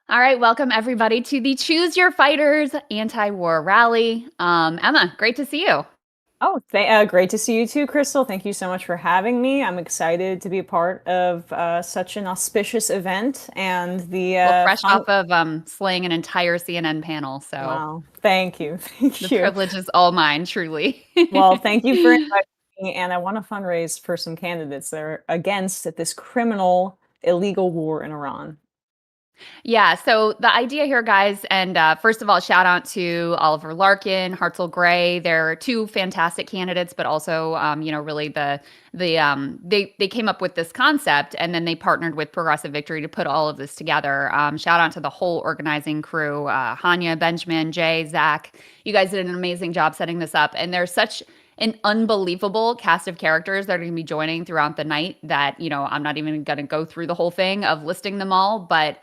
All right, welcome everybody to the Choose Your Fighters anti-war rally. Emma, great to see you. Oh, great to see you too, Crystal. Thank you so much for having me. I'm excited to be a part of such an auspicious event and the Well, fresh fun. off of slaying an entire CNN panel, so Wow, thank you, the thank you. privilege is all mine, truly. Well, thank you for inviting me, and I want to fundraise for some candidates that are against this criminal, illegal war in Iran. Yeah, so the idea here, guys, and first of all, shout out to Oliver Larkin, Hartzell Gray. They're two fantastic candidates, but also, really they came up with this concept, and then they partnered with Progressive Victory to put all of this together. Shout out to the whole organizing crew, Hanya, Benjamin, Jay, Zach. You guys did an amazing job setting this up, and there's such an unbelievable cast of characters that are going to be joining throughout the night that, I'm not even going to go through the whole thing of listing them all, but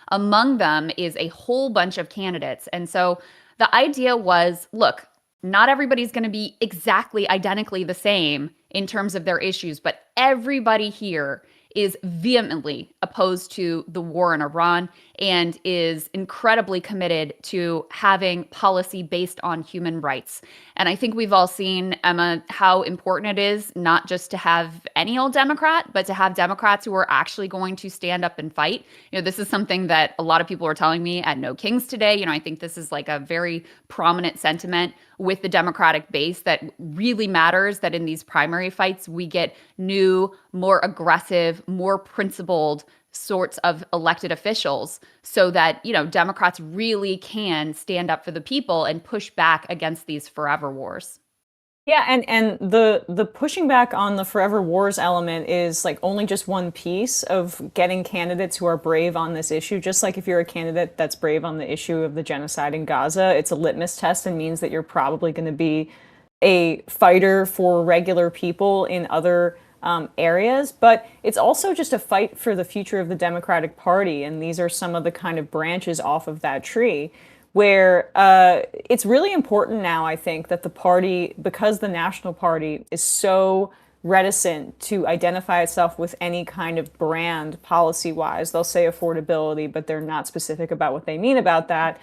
among them is a whole bunch of candidates. And so the idea was, look, not everybody's going to be exactly identically the same in terms of their issues, but everybody here is vehemently opposed to the war in Iran and is incredibly committed to having policy based on human rights. And I think we've all seen, Emma, how important it is not just to have any old Democrat, but to have Democrats who are actually going to stand up and fight. This is something that a lot of people are telling me at No Kings today. I think this is like a very prominent sentiment with the Democratic base that really matters, that in these primary fights, we get new, more aggressive, more principled sorts of elected officials so that, Democrats really can stand up for the people and push back against these forever wars. Yeah, and the pushing back on the forever wars element is like only just one piece of getting candidates who are brave on this issue. Just like if you're a candidate that's brave on the issue of the genocide in Gaza, it's a litmus test and means that you're probably going to be a fighter for regular people in other areas. But it's also just a fight for the future of the Democratic Party, and these are some of the kind of branches off of that tree where it's really important now, I think, that the party, because the National Party is so reticent to identify itself with any kind of brand policy wise. They'll say affordability, but they're not specific about what they mean about that.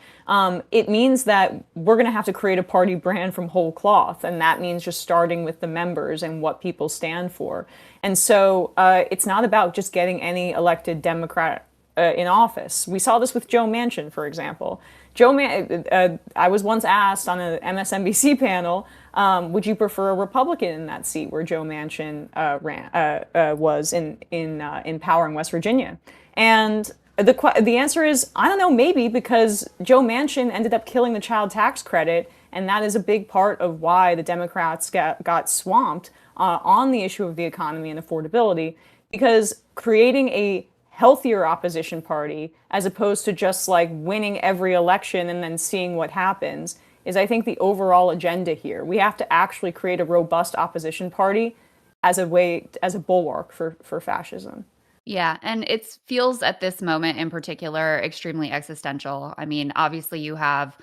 It means that we're going to have to create a party brand from whole cloth. And that means just starting with the members and what people stand for. And so it's not about just getting any elected Democrat in office. We saw this with Joe Manchin, for example. I was once asked on an MSNBC panel, would you prefer a Republican in that seat where Joe Manchin was in power in West Virginia? And the answer is, I don't know, maybe, because Joe Manchin ended up killing the child tax credit, and that is a big part of why the Democrats got swamped on the issue of the economy and affordability, because creating a healthier opposition party as opposed to just like winning every election and then seeing what happens is, I think, the overall agenda here. We have to actually create a robust opposition party as a bulwark for fascism. Yeah, and it feels at this moment in particular extremely existential. I mean, obviously you have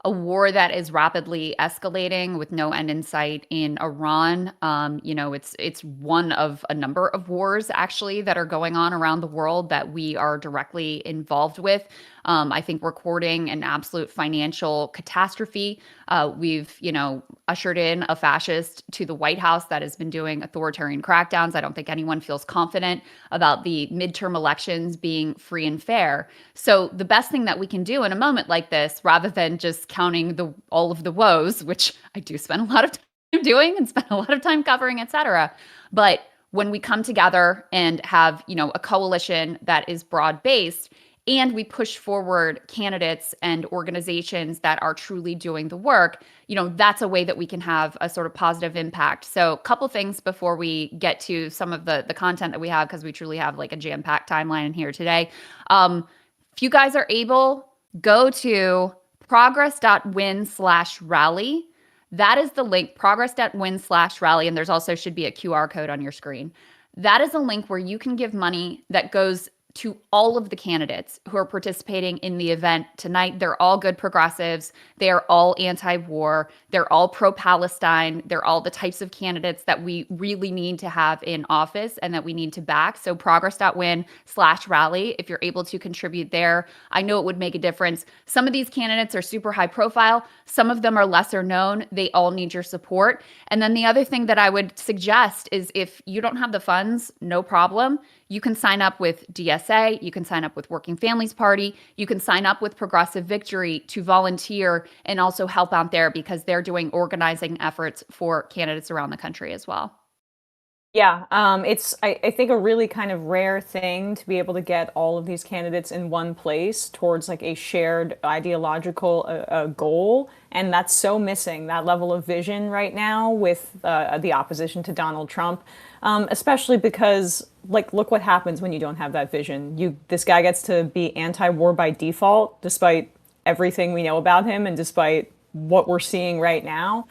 a war that is rapidly escalating with no end in sight in Iran. It's one of a number of wars actually that are going on around the world that we are directly involved with. I think we're courting an absolute financial catastrophe. We've, ushered in a fascist to the White House that has been doing authoritarian crackdowns. I don't think anyone feels confident about the midterm elections being free and fair. So the best thing that we can do in a moment like this, rather than just counting all of the woes, which I do spend a lot of time doing and spend a lot of time covering, et cetera. But when we come together and have, a coalition that is broad based, and we push forward candidates and organizations that are truly doing the work, that's a way that we can have a sort of positive impact. So a couple things before we get to some of the content that we have, because we truly have like a jam-packed timeline in here today. If you guys are able, go to progress.win/rally. That is the link, progress.win/rally. And there's also should be a QR code on your screen. That is a link where you can give money that goes to all of the candidates who are participating in the event tonight. They're all good progressives. They are all anti-war. They're all pro-Palestine. They're all the types of candidates that we really need to have in office and that we need to back. So progress.win/rally, if you're able to contribute there, I know it would make a difference. Some of these candidates are super high profile. Some of them are lesser known. They all need your support. And then the other thing that I would suggest is if you don't have the funds, no problem. You can sign up with DSA, you can sign up with Working Families Party, you can sign up with Progressive Victory to volunteer and also help out there because they're doing organizing efforts for candidates around the country as well. Yeah, it's I think a really kind of rare thing to be able to get all of these candidates in one place towards like a shared ideological goal, and that's so missing, that level of vision right now with the opposition to Donald Trump, especially because like look what happens when you don't have that vision. This guy gets to be anti-war by default, despite everything we know about him and despite what we're seeing right now.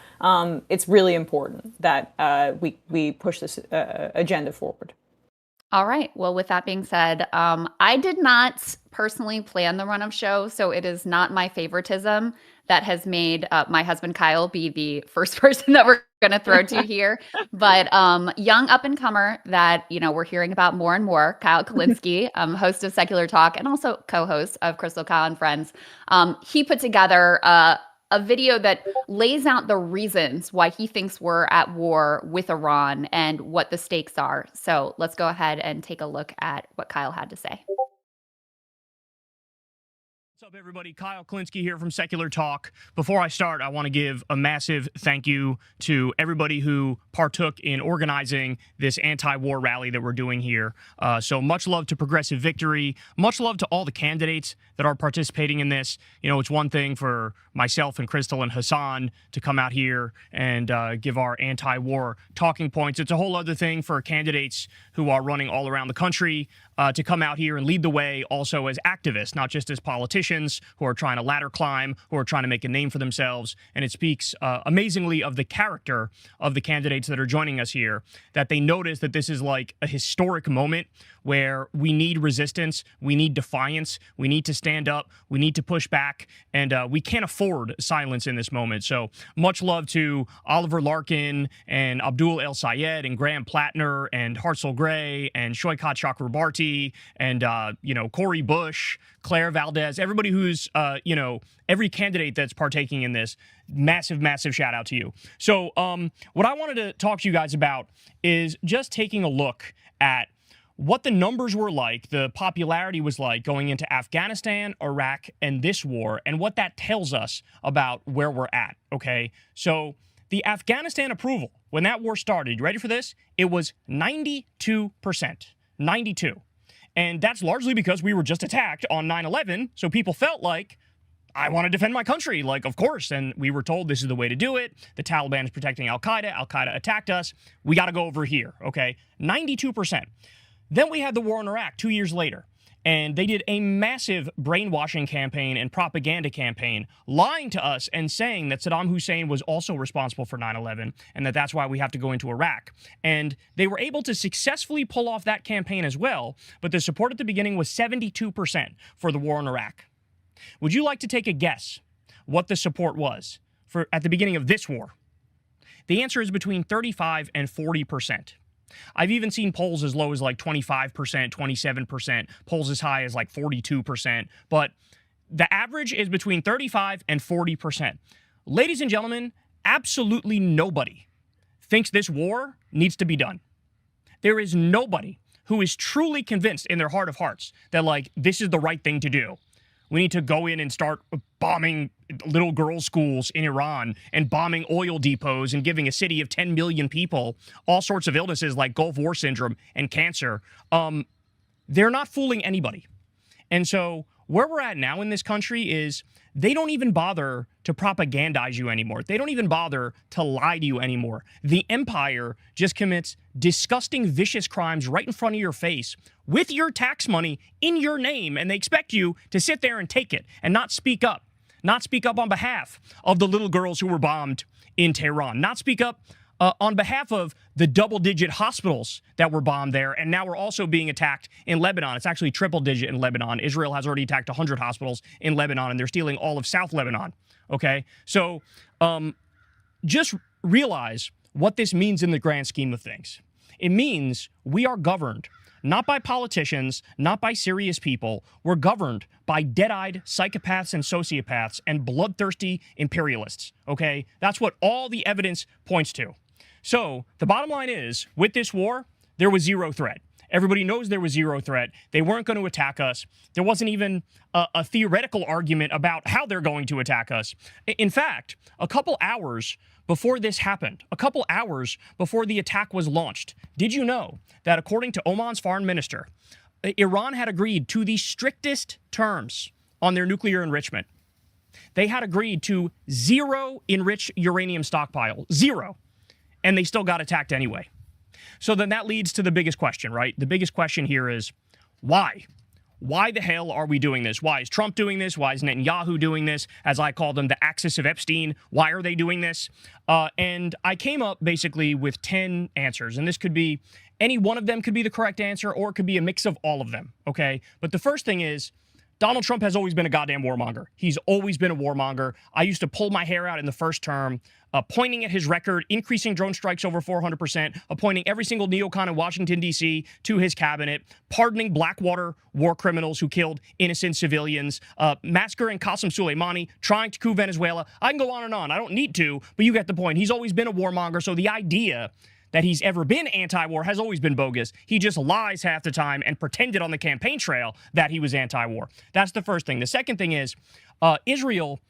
It's really important that we push this agenda forward. All right. Well, with that being said, I did not personally plan the run of show, so it is not my favoritism that has made my husband Kyle be the first person that we're going to throw to here. But young up-and-comer that, we're hearing about more and more, Kyle Kulinski, host of Secular Talk and also co-host of Crystal Kyle and Friends. He put together a video that lays out the reasons why he thinks we're at war with Iran and what the stakes are. So let's go ahead and take a look at what Kyle had to say. What's up, everybody? Kyle Kulinski here from Secular Talk. Before I start, I want to give a massive thank you to everybody who partook in organizing this anti-war rally that we're doing here. So much love to Progressive Victory. Much love to all the candidates that are participating in this. It's one thing for myself and Crystal and Hassan to come out here and give our anti-war talking points. It's a whole other thing for candidates who are running all around the country to come out here and lead the way also as activists, not just as politicians who are trying to ladder climb, who are trying to make a name for themselves. And it speaks amazingly of the character of the candidates that are joining us here, that they notice that this is like a historic moment where we need resistance, we need defiance, we need to stand up, we need to push back, and we can't afford silence in this moment. So much love to Oliver Larkin and Abdul El Sayed and Graham Plattner and Hartzell Gray and Shoykat Chakrabarti and, Corey Bush, Claire Valdez, everybody who's, every candidate that's partaking in this. Massive, massive shout out to you. So what I wanted to talk to you guys about is just taking a look at what the numbers were like, the popularity was like going into Afghanistan, Iraq, and this war, and what that tells us about where we're at, okay? So the Afghanistan approval, when that war started, you ready for this? It was 92%. 92. And that's largely because we were just attacked on 9/11, so people felt like, I want to defend my country, like, of course. And we were told this is the way to do it. The Taliban is protecting Al-Qaeda. Al-Qaeda attacked us. We got to go over here, okay? 92%. Then we had the war in Iraq 2 years later, and they did a massive brainwashing campaign and propaganda campaign, lying to us and saying that Saddam Hussein was also responsible for 9/11 and that that's why we have to go into Iraq. And they were able to successfully pull off that campaign as well, but the support at the beginning was 72% for the war in Iraq. Would you like to take a guess what the support was for at the beginning of this war? The answer is between 35 and 40%. I've even seen polls as low as like 25%, 27%, polls as high as like 42%, but the average is between 35 and 40%. Ladies and gentlemen, absolutely nobody thinks this war needs to be done. There is nobody who is truly convinced in their heart of hearts that like this is the right thing to do. We need to go in and start bombing little girls' schools in Iran and bombing oil depots and giving a city of 10 million people all sorts of illnesses like Gulf War syndrome and cancer. They're not fooling anybody. And so where we're at now in this country is they don't even bother to propagandize you anymore. They don't even bother to lie to you anymore. The empire just commits disgusting, vicious crimes right in front of your face with your tax money in your name, and they expect you to sit there and take it and not speak up. Not speak up on behalf of the little girls who were bombed in Tehran. Not speak up on behalf of the double-digit hospitals that were bombed there, and now we're also being attacked in Lebanon. It's actually triple-digit in Lebanon. Israel has already attacked 100 hospitals in Lebanon, and they're stealing all of South Lebanon, okay? So just realize what this means in the grand scheme of things. It means we are governed not by politicians, not by serious people. We're governed by dead-eyed psychopaths and sociopaths and bloodthirsty imperialists, okay? That's what all the evidence points to. So the bottom line is, with this war, there was zero threat. Everybody knows there was zero threat. They weren't going to attack us. There wasn't even a theoretical argument about how they're going to attack us. In fact, a couple hours before this happened, a couple hours before the attack was launched, did you know that according to Oman's foreign minister, Iran had agreed to the strictest terms on their nuclear enrichment? They had agreed to zero enriched uranium stockpile, zero, and they still got attacked anyway. So then that leads to the biggest question, right? The biggest question here is, why? Why the hell are we doing this? Why is Trump doing this? Why is Netanyahu doing this? As I call them, the axis of Epstein. Why are they doing this? And I came up basically with 10 answers, and this could be, any one of them could be the correct answer, or it could be a mix of all of them, okay? But the first thing is, Donald Trump has always been a goddamn warmonger. He's always been a warmonger. I used to pull my hair out in the first term, pointing at his record, increasing drone strikes over 400%, appointing every single neocon in Washington, D.C. to his cabinet, pardoning Blackwater war criminals who killed innocent civilians, massacring Qasem Soleimani, trying to coup Venezuela. I can go on and on. I don't need to, but you get the point. He's always been a warmonger, so the idea that he's ever been anti-war has always been bogus. He just lies half the time and pretended on the campaign trail that he was anti-war. That's the first thing. The second thing is Israel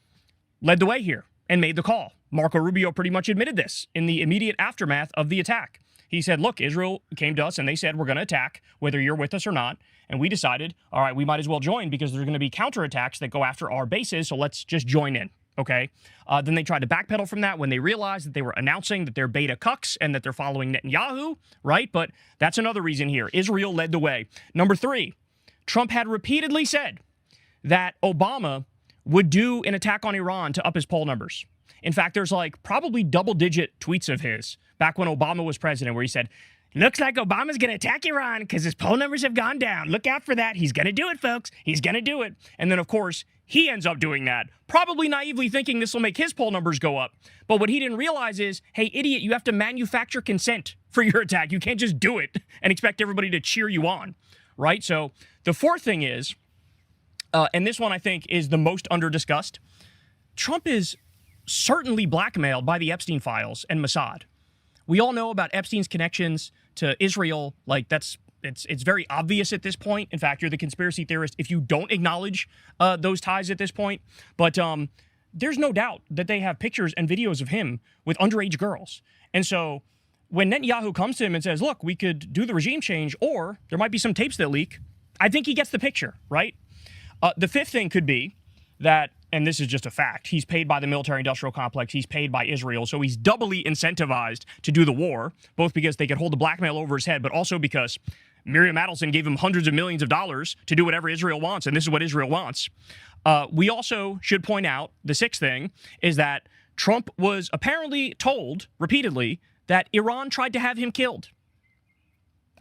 led the way here and made the call. Marco Rubio pretty much admitted this in the immediate aftermath of the attack. He said, look, Israel came to us and they said, we're going to attack whether you're with us or not. And we decided, all right, we might as well join because there's going to be counterattacks that go after our bases, so let's just join in. Okay. Then they tried to backpedal from that when they realized that they were announcing that they're beta cucks and that they're following Netanyahu, right? But that's another reason here. Israel led the way. Number 3, Trump had repeatedly said that Obama would do an attack on Iran to up his poll numbers. In fact, there's like probably double-digit tweets of his back when Obama was president where he said, looks like Obama's going to attack Iran because his poll numbers have gone down. Look out for that. He's going to do it, folks. He's going to do it. And then, of course, he ends up doing that, probably naively thinking this will make his poll numbers go up. But what he didn't realize is, hey, idiot, you have to manufacture consent for your attack. You can't just do it and expect everybody to cheer you on, right? So the fourth thing is, and this one I think is the most under-discussed, Trump is certainly blackmailed by the Epstein files and Mossad. We all know about Epstein's connections to Israel. Like, it's very obvious at this point. In fact, you're the conspiracy theorist if you don't acknowledge those ties at this point. But there's no doubt that they have pictures and videos of him with underage girls. And so when Netanyahu comes to him and says, look, we could do the regime change, or there might be some tapes that leak, I think he gets the picture, right? The fifth thing could be that, and this is just a fact, he's paid by the military-industrial complex, he's paid by Israel, so he's doubly incentivized to do the war, both because they could hold the blackmail over his head, but also because Miriam Adelson gave him hundreds of millions of dollars to do whatever Israel wants, and this is what Israel wants. We also should point out, the sixth thing, is that Trump was apparently told, repeatedly, that Iran tried to have him killed.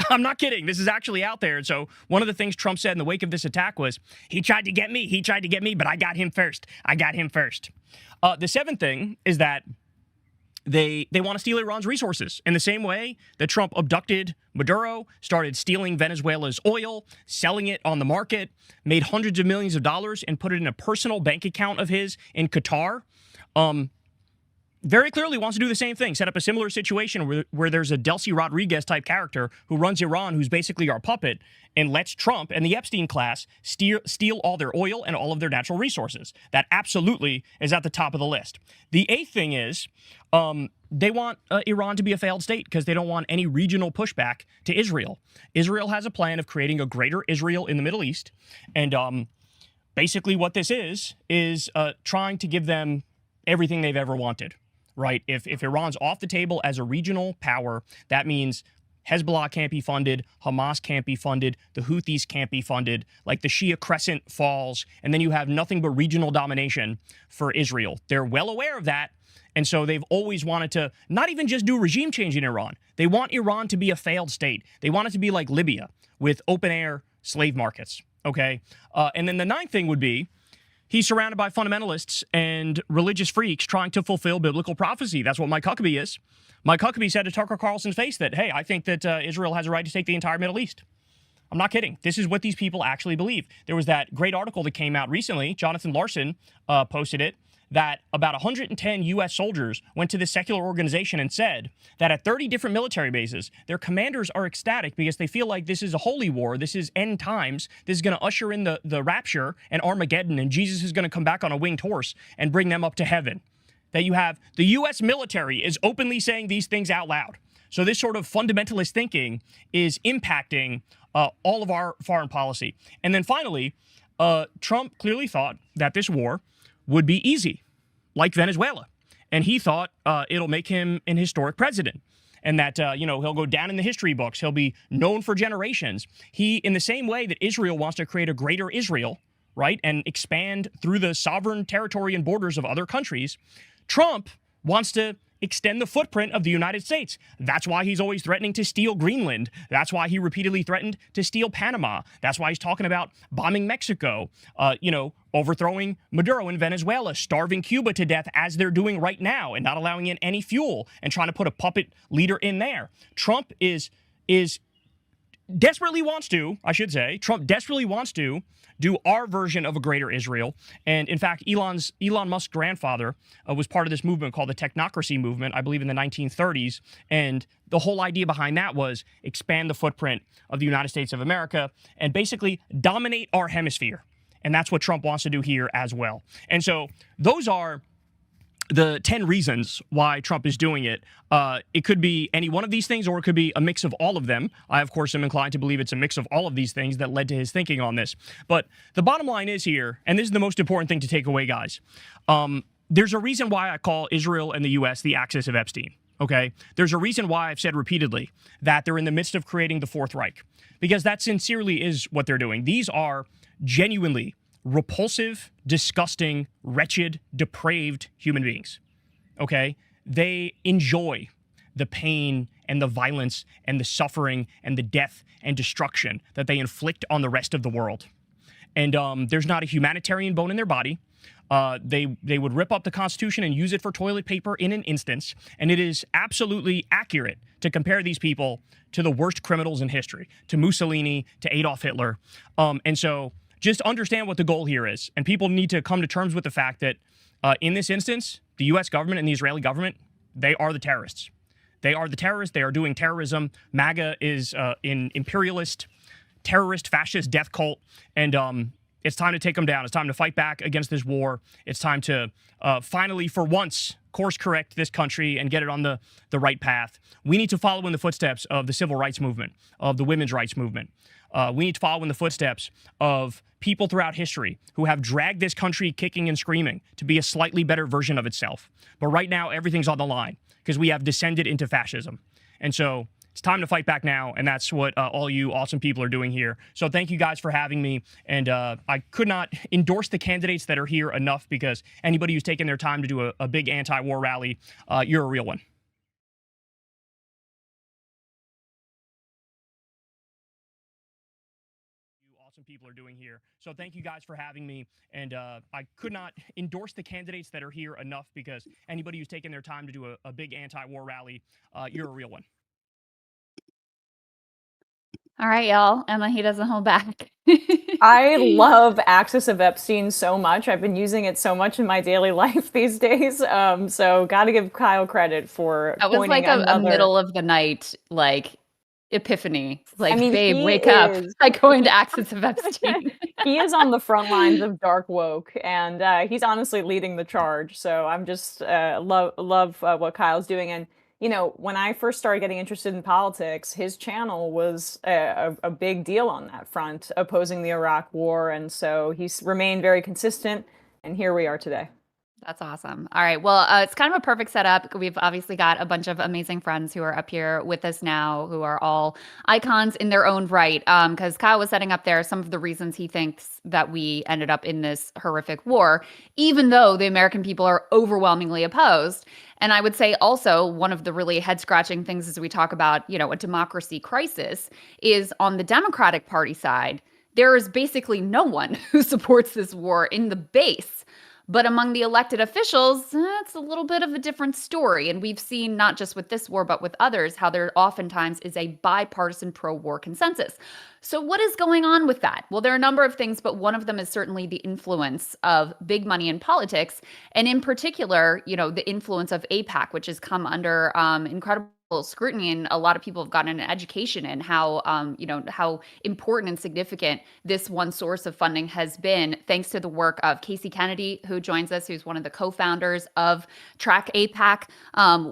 I'm not kidding. This is actually out there. And so one of the things Trump said in the wake of this attack was, he tried to get me, but I got him first. The seventh thing is that they want to steal Iran's resources in the same way that Trump abducted Maduro, started stealing Venezuela's oil, selling it on the market, made hundreds of millions of dollars and put it in a personal bank account of his in Qatar. Very clearly wants to do the same thing, set up a similar situation where there's a Delcy Rodriguez type character who runs Iran, who's basically our puppet, and lets Trump and the Epstein class steal all their oil and all of their natural resources. That absolutely is at the top of the list. The eighth thing is they want Iran to be a failed state because they don't want any regional pushback to Israel. Israel has a plan of creating a greater Israel in the Middle East, and basically what this is trying to give them everything they've ever wanted. Right? If Iran's off the table as a regional power, that means Hezbollah can't be funded, Hamas can't be funded, the Houthis can't be funded, like the Shia crescent falls, and then you have nothing but regional domination for Israel. They're well aware of that, and so they've always wanted to not even just do regime change in Iran. They want Iran to be a failed state. They want it to be like Libya with open-air slave markets, okay? And then the ninth thing would be he's surrounded by fundamentalists and religious freaks trying to fulfill biblical prophecy. That's what Mike Huckabee is. Mike Huckabee said to Tucker Carlson's face that, hey, I think that Israel has a right to take the entire Middle East. I'm not kidding. This is what these people actually believe. There was that great article that came out recently. Jonathan Larson posted it, that about 110 U.S. soldiers went to this secular organization and said that at 30 different military bases, their commanders are ecstatic because they feel like this is a holy war. This is end times. This is going to usher in the rapture and Armageddon, and Jesus is going to come back on a winged horse and bring them up to heaven. That you have the U.S. military is openly saying these things out loud. So this sort of fundamentalist thinking is impacting all of our foreign policy. And then finally, Trump clearly thought that this war would be easy, like Venezuela. And he thought it'll make him an historic president. And that, he'll go down in the history books. He'll be known for generations. He, in the same way that Israel wants to create a greater Israel, right, and expand through the sovereign territory and borders of other countries, Trump wants to extend the footprint of the United States. That's why he's always threatening to steal Greenland. That's why he repeatedly threatened to steal Panama. That's why he's talking about bombing Mexico, overthrowing Maduro in Venezuela, starving Cuba to death as they're doing right now and not allowing in any fuel and trying to put a puppet leader in there. Trump desperately wants to do our version of a greater Israel. And in fact, Elon Musk's grandfather was part of this movement called the technocracy movement, I believe in the 1930s. And the whole idea behind that was expand the footprint of the United States of America and basically dominate our hemisphere. And that's what Trump wants to do here as well. And so those are the 10 reasons why Trump is doing it. It could be any one of these things, or it could be a mix of all of them. I, of course, am inclined to believe it's a mix of all of these things that led to his thinking on this. But the bottom line is here, and this is the most important thing to take away, guys. There's a reason why I call Israel and the U.S. the axis of Epstein, okay? There's a reason why I've said repeatedly that they're in the midst of creating the Fourth Reich, because that sincerely is what they're doing. These are genuinely repulsive, disgusting, wretched, depraved human beings, okay? They enjoy the pain and the violence and the suffering and the death and destruction that they inflict on the rest of the world. And there's not a humanitarian bone in their body. They would rip up the Constitution and use it for toilet paper in an instance. And it is absolutely accurate to compare these people to the worst criminals in history, to Mussolini, to Adolf Hitler. And so just understand what the goal here is. And people need to come to terms with the fact that in this instance, the U.S. government and the Israeli government, they are the terrorists. They are the terrorists. They are doing terrorism. MAGA is an imperialist, terrorist, fascist death cult. And it's time to take them down. It's time to fight back against this war. It's time to finally, for once, course correct this country and get it on the right path. We need to follow in the footsteps of the civil rights movement, of the women's rights movement. We need to follow in the footsteps of people throughout history who have dragged this country kicking and screaming to be a slightly better version of itself. But right now, everything's on the line because we have descended into fascism. And so it's time to fight back now, and that's what all you awesome people are doing here. So thank you guys for having me, and I could not endorse the candidates that are here enough, because anybody who's taken their time to do a big anti-war rally, you're a real one. Awesome people are doing here. So thank you guys for having me, and I could not endorse the candidates that are here enough, because anybody who's taken their time to do a big anti-war rally, you're a real one. All right, y'all. Emma, he doesn't hold back. I love Axis of Epstein so much. I've been using it so much in my daily life these days. So got to give Kyle credit for that was like a middle of the night, like, epiphany. Like, I mean, babe, wake up. Like, going to Axis of Epstein. He is on the front lines of dark woke, and he's honestly leading the charge. So I'm just love what Kyle's doing. And you know, when I first started getting interested in politics, his channel was a big deal on that front, opposing the Iraq War. And so he's remained very consistent. And here we are today. That's awesome. All right. Well, it's kind of a perfect setup. We've obviously got a bunch of amazing friends who are up here with us now, who are all icons in their own right. Because Kyle was setting up there some of the reasons he thinks that we ended up in this horrific war, even though the American people are overwhelmingly opposed. And I would say also one of the really head scratching things as we talk about, a democracy crisis is on the Democratic Party side. There is basically no one who supports this war in the base. But among the elected officials, it's a little bit of a different story. And we've seen, not just with this war, but with others, how there oftentimes is a bipartisan pro-war consensus. So what is going on with that? Well, there are a number of things, but one of them is certainly the influence of big money in politics. And in particular, the influence of AIPAC, which has come under incredible scrutiny, and a lot of people have gotten an education in how important and significant this one source of funding has been, thanks to the work of Casey Kennedy, who joins us, who's one of the co-founders of Track AIPAC.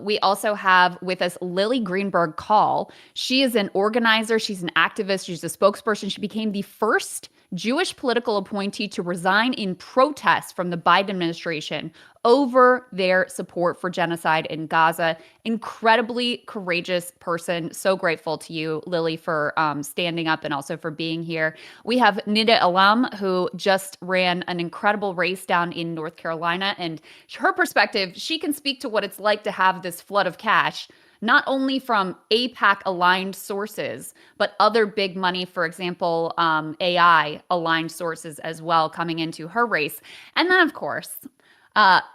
We also have with us Lily Greenberg Call. She is an organizer. She's an activist. She's a spokesperson. She became the first Jewish political appointee to resign in protest from the Biden administration over their support for genocide in Gaza. Incredibly courageous person. So grateful to you, Lily, for standing up and also for being here. We have Nida Alam, who just ran an incredible race down in North Carolina. And her perspective, she can speak to what it's like to have this flood of cash, not only from AIPAC aligned sources, but other big money, for example, AI aligned sources as well coming into her race. And then, of course,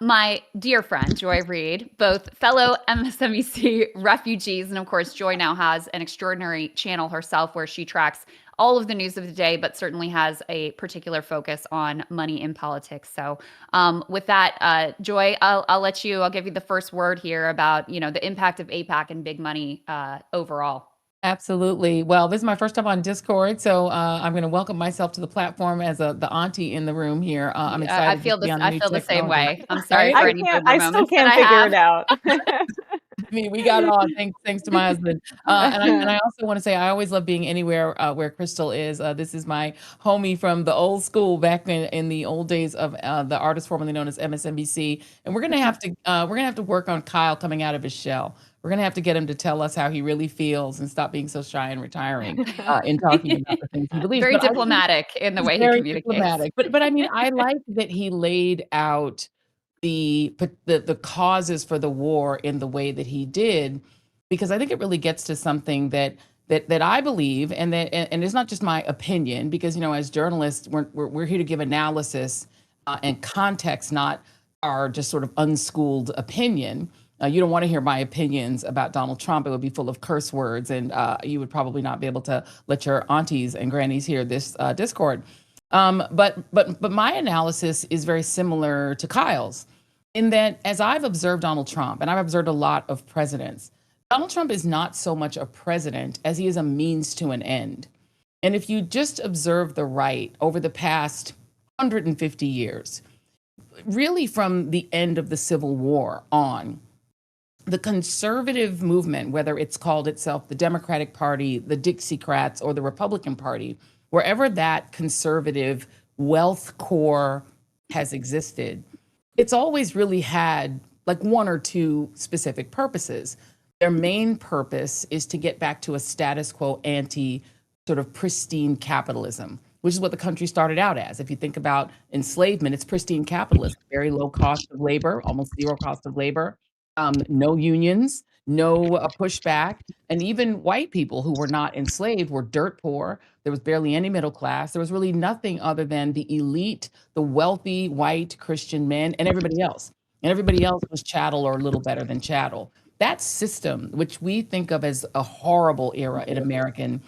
my dear friend, Joy Reid, both fellow MSNBC refugees. And of course, Joy now has an extraordinary channel herself where she tracks all of the news of the day, but certainly has a particular focus on money in politics. So with that, Joy, I'll give you the first word here about, the impact of AIPAC and big money overall. Absolutely. Well, this is my first time on Discord, so I'm going to welcome myself to the platform as the auntie in the room here. I'm excited. I feel to be on the new the same technology. way. I'm sorry for any boomer I still moments that can't I figure have. it out. I mean, we got on thanks to my husband. And I also want to say I always love being anywhere where Crystal is. This is my homie from the old school back in the old days of the artist formerly known as MSNBC. And we're gonna have to work on Kyle coming out of his shell. We're gonna have to get him to tell us how he really feels and stop being so shy and retiring in talking about the things he believes. Very But diplomatic in the way he very communicates. diplomatic. But I mean, I like that he laid out the causes for the war in the way that he did, because I think it really gets to something that I believe, and it's not just my opinion, because as journalists we're here to give analysis and context, not our just sort of unschooled opinion. You don't want to hear my opinions about Donald Trump. It would be full of curse words, and you would probably not be able to let your aunties and grannies hear this Discord. But my analysis is very similar to Kyle's, in that as I've observed Donald Trump, and I've observed a lot of presidents, Donald Trump is not so much a president as he is a means to an end. And if you just observe the right over the past 150 years, really from the end of the Civil War on, the conservative movement, whether it's called itself the Democratic Party, the Dixiecrats, or the Republican Party, wherever that conservative wealth core has existed, it's always really had like one or two specific purposes. Their main purpose is to get back to a status quo anti sort of pristine capitalism, which is what the country started out as. If you think about enslavement, it's pristine capitalism, very low cost of labor, almost zero cost of labor, no unions, no pushback. And even white people who were not enslaved were dirt poor. There was barely any middle class. There was really nothing other than the elite, the wealthy white Christian men, and everybody else. And everybody else was chattel or a little better than chattel. That system, which we think of as a horrible era in American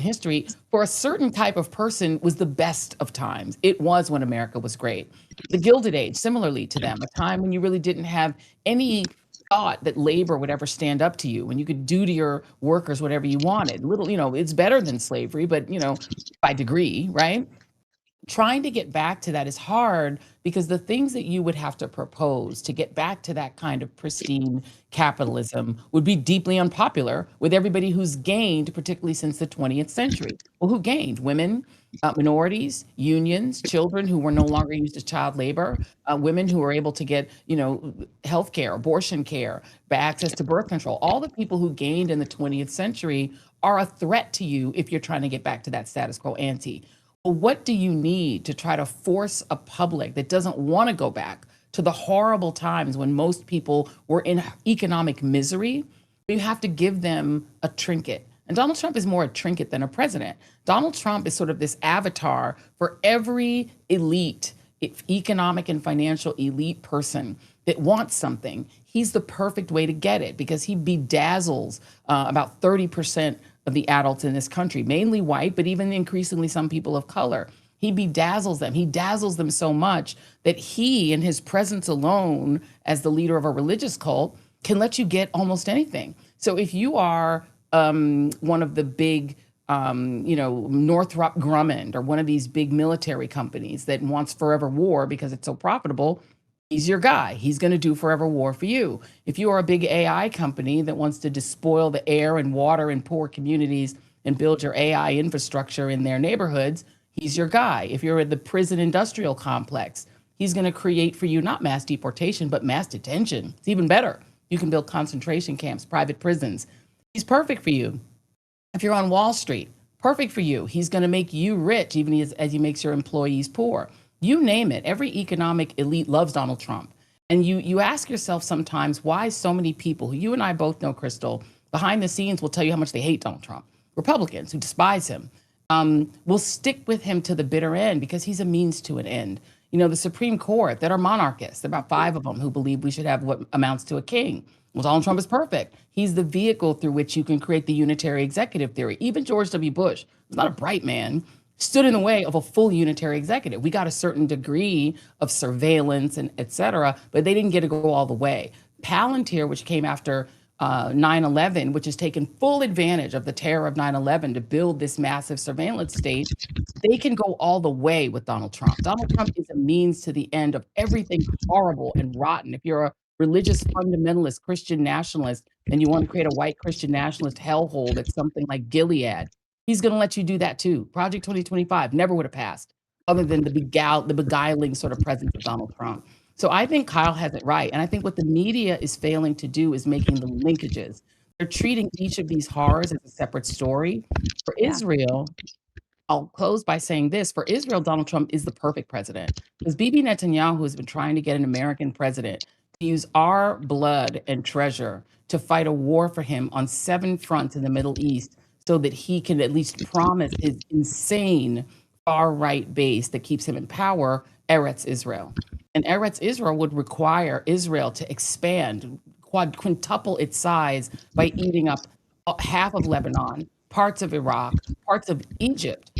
history, for a certain type of person was the best of times. It was when America was great. The Gilded Age, similarly to them, a time when you really didn't have any thought that labor would ever stand up to you, when you could do to your workers whatever you wanted. It's better than slavery, but by degree, right? Trying to get back to that is hard, because the things that you would have to propose to get back to that kind of pristine capitalism would be deeply unpopular with everybody who's gained, particularly since the 20th century. Well, who gained? Women, minorities, unions, children who were no longer used as child labor, women who were able to get, health care, abortion care, access to birth control. All the people who gained in the 20th century are a threat to you if you're trying to get back to that status quo ante. Well, what do you need to try to force a public that doesn't want to go back to the horrible times when most people were in economic misery? You have to give them a trinket. And Donald Trump is more a trinket than a president. Donald Trump is sort of this avatar for every elite, economic and financial elite person that wants something. He's the perfect way to get it because he bedazzles about 30% of the adults in this country, mainly white, but even increasingly some people of color. He bedazzles them. He dazzles them so much that he, in his presence alone as the leader of a religious cult, can let you get almost anything. So if you are one of the big, Northrop Grumman or one of these big military companies that wants forever war because it's so profitable, he's your guy. He's going to do forever war for you. If you are a big AI company that wants to despoil the air and water in poor communities and build your AI infrastructure in their neighborhoods, he's your guy. If you're at the prison industrial complex, he's going to create for you not mass deportation, but mass detention. It's even better. You can build concentration camps, private prisons. He's perfect for you. If you're on Wall Street, perfect for you. He's going to make you rich, even as he makes your employees poor. You name it. Every economic elite loves Donald Trump. And you ask yourself sometimes why so many people, who you and I both know, Crystal, behind the scenes will tell you how much they hate Donald Trump. Republicans who despise him will stick with him to the bitter end because he's a means to an end. The Supreme Court that are monarchists, about 5 of them who believe we should have what amounts to a king. Well, Donald Trump is perfect. He's the vehicle through which you can create the unitary executive theory. Even George W. Bush, who's not a bright man, stood in the way of a full unitary executive. We got a certain degree of surveillance and et cetera, but they didn't get to go all the way. Palantir, which came after 9/11, which has taken full advantage of the terror of 9/11 to build this massive surveillance state, they can go all the way with Donald Trump. Donald Trump is a means to the end of everything horrible and rotten. If you're a religious fundamentalist Christian nationalist and you want to create a white Christian nationalist hellhole that's something like Gilead, he's going to let you do that too. Project 2025 never would have passed other than the beguiling sort of presence of Donald Trump. So I think Kyle has it right. And I think what the media is failing to do is making the linkages. They're treating each of these horrors as a separate story. For Israel, I'll close by saying this. For Israel, Donald Trump is the perfect president because Bibi Netanyahu has been trying to get an American president to use our blood and treasure to fight a war for him on 7 fronts in the Middle East so that he can at least promise his insane far-right base that keeps him in power, Eretz Israel. And Eretz Israel would require Israel to expand, quintuple its size by eating up half of Lebanon, parts of Iraq, parts of Egypt,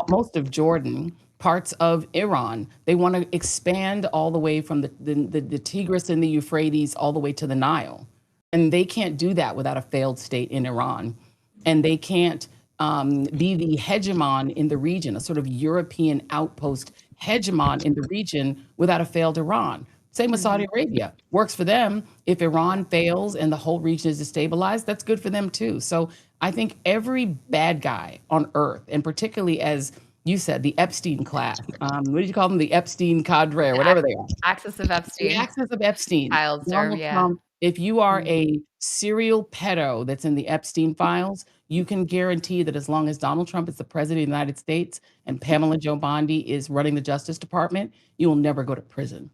most of Jordan, parts of Iran. They want to expand all the way from the Tigris and the Euphrates all the way to the Nile. And they can't do that without a failed state in Iran. And they can't be the hegemon in the region, a sort of European outpost hegemon in the region without a failed Iran. Same with Saudi Arabia. Works for them. If Iran fails and the whole region is destabilized, that's good for them too. So I think every bad guy on earth, and particularly as you said, the Epstein class, what did you call them? The Epstein cadre or whatever they are. Axis of Epstein. The axis of Epstein. Donald Trump, if you are a serial pedo that's in the Epstein files, you can guarantee that as long as Donald Trump is the president of the United States and Pamela Joe Bondi is running the Justice Department, you will never go to prison.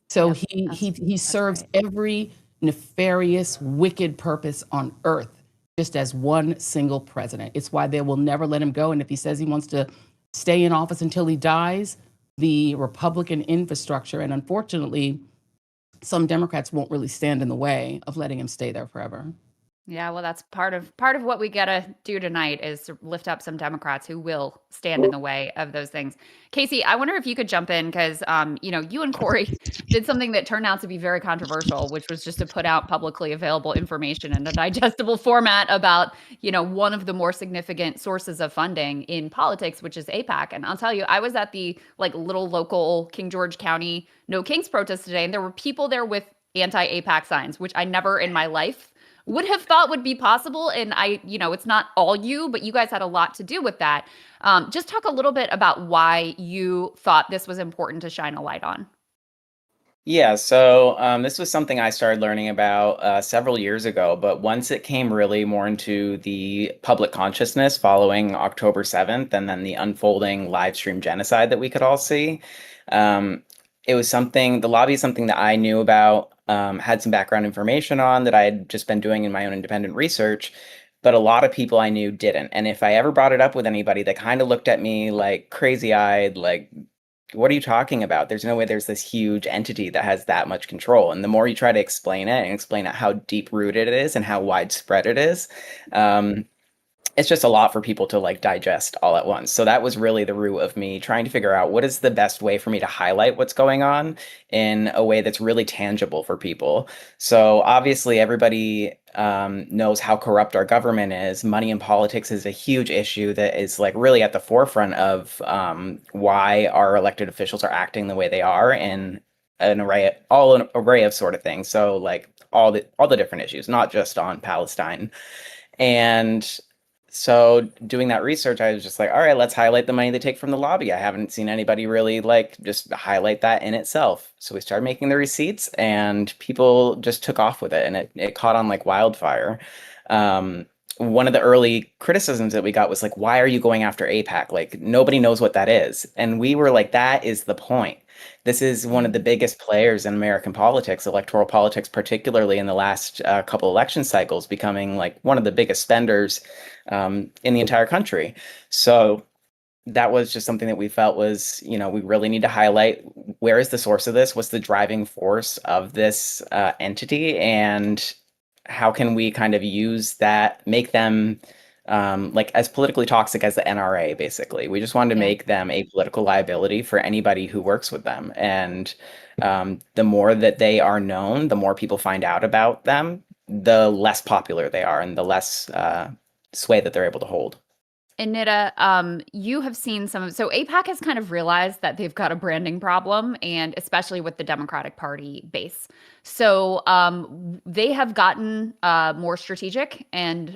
So he serves every nefarious, wicked purpose on earth just as one single president. It's why they will never let him go. And if he says he wants to stay in office until he dies, the Republican infrastructure, and unfortunately, some Democrats won't really stand in the way of letting him stay there forever. Yeah, well, that's part of what we gotta do tonight is to lift up some Democrats who will stand in the way of those things. Casey, I wonder if you could jump in because you and Corey did something that turned out to be very controversial, which was just to put out publicly available information in a digestible format about one of the more significant sources of funding in politics, which is AIPAC. And I'll tell you, I was at the little local King George County No Kings protest today, and there were people there with anti-AIPAC signs, which I never in my life would have thought would be possible. And it's not all you, but you guys had a lot to do with that. Just talk a little bit about why you thought this was important to shine a light on. Yeah, so this was something I started learning about several years ago, but once it came really more into the public consciousness following October 7th and then the unfolding live stream genocide that we could all see, it was something, the lobby is something that I knew about, had some background information on that I had just been doing in my own independent research, but a lot of people I knew didn't. And if I ever brought it up with anybody, they kind of looked at me like crazy-eyed, like, what are you talking about? There's no way there's this huge entity that has that much control. And the more you try to explain it and explain it how deep rooted it is and how widespread it is, it's just a lot for people to like digest all at once. So that was really the root of me trying to figure out what is the best way for me to highlight what's going on in a way that's really tangible for people. So obviously everybody knows how corrupt our government is. Money in politics is a huge issue that is like really at the forefront of why our elected officials are acting the way they are in an array of sort of things. So like all the different issues, not just on Palestine. And so doing that research, I was just like, all right, let's highlight the money they take from the lobby. I haven't seen anybody really like just highlight that in itself. So we started making the receipts and people just took off with it and it caught on like wildfire. One of the early criticisms that we got was like, why are you going after AIPAC? Like nobody knows what that is. And we were like, that is the point. This is one of the biggest players in American politics, electoral politics, particularly in the last couple election cycles, becoming like one of the biggest spenders in the entire country. So that was just something that we felt was, we really need to highlight where is the source of this? What's the driving force of this entity? And how can we kind of use that, make them like as politically toxic as the NRA, basically. We just wanted to make them a political liability for anybody who works with them. And the more that they are known, the more people find out about them, the less popular they are and the less sway that they're able to hold. And Nita, you have seen so AIPAC has kind of realized that they've got a branding problem, and especially with the Democratic Party base. So they have gotten more strategic and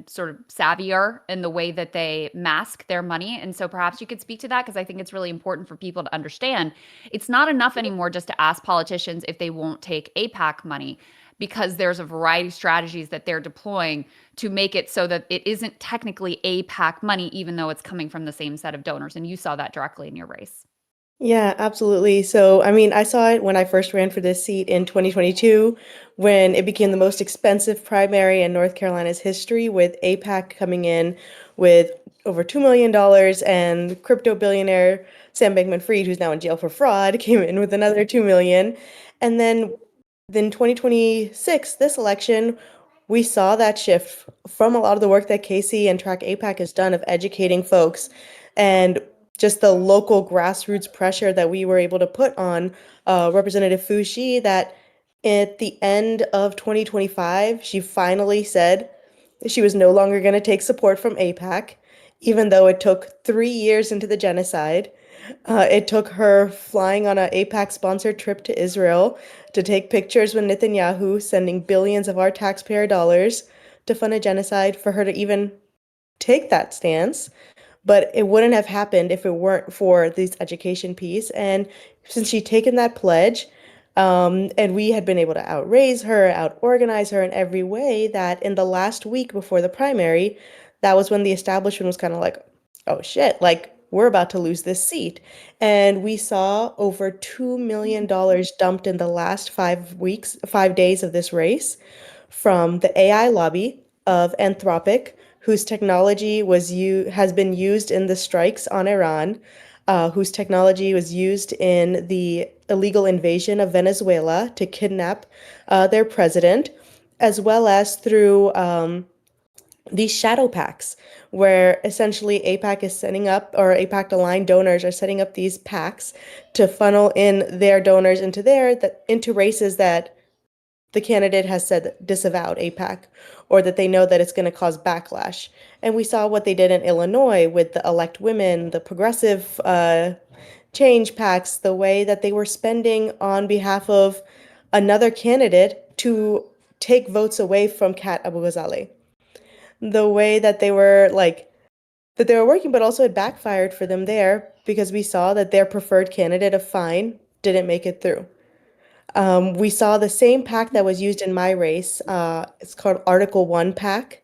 sort of savvier in the way that they mask their money. And so perhaps you could speak to that, because I think it's really important for people to understand. It's not enough anymore just to ask politicians if they won't take AIPAC money, because there's a variety of strategies that they're deploying to make it so that it isn't technically AIPAC money, even though it's coming from the same set of donors. And you saw that directly in your race. Yeah, absolutely. So, I mean, I saw it when I first ran for this seat in 2022, when it became the most expensive primary in North Carolina's history, with AIPAC coming in with over $2 million, and crypto billionaire Sam Bankman-Fried, who's now in jail for fraud, came in with another $2 million. And then 2026, this election, we saw that shift from a lot of the work that Casey and Track AIPAC has done of educating folks, and just the local grassroots pressure that we were able to put on Representative Fushi, that at the end of 2025, she finally said she was no longer going to take support from AIPAC, even though it took 3 years into the genocide. It took her flying on an AIPAC-sponsored trip to Israel to take pictures with Netanyahu, sending billions of our taxpayer dollars to fund a genocide, for her to even take that stance. But it wouldn't have happened if it weren't for this education piece. And since she'd taken that pledge, and we had been able to outraise her, out-organize her in every way, that in the last week before the primary, that was when the establishment was kind of like, oh shit, like, we're about to lose this seat. And we saw over $2 million dumped in the last 5 days of this race from the AI lobby of Anthropic, whose technology has been used in the strikes on Iran, whose technology was used in the illegal invasion of Venezuela to kidnap their president, as well as through these shadow PACs, where essentially AIPAC is setting up, or AIPAC-aligned donors are setting up these PACs to funnel in their donors into races that the candidate has said disavowed AIPAC, or that they know that it's going to cause backlash. And we saw what they did in Illinois with the Elect Women, the progressive change PACs, the way that they were spending on behalf of another candidate to take votes away from Kat Abu Ghazali. The way that they were working, but also it backfired for them there because we saw that their preferred candidate of Fine didn't make it through. We saw the same PAC that was used in my race. It's called Article 1 PAC.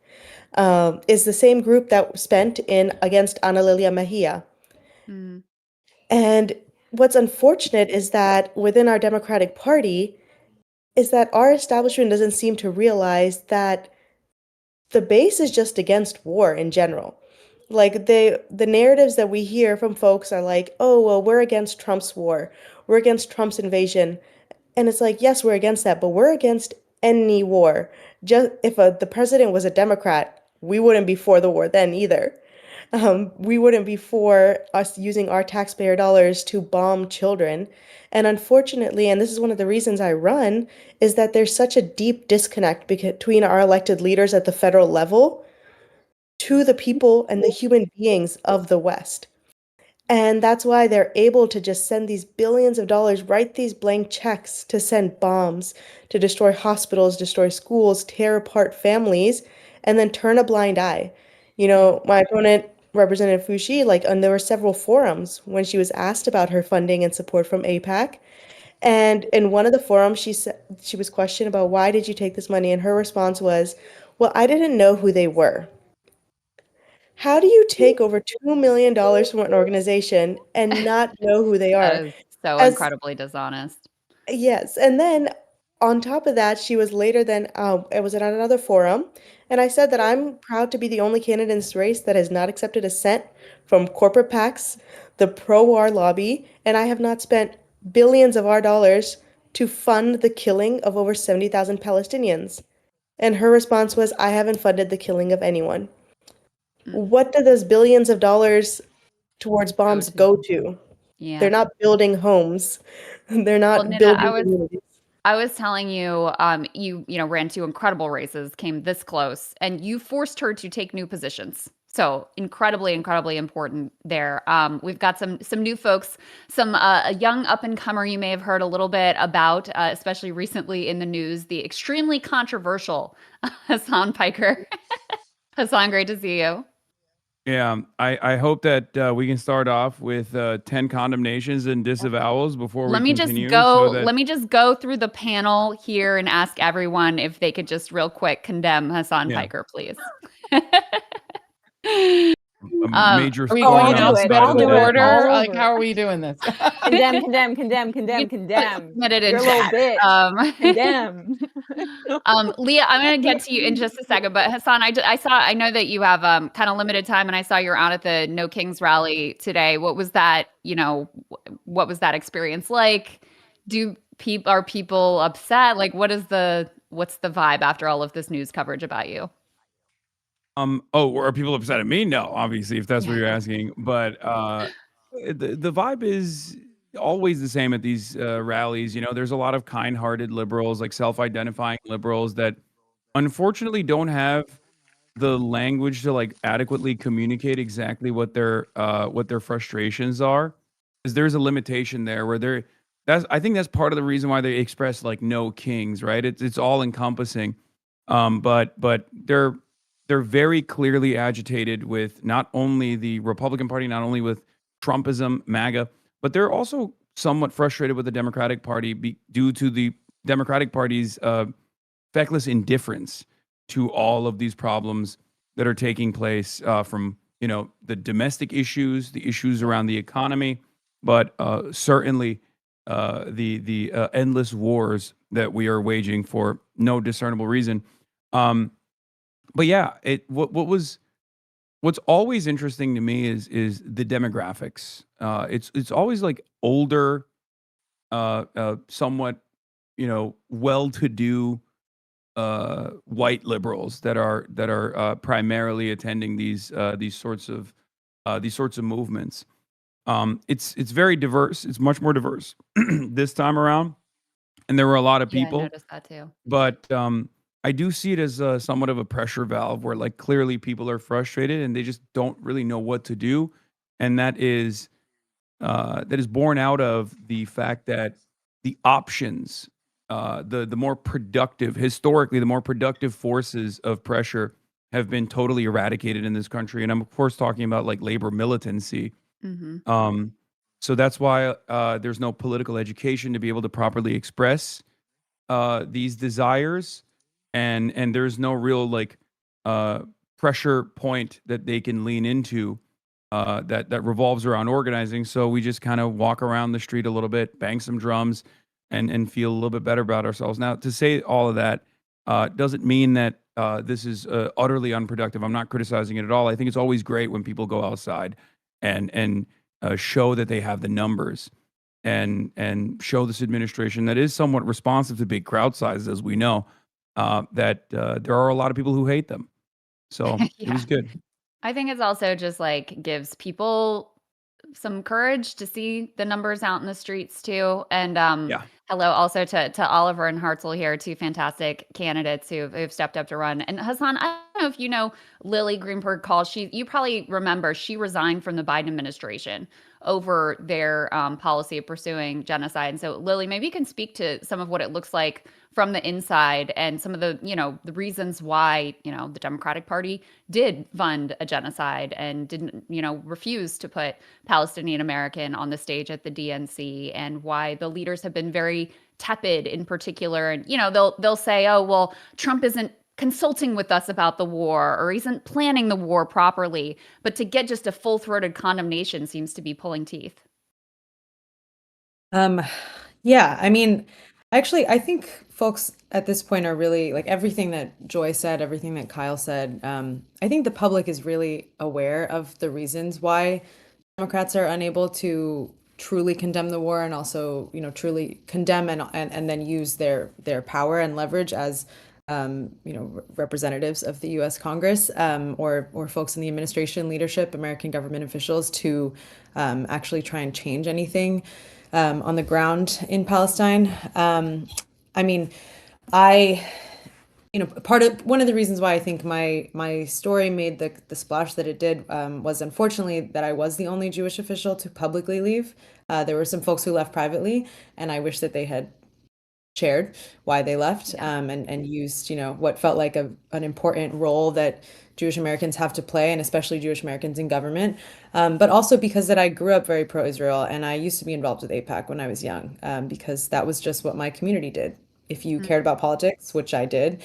Is the same group that spent in against Ana Lilia Mejia. Mm. And what's unfortunate is that within our Democratic Party, is that our establishment doesn't seem to realize that the base is just against war in general. Like the narratives that we hear from folks are like, oh, well, we're against Trump's war. We're against Trump's invasion. And it's like, yes, we're against that, but we're against any war. Just if the president was a Democrat, we wouldn't be for the war then either. We wouldn't be for us using our taxpayer dollars to bomb children. And unfortunately, and this is one of the reasons I run, is that there's such a deep disconnect between our elected leaders at the federal level to the people and the human beings of the West. And that's why they're able to just send these billions of dollars, write these blank checks to send bombs, to destroy hospitals, destroy schools, tear apart families, and then turn a blind eye. You know, my opponent, Representative Fushi, and there were several forums when she was asked about her funding and support from AIPAC. And in one of the forums, she was questioned about why did you take this money, and her response was, "Well, I didn't know who they were." How do you take over $2 million from an organization and not know who they That are? is so As incredibly dishonest. Yes, and then on top of that, she was later then it was at another forum, and I said that I'm proud to be the only candidate in this race that has not accepted a cent from corporate PACs, the pro-war lobby, and I have not spent billions of our dollars to fund the killing of over 70,000 Palestinians. And her response was, I haven't funded the killing of anyone. Mm. What do those billions of dollars towards bombs to. go to? Yeah. They're not building homes. They're Well, not Nina, building communities. I was telling you, you know, ran two incredible races, came this close, and you forced her to take new positions. So incredibly, incredibly important there. We've got some new folks, some a young up and comer you may have heard a little bit about, especially recently in the news, the extremely controversial Hassan Piker. Hassan, great to see you. Yeah, I hope that we can start off with 10 condemnations and disavowals before we continue. Let me just go through the panel here and ask everyone if they could just real quick condemn Hassan Piker, please. Major Are we Oh, going I'll in do it. alphabetical I'll do it. order? All Like, over. how are we doing this? Condemn, condemn, condemn, condemn, condemn. Submitted in You're a little chat. bitch. Condemn. Leah, I'm going to get to you in just a second, but Hassan, I know that you have kind of limited time, and I saw you're out at the No Kings rally today. What was that? What was that experience like? Are people upset? Like, what's the vibe after all of this news coverage about you? Are people upset at me? No, obviously, if that's what you're asking. But the vibe is always the same at these rallies. You know, there's a lot of kind-hearted liberals, like self-identifying liberals that unfortunately don't have the language to like adequately communicate exactly what their frustrations are. Because there's a limitation there where I think that's part of the reason why they express like no kings, right? It's all encompassing. But they're very clearly agitated with not only the Republican Party, not only with Trumpism, MAGA, but they're also somewhat frustrated with the Democratic Party due to the Democratic Party's feckless indifference to all of these problems that are taking place from the domestic issues, the issues around the economy, but certainly the endless wars that we are waging for no discernible reason. But yeah, what's always interesting to me is the demographics. It's always like older, somewhat well-to-do white liberals that are primarily attending these sorts of movements. It's very diverse. It's much more diverse this time around, and there were a lot of Yeah, I people. noticed that too. But I do see it as somewhat of a pressure valve where like clearly people are frustrated and they just don't really know what to do, and that is born out of the fact that the options the more productive, historically, the more productive forces of pressure have been totally eradicated in this country. And I'm of course talking about like labor militancy. Hmm. Um, so that's why there's no political education to be able to properly express these desires, and there's no real like uh, pressure point that they can lean into that revolves around organizing. So we just kind of walk around the street a little bit, bang some drums, and feel a little bit better about ourselves. Now, to say all of that doesn't mean that this is utterly unproductive. I'm not criticizing it at all. I think it's always great when people go outside and show that they have the numbers and show this administration that is somewhat responsive to big crowd sizes, as we know, that there are a lot of people who hate them. So it Yeah. was good. I think it's also just like gives people some courage to see the numbers out in the streets too. And Yeah. hello also to Oliver and Hartzell here, two fantastic candidates who've stepped up to run. And Hassan, I don't know if you know Lily Greenberg Call. You probably remember she resigned from the Biden administration over their policy of pursuing genocide. And so Lily, maybe you can speak to some of what it looks like from the inside and some of the, the reasons why, the Democratic Party did fund a genocide and didn't, refuse to put Palestinian American on the stage at the DNC, and why the leaders have been very tepid in particular. And, they'll say, oh, well, Trump isn't consulting with us about the war or isn't planning the war properly. But to get just a full-throated condemnation seems to be pulling teeth. Um, yeah, I mean, actually, I think folks at this point are really like everything that Joy said, everything that Kyle said. I think the public is really aware of the reasons why Democrats are unable to truly condemn the war and also, truly condemn and then use their power and leverage as representatives of the U.S. Congress or folks in the administration, leadership, American government officials to actually try and change anything on the ground in Palestine. I mean, I, one of the reasons why I think my story made the splash that it did was unfortunately that I was the only Jewish official to publicly leave. There were some folks who left privately, and I wish that they had shared why they left and used, what felt like an important role that Jewish Americans have to play, and especially Jewish Americans in government. But also because that I grew up very pro-Israel, and I used to be involved with AIPAC when I was young, because that was just what my community did. If you cared about politics, which I did,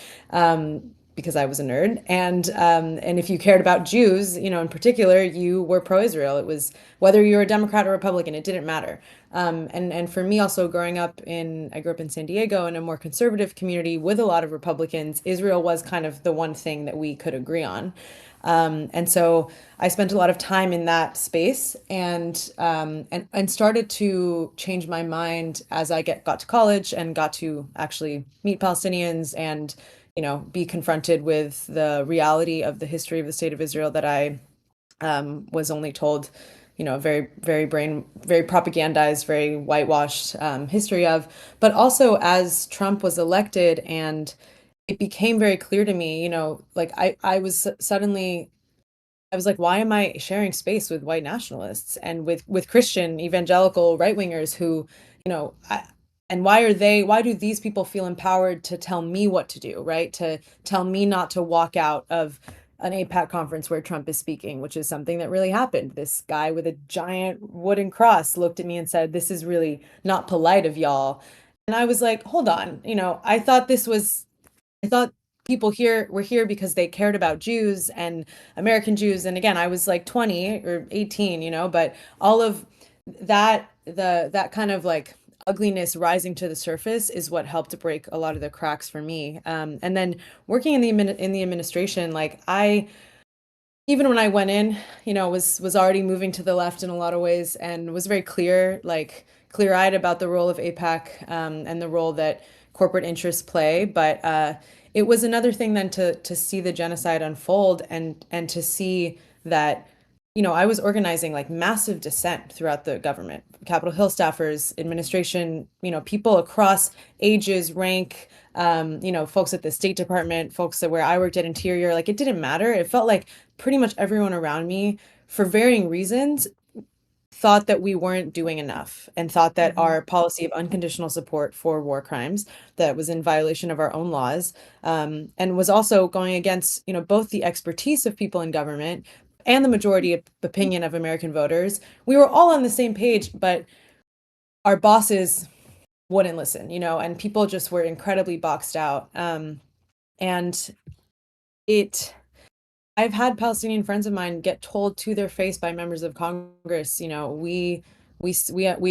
because I was a nerd, and if you cared about Jews, in particular, you were pro-Israel. It was whether you were a Democrat or Republican, it didn't matter. And for me, also growing up I grew up in San Diego in a more conservative community with a lot of Republicans. Israel was kind of the one thing that we could agree on. And so I spent a lot of time in that space and started to change my mind as I got to college and got to actually meet Palestinians and, be confronted with the reality of the history of the state of Israel that I was only told, very, very very propagandized, very whitewashed history of. But also as Trump was elected and it became very clear to me, like I was like, why am I sharing space with white nationalists and with Christian evangelical right wingers who, and why do these people feel empowered to tell me what to do, right? To tell me not to walk out of an AIPAC conference where Trump is speaking, which is something that really happened. This guy with a giant wooden cross looked at me and said, "This is really not polite of y'all." And I was like, hold on, I thought people here were here because they cared about Jews and American Jews. And again, I was like 20 or 18, but all of that kind of like ugliness rising to the surface is what helped to break a lot of the cracks for me. And then working in the administration, like even when I went in, was already moving to the left in a lot of ways and was very clear-eyed about the role of AIPAC and the role that corporate interests play. But it was another thing then to see the genocide unfold and to see that, I was organizing like massive dissent throughout the government, Capitol Hill staffers, administration, people across ages, rank, folks at the State Department, folks where I worked at Interior, like it didn't matter. It felt like pretty much everyone around me, for varying reasons, thought that we weren't doing enough and thought that our policy of unconditional support for war crimes that was in violation of our own laws, and was also going against, both the expertise of people in government and the majority opinion of American voters. We were all on the same page, but our bosses wouldn't listen, and people just were incredibly boxed out. And I've had Palestinian friends of mine get told to their face by members of Congress, we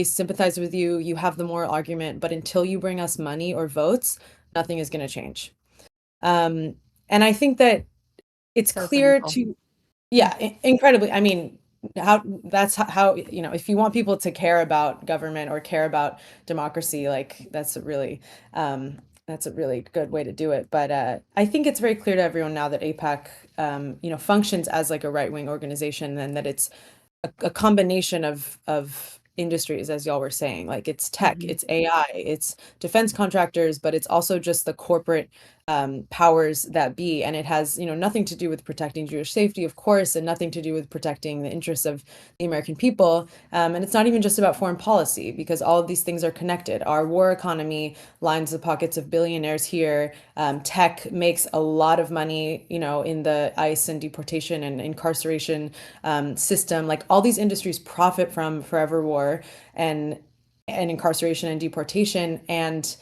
sympathize with you. You have the moral argument, but until you bring us money or votes, nothing is going to change. And I think that it's So clear cynical. to, yeah, incredibly. I mean, how if you want people to care about government or care about democracy, like that's a really good way to do it. But I think it's very clear to everyone now that AIPAC, functions as like a right-wing organization, and that it's a combination of industries, as y'all were saying. Like it's tech, it's AI, it's defense contractors, but it's also just the corporate powers that be. And it has, nothing to do with protecting Jewish safety, of course, and nothing to do with protecting the interests of the American people. And it's not even just about foreign policy, because all of these things are connected. Our war economy lines the pockets of billionaires here. Tech makes a lot of money, in the ICE and deportation and incarceration system. Like all these industries profit from forever war and incarceration and deportation. And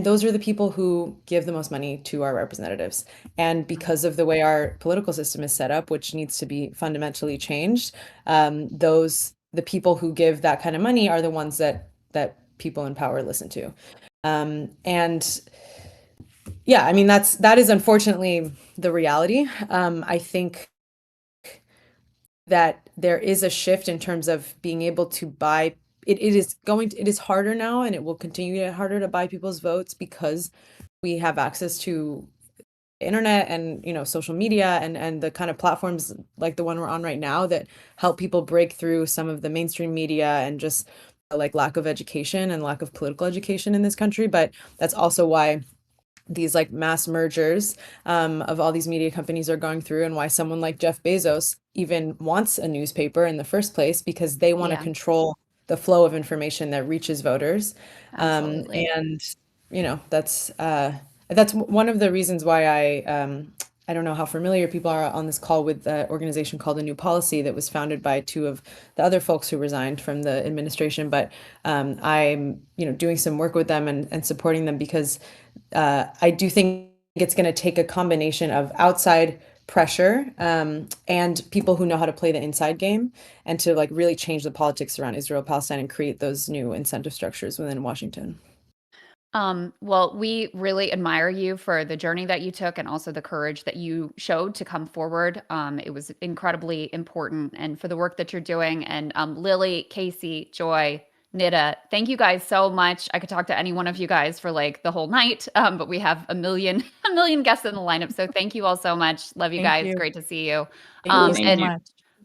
those are the people who give the most money to our representatives. And because of the way our political system is set up, which needs to be fundamentally changed, the people who give that kind of money are the ones that people in power listen to. And yeah, I mean, that is unfortunately the reality. I think that there is a shift in terms of being able to buy. It is harder now, and it will continue to get harder to buy people's votes, because we have access to internet and social media and the kind of platforms like the one we're on right now that help people break through some of the mainstream media and just like lack of education and lack of political education in this country. But that's also why these like mass mergers of all these media companies are going through, and why someone like Jeff Bezos even wants a newspaper in the first place, because they want to control the flow of information that reaches voters. Absolutely. And that's one of the reasons why I don't know how familiar people are on this call with the organization called A New Policy that was founded by two of the other folks who resigned from the administration. But I'm doing some work with them and supporting them, because I do think it's going to take a combination of outside pressure and people who know how to play the inside game, and to like really change the politics around Israel, Palestine, and create those new incentive structures within Washington. Well, we really admire you for the journey that you took, and also the courage that you showed to come forward. It was incredibly important, and for the work that you're doing. And Lily, Casey, Joy, Nita, thank you guys so much. I could talk to any one of you guys for like the whole night, but we have a million guests in the lineup. So thank you all so much. Love you Thank guys. you. Great to see you. Thank you so And much.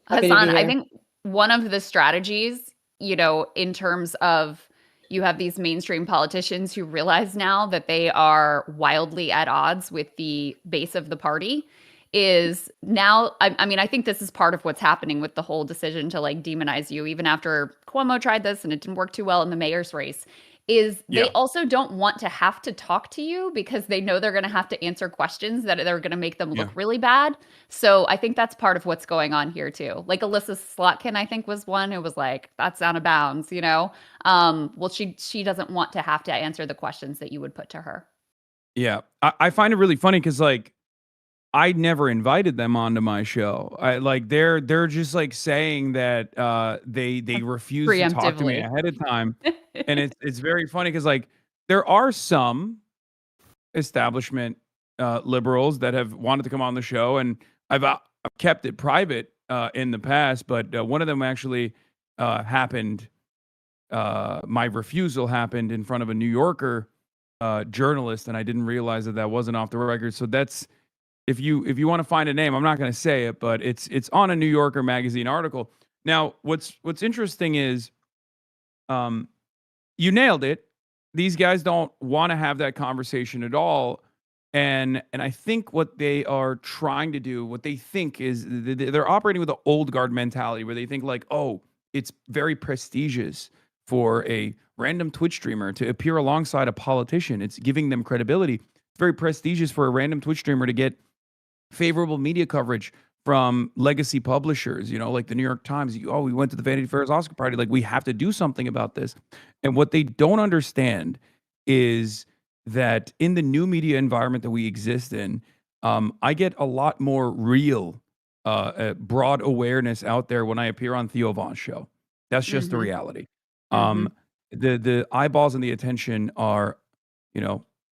Happy to be Hassan, I here. think one of the strategies, in terms of, you have these mainstream politicians who realize now that they are wildly at odds with the base of the party, is now, I mean, I think this is part of what's happening with the whole decision to like demonize you, even after Cuomo tried this and it didn't work too well in the mayor's race, is they Yeah. also don't want to have to talk to you, because they know they're going to have to answer questions that are going to make them look Yeah. really bad. So I think that's part of what's going on here too. Like Alyssa Slotkin, I think, was one who was like, that's out of bounds, well, she doesn't want to have to answer the questions that you would put to her. Yeah. I find it really funny because like I never invited them onto my show. I like they're just like saying that they refuse to talk to me Preemptively. ahead of time. And it's very funny because like there are some establishment liberals that have wanted to come on the show, and I've kept it private in the past, but one of them actually happened. My refusal happened in front of a New Yorker journalist, and I didn't realize that wasn't off the record. So that's if you want to find a name, I'm not going to say it, but it's on a New Yorker magazine article. Now, what's interesting is, you nailed it. These guys don't want to have that conversation at all. And I think what they are trying to do, what they think is they're operating with an old guard mentality where they think like, oh, it's very prestigious for a random Twitch streamer to appear alongside a politician. It's giving them credibility. It's very prestigious for a random Twitch streamer to get favorable media coverage from legacy publishers, like the New York Times. Oh, we went to the Vanity Fair's Oscar party. Like, we have to do something about this. And what they don't understand is that in the new media environment that we exist in, I get a lot more real, broad awareness out there when I appear on Theo Von's show. That's just the Mm-hmm. reality. Mm-hmm. The eyeballs and the attention are,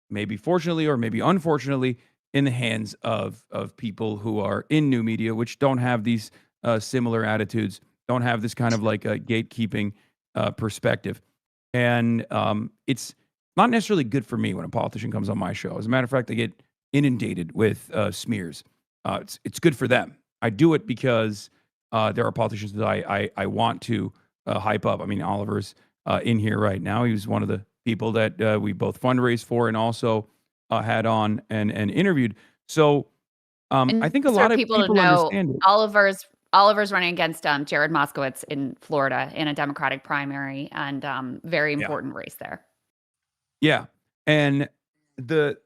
maybe fortunately or maybe unfortunately, in the hands of people who are in new media, which don't have these similar attitudes, don't have this kind of like a gatekeeping perspective. And it's not necessarily good for me when a politician comes on my show. As a matter of fact, I get inundated with smears. It's good for them. I do it because there are politicians that I want to hype up. I mean, Oliver's in here right now. He was one of the people that we both fundraised for and also had on and interviewed. So I And think a just lot for of people to people know, understand it. Oliver's running against Jared Moskowitz in Florida in a Democratic primary, and very Yeah. important race there. Yeah. And the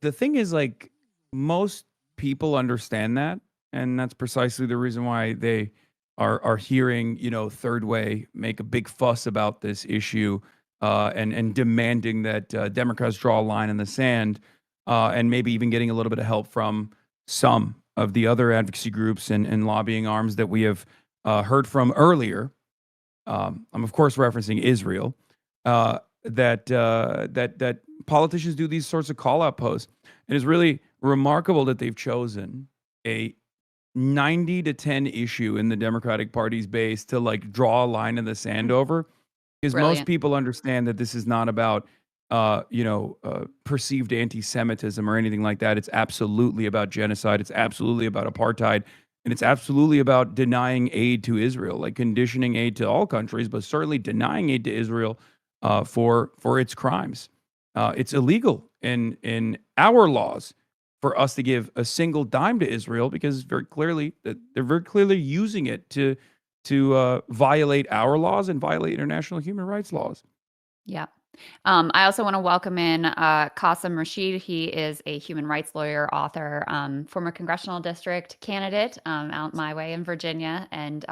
thing is, like, most people understand that, and that's precisely the reason why they are hearing, Third Way make a big fuss about this issue, and demanding that Democrats draw a line in the sand, and maybe even getting a little bit of help from some of the other advocacy groups and lobbying arms that we have heard from earlier. I'm of course referencing Israel. That politicians do these sorts of call out posts. It is really remarkable that they've chosen a 90-10 issue in the Democratic Party's base to like draw a line in the sand over, because most Brilliant. people understand that this is not about perceived anti-Semitism or anything like that. It's absolutely about genocide. It's absolutely about apartheid. And it's absolutely about denying aid to Israel, like conditioning aid to all countries, but certainly denying aid to Israel for its crimes. It's illegal in our laws for us to give a single dime to Israel, because they're very clearly using it to violate our laws and violate international human rights laws. Yeah. I also want to welcome in Qasim Rashid. He is a human rights lawyer, author, former congressional district candidate out my way in Virginia, and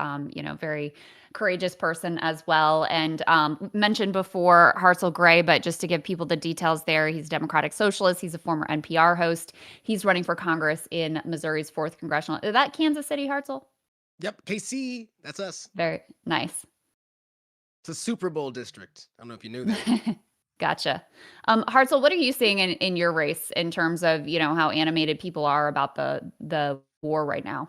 very courageous person as well. And mentioned before Hartzell Gray, but just to give people the details there, he's a Democratic Socialist. He's a former NPR host. He's running for Congress in Missouri's 4th Congressional. Is that Kansas City, Hartzell? Yep, KC, that's us. Very nice. It's a Super Bowl district. I don't know if you knew that. Gotcha. Hartzell, what are you seeing in your race in terms of, how animated people are about the war right now?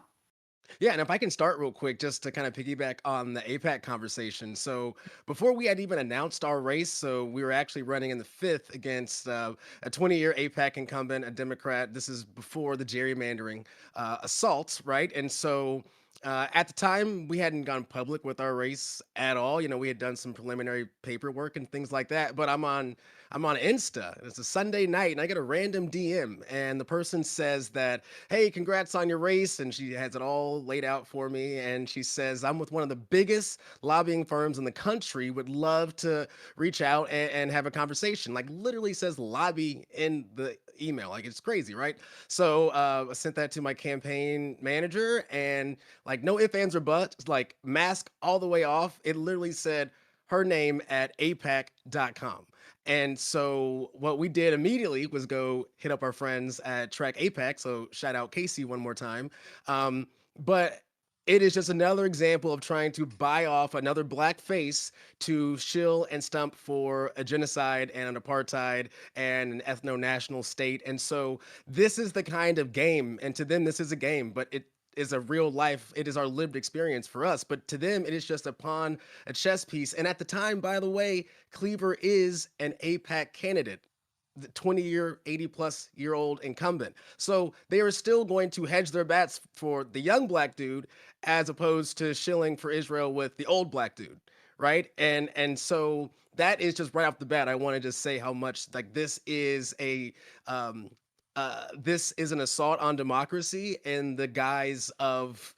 Yeah, and if I can start real quick, just to kind of piggyback on the AIPAC conversation. So before we had even announced our race, so we were actually running in the 5th against a 20-year AIPAC incumbent, a Democrat. This is before the gerrymandering assaults, right? And so at the time, we hadn't gone public with our race at all. We had done some preliminary paperwork and things like that. But I'm on Insta. And it's a Sunday night, and I get a random DM, and the person says that, "Hey, congrats on your race," and she has it all laid out for me. And she says, "I'm with one of the biggest lobbying firms in the country. Would love to reach out and have a conversation." Like, literally says lobby in the email. Like, it's crazy, right? So I sent that to my campaign manager, and like, no ifs, ands, or buts, like, mask all the way off. It literally said her name at AIPAC.com. And so what we did immediately was go hit up our friends at Track AIPAC. So shout out Casey one more time. But it is just another example of trying to buy off another black face to shill and stump for a genocide and an apartheid and an ethno-national state. And so this is the kind of game, and to them this is a game, but it is a real life, it is our lived experience for us, but to them it is just a pawn, a chess piece. And at the time, by the way, Cleaver is an AIPAC candidate, the 20-year, 80-plus-year-old incumbent. So they are still going to hedge their bets for the young black dude as opposed to shilling for Israel with the old black dude, right? And so that is just right off the bat. I want to just say how much like this is an assault on democracy in the guise of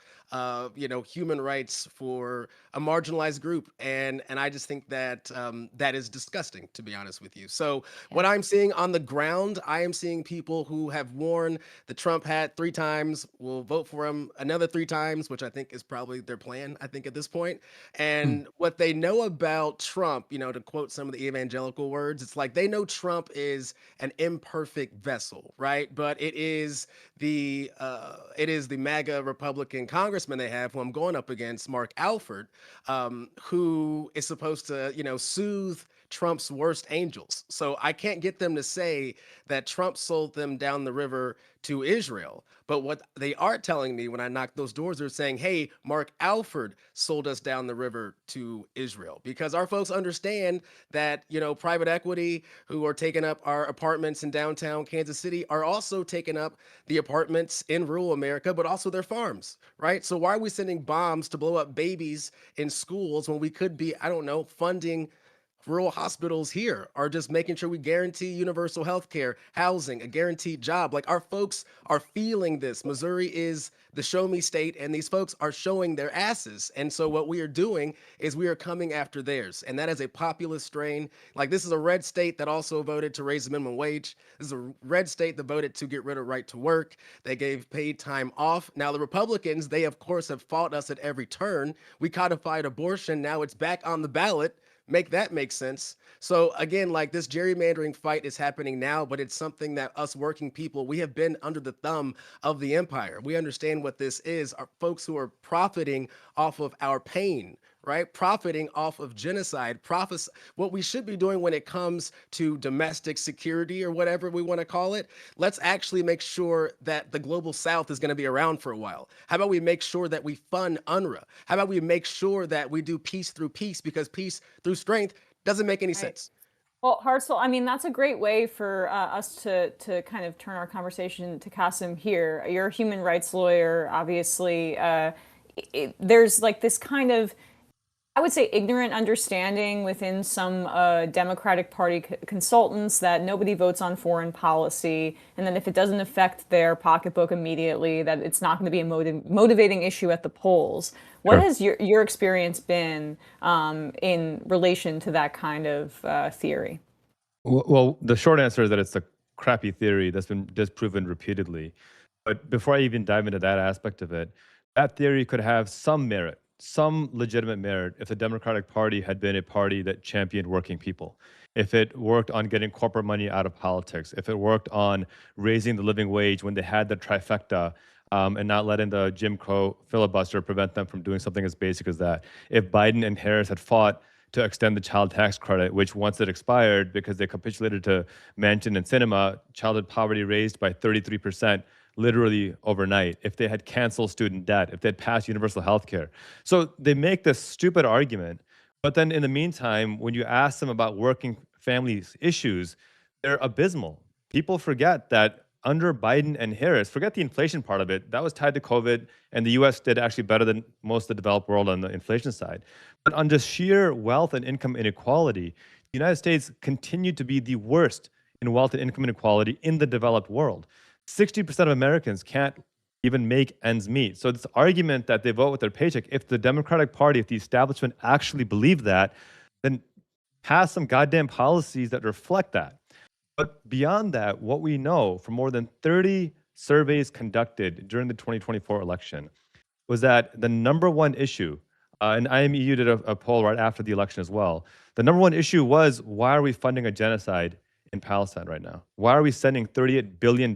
human rights for a marginalized group, and I just think that that is disgusting, to be honest with you. So what I'm seeing on the ground, I am seeing people who have worn the Trump hat 3 times, will vote for him another 3 times, which I think is probably their plan, I think, at this point. And what they know about Trump, to quote some of the evangelical words, it's like they know Trump is an imperfect vessel, right? But it is the MAGA Republican congressman they have, who I'm going up against, Mark Alford, who is supposed to, soothe Trump's worst angels. So I can't get them to say that Trump sold them down the river to Israel. But what they are telling me when I knock those doors, they're saying, hey, Mark Alford sold us down the river to Israel. Because our folks understand that, private equity who are taking up our apartments in downtown Kansas City are also taking up the apartments in rural America, but also their farms, right? So why are we sending bombs to blow up babies in schools when we could be, I don't know, funding rural hospitals here, are just making sure we guarantee universal health care, housing, a guaranteed job? Like, our folks are feeling this. Missouri is the show me state, and these folks are showing their asses. And so what we are doing is we are coming after theirs. And that is a populist strain. Like, this is a red state that also voted to raise the minimum wage. This is a red state that voted to get rid of right to work. They gave paid time off. Now, the Republicans, they of course have fought us at every turn. We codified abortion. Now it's back on the ballot. Make that make sense. So again, like, this gerrymandering fight is happening now, but it's something that us working people, we have been under the thumb of the empire. We understand what this is. Our folks who are profiting off of our pain, right? Profiting off of genocide. What we should be doing when it comes to domestic security, or whatever we want to call it, let's actually make sure that the global south is going to be around for a while. How about we make sure that we fund UNRWA? How about we make sure that we do peace through peace, because peace through strength doesn't make any sense. Well, Hartzell, I mean, that's a great way for us to kind of turn our conversation to Kasim here. You're a human rights lawyer, obviously. There's like this kind of, I would say, ignorant understanding within some Democratic Party consultants that nobody votes on foreign policy, and then if it doesn't affect their pocketbook immediately, that it's not going to be a motivating issue at the polls. What has your experience been in relation to that kind of theory? Well, the short answer is that it's a crappy theory that's been disproven repeatedly. But before I even dive into that aspect of it, that theory could have some merit, some legitimate merit, if the Democratic Party had been a party that championed working people, if it worked on getting corporate money out of politics, if it worked on raising the living wage when they had the trifecta, and not letting the Jim Crow filibuster prevent them from doing something as basic as that. If Biden and Harris had fought to extend the child tax credit, which once it expired because they capitulated to Manchin and Sinema, childhood poverty raised by 33%, literally overnight. If they had canceled student debt, if they had passed universal health care. So they make this stupid argument, but then in the meantime, when you ask them about working families issues, they're abysmal. People forget that under Biden and Harris, forget the inflation part of it, that was tied to COVID, and the US did actually better than most of the developed world on the inflation side. But on just sheer wealth and income inequality, the United States continued to be the worst in wealth and income inequality in the developed world. 60% of Americans can't even make ends meet. So this argument that they vote with their paycheck, if the Democratic Party, if the establishment actually believed that, then pass some goddamn policies that reflect that. But beyond that, what we know from more than 30 surveys conducted during the 2024 election was that the number one issue, and IMEU did a poll right after the election as well, the number one issue was, why are we funding a genocide in Palestine right now? Why are we sending $38 billion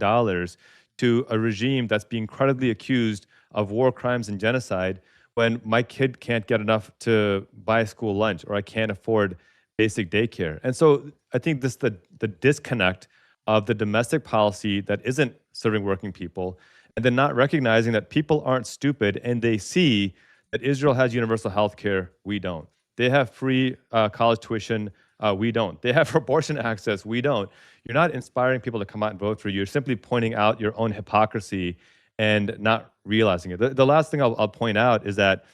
to a regime that's being credibly accused of war crimes and genocide when my kid can't get enough to buy school lunch, or I can't afford basic daycare? And so I think this the disconnect of the domestic policy that isn't serving working people, and then not recognizing that people aren't stupid and they see that Israel has universal health care, we don't. They have free college tuition, we don't. They have abortion access, we don't. You're not inspiring people to come out and vote for you. You're simply pointing out your own hypocrisy and not realizing it. The last thing I'll point out is that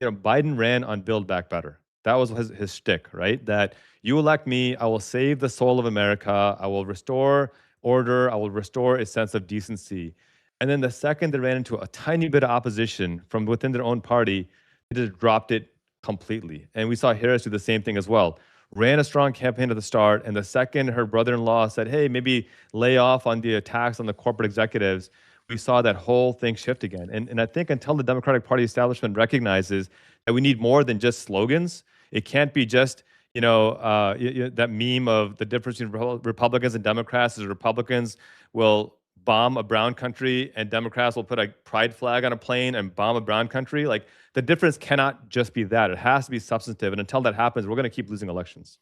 Biden ran on Build Back Better. That was his shtick, right? That you elect me, I will save the soul of America, I will restore order, I will restore a sense of decency. And then the second they ran into a tiny bit of opposition from within their own party, they just dropped it completely. And we saw Harris do the same thing as well. Ran a strong campaign at the start, and the second her brother-in-law said, hey, maybe lay off on the attacks on the corporate executives, we saw that whole thing shift again. And I think until the Democratic Party establishment recognizes that we need more than just slogans, it can't be just, that meme of the difference between Republicans and Democrats is Republicans will bomb a brown country and Democrats will put a pride flag on a plane and bomb a brown country. Like, the difference cannot just be that. It has to be substantive. And until that happens, we're going to keep losing elections.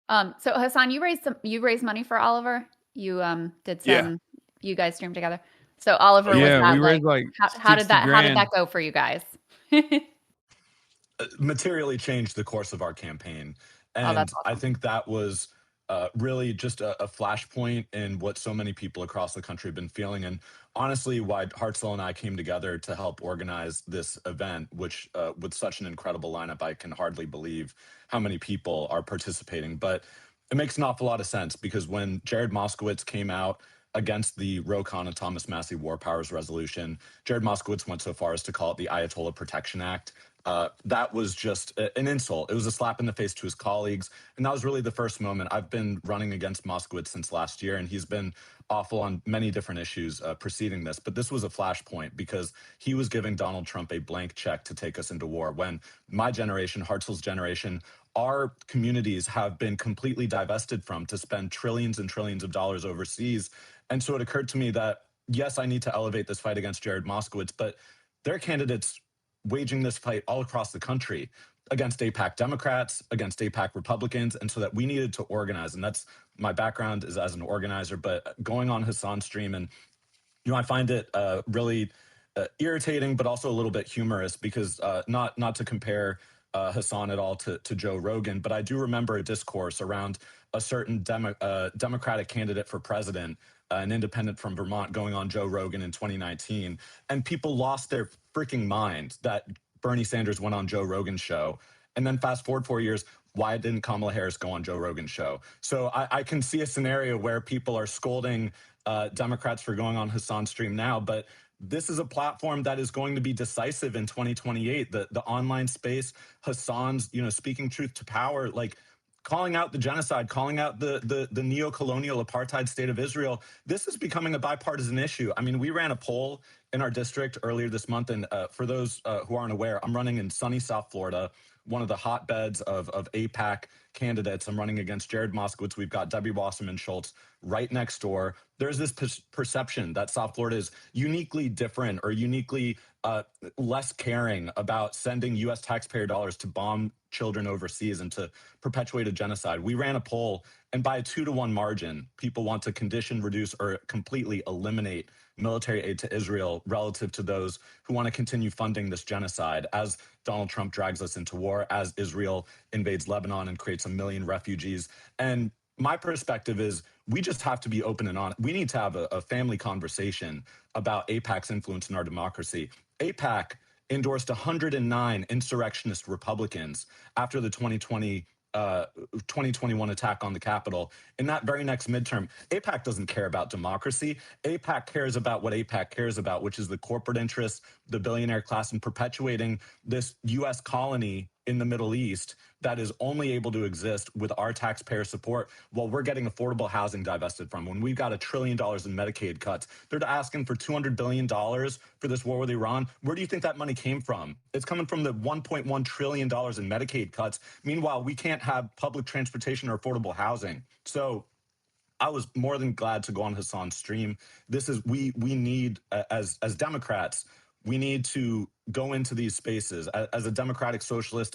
So Hassan, you raised money for Oliver. You did some. You guys streamed together. So Oliver, was that we raised like how did 60 grand. that go for you guys? Materially changed the course of our campaign. And that's I awesome. think that was really just a flashpoint in what so many people across the country have been feeling. And honestly, why Hartzell and I came together to help organize this event, which with such an incredible lineup, I can hardly believe how many people are participating. But it makes an awful lot of sense because when Jared Moskowitz came out against the Ro Khanna and Thomas Massie War Powers Resolution, Jared Moskowitz went so far as to call it the Ayatollah Protection Act. That was just an insult. It was a slap in the face to his colleagues. And that was really the first moment. I've been running against Moskowitz since last year, and he's been awful on many different issues preceding this. But this was a flashpoint because he was giving Donald Trump a blank check to take us into war when my generation, Hartzell's generation, our communities have been completely divested from to spend trillions and trillions of dollars overseas. And so it occurred to me that, yes, I need to elevate this fight against Jared Moskowitz, but there are candidates waging this fight all across the country against AIPAC Democrats, against AIPAC Republicans, and so that we needed to organize. And that's my background is as an organizer, but going on Hassan's stream, and I find it really irritating, but also a little bit humorous because not to compare Hassan at all to Joe Rogan, but I do remember a discourse around a certain Democratic candidate for president, an independent from Vermont, going on Joe Rogan in 2019, and people lost their freaking mind that Bernie Sanders went on Joe Rogan's show. And then fast forward 4 years, why didn't Kamala Harris go on Joe Rogan's show? So I can see a scenario where people are scolding Democrats for going on Hassan's stream now, but this is a platform that is going to be decisive in 2028. The online space, Hassan's, speaking truth to power, like calling out the genocide, calling out the neo-colonial apartheid state of Israel. This is becoming a bipartisan issue. I mean, we ran a poll in our district earlier this month, and for those who aren't aware, I'm running in sunny South Florida, one of the hotbeds of AIPAC candidates. I'm running against Jared Moskowitz. We've got Debbie Wasserman Schultz right next door. There's this perception that South Florida is uniquely different or uniquely less caring about sending U.S. taxpayer dollars to bomb children overseas and to perpetuate a genocide. We ran a poll, and by a 2-to-1 margin, people want to condition, reduce, or completely eliminate military aid to Israel relative to those who want to continue funding this genocide as Donald Trump drags us into war, as Israel invades Lebanon and creates 1 million refugees. And my perspective is we just have to be open and honest. We need to have a family conversation about AIPAC's influence in our democracy. AIPAC endorsed 109 insurrectionist Republicans after the 2021 attack on the Capitol. In that very next midterm, AIPAC doesn't care about democracy. AIPAC cares about what AIPAC cares about, which is the corporate interests, the billionaire class, and perpetuating this U.S. colony in the Middle East that is only able to exist with our taxpayer support while we're getting affordable housing divested from. When we've got $1 trillion in Medicaid cuts, they're asking for $200 billion for this war with Iran. Where do you think that money came from? It's coming from the $1.1 trillion in Medicaid cuts. Meanwhile, we can't have public transportation or affordable housing. So I was more than glad to go on Hassan's stream. This is we need as Democrats, we need to go into these spaces. As a democratic socialist,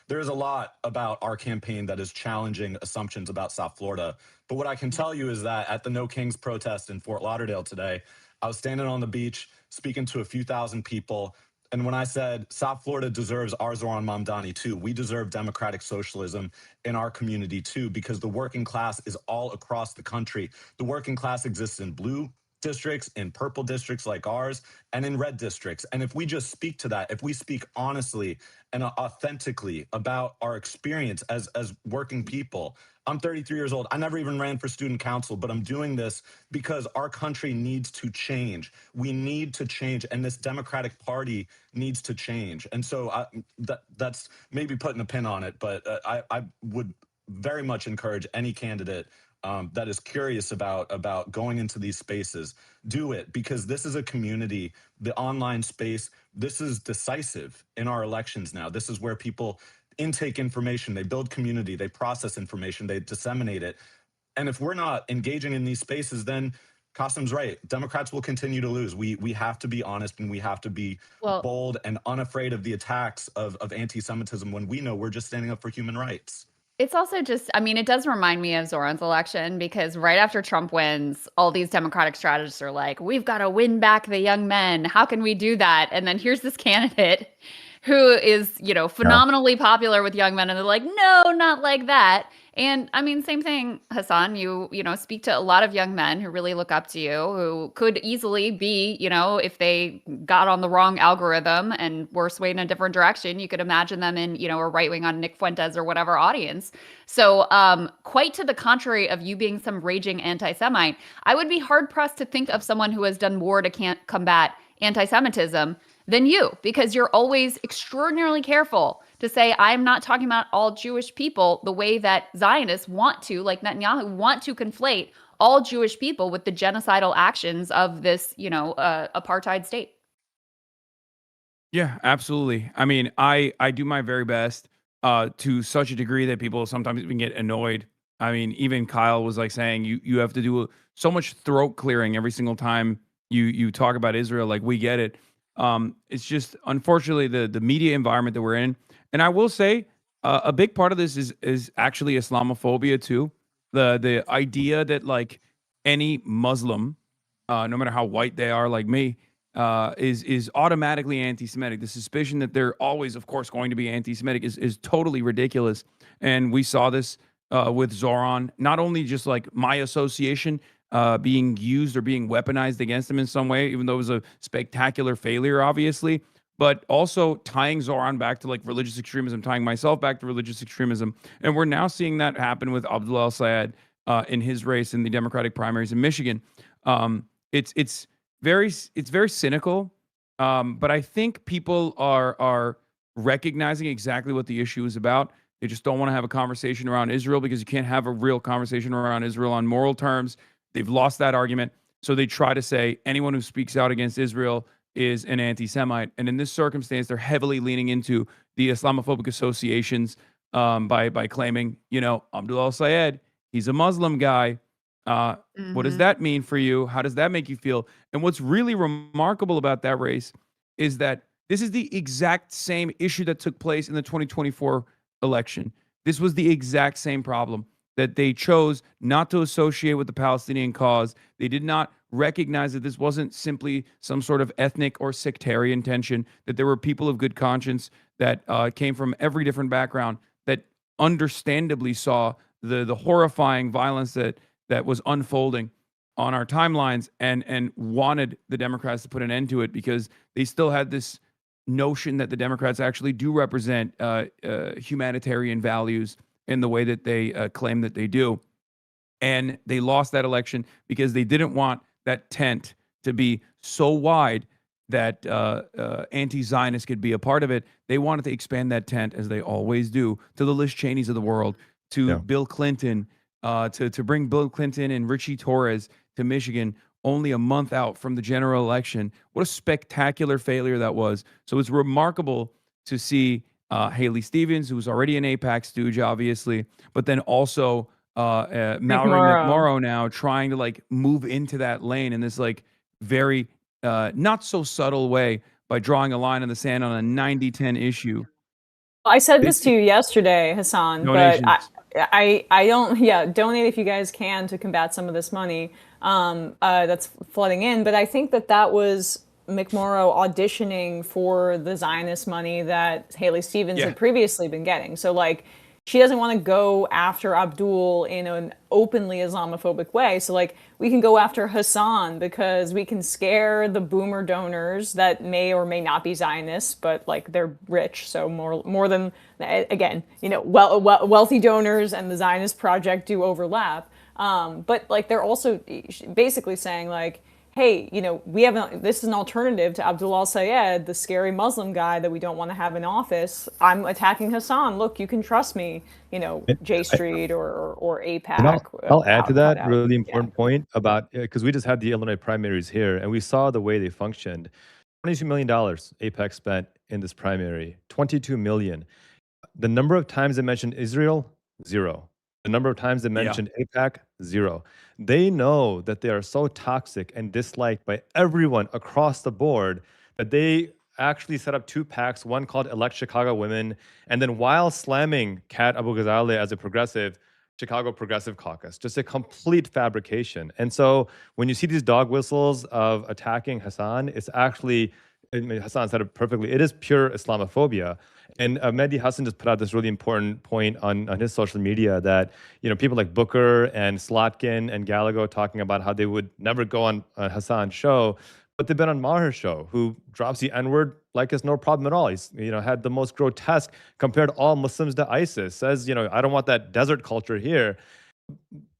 there's a lot about our campaign that is challenging assumptions about South Florida. But what I can tell you is that at the No Kings protest in Fort Lauderdale today, I was standing on the beach speaking to a few thousand people. And when I said South Florida deserves our Zoran Mamdani too, we deserve democratic socialism in our community too, because the working class is all across the country. The working class exists in blue, districts, in purple districts like ours, and in red districts. And if we just speak to that, if we speak honestly and authentically about our experience as working people. I'm 33 years old. I never even ran for student council, but I'm doing this because our country needs to change. We need to change, and this Democratic Party needs to change. And so that's maybe putting a pin on it, but I would very much encourage any candidate that is curious about going into these spaces, do it, because this is a community, the online space, this is decisive in our elections now. This is where people intake information, they build community, they process information, they disseminate it. And if we're not engaging in these spaces, then Qasim's right. Democrats will continue to lose. We have to be honest, and we have to be bold and unafraid of the attacks of anti-Semitism when we know we're just standing up for human rights. It's also just, I mean, it does remind me of Zoran's election, because right after Trump wins, all these Democratic strategists are like, we've got to win back the young men. How can we do that? And then here's this candidate who is, phenomenally popular with young men. And they're like, no, not like that. And I mean, same thing, Hassan, you speak to a lot of young men who really look up to you, who could easily be, if they got on the wrong algorithm and were swayed in a different direction, you could imagine them in, a right wing on Nick Fuentes or whatever audience. So quite to the contrary of you being some raging anti-Semite, I would be hard pressed to think of someone who has done more to combat anti-Semitism than you, because you're always extraordinarily careful to say, I'm not talking about all Jewish people the way that Zionists want to, like Netanyahu, want to conflate all Jewish people with the genocidal actions of this, apartheid state. Yeah, absolutely. I mean, I do my very best to such a degree that people sometimes even get annoyed. I mean, even Kyle was like saying, you have to do so much throat clearing every single time you talk about Israel. Like, we get it. It's just, unfortunately, the media environment that we're in. And I will say a big part of this is actually Islamophobia too. The idea that like any Muslim, no matter how white they are, like me, is automatically anti-Semitic. The suspicion that they're always, of course, going to be anti-Semitic is totally ridiculous. And we saw this with Zoran. Not only just like my association being used or being weaponized against him in some way, even though it was a spectacular failure, obviously, but also tying Zoran back to like religious extremism, tying myself back to religious extremism. And we're now seeing that happen with Abdullah al-Sayed in his race in the Democratic primaries in Michigan. It's very cynical, but I think people are recognizing exactly what the issue is about. They just don't want to have a conversation around Israel, because you can't have a real conversation around Israel on moral terms. They've lost that argument. So they try to say anyone who speaks out against Israel is an anti-Semite. And in this circumstance, they're heavily leaning into the Islamophobic associations by claiming, Abdullah al-Sayed, he's a Muslim guy. What does that mean for you? How does that make you feel? And what's really remarkable about that race is that this is the exact same issue that took place in the 2024 election. This was the exact same problem, that they chose not to associate with the Palestinian cause. They did not recognize that this wasn't simply some sort of ethnic or sectarian tension, that there were people of good conscience that came from every different background that understandably saw the horrifying violence that was unfolding on our timelines and wanted the Democrats to put an end to it, because they still had this notion that the Democrats actually do represent humanitarian values in the way that they claim that they do. And they lost that election because they didn't want that tent to be so wide that anti-Zionists could be a part of it. They wanted to expand that tent, as they always do, to the Liz Cheneys of the world, to Bill Clinton, to bring Bill Clinton and Richie Torres to Michigan only a month out from the general election. What a spectacular failure that was. So it's remarkable to see Haley Stevens, who was already an AIPAC stooge, obviously, but then also Mallory McMorrow now trying to like move into that lane in this like very not so subtle way by drawing a line in the sand on a 90-10 issue. I said this to you yesterday, Hassan, donations. but I don't, donate if you guys can to combat some of this money that's flooding in. But I think that was McMorrow auditioning for the Zionist money that Haley Stevens had previously been getting. So like, she doesn't want to go after Abdul in an openly Islamophobic way. So like we can go after Hassan because we can scare the boomer donors that may or may not be Zionists, but like they're rich, so more than, again, wealthy donors and the Zionist project do overlap. But like they're also basically saying like, hey, this is an alternative to Abdul al-Sayed, the scary Muslim guy that we don't want to have in office. I'm attacking Hassan. Look, you can trust me. J Street or AIPAC. And I'll add to that really Yeah. important point about, because we just had the Illinois primaries here and we saw the way they functioned. $22 million AIPAC spent in this primary, 22 million. The number of times they mentioned Israel, 0. The number of times they mentioned AIPAC, 0. They know that they are so toxic and disliked by everyone across the board that they actually set up 2 PACs, one called Elect Chicago Women, and then while slamming Kat Abu Ghazaleh as a progressive, Chicago Progressive Caucus, just a complete fabrication. And so when you see these dog whistles of attacking Hassan, it's actually, I mean, Hassan said it perfectly, it is pure Islamophobia. And Mehdi Hassan just put out this really important point on his social media that, people like Booker and Slotkin and Gallagher talking about how they would never go on Hassan's show, but they've been on Maher's show, who drops the N-word like it's no problem at all. He's, had the most grotesque, compared all Muslims to ISIS, says, I don't want that desert culture here.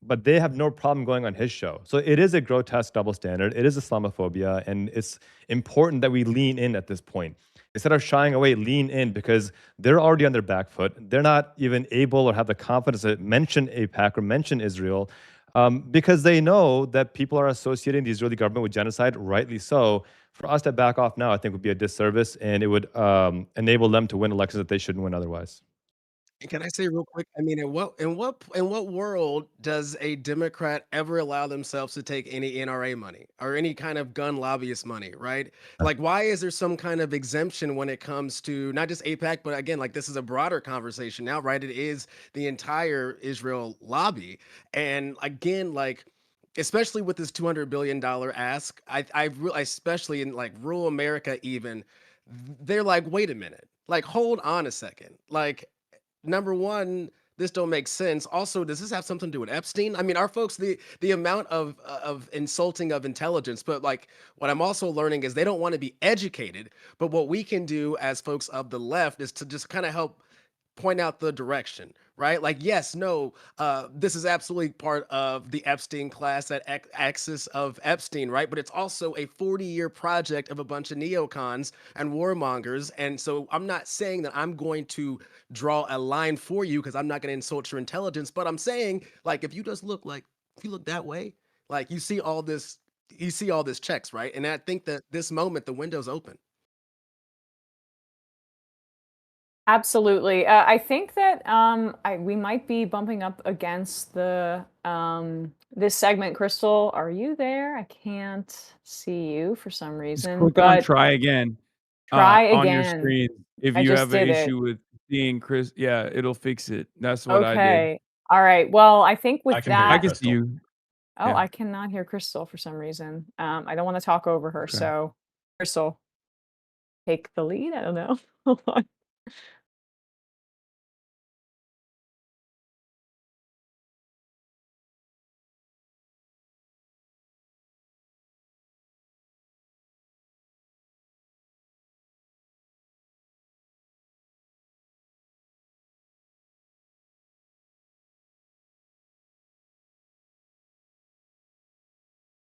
But they have no problem going on his show. So it is a grotesque double standard. It is Islamophobia. And it's important that we lean in at this point. Instead of shying away, lean in, because they're already on their back foot. They're not even able or have the confidence to mention AIPAC or mention Israel, because they know that people are associating the Israeli government with genocide, rightly so. For us to back off now, I think would be a disservice, and it would enable them to win elections that they shouldn't win otherwise. And can I say real quick? I mean, in what world does a Democrat ever allow themselves to take any NRA money or any kind of gun lobbyist money, right? Like, why is there some kind of exemption when it comes to not just AIPAC, but again, like this is a broader conversation now, right? It is the entire Israel lobby, and again, like especially with this $200 billion ask, especially in like rural America, even they're like, wait a minute, like hold on a second, like number one, this don't make sense. Also, does this have something to do with Epstein? I mean, our folks, the amount of insulting of intelligence, but like what I'm also learning is they don't want to be educated. But what we can do as folks of the left is to just kind of help point out the direction, right? Like, yes, no, this is absolutely part of the Epstein class, that axis of Epstein, right? But it's also a 40-year project of a bunch of neocons and warmongers. And so I'm not saying that I'm going to draw a line for you because I'm not going to insult your intelligence, but I'm saying, like, if you look that way, like you see all this checks, right? And I think that this moment, the window's open. Absolutely. I think that we might be bumping up against the this segment. Crystal, are you there? I can't see you for some Just reason. click on But try again try on your again. screen. If I you just have an did it. issue with seeing Chris, yeah, it'll fix it. That's what I did. Okay. All right. Well, I think with I can hear you, I that. can see Crystal. you. Oh, Yeah. I cannot hear Crystal for some reason. I don't want to talk over her. Okay. So, Crystal, take the lead. I don't know. Hold on.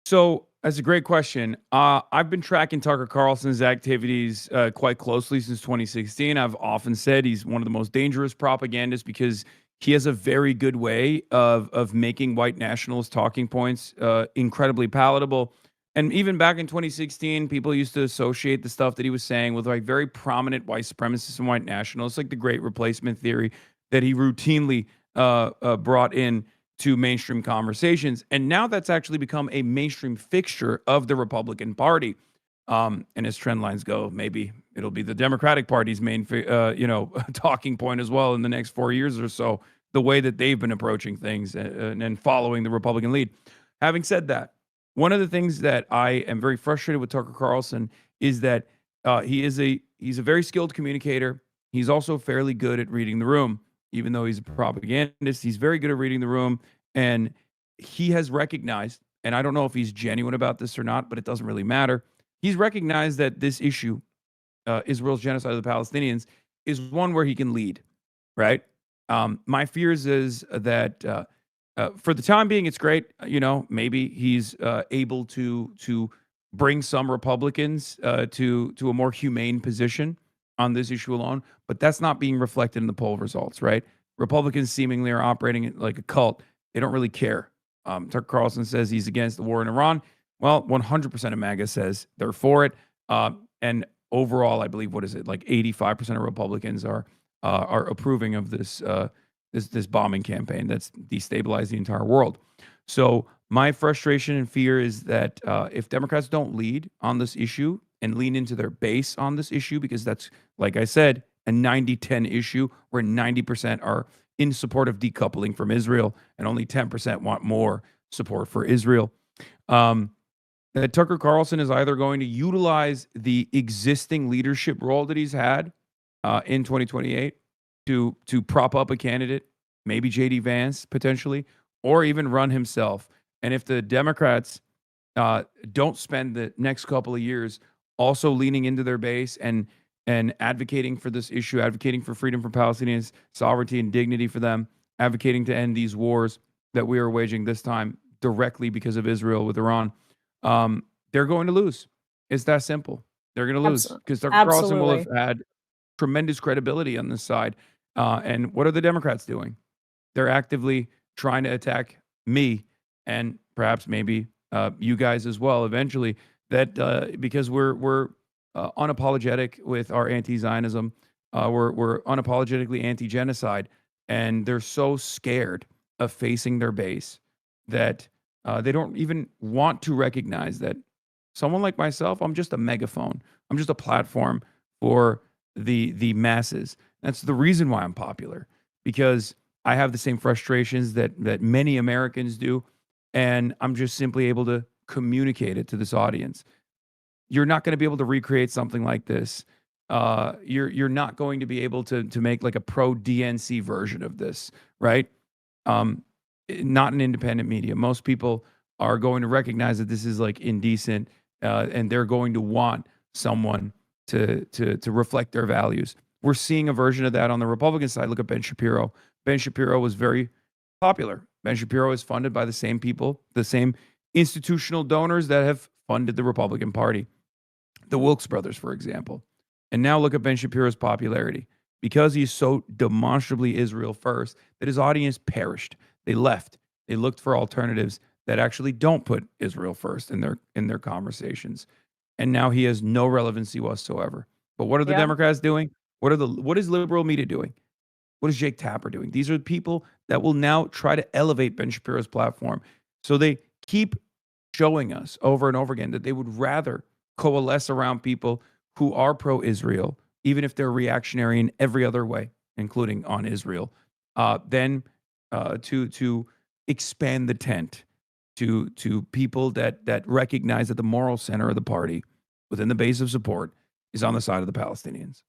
So that's a great question. I've been tracking Tucker Carlson's activities quite closely since 2016. I've often said he's one of the most dangerous propagandists because he has a very good way of making white nationalist talking points incredibly palatable. And even back in 2016, people used to associate the stuff that he was saying with like very prominent white supremacists and white nationalists, like the Great Replacement theory that he routinely brought in to mainstream conversations. And now that's actually become a mainstream fixture of the Republican Party. And as trend lines go, maybe it'll be the Democratic Party's main, talking point as well in the next 4 years or so, the way that they've been approaching things and following the Republican lead. Having said that, one of the things that I am very frustrated with Tucker Carlson is that he's a very skilled communicator. He's also fairly good at reading the room. even though he's a propagandist. He's very good at reading the room, and he has recognized, and I don't know if he's genuine about this or not, but it doesn't really matter. He's recognized that this issue, Israel's genocide of the Palestinians, is one where he can lead, right? My fears is that for the time being, it's great. Maybe he's able to bring some Republicans to a more humane position on this issue alone, but that's not being reflected in the poll results, right? Republicans seemingly are operating like a cult. They don't really care. Tucker Carlson says he's against the war in Iran. Well, 100% of MAGA says they're for it. And overall, I believe, what is it, like 85% of Republicans are approving of this this bombing campaign that's destabilized the entire world. So my frustration and fear is that if Democrats don't lead on this issue and lean into their base on this issue, because that's, like I said, a 90-10 issue where 90% are in support of decoupling from Israel and only 10% want more support for Israel. That Tucker Carlson is either going to utilize the existing leadership role that he's had in 2028 to prop up a candidate, maybe J.D. Vance potentially, or even run himself. And if the Democrats don't spend the next couple of years also leaning into their base and advocating for this issue, advocating for freedom for Palestinians, sovereignty and dignity for them, advocating to end these wars that we are waging this time directly because of Israel with Iran, they're going to lose. It's that simple. They're going to lose because Tucker Carlson will have had tremendous credibility on this side. And what are the Democrats doing? They're actively trying to attack me and perhaps maybe you guys as well eventually. That because we're unapologetic with our anti-Zionism, we're unapologetically anti-genocide, and they're so scared of facing their base that they don't even want to recognize that someone like myself, I'm just a megaphone. I'm just a platform for the masses. That's the reason why I'm popular, because I have the same frustrations that many Americans do, and I'm just simply able to communicate it to this audience. You're not going to be able to recreate something like this. You're not going to be able to make like a pro DNC version of this, right? Not an independent media. Most people are going to recognize that this is like indecent, and they're going to want someone to reflect their values. We're seeing a version of that on the Republican side. Look at Ben Shapiro. Ben Shapiro was very popular. Ben Shapiro is funded by the same people, the same institutional donors that have funded the Republican Party, the Wilkes brothers, for example. And now look at Ben Shapiro's popularity. Because he's so demonstrably Israel first, that his audience perished. They left. They looked for alternatives that actually don't put Israel first in their conversations. And now he has no relevancy whatsoever. But what are the Democrats doing? What is liberal media doing? What is Jake Tapper doing? These are people that will now try to elevate Ben Shapiro's platform. So they keep showing us over and over again that they would rather coalesce around people who are pro-Israel, even if they're reactionary in every other way, including on Israel, than to expand the tent to people that recognize that the moral center of the party, within the base of support, is on the side of the Palestinians.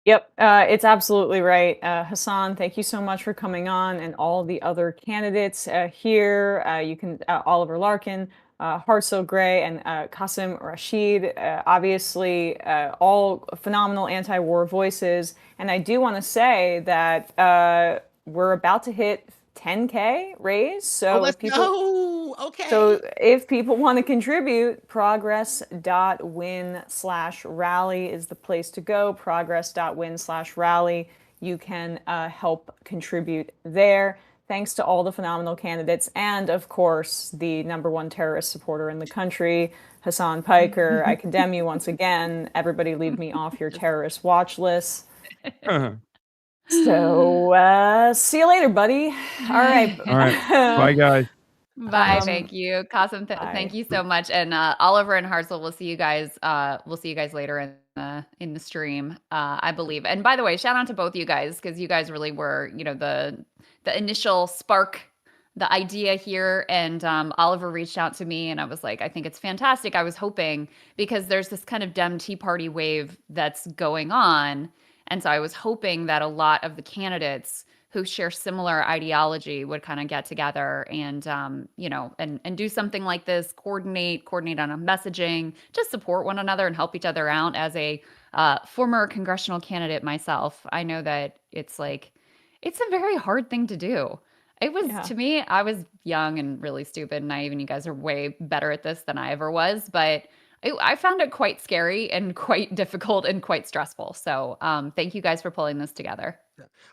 Yep, it's absolutely right. Hassan, thank you so much for coming on, and all the other candidates here. You can, Oliver Larkin, Hartzell Gray, and Qasim Rashid, obviously all phenomenal anti-war voices. And I do want to say that we're about to hit 10K raise. So let's go. Okay. So if people want to contribute, progress.win/rally is the place to go. Progress.win/rally. You can help contribute there. Thanks to all the phenomenal candidates, and of course, the #1 terrorist supporter in the country, Hassan Piker. I condemn you once again. Everybody leave me off your terrorist watch list. So, see you later, buddy. All right. All right. Bye, guys. Bye. Thank you, Qasim. Thank you so much. And Oliver and Hartzell, we'll see you guys. We'll see you guys later in the stream, I believe. And by the way, shout out to both you guys, because you guys really were, the initial spark, the idea here. And Oliver reached out to me, and I was like, I think it's fantastic. I was hoping, because there's this kind of Dem Tea Party wave that's going on. And so I was hoping that a lot of the candidates who share similar ideology would kind of get together and and do something like this, coordinate on a messaging, just support one another and help each other out. As a former congressional candidate myself, I know that it's a very hard thing to do. It was, Yeah. to me, I was young and really stupid and naive, and you guys are way better at this than I ever was, but I found it quite scary and quite difficult and quite stressful. So thank you guys for pulling this together.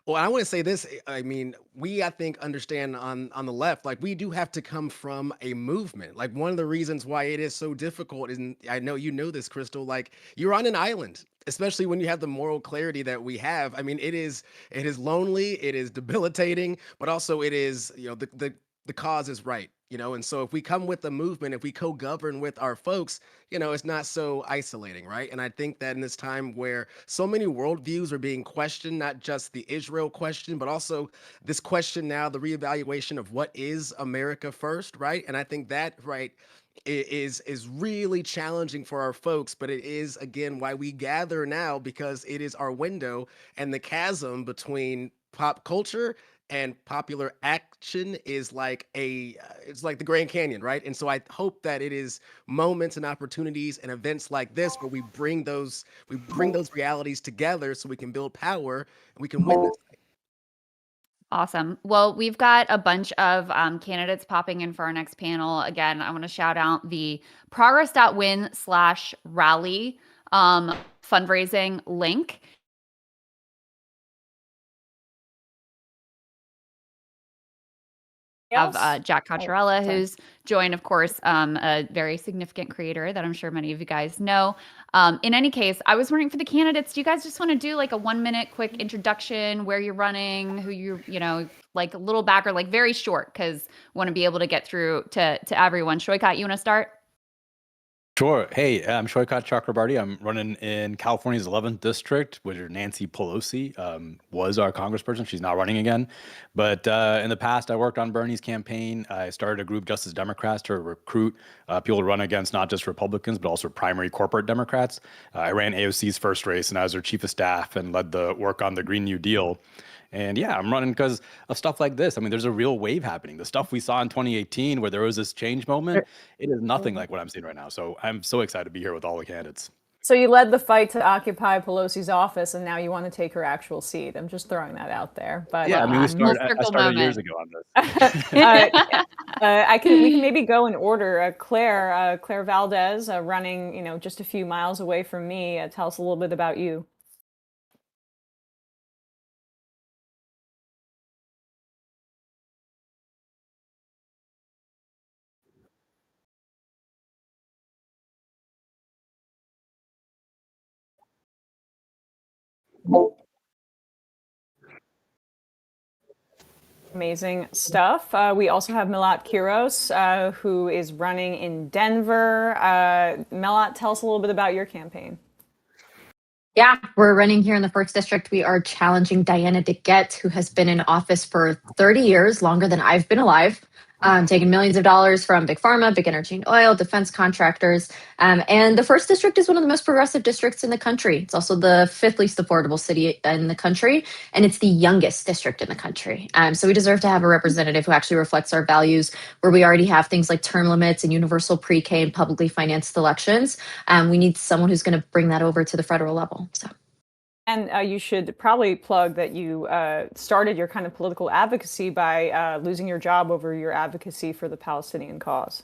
Well, I want to say this. I mean, I think understand on the left, like we do have to come from a movement. Like one of the reasons why it is so difficult is, and I know you know this, Crystal. Like you're on an island, especially when you have the moral clarity that we have. I mean, it is lonely, it is debilitating, but also it is the cause is right. And so if we come with the movement, if we co-govern with our folks, it's not so isolating, right? And I think that in this time where so many worldviews are being questioned, not just the Israel question, but also this question now, the reevaluation of what is America first, right? And I think that, right, is really challenging for our folks, but it is again why we gather now, because it is our window, and the chasm between pop culture and popular action is like it's like the Grand Canyon, right? And so I hope that it is moments and opportunities and events like this where we bring those realities together so we can build power and we can witness. Awesome. Well, we've got a bunch of candidates popping in for our next panel. Again, I want to shout out the progress.win/rally fundraising link. Of Jack Cocciarella, who's joined, of course, a very significant creator that I'm sure many of you guys know. In any case, I was wondering for the candidates, do you guys just want to do like a 1-minute quick introduction, where you're running, who like a little background, like very short, because want to be able to get through to everyone. Shoykat, you want to start? Sure. Hey, I'm Shoykat Chakrabarty. I'm running in California's 11th district, where Nancy Pelosi was our congressperson. She's not running again. But in the past, I worked on Bernie's campaign. I started a group, Justice Democrats, to recruit people to run against not just Republicans, but also primary corporate Democrats. I ran AOC's first race, and I was her chief of staff and led the work on the Green New Deal. And yeah, I'm running because of stuff like this. I mean, there's a real wave happening. The stuff we saw in 2018, where there was this change moment, it is nothing like what I'm seeing right now. So I'm so excited to be here with all the candidates. So you led the fight to occupy Pelosi's office, and now you want to take her actual seat. I'm just throwing that out there. But yeah, I mean, I started years ago on this. We can maybe go in order. Claire Valdez, running, just a few miles away from me. Tell us a little bit about you. Amazing stuff. We also have Milat Kiros, who is running in Denver. Milat, tell us a little bit about your campaign. Yeah, we're running here in the 1st District. We are challenging Diana DeGette, who has been in office for 30 years, longer than I've been alive, taking millions of dollars from big pharma, big energy and oil, defense contractors. And the 1st District is one of the most progressive districts in the country. It's also the 5th least affordable city in the country, and it's the youngest district in the country. So we deserve to have a representative who actually reflects our values, where we already have things like term limits and universal pre-K and publicly financed elections. We need someone who's going to bring that over to the federal level. So. And you should probably plug that you started your kind of political advocacy by losing your job over your advocacy for the Palestinian cause.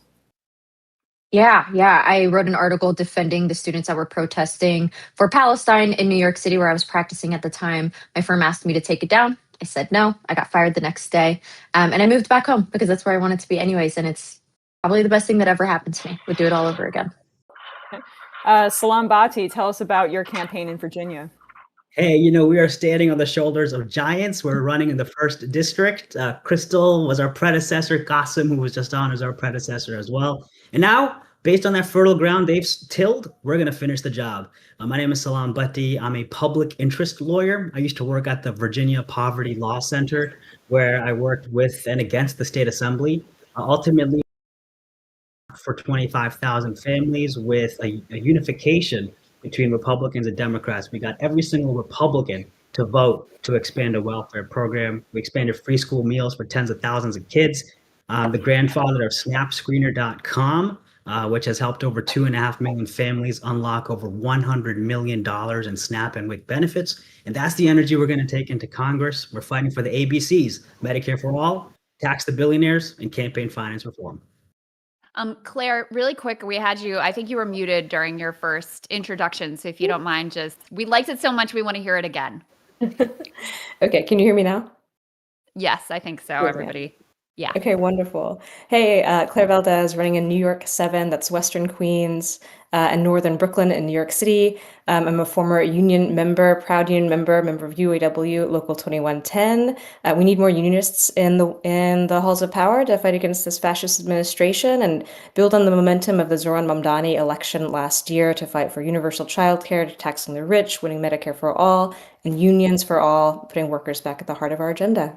Yeah. I wrote an article defending the students that were protesting for Palestine in New York City, where I was practicing at the time. My firm asked me to take it down. I said no. I got fired the next day. And I moved back home because that's where I wanted to be anyways. And it's probably the best thing that ever happened to me. Would do it all over again. Salam Bati, tell us about your campaign in Virginia. Hey, we are standing on the shoulders of giants. We're running in the 1st District. Crystal was our predecessor. Qasim, who was just on, is our predecessor as well. And now, based on that fertile ground they've tilled, we're going to finish the job. My name is Salam Bati. I'm a public interest lawyer. I used to work at the Virginia Poverty Law Center, where I worked with and against the state assembly. Ultimately, for 25,000 families with a unification between Republicans and Democrats. We got every single Republican to to vote to expand a welfare program. We expanded free school meals for tens of thousands of kids. The grandfather of SnapScreener.com, which has helped over 2.5 million families unlock over $100 million in SNAP and WIC benefits. And that's the energy we're going to take into Congress. We're fighting for the ABCs, Medicare for all, tax the billionaires, and campaign finance reform. Claire, really quick, I think you were muted during your first introduction. So if you don't mind, we liked it so much, we want to hear it again. Okay, can you hear me now? Yes, I think so, Brilliant. everybody. Yeah. Okay, wonderful. Hey, Claire Valdez, running in New York 7, that's Western Queens, and Northern Brooklyn in New York City. I'm a former union member, proud union member of UAW Local 2110. We need more unionists in the halls of power to fight against this fascist administration and build on the momentum of the Zoran Mamdani election last year to fight for universal childcare, to taxing the rich, winning Medicare for all, and unions for all, putting workers back at the heart of our agenda.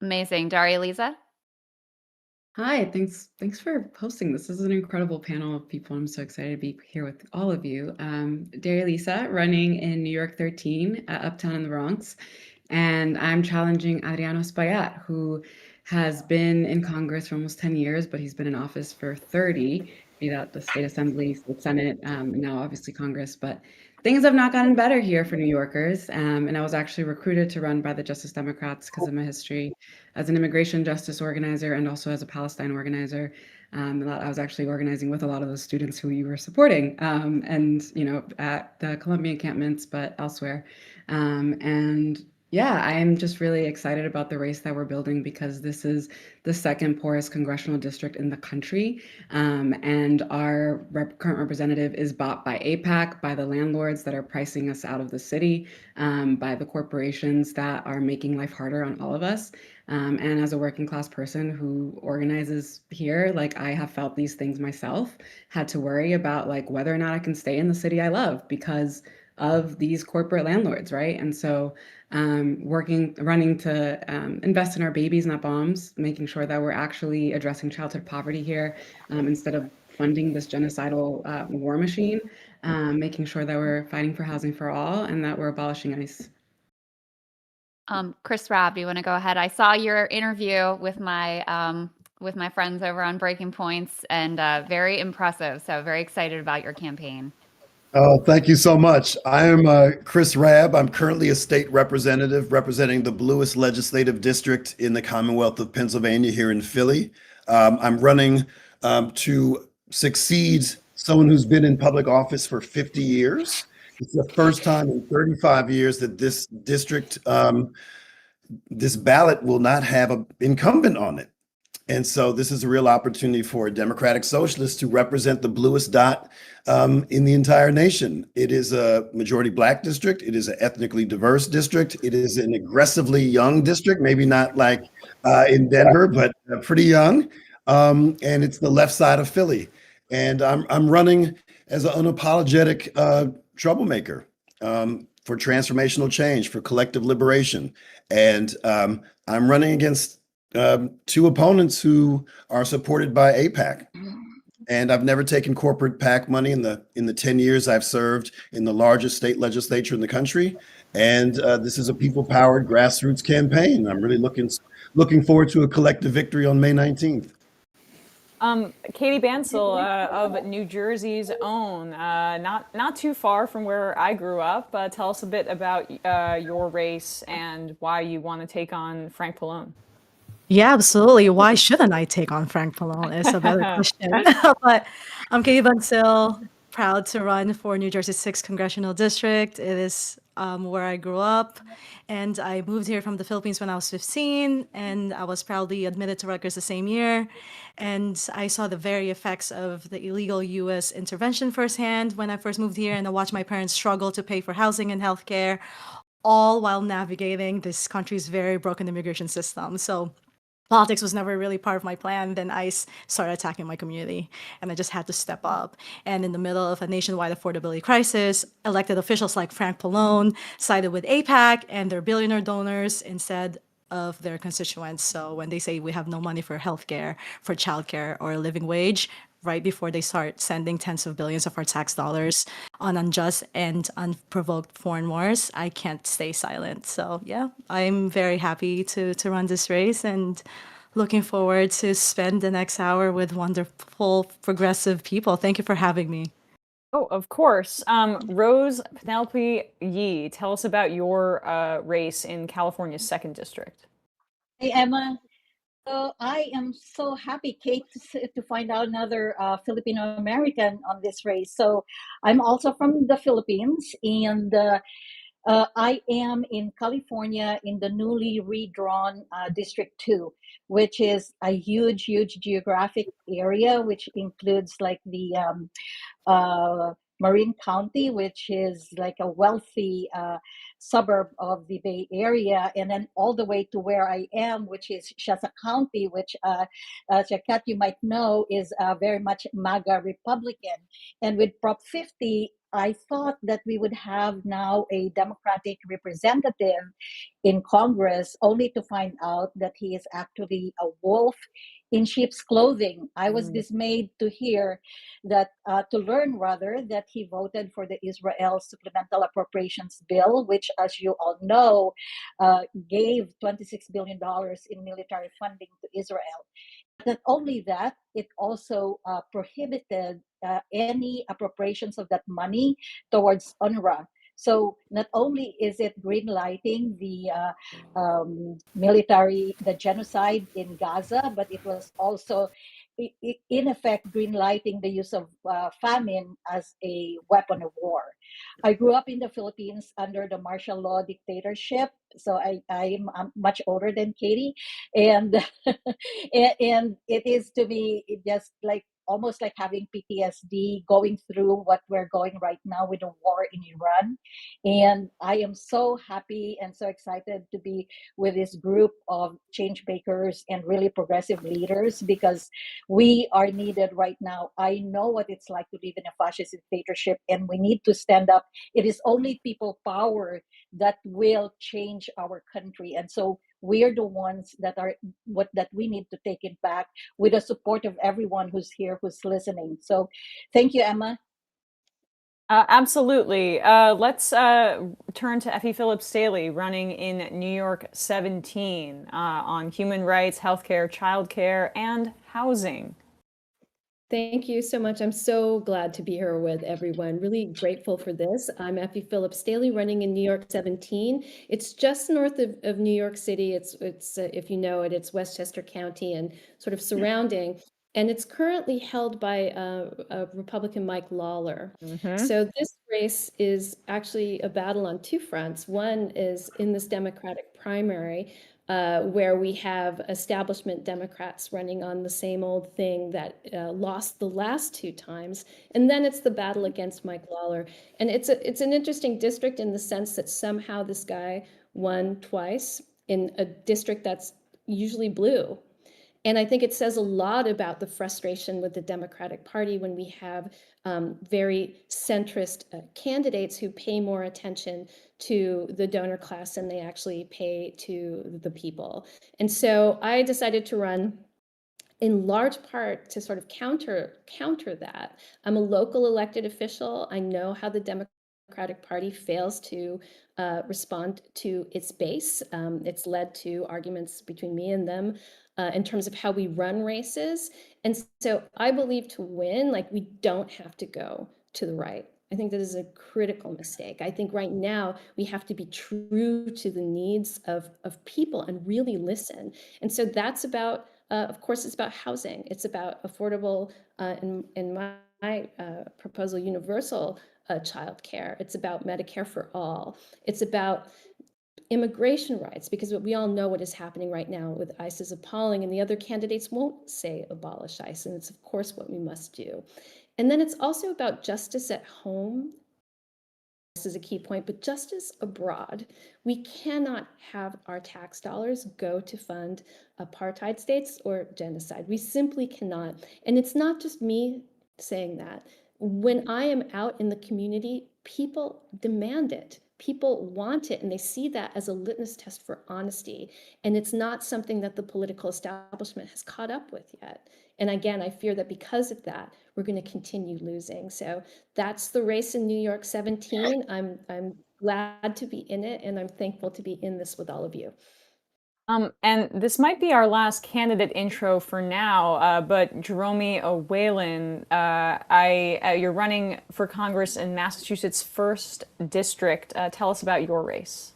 Amazing. Daria Lisa? Hi, thanks for hosting this. This is an incredible panel of people. I'm so excited to be here with all of you. Daria Lisa, running in New York 13, uptown in the Bronx, and I'm challenging Adriano Espaillat, who has been in Congress for almost 10 years, but he's been in office for 30, be that the state assembly, state senate, now obviously Congress, but things have not gotten better here for New Yorkers. And I was actually recruited to run by the Justice Democrats because of my history as an immigration justice organizer and also as a Palestine organizer. I was actually organizing with a lot of those students who you were supporting, and at the Columbia encampments, but elsewhere. And yeah, I'm just really excited about the race that we're building because this is the second poorest congressional district in the country. And our current representative is bought by AIPAC, by the landlords that are pricing us out of the city, by the corporations that are making life harder on all of us. And as a working class person who organizes here, I have felt these things myself, had to worry about whether or not I can stay in the city I love because of these corporate landlords, right? And so running to invest in our babies, not bombs, making sure that we're actually addressing childhood poverty here instead of funding this genocidal war machine, making sure that we're fighting for housing for all and that we're abolishing ICE. Chris Rabb, do you want to go ahead? I saw your interview with my friends over on Breaking Points, and very impressive. So very excited about your campaign. Oh, thank you so much. I am Chris Rabb. I'm currently a state representative representing the bluest legislative district in the Commonwealth of Pennsylvania here in Philly. I'm running to succeed someone who's been in public office for 50 years. It's the first time in 35 years that this district, this ballot will not have an incumbent on it. And so this is a real opportunity for a Democratic Socialist to represent the bluest dot in the entire nation. It is a majority Black district. It is an ethnically diverse district. It is an aggressively young district, maybe not like in Denver, but pretty young. And it's the left side of Philly. And I'm running as an unapologetic troublemaker for transformational change, for collective liberation. And I'm running against two opponents who are supported by AIPAC. And I've never taken corporate PAC money in the 10 years I've served in the largest state legislature in the country. And this is a people-powered grassroots campaign. I'm really looking forward to a collective victory on May 19th. Katie Bansel of New Jersey's own, not too far from where I grew up. Tell us a bit about your race and why you want to take on Frank Pallone. Yeah, absolutely. Why shouldn't I take on Frank Pallone is a better question. But I'm Katie Bansel, proud to run for New Jersey's 6th Congressional District. It is where I grew up. And I moved here from the Philippines when I was 15, and I was proudly admitted to Rutgers the same year. And I saw the very effects of the illegal U.S. intervention firsthand when I first moved here, and I watched my parents struggle to pay for housing and healthcare, all while navigating this country's very broken immigration system. So politics was never really part of my plan. Then ICE started attacking my community, and I just had to step up. And in the middle of a nationwide affordability crisis, elected officials like Frank Pallone sided with AIPAC and their billionaire donors instead of their constituents. So when they say we have no money for healthcare, for childcare, or a living wage, right before they start sending tens of billions of our tax dollars on unjust and unprovoked foreign wars, I can't stay silent. So yeah, I'm very happy to run this race and looking forward to spend the next hour with wonderful progressive people. Thank you for having me. Oh, of course. Rose Penelope Yee, tell us about your race in California's 2nd District. Hey, Emma. So I am so happy, Kate, to find out another Filipino American on this race. So I'm also from the Philippines, and I am in California in the newly redrawn District 2, which is a huge, huge geographic area, which includes like the Marin County, which is like a wealthy suburb of the Bay Area, and then all the way to where I am, which is Shasta County, which Jacat, you might know, is very much MAGA Republican. And with Prop 50, I thought that we would have now a Democratic representative in Congress, only to find out that he is actually a wolf in sheep's clothing. I was dismayed to hear that, to learn rather, that he voted for the Israel Supplemental Appropriations Bill, which, as you all know, gave $26 billion in military funding to Israel. Not only that, it also prohibited any appropriations of that money towards UNRWA. So not only is it greenlighting the military, the genocide in Gaza, but it was also, in effect, greenlighting the use of famine as a weapon of war. I grew up in the Philippines under the martial law dictatorship, so I'm much older than Katie, and and it is to me just like almost like having PTSD going through what we're going right now with the war in Iran. And I am so happy and so excited to be with this group of change makers and really progressive leaders, because we are needed right now. I know what it's like to live in a fascist dictatorship, and we need to stand up. It is only people power that will change our country. And so we're the ones that we need to take it back with the support of everyone who's here, who's listening. So thank you, Emma. Absolutely. Let's turn to Effie Phillips Staley, running in New York 17 on human rights, healthcare, childcare, and housing. Thank you so much. I'm so glad to be here with everyone. Really grateful for this. I'm Effie Phillips Staley, running in New York 17. It's just north of New York City. It's if you know it, it's Westchester County and sort of surrounding. And it's currently held by a Republican, Mike Lawler. So this race is actually a battle on two fronts. One is in this Democratic primary, where we have establishment Democrats running on the same old thing that lost the last two times. And then it's the battle against Mike Lawler. And it's an interesting district in the sense that somehow this guy won twice in a district that's usually blue. And I think it says a lot about the frustration with the Democratic Party when we have very centrist candidates who pay more attention to the donor class than they actually pay to the people. And so I decided to run in large part to sort of counter that. I'm a local elected official. I know how the Democratic Party fails to respond to its base. It's led to arguments between me and them in terms of how we run races. And so I believe to win, like, we don't have to go to the right. I think that is a critical mistake. I think right now we have to be true to the needs of people and really listen. And so that's about, of course, it's about housing. It's about affordable, in my proposal, universal childcare. It's about Medicare for all. It's about immigration rights, because we all know what is happening right now with ICE is appalling, and the other candidates won't say abolish ICE, and it's of course what we must do. And then it's also about justice at home. This is a key point, but justice abroad. We cannot have our tax dollars go to fund apartheid states or genocide. We simply cannot. And it's not just me saying that. When I am out in the community, people demand it. People want it, and they see that as a litmus test for honesty. And it's not something that the political establishment has caught up with yet. And again, I fear that because of that, we're going to continue losing. So that's the race in New York 17. I'm glad to be in it, and I'm thankful to be in this with all of you. And this might be our last candidate intro for now, but Jerome Whalen, you're running for Congress in Massachusetts' 1st District. Tell us about your race.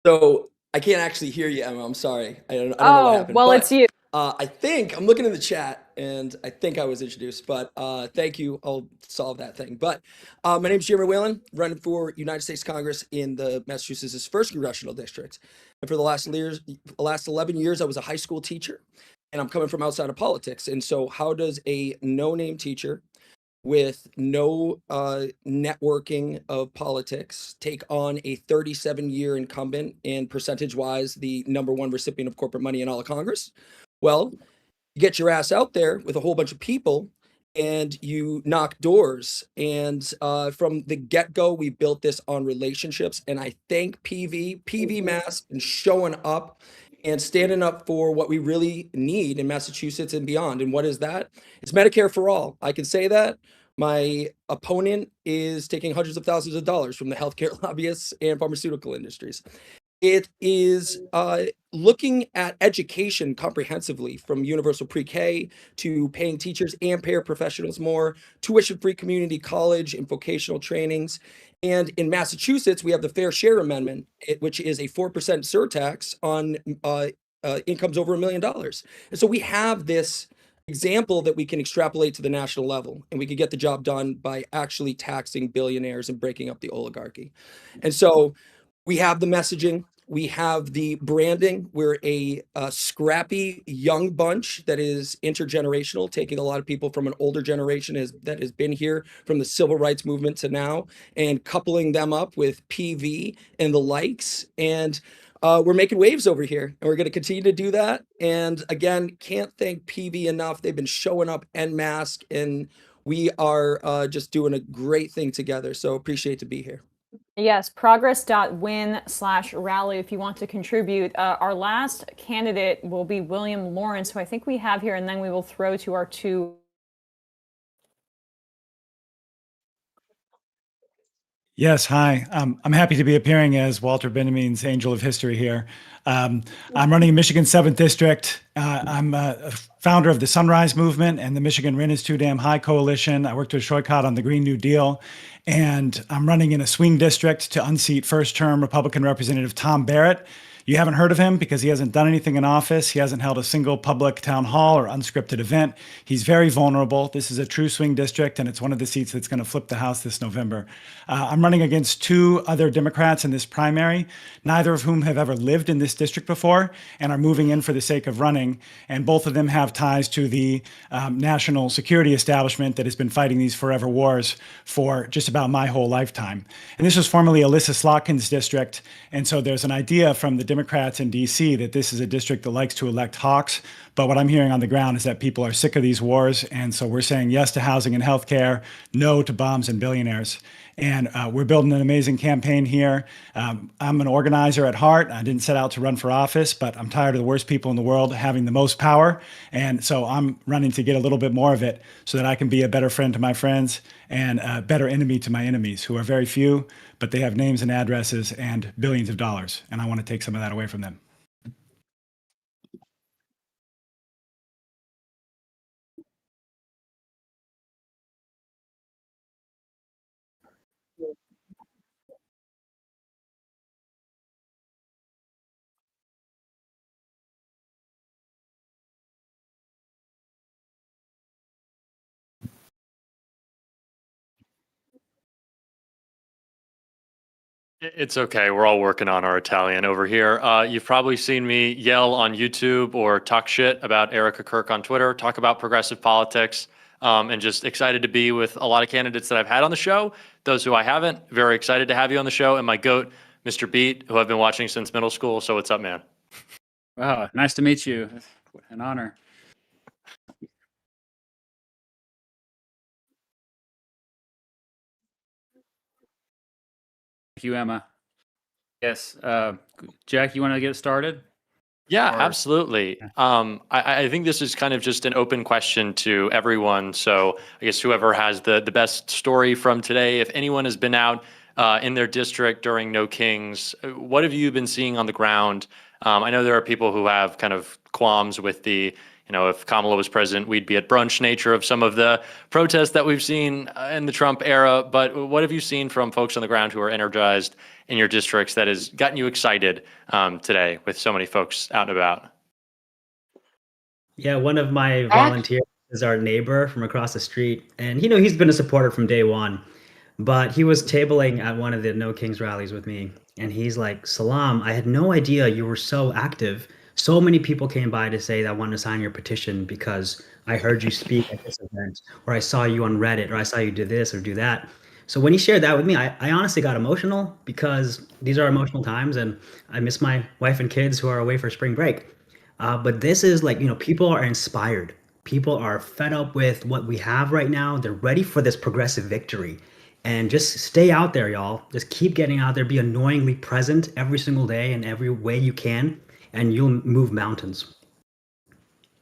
So I can't actually hear you, Emma. I'm sorry. I don't know what happened. Well, but, it's you. I think I'm looking in the chat, and I think I was introduced, but thank you. I'll solve that thing. But my name is Jeremy Whalen, running for United States Congress in the Massachusetts' 1st Congressional District. And for the last 11 years, I was a high school teacher, and I'm coming from outside of politics. And so how does a no-name teacher with no networking of politics take on a 37-year incumbent and percentage-wise the #1 recipient of corporate money in all of Congress? Well, you get your ass out there with a whole bunch of people and you knock doors. And from the get-go, we built this on relationships. And I thank PV Mass, and showing up and standing up for what we really need in Massachusetts and beyond. And what is that? It's Medicare for all. I can say that. My opponent is taking hundreds of thousands of dollars from the healthcare lobbyists and pharmaceutical industries. It is looking at education comprehensively, from universal pre-K to paying teachers and paraprofessionals more, tuition-free community college and vocational trainings. And in Massachusetts, we have the Fair Share Amendment, which is a 4% surtax on incomes over $1 million. And so we have this example that we can extrapolate to the national level, and we could get the job done by actually taxing billionaires and breaking up the oligarchy. And so we have the messaging, we have the branding. We're a scrappy young bunch that is intergenerational, taking a lot of people from an older generation that has been here from the civil rights movement to now, and coupling them up with PV and the likes. And we're making waves over here, and we're going to continue to do that. And again, can't thank PV enough. They've been showing up en masse, and we are just doing a great thing together. So appreciate to be here. Yes, progress.win/rally if you want to contribute. Our last candidate will be William Lawrence, who I think we have here, and then we will throw to our two. Yes, hi. I'm happy to be appearing as Walter Benjamin's Angel of History here. I'm running in Michigan 7th District. I'm a founder of the Sunrise Movement and the Michigan Rent is Too Damn High Coalition. I worked with Shoykot on the Green New Deal. And I'm running in a swing district to unseat first-term Republican Representative Tom Barrett. You haven't heard of him because he hasn't done anything in office. He hasn't held a single public town hall or unscripted event. He's very vulnerable. This is a true swing district, and it's one of the seats that's going to flip the House this November. I'm running against two other Democrats in this primary, neither of whom have ever lived in this district before and are moving in for the sake of running. And both of them have ties to the national security establishment that has been fighting these forever wars for just about my whole lifetime. And this was formerly Alyssa Slotkin's district. And so there's an idea from the Democrats in DC that this is a district that likes to elect hawks. But what I'm hearing on the ground is that people are sick of these wars. And so we're saying yes to housing and healthcare, no to bombs and billionaires. And we're building an amazing campaign here. I'm an organizer at heart. I didn't set out to run for office, but I'm tired of the worst people in the world having the most power. And so I'm running to get a little bit more of it so that I can be a better friend to my friends and a better enemy to my enemies, who are very few, but they have names and addresses and billions of dollars. And I want to take some of that away from them. It's okay. We're all working on our Italian over here. You've probably seen me yell on YouTube or talk shit about Erica Kirk on Twitter, talk about progressive politics, and just excited to be with a lot of candidates that I've had on the show. Those who I haven't, very excited to have you on the show. And my goat, Mr. Beat, who I've been watching since middle school. So what's up, man? Wow, nice to meet you. An honor. Thank you, Emma. Yes, Jack, you want to get started? Yeah, Or- absolutely. I think this is kind of just an open question to everyone. So I guess whoever has the best story from today, if anyone has been out in their district during No Kings, what have you been seeing on the ground? I know there are people who have kind of qualms with the, if Kamala was president, we'd be at brunch nature of some of the protests that we've seen in the Trump era. But what have you seen from folks on the ground who are energized in your districts that has gotten you excited today with so many folks out and about? Yeah, one of my volunteers is our neighbor from across the street, and he's been a supporter from day one. But he was tabling at one of the No Kings rallies with me, and he's like, "Salam, I had no idea you were so active. So many people came by to say that I wanted to sign your petition because I heard you speak at this event, or I saw you on Reddit, or I saw you do this or do that." So when he shared that with me, I honestly got emotional because these are emotional times, and I miss my wife and kids who are away for spring break. But this is like, people are inspired. People are fed up with what we have right now. They're ready for this progressive victory. And just stay out there, y'all. Just keep getting out there. Be annoyingly present every single day in every way you can, and you'll move mountains.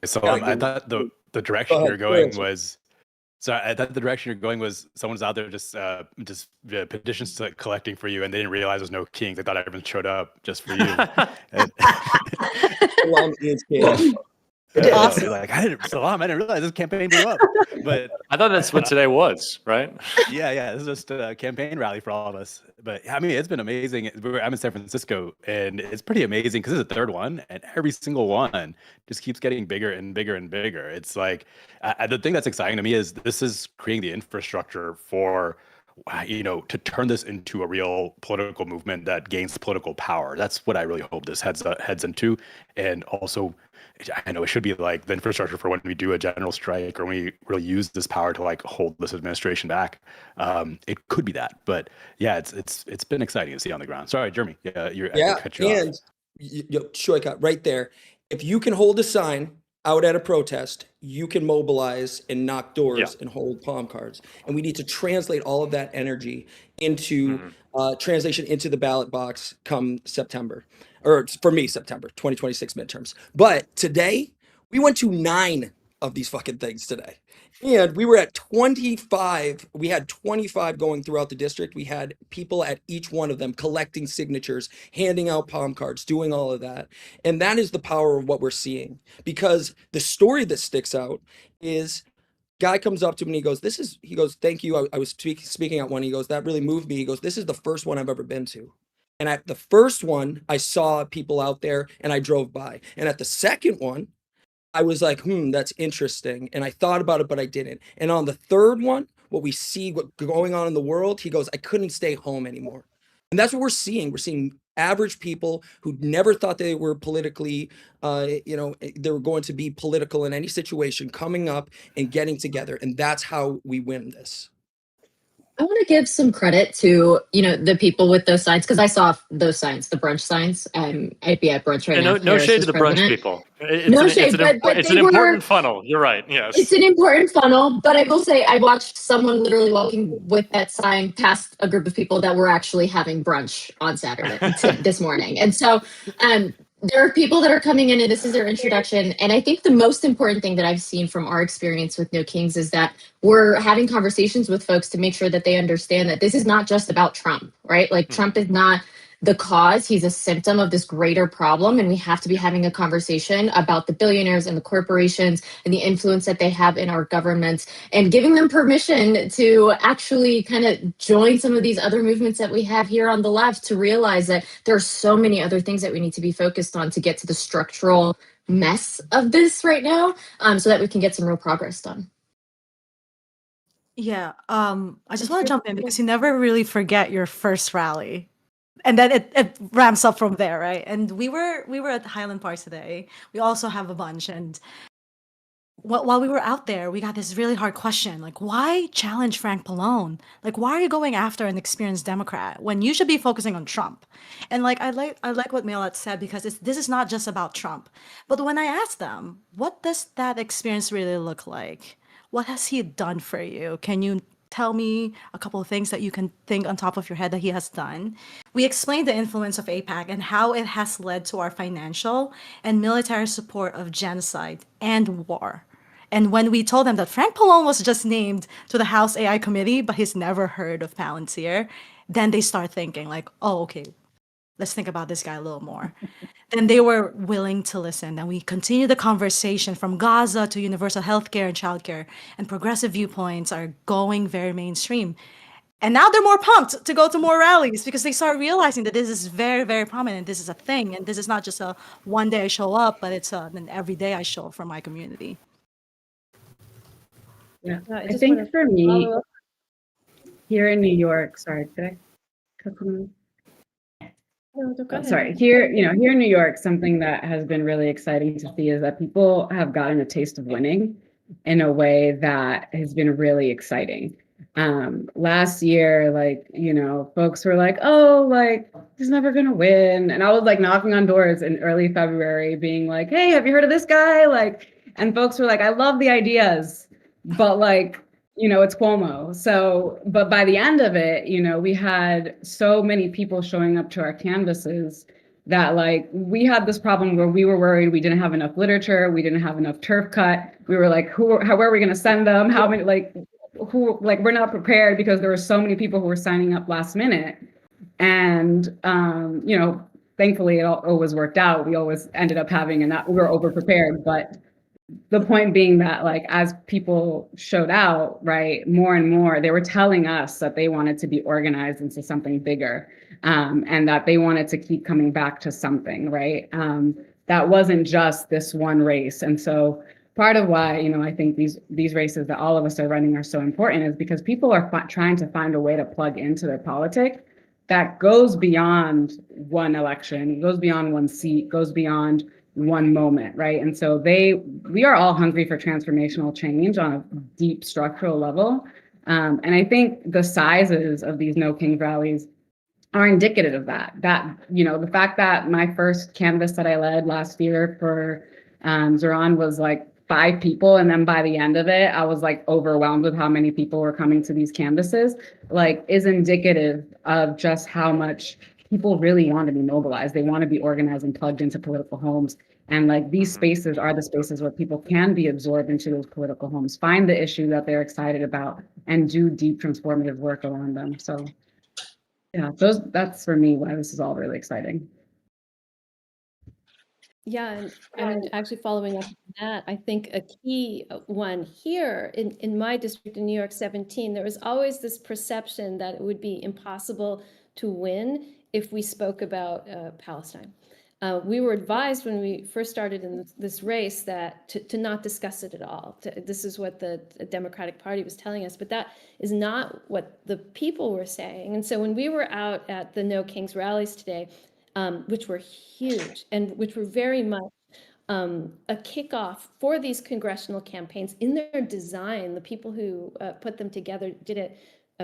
So I thought the direction you're going was. So I thought the direction you're going was someone's out there just petitions collecting for you, and they didn't realize there's no kings. They thought everyone showed up just for you. Salam is king. Awesome. Like I didn't realize this campaign blew up. But I thought that's what today was, right? Yeah. This is just a campaign rally for all of us. But I mean, it's been amazing. I'm in San Francisco, and it's pretty amazing because it's the third one, and every single one just keeps getting bigger and bigger and bigger. It's like the thing that's exciting to me is this is creating the infrastructure for to turn this into a real political movement that gains political power. That's what I really hope this heads into, and also. I know it should be like the infrastructure for when we do a general strike or when we really use this power to like hold this administration back. It could be that, but yeah, it's been exciting to see on the ground. Sorry, Jeremy. I cut you off. Shoika, right there. If you can hold a sign out at a protest, you can mobilize and knock doors and hold palm cards. And we need to translate all of that energy into translation into the ballot box come September. Or for me, September 2026 midterms. But today, we went to 9 of these fucking things today. And we were at 25. We had 25 going throughout the district. We had people at each one of them collecting signatures, handing out palm cards, doing all of that. And that is the power of what we're seeing. Because the story that sticks out is guy comes up to me and he goes, "Thank you. I was speaking at one." He goes, "That really moved me." He goes, "This is the first one I've ever been to." And at the first one, I saw people out there and I drove by. And at the second one, I was like, that's interesting. And I thought about it, but I didn't. And on the third one, what we see what going on in the world, he goes, "I couldn't stay home anymore." And that's what we're seeing. We're seeing average people who never thought they were politically, they were going to be political in any situation, coming up and getting together. And that's how we win this. I want to give some credit to, the people with those signs, because I saw those signs, the brunch signs. I'd be at brunch right now. No shade to the brunch people. It's an important funnel. You're right. Yes. It's an important funnel, but I will say I watched someone literally walking with that sign past a group of people that were actually having brunch on Saturday this morning. And so there are people that are coming in and this is their introduction. And I think the most important thing that I've seen from our experience with No Kings is that we're having conversations with folks to make sure that they understand that this is not just about Trump, right? Like Trump is not the cause. He's a symptom of this greater problem. And we have to be having a conversation about the billionaires and the corporations and the influence that they have in our governments and giving them permission to actually kind of join some of these other movements that we have here on the left to realize that there are so many other things that we need to be focused on to get to the structural mess of this right now, so that we can get some real progress done. Yeah, I just want to jump in because you never really forget your first rally. And then it ramps up from there, right? And we were at Highland Park today. We also have a bunch, and while we were out there, we got this really hard question, like, why challenge Frank Pallone? Like, why are you going after an experienced Democrat when you should be focusing on Trump? And like, I like what Mailat said, because this is not just about Trump. But when I asked them, what does that experience really look like? What has he done for you? Can you tell me a couple of things that you can think on top of your head that he has done. We explained the influence of AIPAC and how it has led to our financial and military support of genocide and war. And when we told them that Frank Pallone was just named to the House AI committee, but he's never heard of Palantir, then they start thinking like, oh, okay, let's think about this guy a little more. Then they were willing to listen. And we continued the conversation from Gaza to universal healthcare and childcare, and progressive viewpoints are going very mainstream. And now they're more pumped to go to more rallies because they start realizing that this is very, very prominent. This is a thing. And this is not just a one day I show up, but it's an every day I show up for my community. Yeah, I just think wanna for me, follow up. here in New York, sorry, did I cut someone? No, go ahead. Sorry, here in New York, something that has been really exciting to see is that people have gotten a taste of winning in a way that has been really exciting. Last year, like, folks were like, oh, like, he's never gonna win. And I was like knocking on doors in early February being like, hey, have you heard of this guy? Like, and folks were like, I love the ideas, but like, it's Cuomo. So, but by the end of it, we had so many people showing up to our canvases that like we had this problem where we were worried we didn't have enough literature, we didn't have enough turf cut. We were like, where are we going to send them? How many, we're not prepared because there were so many people who were signing up last minute. And, thankfully it always worked out. We always ended up having, we were over prepared, but the point being that like as people showed out, right, more and more, they were telling us that they wanted to be organized into something bigger, and that they wanted to keep coming back to something, right? That wasn't just this one race. And so part of why, I think these races that all of us are running are so important is because people are trying to find a way to plug into their politics that goes beyond one election, goes beyond one seat, goes beyond one moment, right? And so we are all hungry for transformational change on a deep structural level. And I think the sizes of these No Kings rallies are indicative of that. The fact that my first canvas that I led last year for Zoran was like 5 people. And then by the end of it, I was like overwhelmed with how many people were coming to these canvases, like is indicative of just how much people really want to be mobilized. They want to be organized and plugged into political homes. And like these spaces are the spaces where people can be absorbed into those political homes, find the issue that they're excited about and do deep transformative work around them. So yeah, that's for me why this is all really exciting. Yeah, and actually following up on that, I think a key one here in my district in New York 17, there was always this perception that it would be impossible to win if we spoke about Palestine. We were advised when we first started in this race that to not discuss it at all. This is what the Democratic Party was telling us, but that is not what the people were saying. And so when we were out at the No Kings rallies today, which were huge and which were very much a kickoff for these congressional campaigns in their design. The people who put them together did it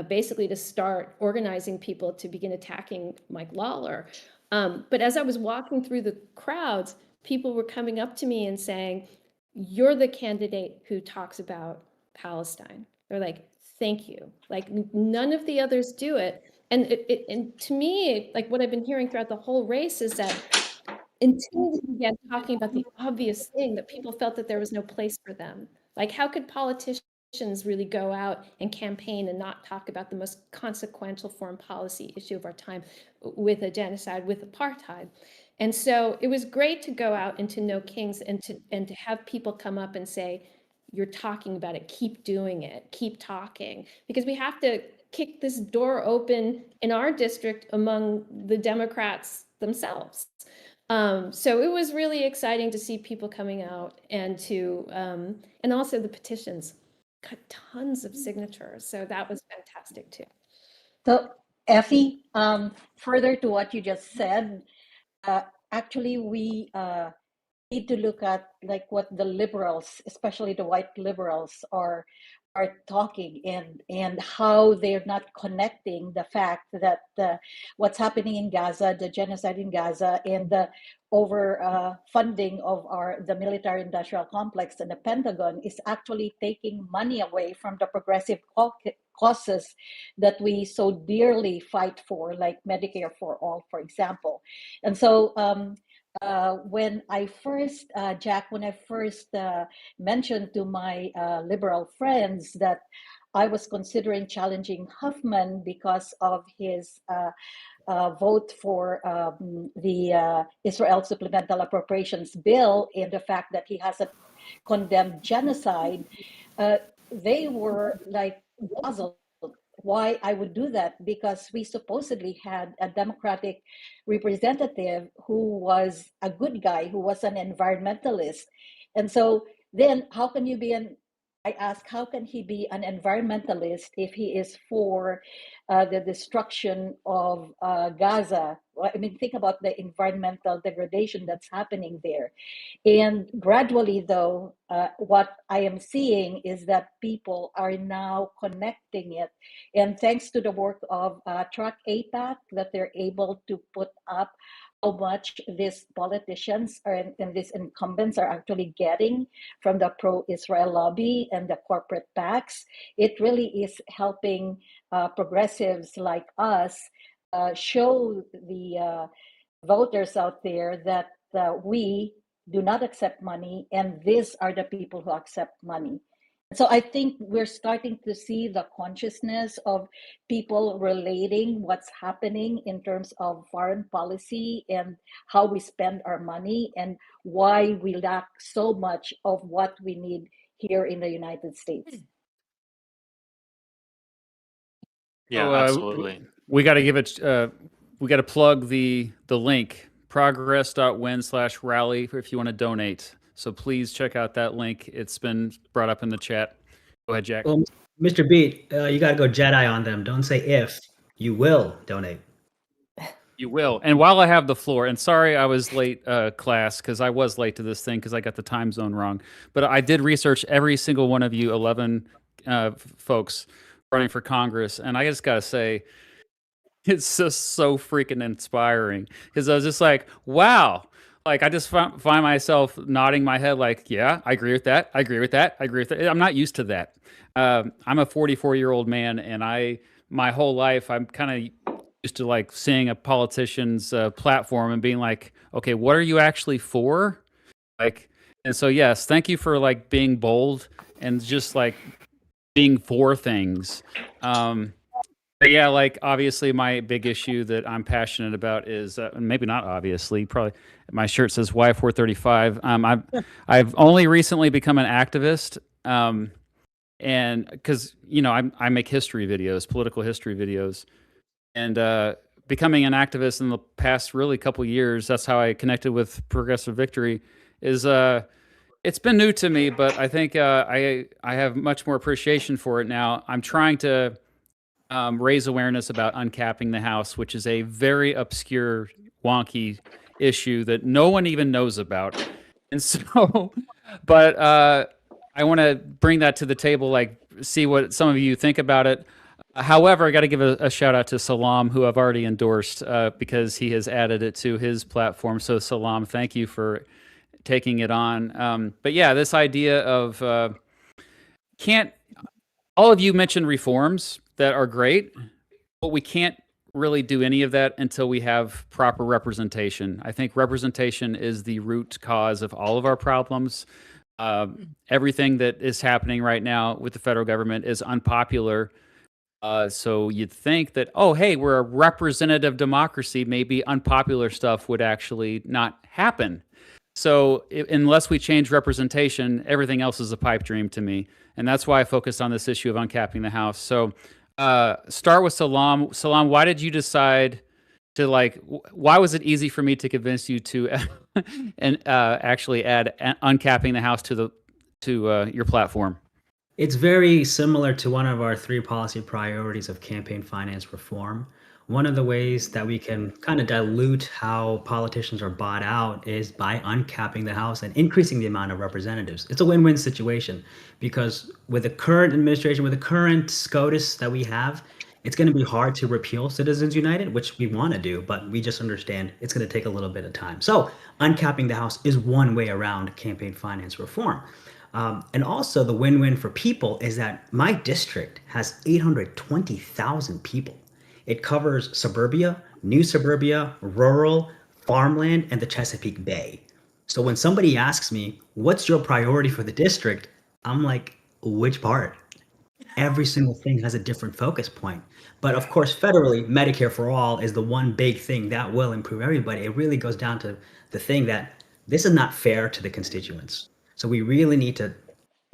basically to start organizing people to begin attacking Mike Lawler. But as I was walking through the crowds, people were coming up to me and saying, "You're the candidate who talks about Palestine." They're like, "Thank you." Like none of the others do it. And and to me, like what I've been hearing throughout the whole race is that until we began talking about the obvious thing, that people felt that there was no place for them. Like how could politicians really go out and campaign and not talk about the most consequential foreign policy issue of our time with a genocide, with apartheid? And so it was great to go out into No Kings and to have people come up and say, "You're talking about it, keep doing it, keep talking," because we have to kick this door open in our district among the Democrats themselves. So it was really exciting to see people coming out and and also the petitions got tons of signatures. So that was fantastic too. So Effie, further to what you just said, actually we need to look at like what the liberals, especially the white liberals, are are talking and how they're not connecting the fact that what's happening in Gaza, the genocide in Gaza, and the over funding of the military industrial complex and the Pentagon is actually taking money away from the progressive causes that we so dearly fight for, like Medicare for all, for example. And so when I first, Jack, when I first mentioned to my liberal friends that I was considering challenging Huffman because of his vote for the Israel Supplemental Appropriations Bill and the fact that he hasn't condemned genocide, they were like puzzled why I would do that, because we supposedly had a Democratic representative who was a good guy, who was an environmentalist. And so then how can you be I ask, how can he be an environmentalist if he is for the destruction of Gaza? Well, I mean, think about the environmental degradation that's happening there. And gradually, though, what I am seeing is that people are now connecting it. And thanks to the work of Track AIPAC, that they're able to put up how much these politicians and these incumbents are actually getting from the pro-Israel lobby and the corporate PACs. It really is helping progressives like us show the voters out there that we do not accept money, and these are the people who accept money. So I think we're starting to see the consciousness of people relating what's happening in terms of foreign policy and how we spend our money and why we lack so much of what we need here in the United States. Yeah, So, absolutely. We got to give it. We got to plug the link progress.win/rally if you want to donate. So please check out that link. It's been brought up in the chat. Go ahead, Jack. Well, Mr. Beat, you got to go Jedi on them. Don't say if. You will donate. You will. And while I have the floor, and sorry I was late, class, because I was late to this thing because I got the time zone wrong. But I did research every single one of you 11 folks running for Congress. And I just got to say, it's just so freaking inspiring because I was just like, wow. Like, I just find myself nodding my head like, yeah, I agree with that. I agree with that. I agree with that. I'm not used to that. I'm a 44-year-old man, and my whole life, I'm kind of used to like seeing a politician's platform and being like, okay, what are you actually for? Like, and so, yes, thank you for like being bold and just like being for things. But yeah, like obviously my big issue that I'm passionate about is maybe not obviously, probably my shirt says Y435. I've only recently become an activist, and because I make history videos, political history videos, and becoming an activist in the past really couple years. That's how I connected with Progressive Victory. It's been new to me, but I think I have much more appreciation for it now. I'm trying to raise awareness about uncapping the House, which is a very obscure, wonky issue that no one even knows about. And so, but I want to bring that to the table, like see what some of you think about it. However, I got to give a shout out to Salam, who I've already endorsed because he has added it to his platform. So Salam, thank you for taking it on. But yeah, this idea of all of you mentioned reforms that are great, but we can't really do any of that until we have proper representation. I think representation is the root cause of all of our problems. Everything that is happening right now with the federal government is unpopular. So you'd think that, oh, hey, we're a representative democracy. Maybe unpopular stuff would actually not happen. So unless we change representation, everything else is a pipe dream to me. And that's why I focused on this issue of uncapping the House. So start with Salam. Salam, why did you decide to why was it easy for me to convince you to and actually add uncapping the House to your platform? It's very similar to one of our 3 policy priorities of campaign finance reform, one of the ways that we can kind of dilute how politicians are bought out is by uncapping the House and increasing the amount of representatives. It's a win-win situation because with the current administration, with the current SCOTUS that we have, it's going to be hard to repeal Citizens United, which we want to do, but we just understand it's going to take a little bit of time. So uncapping the House is one way around campaign finance reform. And also the win-win for people is that my district has 820,000 people. It covers suburbia, new suburbia, rural, farmland, and the Chesapeake Bay. So when somebody asks me, what's your priority for the district? I'm like, which part? Every single thing has a different focus point. But of course, federally, Medicare for all is the one big thing that will improve everybody. It really goes down to the thing that this is not fair to the constituents. So we really need to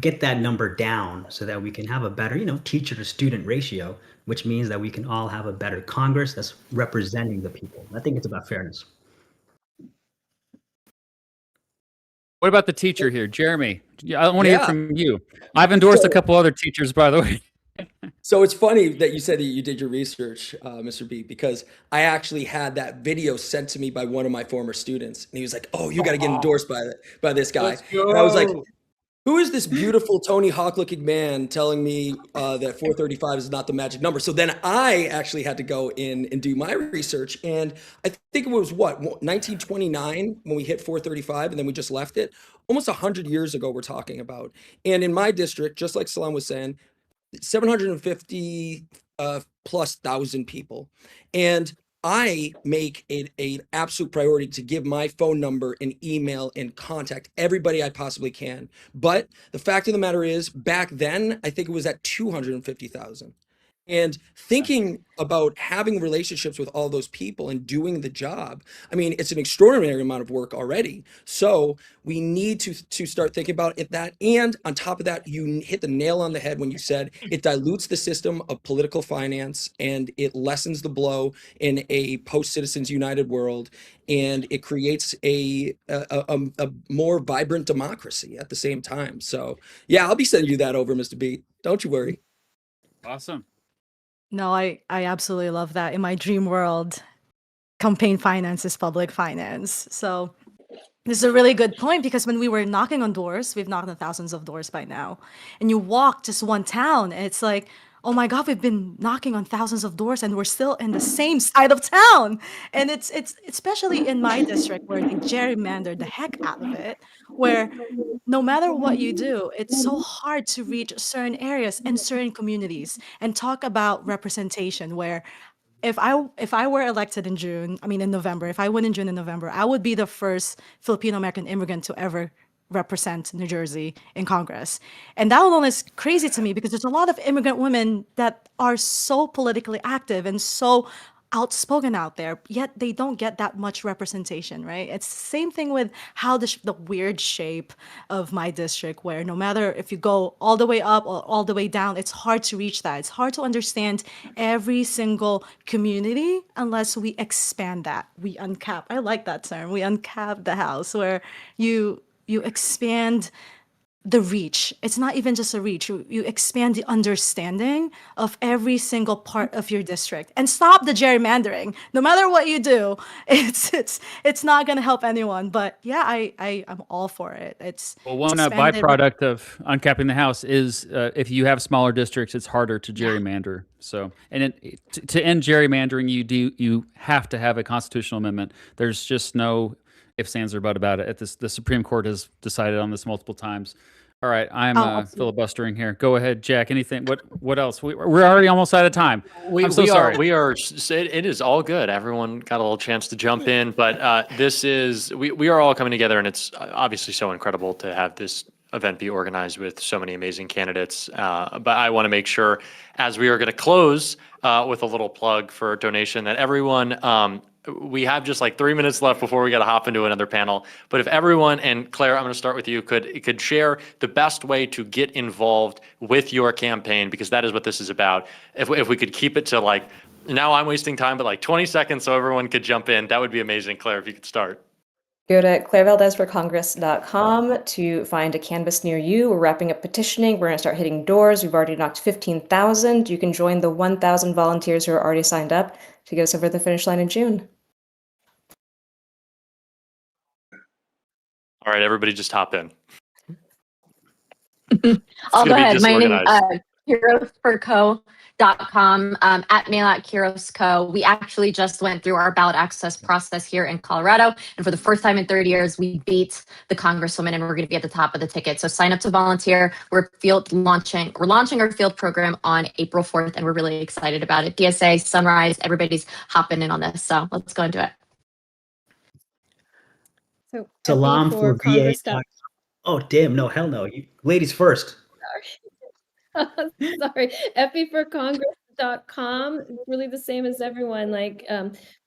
get that number down so that we can have a better, teacher to student ratio, which means that we can all have a better Congress that's representing the people. I think it's about fairness. What about the teacher here, Jeremy? I want to hear from you. I've endorsed a couple other teachers, by the way. So it's funny that you said that you did your research, Mr. B, because I actually had that video sent to me by one of my former students, and he was like, "Oh, you got to get endorsed by this guy." And I was like, "Who is this beautiful Tony Hawk-looking man telling me that 435 is not the magic number?" So then I actually had to go in and do my research, and I think it was 1929 when we hit 435, and then we just left it. Almost 100 years ago, we're talking about. And in my district, just like Salam was saying, 750 plus thousand people. And I make it an absolute priority to give my phone number and email and contact everybody I possibly can. But the fact of the matter is, back then, I think it was at 250,000. And thinking about having relationships with all those people and doing the job, I mean, it's an extraordinary amount of work already. So we need to start thinking about it that. And on top of that, you hit the nail on the head when you said it dilutes the system of political finance and it lessens the blow in a post-Citizens United world. And it creates a more vibrant democracy at the same time. So yeah, I'll be sending you that over, Mr. B. Don't you worry. Awesome. No, I absolutely love that. In my dream world, campaign finance is public finance. So this is a really good point because when we were knocking on doors, we've knocked on thousands of doors by now, and you walk just one town, and it's like, oh my God, we've been knocking on thousands of doors, and we're still in the same side of town. And it's especially in my district where they gerrymandered the heck out of it, where no matter what you do, it's so hard to reach certain areas and certain communities and talk about representation where if I were elected in November, if I win in June and November, I would be the first Filipino American immigrant to ever represent New Jersey in Congress. And that alone is crazy to me because there's a lot of immigrant women that are so politically active and so outspoken out there, yet they don't get that much representation, right? It's the same thing with how the weird shape of my district, where no matter if you go all the way up or all the way down, it's hard to reach that. It's hard to understand every single community unless we expand that. We uncap. I like that term. We uncap the house, where you expand the reach. It's not even just a reach. You expand the understanding of every single part of your district and stop the gerrymandering. No matter what you do, it's not going to help anyone. But yeah, I'm all for it. It's one byproduct of uncapping the House is if you have smaller districts, it's harder to gerrymander. So, and to end gerrymandering, you have to have a constitutional amendment. There's just no ifs, ands, or but about it. The Supreme Court has decided on this multiple times. All right, I'm filibustering here. Go ahead, Jack. Anything? What else? We're already almost out of time. I'm so sorry. It is all good. Everyone got a little chance to jump in, but we are all coming together, and it's obviously so incredible to have this event be organized with so many amazing candidates. But I want to make sure, as we are going to close with a little plug for donation, that everyone. We have just like 3 minutes left before we got to hop into another panel. But if everyone, and Claire, I'm going to start with you, could share the best way to get involved with your campaign, because that is what this is about. If we could keep it to like, now I'm wasting time, but like 20 seconds so everyone could jump in, that would be amazing. Claire, if you could start. Go to clairevaldezforcongress.com to find a canvas near you. We're wrapping up petitioning. We're going to start hitting doors. We've already knocked 15,000. You can join the 1,000 volunteers who are already signed up to get us over the finish line in June. All right, everybody just hop in. I'll go ahead. My name disorganized. heroesforco.com at mail@heroesco. We actually just went through our ballot access process here in Colorado, and for the first time in 30 years, we beat the Congresswoman, and we're going to be at the top of the ticket. So sign up to volunteer. We're launching our field program on April 4th, and we're really excited about it. DSA, Sunrise, everybody's hopping in on this. So let's go into it. So Salam Effie for Congress. VA. Oh, damn. No, hell no. You, ladies first. Sorry, effieforcongress.com. Really the same as everyone. Like,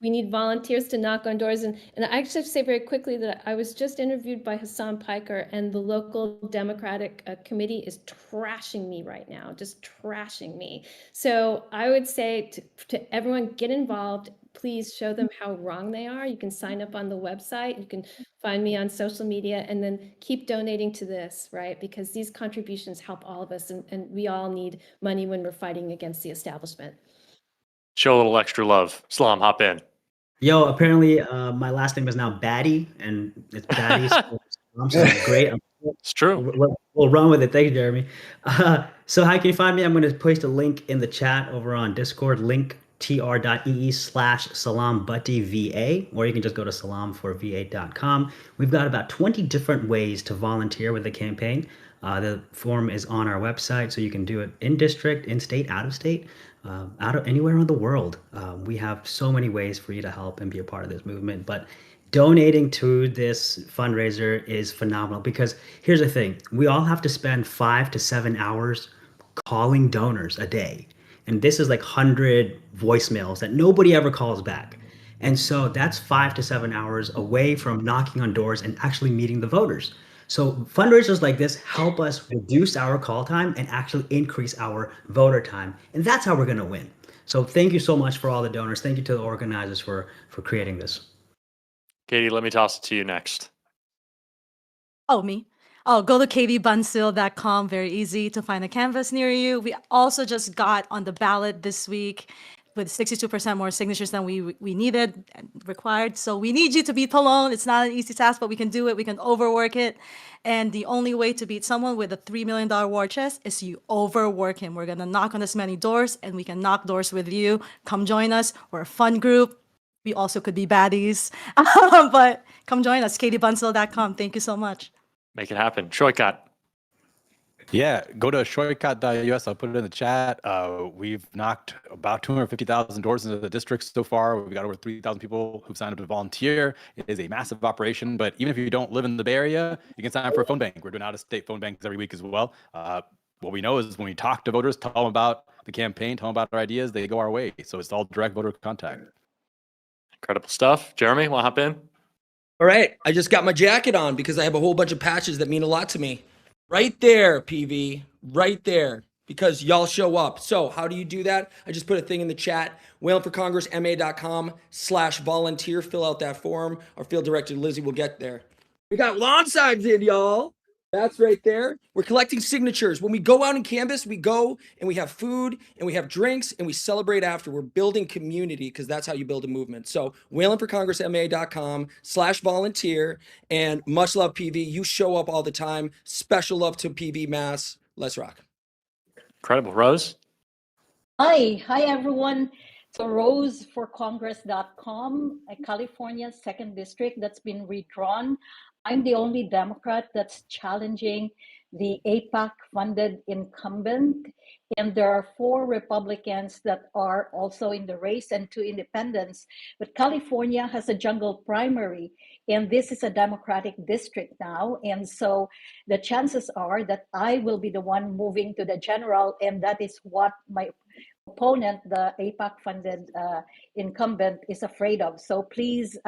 we need volunteers to knock on doors. And I actually have to say very quickly that I was just interviewed by Hassan Piker, and the local Democratic committee is trashing me right now, just trashing me. So I would say to everyone, get involved. Please show them how wrong they are. You can sign up on the website. You can find me on social media, and then keep donating to this, right? Because these contributions help all of us, and we all need money when we're fighting against the establishment. Show a little extra love. Salam, hop in. Yo, apparently my last name is now Batty, and it's Batty. So great. It's true. We'll run with it. Thank you, Jeremy. So how can you find me? I'm going to post a link in the chat over on Discord, link tr.ee/salambuttyva, or you can just go to salamforva.com. We've got about 20 different ways to volunteer with the campaign. The form is on our website, so you can do it in district, in state, out of state, out of anywhere in the world. We have so many ways for you to help and be a part of this movement. But donating to this fundraiser is phenomenal, because here's the thing. We all have to spend 5 to 7 hours calling donors a day. And this is like 100 voicemails that nobody ever calls back. And so that's 5 to 7 hours away from knocking on doors and actually meeting the voters. So fundraisers like this help us reduce our call time and actually increase our voter time. And that's how we're going to win. So thank you so much for all the donors. Thank you to the organizers for creating this. Katie, let me toss it to you next. Oh, me? Oh, go to kbunsil.com. Very easy to find a canvas near you. We also just got on the ballot this week with 62% more signatures than we needed and required. So we need you to beat Pallone. It's not an easy task, but we can do it. We can overwork it. And the only way to beat someone with a $3 million war chest is you overwork him. We're going to knock on as many doors, and we can knock doors with you. Come join us. We're a fun group. We also could be baddies. But come join us, kbunsil.com. Thank you so much. Make it happen. Shoykat. Yeah, go to shoykat.us. I'll put it in the chat. We've knocked about 250,000 doors into the district so far. We've got over 3,000 people who've signed up to volunteer. It is a massive operation, but even if you don't live in the Bay Area, you can sign up for a phone bank. We're doing out-of-state phone banks every week as well. What we know is when we talk to voters, tell them about the campaign, tell them about our ideas, they go our way. So it's all direct voter contact. Incredible stuff. Jeremy, want to hop in? All right, I just got my jacket on because I have a whole bunch of patches that mean a lot to me. Right there, PV, right there, because y'all show up. So how do you do that? I just put a thing in the chat, whalenforcongressma.com/volunteer. Fill out that form. Our field director, Lizzie, will get there. We got lawn signs in, y'all. That's right there. We're collecting signatures. When we go out and canvass, we go and we have food and we have drinks and we celebrate after. We're building community because that's how you build a movement. So whalenforcongressma.com/volunteer, and much love, PV. You show up all the time. Special love to PV Mass. Let's rock. Incredible. Rose? Hi everyone. So roseforcongress.com, California's 2nd district that's been redrawn. I'm the only Democrat that's challenging the AIPAC funded incumbent. And there are 4 Republicans that are also in the race and 2 independents. But California has a jungle primary, and this is a Democratic district now. And so the chances are that I will be the one moving to the general, and that is what my opponent, the AIPAC funded incumbent, is afraid of. So please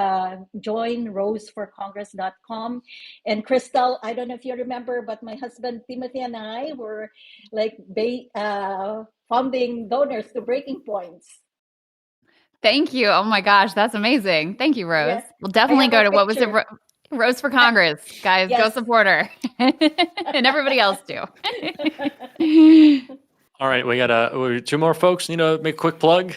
join roseforcongress.com. And Crystal, I don't know if you remember, but my husband Timothy and I were like founding donors to Breaking Points. Thank you. Oh my gosh, that's amazing. Thank you, Rose. Yes. We'll definitely go to, what was it? Rose for Congress, guys. Go Yes. support her, and everybody else too. All right, we got 2 more folks. Need to make a quick plug.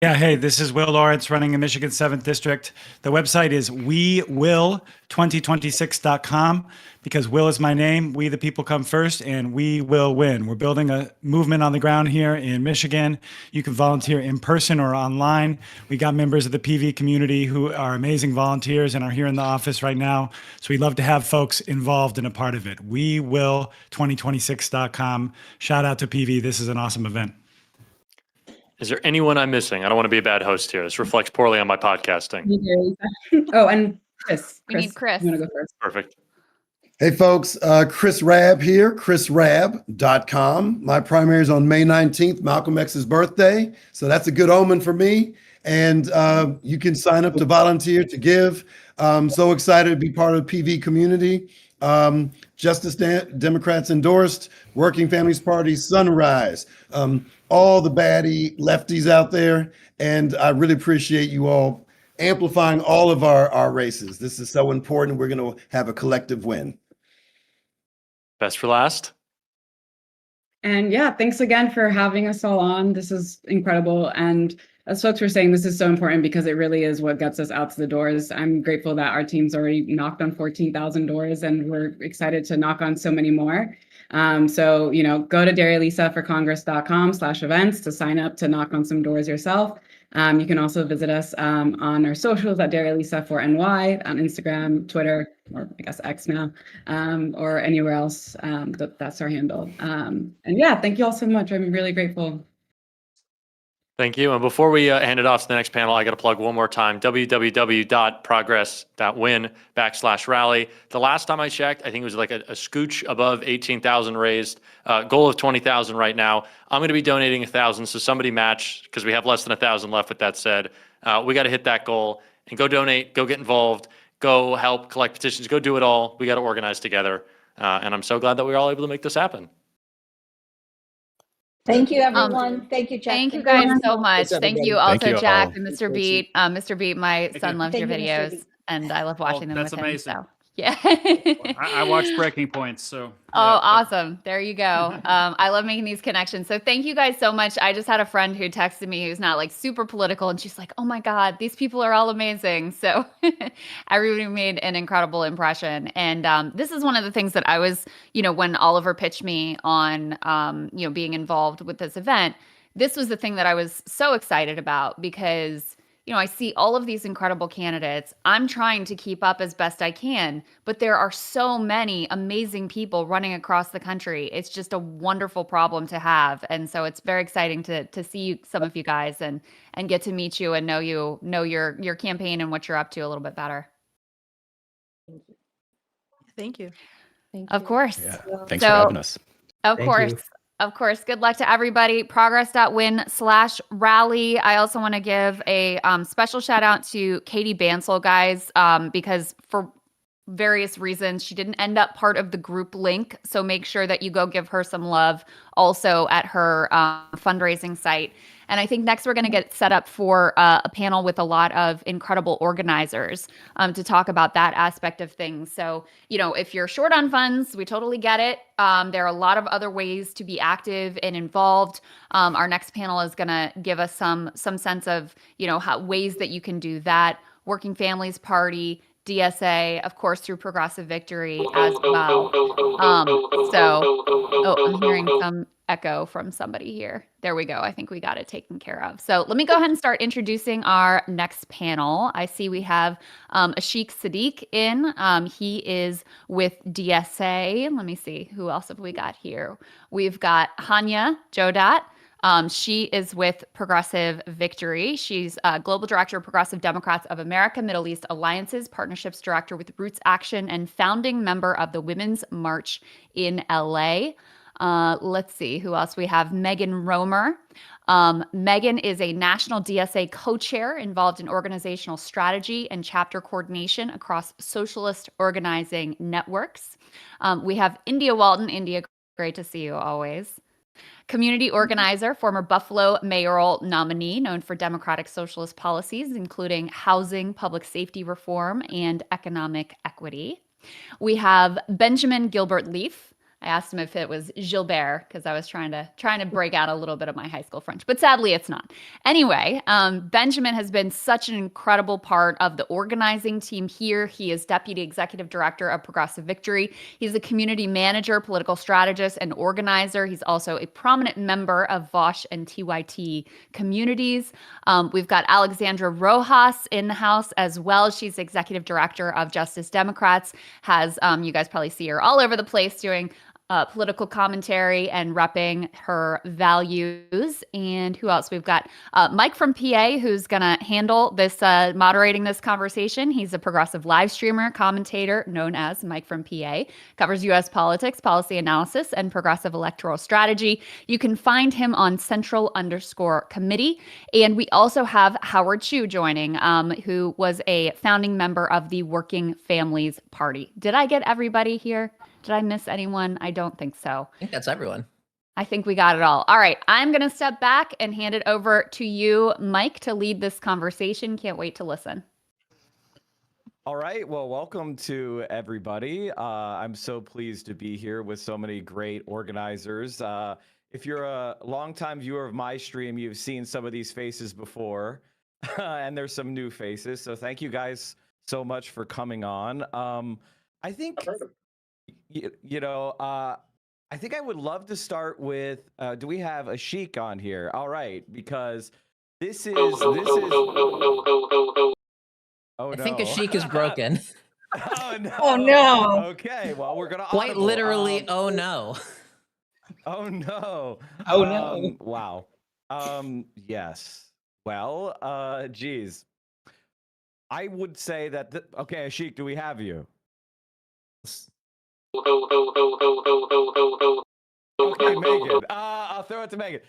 Yeah, hey, this is Will Lawrence running in Michigan 7th District. The website is wewill2026.com because Will is my name. We the people come first and we will win. We're building a movement on the ground here in Michigan. You can volunteer in person or online. We got members of the PV community who are amazing volunteers and are here in the office right now. So we'd love to have folks involved and a part of it. Wewill2026.com. Shout out to PV. This is an awesome event. Is there anyone I'm missing? I don't want to be a bad host here. This reflects poorly on my podcasting. Oh, and Chris. We need Chris. You want to go first? Perfect. Hey folks, Chris Rabb here, chrisrabb.com. My primary is on May 19th, Malcolm X's birthday. So that's a good omen for me. And you can sign up to volunteer, to give. I'm so excited to be part of the PV community. Justice Democrats endorsed, Working Families Party, Sunrise, all the baddie lefties out there. And I really appreciate you all amplifying all of our races. This is so important. We're going to have a collective win. Best for last. And yeah, thanks again for having us all on. This is incredible. And as folks were saying, this is so important because it really is what gets us out to the doors. I'm grateful that our team's already knocked on 14,000 doors and we're excited to knock on so many more. So, go to progress.win to sign up to knock on some doors yourself. You can also visit us on our socials at DariaLisa4NY on Instagram, Twitter, or I guess X now, or anywhere else. That's our handle. And yeah, thank you all so much. I'm really grateful. Thank you. And before we hand it off to the next panel, I got to plug one more time, www.progress.win/rally. The last time I checked, I think it was like a scooch above 18,000 raised, goal of 20,000 right now. I'm going to be donating 1,000. So somebody match, because we have less than 1,000 left. With that said, we got to hit that goal and go donate, go get involved, go help collect petitions, go do it all. We got to organize together. And I'm so glad that we were all able to make this happen. Thank you, everyone. Thank you, Jack. Thank you guys so much. Thanks, Thank you everybody. also, you Jack all. and Mr. Beat. Mr. Beat, my son you. loves Thank your you, Mr. videos, Beat. and I love watching them that's with amazing. him. So, yeah. I watched Breaking Points, so. Oh, awesome. There you go. I love making these connections. So thank you guys so much. I just had a friend who texted me who's not like super political, and she's like, oh my God, these people are all amazing. So everybody made an incredible impression. And this is one of the things that I was, when Oliver pitched me on, being involved with this event, this was the thing that I was so excited about because I see all of these incredible candidates. I'm trying to keep up as best I can, but there are so many amazing people running across the country. It's just a wonderful problem to have. And so it's very exciting to see some of you guys and get to meet you and know your campaign and what you're up to a little bit better. Thank you. Of course. Yeah. Thanks for having us. Of Thank course. you. Of course. Good luck to everybody. Progress.win/rally. I also want to give a special shout out to Katie Bansel, guys, because for various reasons, she didn't end up part of the group link. So make sure that you go give her some love also at her fundraising site. And I think next we're going to get set up for a panel with a lot of incredible organizers to talk about that aspect of things. So, if you're short on funds, we totally get it. There are a lot of other ways to be active and involved. Our next panel is going to give us some sense of, ways that you can do that. Working Families Party, DSA, of course, through Progressive Victory as well. I'm hearing some echo from somebody here. There we go. I think we got it taken care of. So let me go ahead and start introducing our next panel. I see we have Ashik Sadiq in. He is with DSA. Let me see. Who else have we got here? We've got Hanya Jodat. She is with Progressive Victory. She's Global Director of Progressive Democrats of America, Middle East Alliances, Partnerships Director with Roots Action, and founding member of the Women's March in LA. Let's see who else we have. Megan Romer. Megan is a national DSA co-chair involved in organizational strategy and chapter coordination across socialist organizing networks. We have India Walton. India, great to see you always. Community organizer, former Buffalo mayoral nominee, known for democratic socialist policies, including housing, public safety reform, and economic equity. We have Benjamin Gilbert Leaf. I asked him if it was Gilbert because I was trying to break out a little bit of my high school French, but sadly it's not. Anyway, Benjamin has been such an incredible part of the organizing team here. He is deputy executive director of Progressive Victory. He's a community manager, political strategist, and organizer. He's also a prominent member of Vosh and TYT communities. We've got Alexandra Rojas in the house as well. She's executive director of Justice Democrats. Has you guys probably see her all over the place doing political commentary and repping her values. And who else? We've got Mike from PA, who's going to handle this, moderating this conversation. He's a progressive live streamer, commentator known as Mike from PA, covers U.S. politics, policy analysis, and progressive electoral strategy. You can find him on Central_Committee. And we also have Howard Chu joining, who was a founding member of the Working Families Party. Did I get everybody here? Did I miss anyone? I don't think so. I think that's everyone. I think we got it all. All right. I'm going to step back and hand it over to you, Mike, to lead this conversation. Can't wait to listen. All right. Well, welcome to everybody. I'm so pleased to be here with so many great organizers. If you're a longtime viewer of my stream, you've seen some of these faces before, and there's some new faces. So thank you guys so much for coming on. I think... I think I would love to start with, do we have a Sheik on here? All right, because this is... Oh, I think a Sheik is broken. Oh, no. Oh, no. Okay, well, we're going to... Quite literally, oh, no. Oh, no. Oh, no. Wow. Yes. Well, geez. I would say that... Okay, Sheik, do we have you? Okay, Megan. I'll throw it to Megan.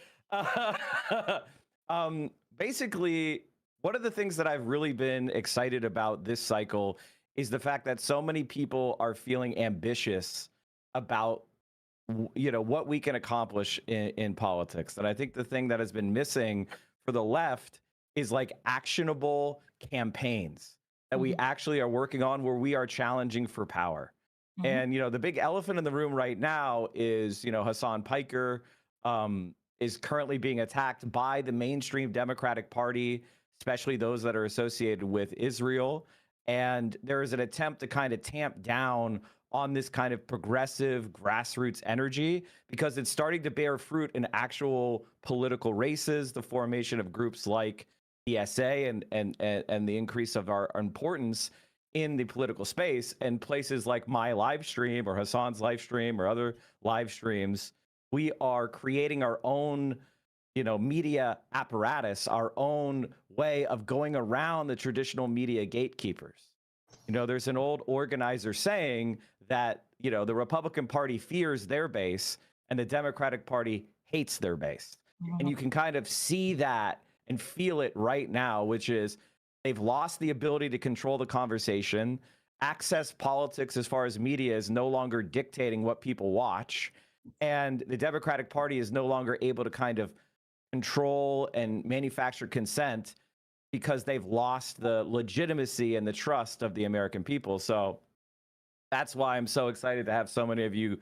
Basically, one of the things that I've really been excited about this cycle is the fact that so many people are feeling ambitious about, what we can accomplish in politics. And I think the thing that has been missing for the left is like actionable campaigns that we actually are working on where we are challenging for power. And, the big elephant in the room right now is, Hassan Piker is currently being attacked by the mainstream Democratic Party, especially those that are associated with Israel. And there is an attempt to kind of tamp down on this kind of progressive grassroots energy because it's starting to bear fruit in actual political races, the formation of groups like ESA and the increase of our importance in the political space, and places like my live stream or Hassan's live stream or other live streams. We are creating our own, media apparatus, our own way of going around the traditional media gatekeepers. There's an old organizer saying that, the Republican Party fears their base and the Democratic Party hates their base. And you can kind of see that and feel it right now, which is they've lost the ability to control the conversation. Access politics as far as media is no longer dictating what people watch. And the Democratic Party is no longer able to kind of control and manufacture consent because they've lost the legitimacy and the trust of the American people. So that's why I'm so excited to have so many of you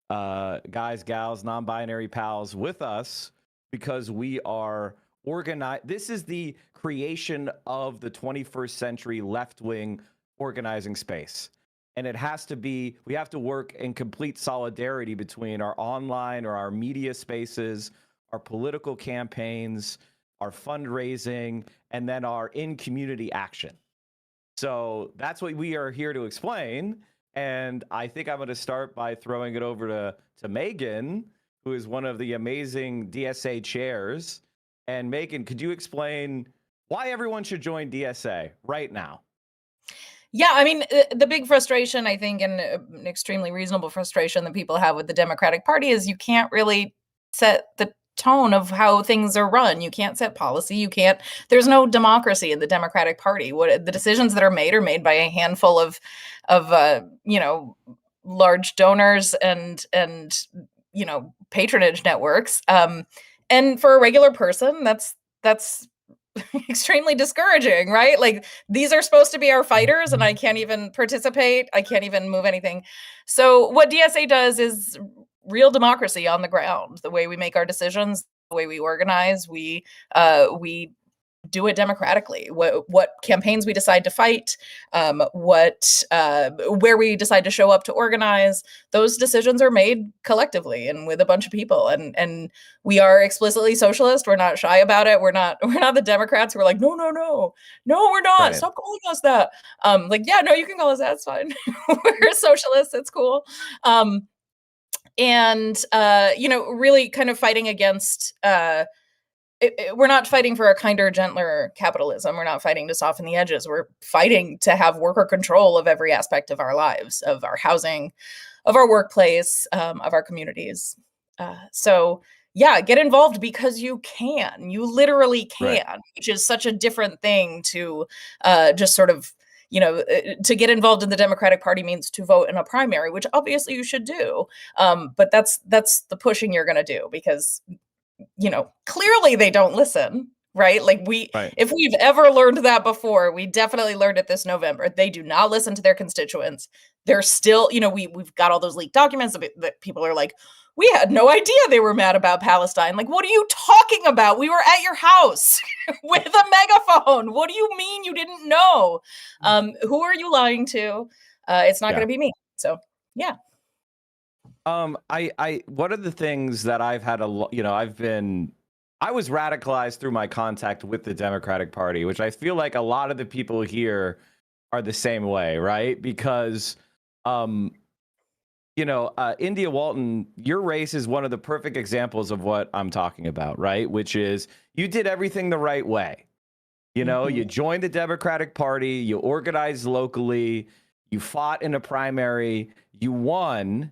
guys, gals, non-binary pals with us, because we are organized. This is the creation of the 21st century left-wing organizing space. And it has to be, we have to work in complete solidarity between our online or our media spaces, our political campaigns, our fundraising, and then our in-community action. So that's what we are here to explain. And I think I'm going to start by throwing it over to Megan, who is one of the amazing DSA chairs. And Megan, could you explain why everyone should join DSA right now? Yeah, I mean, the big frustration, I think, and an extremely reasonable frustration that people have with the Democratic Party is you can't really set the tone of how things are run. You can't set policy. There's no democracy in the Democratic Party. What the decisions that are made by a handful of large donors and patronage networks. And for a regular person, that's extremely discouraging, right? Like, these are supposed to be our fighters and I can't even participate. I can't even move anything. So what DSA does is real democracy on the ground. The way we make our decisions, the way we organize, we do it democratically. What campaigns we decide to fight, where we decide to show up to organize, those decisions are made collectively and with a bunch of people. And we are explicitly socialist. We're not shy about it. We're not the Democrats who are like, no, we're not. Right. Stop calling us that. Like, yeah, no, you can call us that. It's fine. We're socialists. It's cool. Really kind of fighting against. We're not fighting for a kinder, gentler capitalism. We're not fighting to soften the edges. We're fighting to have worker control of every aspect of our lives, of our housing, of our workplace, of our communities. So yeah, get involved because you can. You literally can, Right. which is such a different thing to just sort of, to get involved in the Democratic Party means to vote in a primary, which obviously you should do. But that's the pushing you're going to do because clearly they don't listen, right? Like Right. if we've ever learned that before, we definitely learned it this November. They do not listen to their constituents. They're still, we've got all those leaked documents that people are like, we had no idea they were mad about Palestine. Like, what are you talking about? We were at your house with a megaphone. What do you mean you didn't know? Who are you lying to? It's not going to be me. So, yeah. One of the things that I've had I was radicalized through my contact with the Democratic Party, which I feel like a lot of the people here are the same way, right? Because, India Walton, your race is one of the perfect examples of what I'm talking about, right? Which is you did everything the right way. You joined the Democratic Party, you organized locally, you fought in a primary, you won.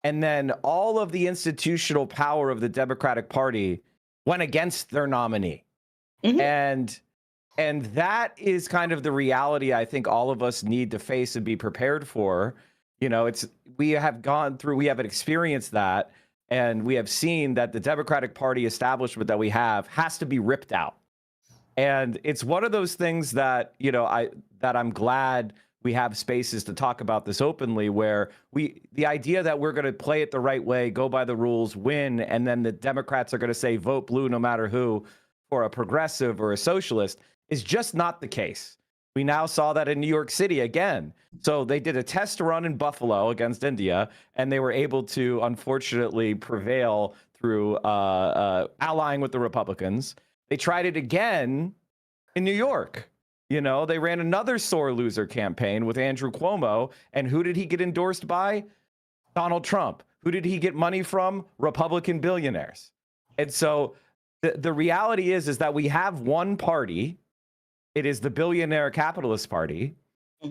And then all of the institutional power of the Democratic Party went against their nominee. And that is kind of the reality I think all of us need to face and be prepared for. We have experienced that, and we have seen that the Democratic Party establishment that we have has to be ripped out. And it's one of those things that, that I'm glad we have spaces to talk about this openly, where the idea that we're going to play it the right way, go by the rules, win, and then the Democrats are going to say vote blue no matter who for a progressive or a socialist is just not the case. We now saw that in New York City again. So they did a test run in Buffalo against India, and they were able to unfortunately prevail through allying with the Republicans. They tried it again in New York. They ran another sore loser campaign with Andrew Cuomo. And who did he get endorsed by? Donald Trump. Who did he get money from? Republican billionaires. And so the reality is that we have one party. It is the billionaire capitalist party.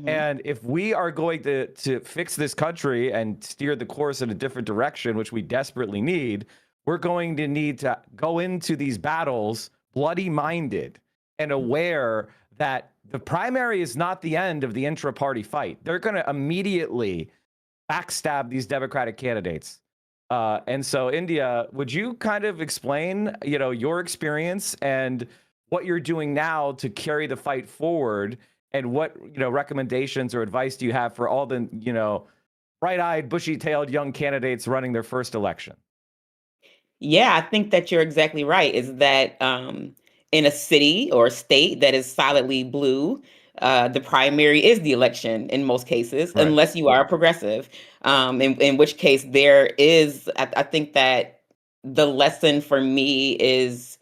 And if we are going to fix this country and steer the course in a different direction, which we desperately need, we're going to need to go into these battles bloody-minded and aware that the primary is not the end of the intra-party fight. They're going to immediately backstab these Democratic candidates. And so, India, would you kind of explain, your experience and what you're doing now to carry the fight forward, and what, recommendations or advice do you have for all the, bright-eyed, bushy-tailed young candidates running their first election? Yeah, I think that you're exactly right. Is that in a city or a state that is solidly blue, the primary is the election in most cases, Right. unless you are a progressive. In which case, I think that the lesson for me is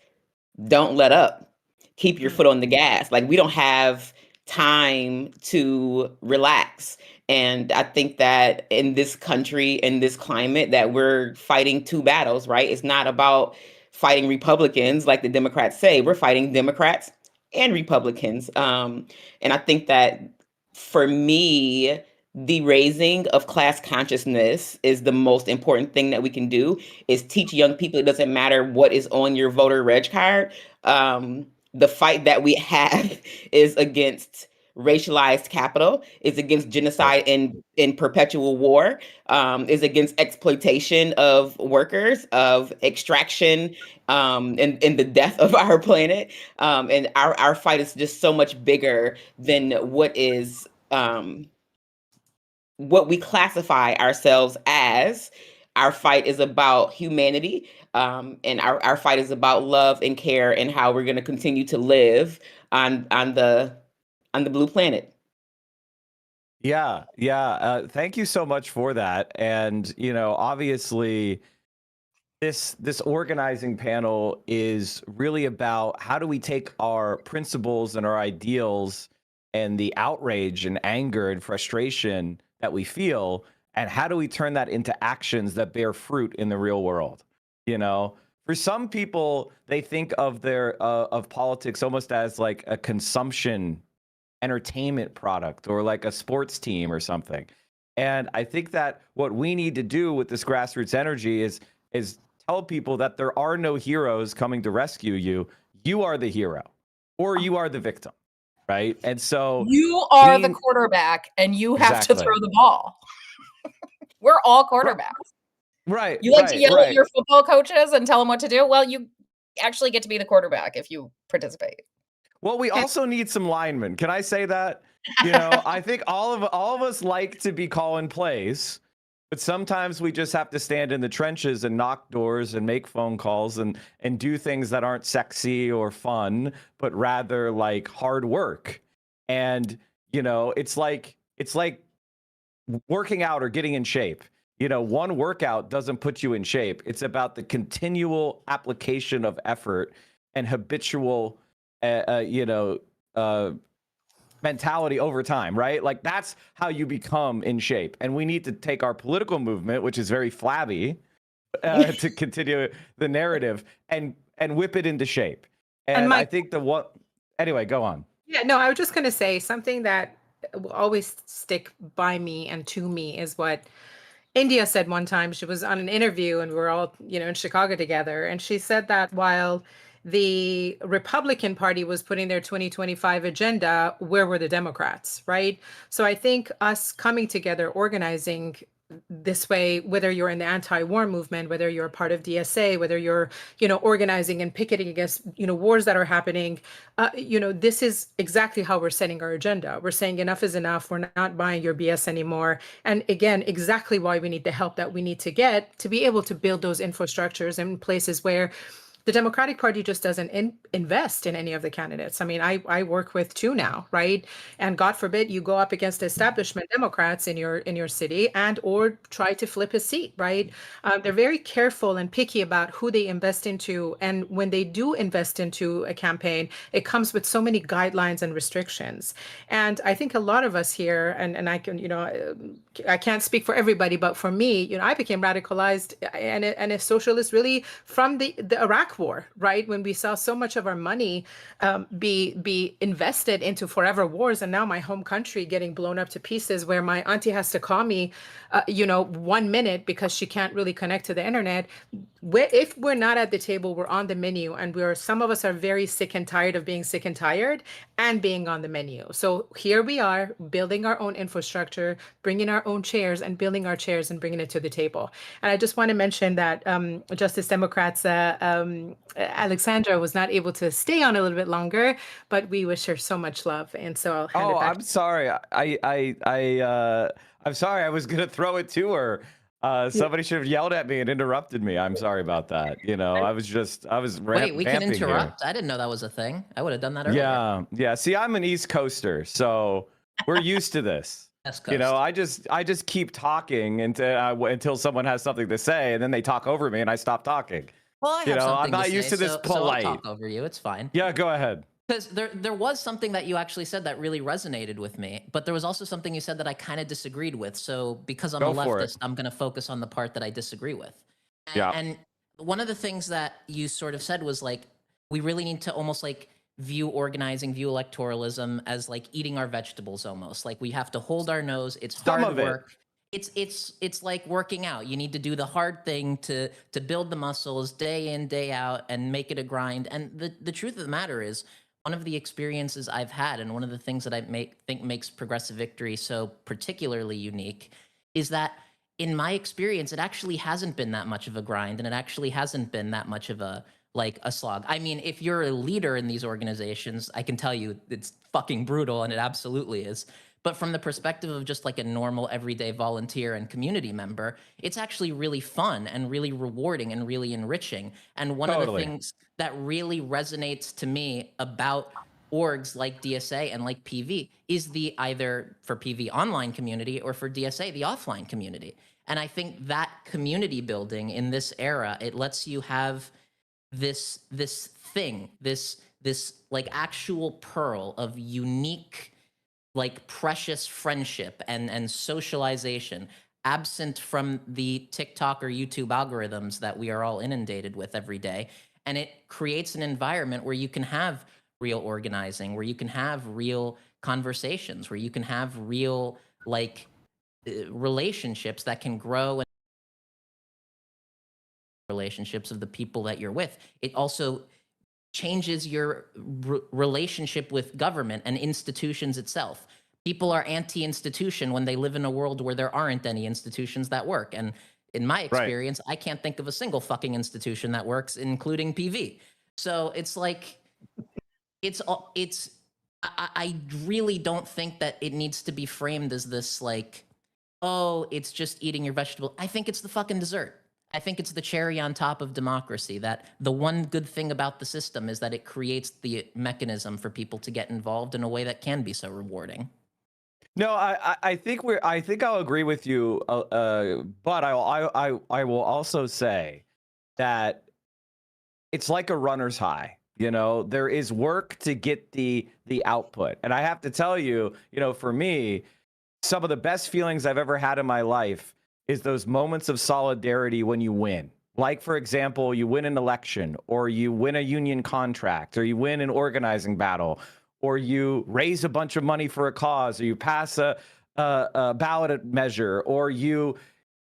don't let up. Keep your foot on the gas. Like, we don't have time to relax. And I think that in this country, in this climate, that we're fighting two battles, right? It's not about fighting Republicans like the Democrats say. We're fighting Democrats and Republicans. And I think that for me, the raising of class consciousness is the most important thing that we can do, is teach young people it doesn't matter what is on your voter reg card. The fight that we have is against racialized capital, is against genocide and perpetual war, is against exploitation of workers, of extraction, and the death of our planet. And our fight is just so much bigger than what is what we classify ourselves as. Our fight is about humanity, and our fight is about love and care and how we're going to continue to live on the blue planet. Yeah, yeah. Thank you so much for that. And obviously, this organizing panel is really about how do we take our principles and our ideals and the outrage and anger and frustration that we feel, and how do we turn that into actions that bear fruit in the real world? For some people, they think of of politics almost as like a consumption entertainment product or like a sports team or something. And I think that what we need to do with this grassroots energy is tell people that there are no heroes coming to rescue you. You are the hero, or you are the victim, right? And so you are the quarterback, and you have to throw the ball. We're all quarterbacks. Right. You like to yell at your football coaches and tell them what to do? Well, you actually get to be the quarterback if you participate. Well, we also need some linemen. Can I say that? I think all of us like to be calling plays, but sometimes we just have to stand in the trenches and knock doors and make phone calls and do things that aren't sexy or fun, but rather like hard work. And it's like working out or getting in shape. One workout doesn't put you in shape. It's about the continual application of effort and habitual mentality over time, right? Like that's how you become in shape. And we need to take our political movement, which is very flabby, to continue the narrative and whip it into shape. And I think anyway, go on. Yeah, no, I was just going to say something that will always stick by me and to me is what India said one time. She was on an interview and we were all, in Chicago together. And she said that while the Republican Party was putting their 2025 agenda, where were the Democrats, right? So I think us coming together, organizing this way, whether you're in the anti-war movement, whether you're a part of DSA, whether you're, organizing and picketing against, wars that are happening, this is exactly how we're setting our agenda. We're saying enough is enough. We're not buying your BS anymore. And again, exactly why we need the help that we need to get to be able to build those infrastructures in places where the Democratic Party just doesn't invest in any of the candidates. I mean, I work with two now, right? And God forbid you go up against establishment Democrats in your city and or try to flip a seat, right? They're very careful and picky about who they invest into. And when they do invest into a campaign, it comes with so many guidelines and restrictions. And I think a lot of us here, and I can, I can't speak for everybody, but for me, I became radicalized and a socialist really from the Iraq War, right? When we saw so much of our money be invested into forever wars, and now my home country getting blown up to pieces, where my auntie has to call me, 1 minute because she can't really connect to the internet. If we're not at the table, we're on the menu, and some of us are very sick and tired of being sick and tired and being on the menu. So here we are building our own infrastructure, bringing our own chairs and building our chairs and bringing it to the table. And I just want to mention that Justice Democrats Alexandra was not able to stay on a little bit longer, but we wish her so much love. And so I'll hand it back. I'm sorry. I'm sorry. I was gonna throw it to her. Somebody should have yelled at me and interrupted me. I'm sorry about that. I was Wait, we can interrupt. Here. I didn't know that was a thing. I would have done that earlier. Yeah. See, I'm an East Coaster, so we're used to this. West Coast. I just keep talking until someone has something to say, and then they talk over me, and I stop talking. Well, I have something I'm not to used say, to this so polite. I'll talk over you. It's fine. Yeah, go ahead. Because there was something that you actually said that really resonated with me, but there was also something you said that I kind of disagreed with. So because I'm a leftist, I'm going to focus on the part that I disagree with. And one of the things that you sort of said was like, we really need to almost like view organizing, view electoralism as like eating our vegetables almost. Like we have to hold our nose. It's hard work. It's like working out. You need to do the hard thing to build the muscles day in, day out, and make it a grind. And the truth of the matter is, one of the experiences I've had, and one of the things that I think makes Progressive Victory so particularly unique, is that in my experience, it actually hasn't been that much of a grind, and it actually hasn't been that much of a slog. I mean, if you're a leader in these organizations, I can tell you it's fucking brutal, and it absolutely is. But from the perspective of just like a normal everyday volunteer and community member, it's actually really fun and really rewarding and really enriching. And one of the things that really resonates to me about orgs like DSA and like PV is the either for PV online community or for DSA, the offline community. And I think that community building in this era, it lets you have this thing, this like actual pearl of unique, like precious friendship and socialization, absent from the TikTok or YouTube algorithms that we are all inundated with every day. And it creates an environment where you can have real organizing, where you can have real conversations, where you can have real like relationships that can grow, and relationships of the people that you're with. It also changes your relationship with government and institutions itself. People are anti-institution when they live in a world where there aren't any institutions that work. And in my experience, I can't think of a single fucking institution that works, including PV. So it's like, I really don't think that it needs to be framed as this like, oh, it's just eating your vegetable. I think it's the fucking dessert. I think it's the cherry on top of democracy, that the one good thing about the system is that it creates the mechanism for people to get involved in a way that can be so rewarding. No, I think I'll agree with you, but I will also say that it's like a runner's high. You know, there is work to get the output, and I have to tell you, for me, some of the best feelings I've ever had in my life is those moments of solidarity when you win. Like, for example, you win an election, or you win a union contract, or you win an organizing battle, or you raise a bunch of money for a cause, or you pass a ballot measure, or you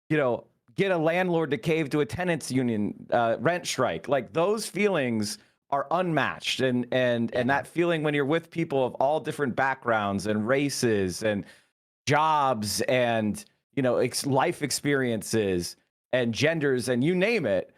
get a landlord to cave to a tenants union rent strike. Like, those feelings are unmatched, and that feeling when you're with people of all different backgrounds and races and jobs and life experiences and genders and you name it,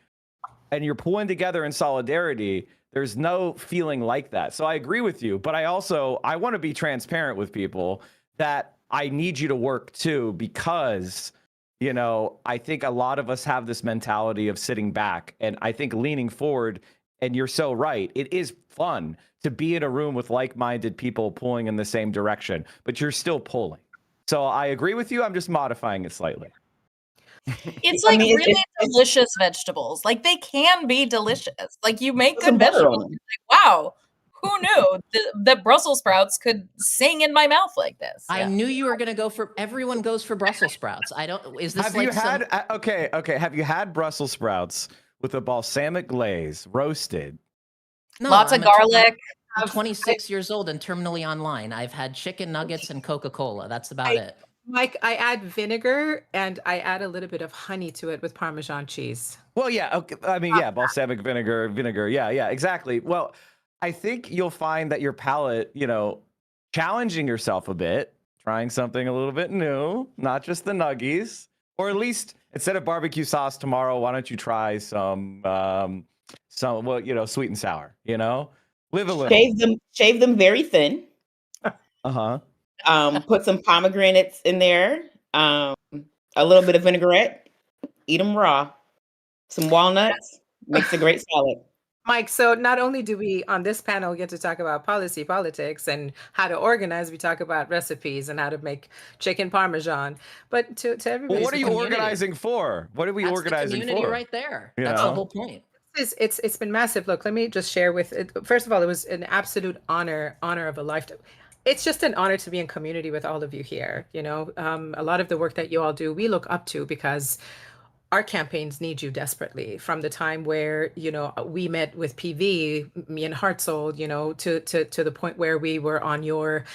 and you're pulling together in solidarity, there's no feeling like that. So I agree with you, but I want to be transparent with people that I need you to work too, because I think a lot of us have this mentality of sitting back, and I think leaning forward, and you're so right, it is fun to be in a room with like-minded people pulling in the same direction, but you're still pulling. So I agree with you. I'm just modifying it slightly. It's like really delicious vegetables. Like, they can be delicious. Like, you make good vegetables. Like, wow, who knew that Brussels sprouts could sing in my mouth like this? I knew you were going to go for, everyone goes for Brussels sprouts. Is this have you had Brussels sprouts with a balsamic glaze, roasted? No, lots of garlic. I'm 26 years old and terminally online. I've had chicken nuggets and Coca-Cola. That's about it. Mike, I add vinegar and I add a little bit of honey to it with Parmesan cheese. Well, yeah. Okay. I mean, balsamic vinegar. Yeah, exactly. Well, I think you'll find that your palate, challenging yourself a bit, trying something a little bit new, not just the nuggies, or at least instead of barbecue sauce tomorrow, why don't you try some sweet and sour, Live a little. Shave them very thin. Uh-huh. Put some pomegranates in there. A little bit of vinaigrette. Eat them raw. Some walnuts. Makes a great salad. Mike, so not only do we on this panel get to talk about politics, and how to organize, we talk about recipes and how to make chicken parmesan. But to everybody, well, what are you organizing for? What are we organizing the community for? Right there. That's the whole point. It's been massive. Look, let me just share with it. First of all, it was an absolute honor of a lifetime. It's just an honor to be in community with all of you here. A lot of the work that you all do, we look up to, because our campaigns need you desperately. From the time where we met with PV, me and Hartzell, to the point where we were on your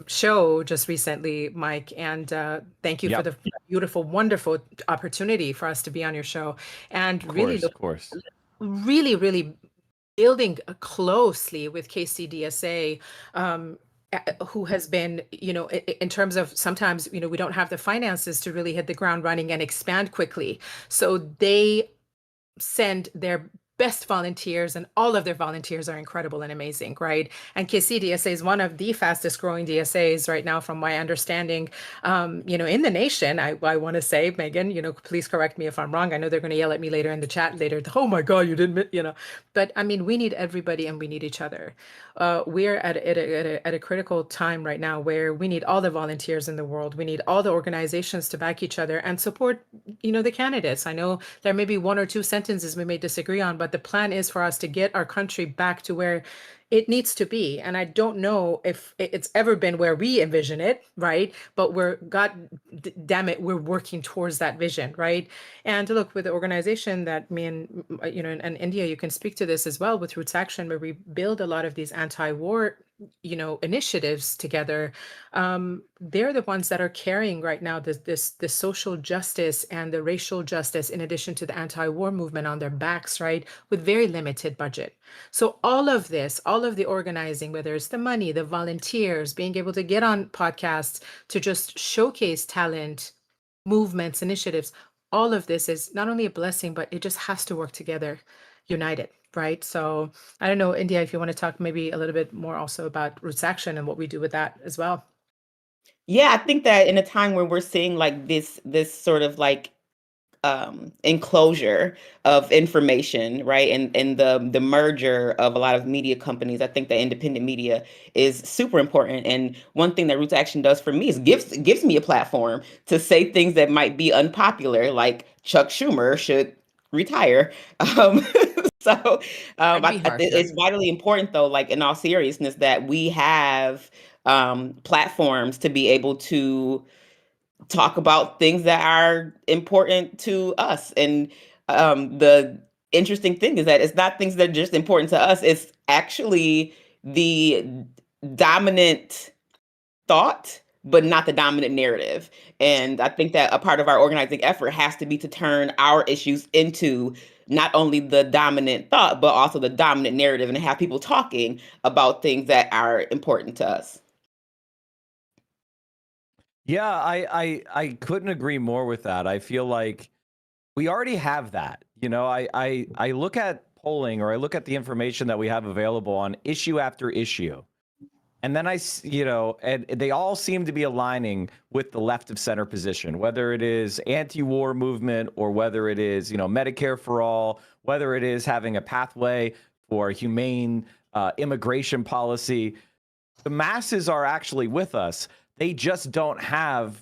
show just recently, Mike. And thank you for the beautiful, wonderful opportunity for us to be on your show. And of course. really building closely with KCDSA, who has been, in terms of sometimes, we don't have the finances to really hit the ground running and expand quickly. So they send their best volunteers, and all of their volunteers are incredible and amazing, right? And KCDSA is one of the fastest growing DSAs right now, from my understanding, in the nation. I want to say, Megan, please correct me if I'm wrong. I know they're going to yell at me later in the chat later. Oh my God, you didn't, but I mean, we need everybody and we need each other. We're at a critical time right now where we need all the volunteers in the world. We need all the organizations to back each other and support, the candidates. I know there may be one or two sentences we may disagree on, but the plan is for us to get our country back to where it needs to be. And I don't know if it's ever been where we envision it, right? But God damn it, we're working towards that vision, right? And look, with the organization that me and, and India, you can speak to this as well, with Roots Action, where we build a lot of these anti-war initiatives together. They're the ones that are carrying right now this social justice and the racial justice, in addition to the anti-war movement, on their backs, right? With very limited budget. So all of this, all of the organizing, whether it's the money, the volunteers, being able to get on podcasts to just showcase talent, movements, initiatives, all of this is not only a blessing, but it just has to work together, united. Right. So I don't know, India, if you want to talk maybe a little bit more also about Roots Action and what we do with that as well. Yeah, I think that in a time where we're seeing like this sort of like enclosure of information, right, and the merger of a lot of media companies, I think that independent media is super important. And one thing that Roots Action does for me is gives me a platform to say things that might be unpopular, like Chuck Schumer should retire. So it's vitally important, though, like in all seriousness, that we have platforms to be able to talk about things that are important to us. And the interesting thing is that it's not things that are just important to us. It's actually the dominant thought, but not the dominant narrative. And I think that a part of our organizing effort has to be to turn our issues into not only the dominant thought, but also the dominant narrative, and have people talking about things that are important to us. Yeah, I couldn't agree more with that. I feel like we already have that. I look at polling, or I look at the information that we have available on issue after issue. And then and they all seem to be aligning with the left of center position, whether it is anti-war movement, or whether it is, Medicare for all, whether it is having a pathway for humane immigration policy. The masses are actually with us. They just don't have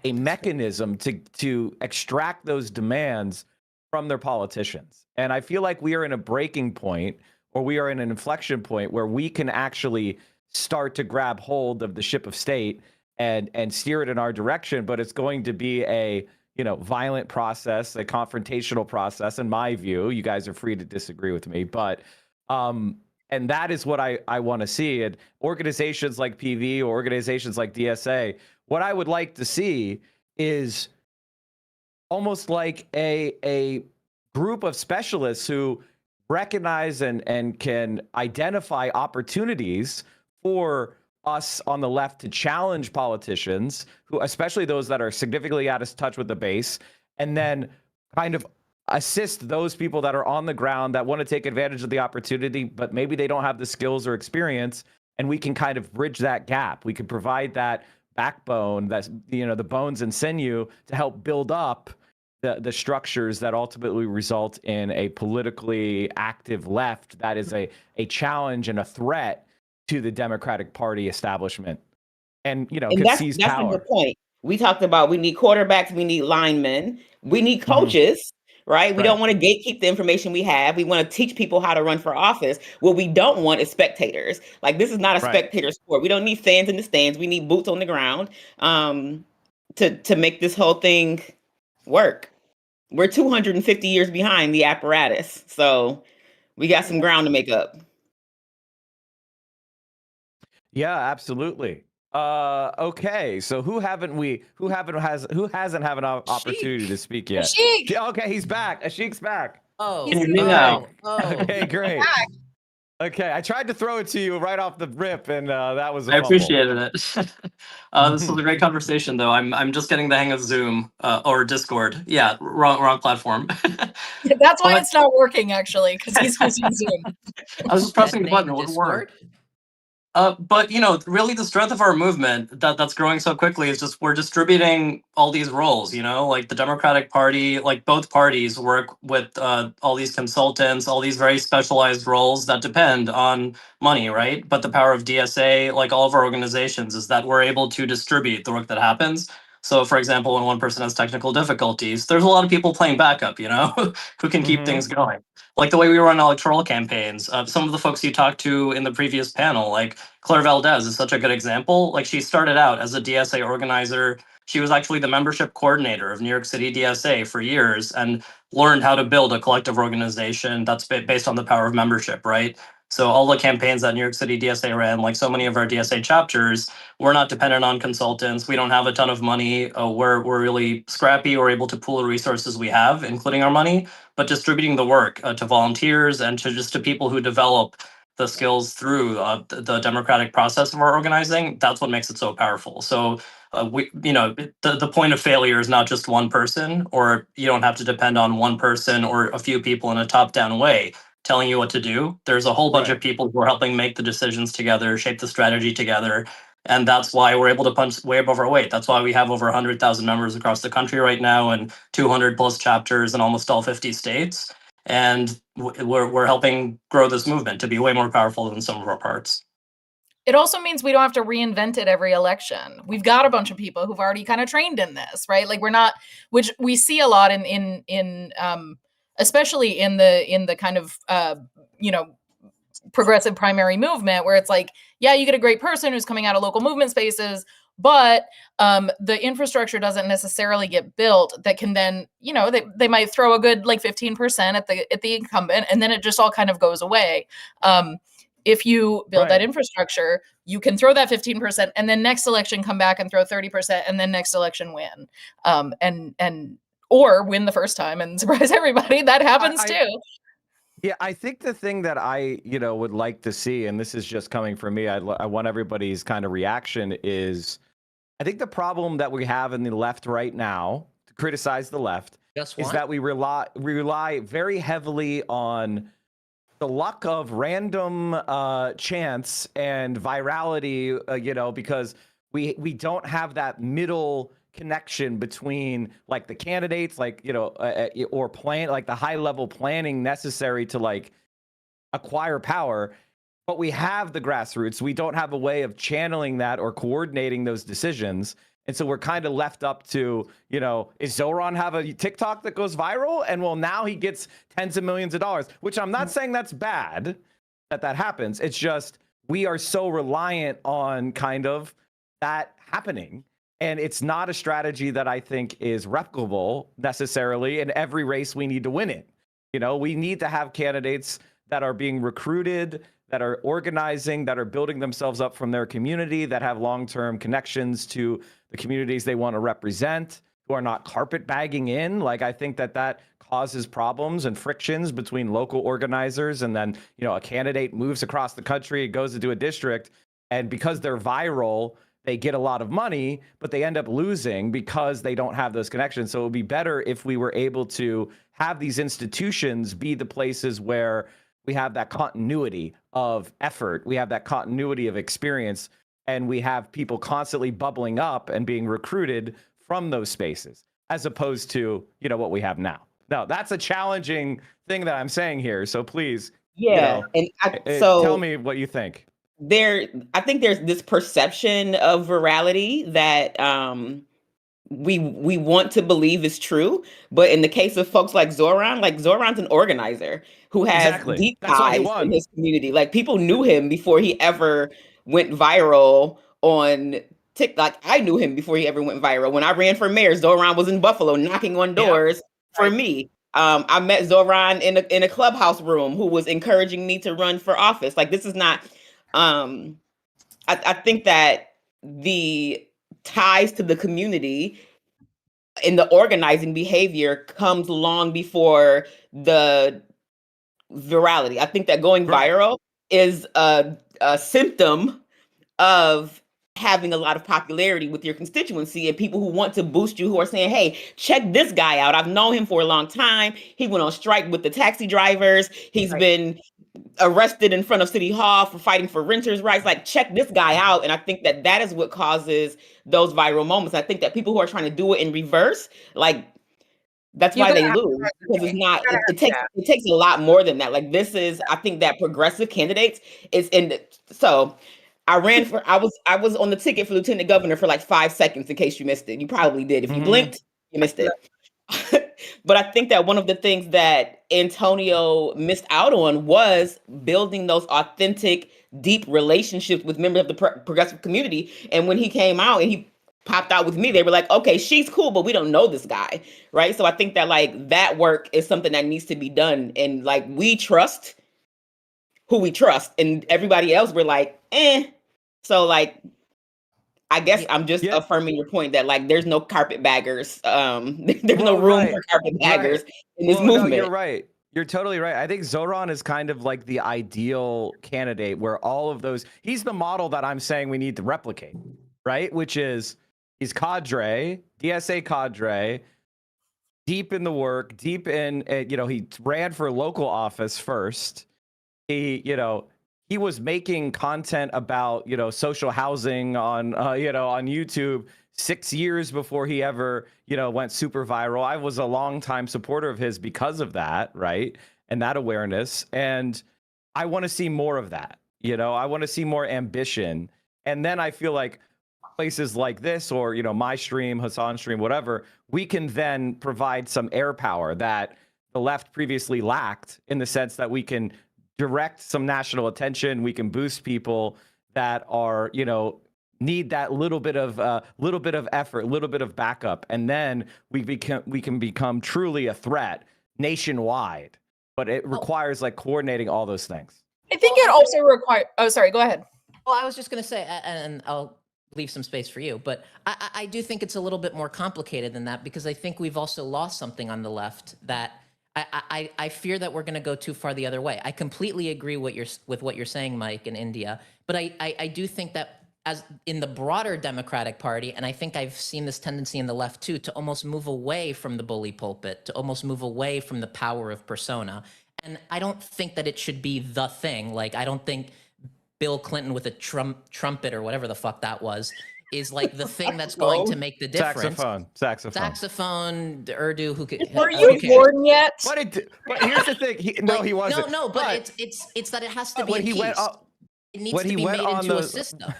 a mechanism to extract those demands from their politicians. And I feel like we are in a breaking point, or we are in an inflection point, where we can actually start to grab hold of the ship of state and steer it in our direction. But it's going to be a violent process, a confrontational process, in my view. You guys are free to disagree with me, but and that is what I want to see. And organizations like PV, or organizations like DSA, what I would like to see is almost like a group of specialists who recognize and can identify opportunities for us on the left to challenge politicians, who, especially those that are significantly out of touch with the base, and then kind of assist those people that are on the ground that want to take advantage of the opportunity, but maybe they don't have the skills or experience, and we can kind of bridge that gap. We can provide that backbone, that's the bones and sinew, to help build up the structures that ultimately result in a politically active left that is a challenge and a threat to the Democratic Party establishment, and that's power. A good point. We talked about, we need quarterbacks, we need linemen, we need coaches, right? We don't want to gatekeep the information we have. We want to teach people how to run for office. What we don't want is spectators. Like, this is not a spectator sport. We don't need fans in the stands. We need boots on the ground to make this whole thing work. We're 250 years behind the apparatus, so we got some ground to make up. Yeah, absolutely. Okay, so who hasn't had an opportunity to speak yet? Ashik! Okay, he's back. Ashik's back. Oh, Can you hear me now? Okay, great. Okay, I tried to throw it to you right off the rip, and that was a I fumble. appreciated it. This was a great conversation, though. I'm just getting the hang of Zoom or Discord. Yeah, wrong platform. That's why But it's not working, actually, because he's using Zoom. I was just pressing the button. It wouldn't work. But really the strength of our movement that's growing so quickly is just we're distributing all these roles, like the Democratic Party, like both parties work with all these consultants, all these very specialized roles that depend on money, right? But the power of DSA, like all of our organizations, is that we're able to distribute the work that happens. So for example, when one person has technical difficulties, there's a lot of people playing backup, who can keep things going. Like the way we run electoral campaigns, some of the folks you talked to in the previous panel, like Claire Valdez is such a good example. Like she started out as a DSA organizer. She was actually the membership coordinator of New York City DSA for years and learned how to build a collective organization that's based on the power of membership, right? So all the campaigns that New York City DSA ran, like so many of our DSA chapters, we're not dependent on consultants. We don't have a ton of money. We're really scrappy. We're able to pool the resources we have, including our money, but distributing the work to volunteers and to people who develop the skills through the democratic process of our organizing. That's what makes it so powerful. So the point of failure is not just one person, or you don't have to depend on one person or a few people in a top-down way telling you what to do. There's a whole bunch of people who are helping make the decisions together, shape the strategy together. And that's why we're able to punch way above our weight. That's why we have over 100,000 members across the country right now and 200 plus chapters in almost all 50 states. And we're helping grow this movement to be way more powerful than some of our parts. It also means we don't have to reinvent it every election. We've got a bunch of people who've already kind of trained in this, right? Like we're not, which we see a lot in especially in the kind of progressive primary movement, where it's like, yeah, you get a great person who's coming out of local movement spaces, but the infrastructure doesn't necessarily get built that can then, they might throw a good like 15% at the incumbent, and then it just all kind of goes away. If you build that infrastructure, you can throw that 15% and then next election come back and throw 30% and then next election win. Or win the first time and surprise everybody. That happens too. Yeah, I think the thing that I, would like to see, and this is just coming from me, I want everybody's kind of reaction is, I think the problem that we have in the left right now, to criticize the left, is that we rely very heavily on the luck of random chance and virality, because we don't have that middle connection between like the candidates, like, or plan, like the high level planning necessary to like acquire power. But we have the grassroots. We don't have a way of channeling that or coordinating those decisions. And so we're kind of left up to, is Zoran have a TikTok that goes viral? And well, now he gets tens of millions of dollars, which I'm not saying that's bad that happens. It's just we are so reliant on kind of that happening. And it's not a strategy that I think is replicable necessarily in every race we need to win it. We need to have candidates that are being recruited, that are organizing, that are building themselves up from their community, that have long-term connections to the communities they want to represent, who are not carpetbagging in. Like, I think that causes problems and frictions between local organizers. And then, a candidate moves across the country, goes into a district, and because they're viral, they get a lot of money, but they end up losing because they don't have those connections. So it would be better if we were able to have these institutions be the places where we have that continuity of effort, we have that continuity of experience, and we have people constantly bubbling up and being recruited from those spaces, as opposed to, what we have now. Now, that's a challenging thing that I'm saying here. So please, tell me what you think. I think there's this perception of virality that we want to believe is true, but in the case of folks like Zoran's an organizer who has deep ties in his community. Like, people knew him before he ever went viral on TikTok. I knew him before he ever went viral. When I ran for mayor, Zoran was in Buffalo knocking on doors for me. I met Zoran in a clubhouse room who was encouraging me to run for office. Like, this is not. I think that the ties to the community in the organizing behavior comes long before the virality. I think that going viral is a symptom of having a lot of popularity with your constituency and people who want to boost you, who are saying, hey, check this guy out. I've known him for a long time. He went on strike with the taxi drivers. He's been arrested in front of City Hall for fighting for renters' rights. Like, check this guy out. And I think that that is what causes those viral moments. I think that people who are trying to do it in reverse, like, that's why they lose, because it's not, it takes a lot more than that. Like, this is, I think that progressive candidates is so I was on the ticket for lieutenant governor for like 5 seconds, in case you missed it. You probably did. If you blinked, you missed it. But I think that one of the things that Antonio missed out on was building those authentic, deep relationships with members of the progressive community. And when he came out and he popped out with me, they were like, okay, she's cool, but we don't know this guy, right? So I think that like that work is something that needs to be done. And like, we trust who we trust, and everybody else, we're like, eh. So like, I guess I'm just affirming your point that like, there's no carpetbaggers. There's no room for carpetbaggers in this movement. No, you're right. You're totally right. I think Zoran is kind of like the ideal candidate where all of those, he's the model that I'm saying we need to replicate, right? Which is, he's cadre, DSA cadre, deep in the work, deep in, he ran for local office first. He was making content about, social housing on, on YouTube 6 years before he ever, went super viral. I was a longtime supporter of his because of that, right? And that awareness. And I want to see more of that. I want to see more ambition. And then I feel like places like this, or, my stream, Hassan's stream, whatever, we can then provide some air power that the left previously lacked, in the sense that we can direct some national attention. We can boost people that are, need that little bit of effort, a little bit of backup, and then we can become truly a threat nationwide. But it requires like coordinating all those things. I think it also requires. Oh, sorry. Go ahead. Well, I was just going to say, and I'll leave some space for you, but I do think it's a little bit more complicated than that, because I think we've also lost something on the left that I fear that we're going to go too far the other way. I completely agree with what you're saying, Mike, in India, but I do think that as in the broader Democratic Party, and I think I've seen this tendency in the left too, to almost move away from the bully pulpit, to almost move away from the power of persona. And I don't think that it should be the thing. Like, I don't think Bill Clinton with a trumpet or whatever the fuck that was is like the thing that's going to make the difference. Saxophone, Urdu. Were you born yet? But here's the thing. He wasn't. No, but it's that it has to be a piece. It needs to be made into a system.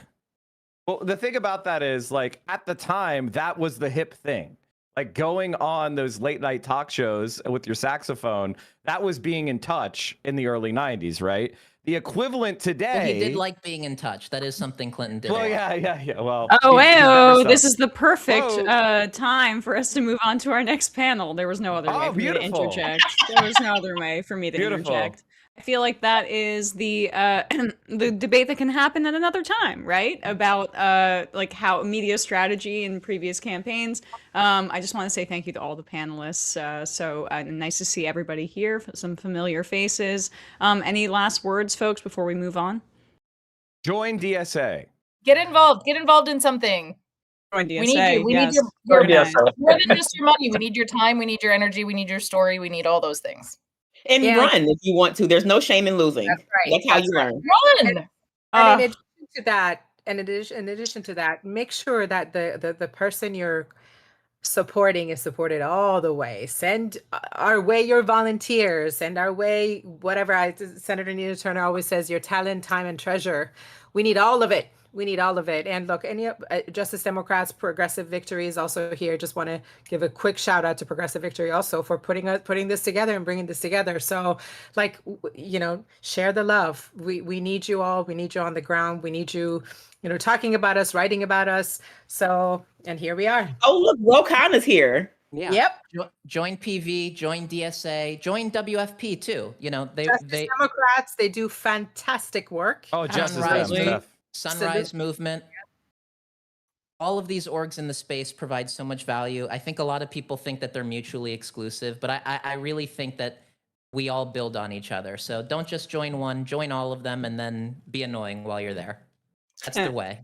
Well, the thing about that is, like, at the time, that was the hip thing. Like, going on those late night talk shows with your saxophone, that was being in touch in the early 90s, right? The equivalent today. Well, he did like being in touch. That is something Clinton did. Well, yeah. Well, this is the perfect time for us to move on to our next panel. There was no other way for me to interject. There was no other way for me to interject. I feel like that is the debate that can happen at another time, right? About like how media strategy in previous campaigns. I just want to say thank you to all the panelists. So nice to see everybody here, some familiar faces. Any last words, folks, before we move on? Join DSA. Get involved. Get involved in something. Join DSA. We need you. We need your more than just your money. We need your time. We need your energy. We need your story. We need all those things. And run if you want to. There's no shame in losing. That's right. That's how you learn. Run. And in addition to that, make sure that the person you're supporting is supported all the way. Send our way your volunteers. Send our way whatever. Senator Nina Turner always says, your talent, time, and treasure. We need all of it. We need all of it. And look, any Justice Democrats, Progressive Victory is also here. Just want to give a quick shout out to Progressive Victory also for putting this together and bringing this together. So, like, share the love. We need you all. We need you on the ground. We need you, talking about us, writing about us. So, and here we are. Oh, look, Rokan is here. Yeah. Yep. Join PV, join DSA, join WFP too. Justice Democrats, they do fantastic work. Oh, Justice Democrats. Sunrise Movement. all of these orgs in the space provide so much value. I think a lot of people think that they're mutually exclusive, but I really think that we all build on each other. So don't just join one, join all of them, and then be annoying while you're there. That's the way.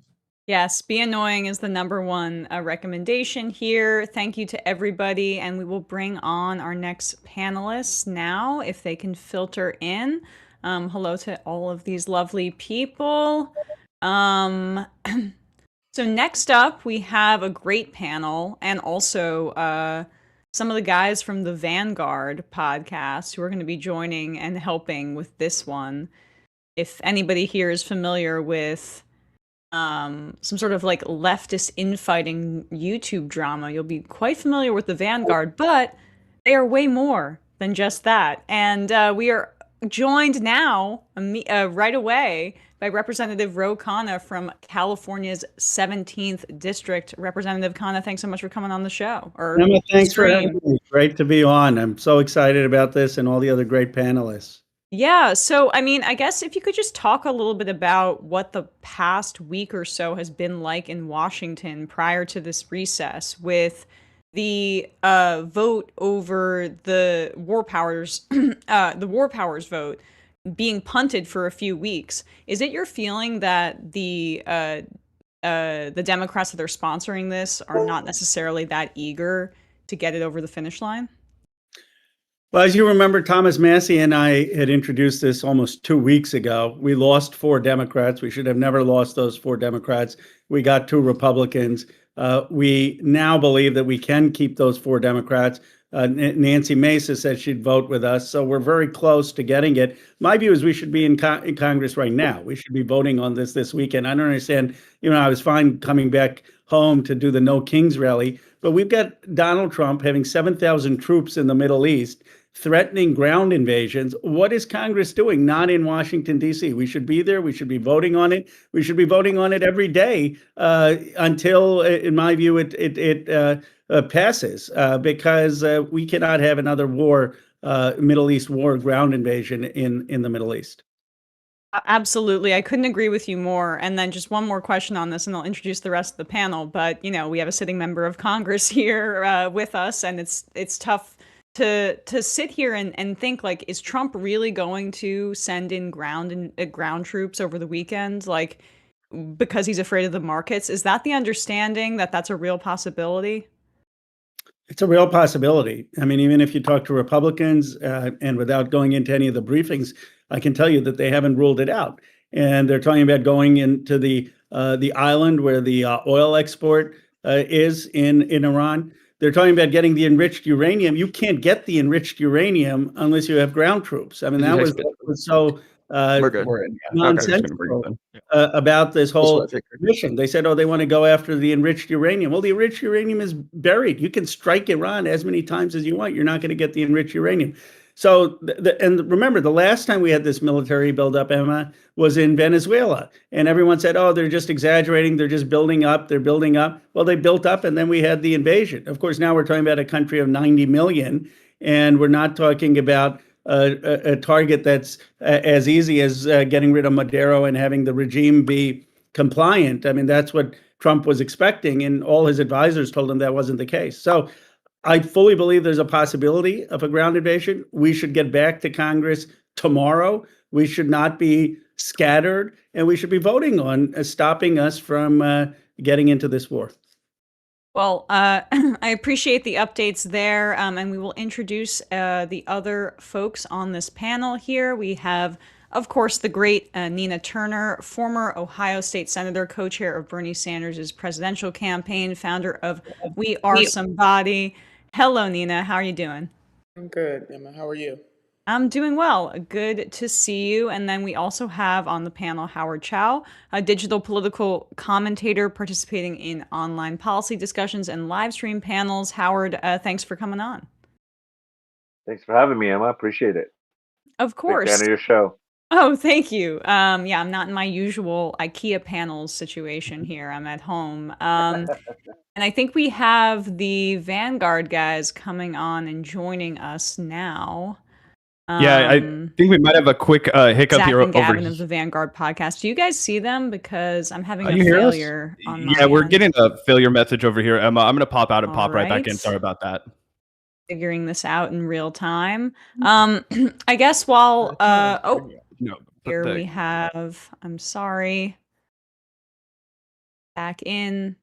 Yes, be annoying is the #1 recommendation here. Thank you to everybody, and we will bring on our next panelists now, if they can filter in. Hello to all of these lovely people. So next up, we have a great panel, and also some of the guys from the Vanguard podcast who are going to be joining and helping with this one. If anybody here is familiar with some sort of like leftist infighting YouTube drama, you'll be quite familiar with the Vanguard, but they are way more than just that. And we are joined now right away by Representative Ro Khanna from California's 17th District. Representative Khanna, thanks so much for coming on the show. Emma, thanks for having me. Great to be on. I'm so excited about this and all the other great panelists. Yeah, so I mean, I guess if you could just talk a little bit about what the past week or so has been like in Washington prior to this recess with the vote over the war powers, the war powers vote being punted for a few weeks. Is it your feeling that the Democrats that are sponsoring this are not necessarily that eager to get it over the finish line? Well, as you remember, Thomas Massie and I had introduced this almost 2 weeks ago. We lost 4 Democrats. We should have never lost those 4 Democrats. We got 2 Republicans. We now believe that we can keep those 4 Democrats. Nancy Mace said she'd vote with us, so we're very close to getting it. My view is we should be in Congress right now. We should be voting on this weekend. I don't understand. I was fine coming back home to do the No Kings rally, but we've got Donald Trump having 7,000 troops in the Middle East, threatening ground invasions. What is Congress doing? Not in Washington, D.C. We should be there. We should be voting on it. We should be voting on it every day until, in my view, it passes, because we cannot have another war, Middle East war, ground invasion in the Middle East. Absolutely. I couldn't agree with you more. And then just one more question on this, and I'll introduce the rest of the panel. But, we have a sitting member of Congress here with us, and it's tough to sit here and think, like, is Trump really going to send in ground troops over the weekend, like, because he's afraid of the markets? Is that the understanding that that's a real possibility? It's a real possibility. I mean, even if you talk to Republicans, and without going into any of the briefings, I can tell you that they haven't ruled it out. And they're talking about going into the island where the oil export is in Iran. They're talking about getting the enriched uranium. You can't get the enriched uranium unless you have ground troops. I mean, that was so nonsensical about this whole mission. They said, they want to go after the enriched uranium. Well, the enriched uranium is buried. You can strike Iran as many times as you want. You're not going to get the enriched uranium. So, and remember, the last time we had this military buildup, Emma, was in Venezuela. And everyone said, they're just exaggerating. They're just building up. They're building up. Well, they built up, and then we had the invasion. Of course, now we're talking about a country of 90 million, and we're not talking about a target that's as easy as getting rid of Maduro and having the regime be compliant. I mean, that's what Trump was expecting, and all his advisors told him that wasn't the case. So I fully believe there's a possibility of a ground invasion. We should get back to Congress tomorrow. We should not be scattered, and we should be voting on stopping us from getting into this war. Well, I appreciate the updates there, and we will introduce the other folks on this panel here. We have, of course, the great Nina Turner, former Ohio State Senator, co-chair of Bernie Sanders' presidential campaign, founder of We Are Somebody. Hello, Nina. How are you doing? I'm good, Emma. How are you? I'm doing well. Good to see you. And then we also have on the panel Howard Chow, a digital political commentator participating in online policy discussions and live stream panels. Howard, thanks for coming on. Thanks for having me, Emma. I appreciate it. Of course. Big fan of your show. Oh, thank you. Yeah, I'm not in my usual IKEA panels situation here. I'm at home. And I think we have the Vanguard guys coming on and joining us now. Yeah, I think we might have a quick hiccup Zach here and over Gavin of the Vanguard podcast. Do you guys see them? Because I'm having Do a you hear us? failure on Yeah, my we're end. getting a failure message over here, Emma. I'm going to pop out and All pop right back in. right. Sorry about that. Figuring this out in real time. I guess while here we have, I'm sorry, back in.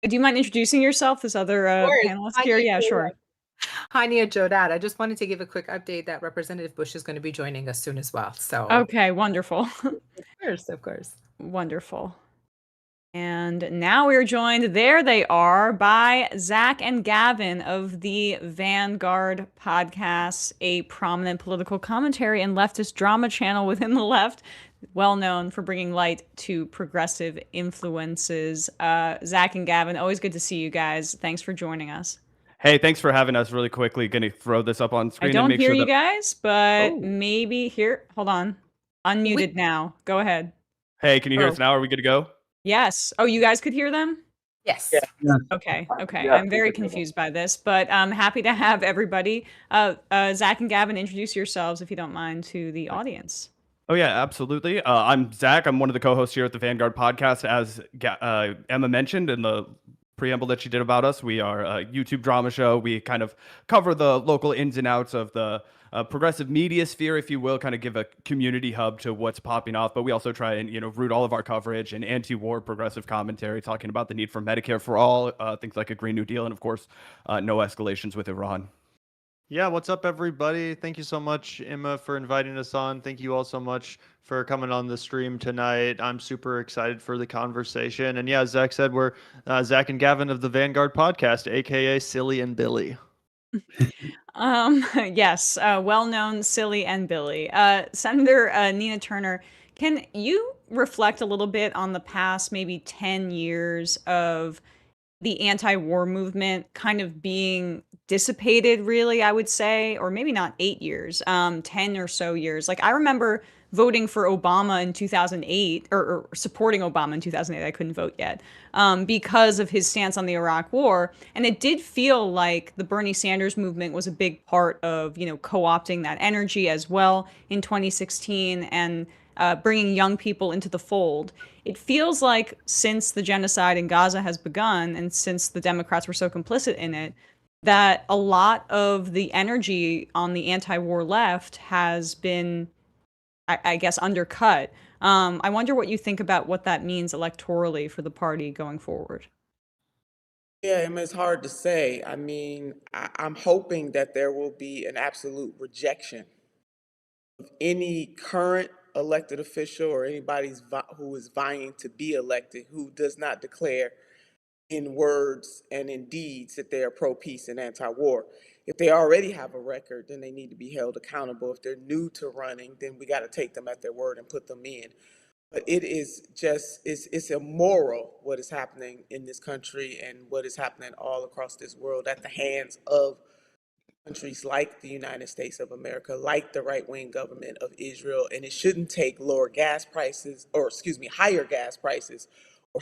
Do you mind introducing yourself, this other panelist here? Yeah, sure. Hi, Nia Jodat. I just wanted to give a quick update that Representative Bush is going to be joining us soon as well. So okay, wonderful. Of course. Wonderful. And now we're joined, there they are, by Zach and Gavin of the Vanguard podcast, a prominent political commentary and leftist drama channel within the left, well known for bringing light to progressive influences. Zach and Gavin, always good to see you guys. Thanks for joining us. Hey, thanks for having us. Really quickly, going to throw this up on screen. I don't and make hear sure you that... guys, but maybe here. Hold on. Unmuted now. Go ahead. Hey, can you hear us now? Are we good to go? Yes. Oh, you guys could hear them? Yes. Yeah. Okay. Yeah, I'm very confused by this, but I'm happy to have everybody. Zach and Gavin, introduce yourselves, if you don't mind, to the audience. Oh, yeah, absolutely. I'm Zach. I'm one of the co-hosts here at the Vanguard podcast. As Emma mentioned in the preamble that she did about us, we are a YouTube drama show. We kind of cover the local ins and outs of the progressive media sphere, if you will, kind of give a community hub to what's popping off. But we also try and, root all of our coverage in anti-war progressive commentary, talking about the need for Medicare for all, things like a Green New Deal, and of course, no escalations with Iran. Yeah, what's up, everybody? Thank you so much, Emma, for inviting us on. Thank you all so much for coming on the stream tonight. I'm super excited for the conversation. And yeah, as Zach said, we're Zach and Gavin of the Vanguard podcast, aka Silly and Billy. Yes, well-known Silly and Billy. Senator Nina Turner, can you reflect a little bit on the past maybe 10 years of the anti-war movement kind of being dissipated, really, I would say, or maybe not 8 years, 10 or so years. Like, I remember voting for Obama in 2008, or supporting Obama in 2008. I couldn't vote yet, because of his stance on the Iraq War. And it did feel like the Bernie Sanders movement was a big part of, co-opting that energy as well in 2016 and bringing young people into the fold. It feels like since the genocide in Gaza has begun, and since the Democrats were so complicit in it, that a lot of the energy on the anti-war left has been, I guess, undercut. I wonder what you think about what that means electorally for the party going forward. Yeah, it's hard to say. I mean, I'm hoping that there will be an absolute rejection of any current elected official or anybody who is vying to be elected who does not declare in words and in deeds that they are pro-peace and anti-war. If they already have a record, then they need to be held accountable. If they're new to running, then we got to take them at their word and put them in. But it is just, it's immoral what is happening in this country and what is happening all across this world at the hands of countries like the United States of America, like the right-wing government of Israel. And it shouldn't take higher gas prices or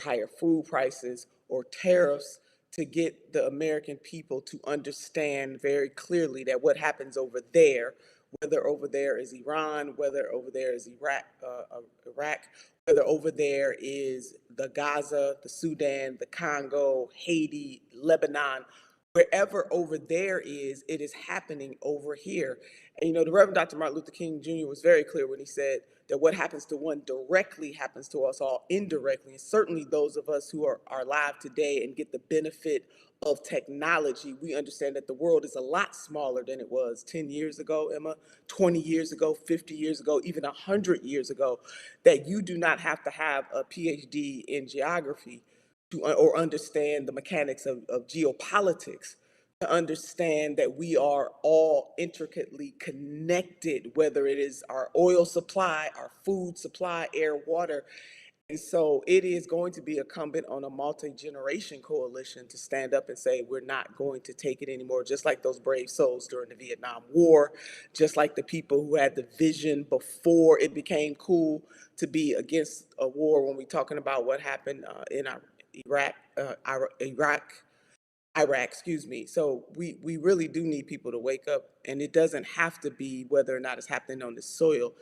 higher food prices or tariffs to get the American people to understand very clearly that what happens over there, whether over there is Iran, whether over there is Iraq, whether over there is the Gaza, the Sudan, the Congo, Haiti, Lebanon, wherever over there is, it is happening over here. And the Reverend Dr. Martin Luther King Jr. was very clear when he said that what happens to one directly happens to us all indirectly. And certainly those of us who are alive today and get the benefit of technology, we understand that the world is a lot smaller than it was 10 years ago, Emma, 20 years ago, 50 years ago, even 100 years ago, that you do not have to have a PhD in geography or understand the mechanics of geopolitics to understand that we are all intricately connected, whether it is our oil supply, our food supply, air, water. And so it is going to be incumbent on a multi-generation coalition to stand up and say, we're not going to take it anymore, just like those brave souls during the Vietnam War, just like the people who had the vision before it became cool to be against a war when we're talking about what happened in Iraq Iraq, excuse me. So we really do need people to wake up, and it doesn't have to be whether or not it's happening on the soil.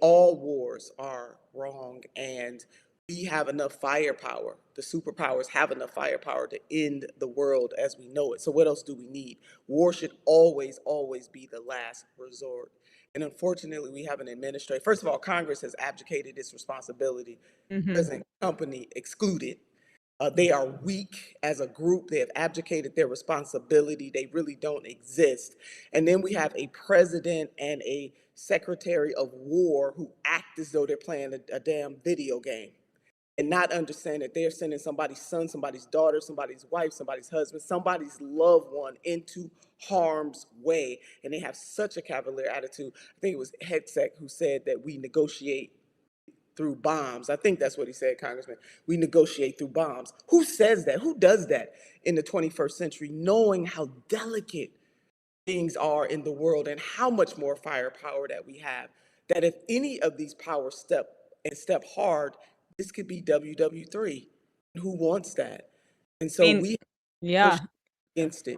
All wars are wrong, and we have enough firepower. The superpowers have enough firepower to end the world as we know it. So what else do we need? War should always, always be the last resort. And unfortunately, we have an administration. First of all, Congress has abdicated its responsibility, present company excluded. They are weak as a group. They have abdicated their responsibility. They really don't exist. And then we have a president and a secretary of war who act as though they're playing a damn video game and not understand that they're sending somebody's son, somebody's daughter, somebody's wife, somebody's husband, somebody's loved one into harm's way. And they have such a cavalier attitude. I think it was Hegseth who said that we negotiate through bombs. I think that's what he said, Congressman. We negotiate through bombs. Who says that? Who does that in the 21st century, knowing how delicate things are in the world and how much more firepower that we have? That if any of these powers step hard, this could be WW3. Who wants that? And so we push against it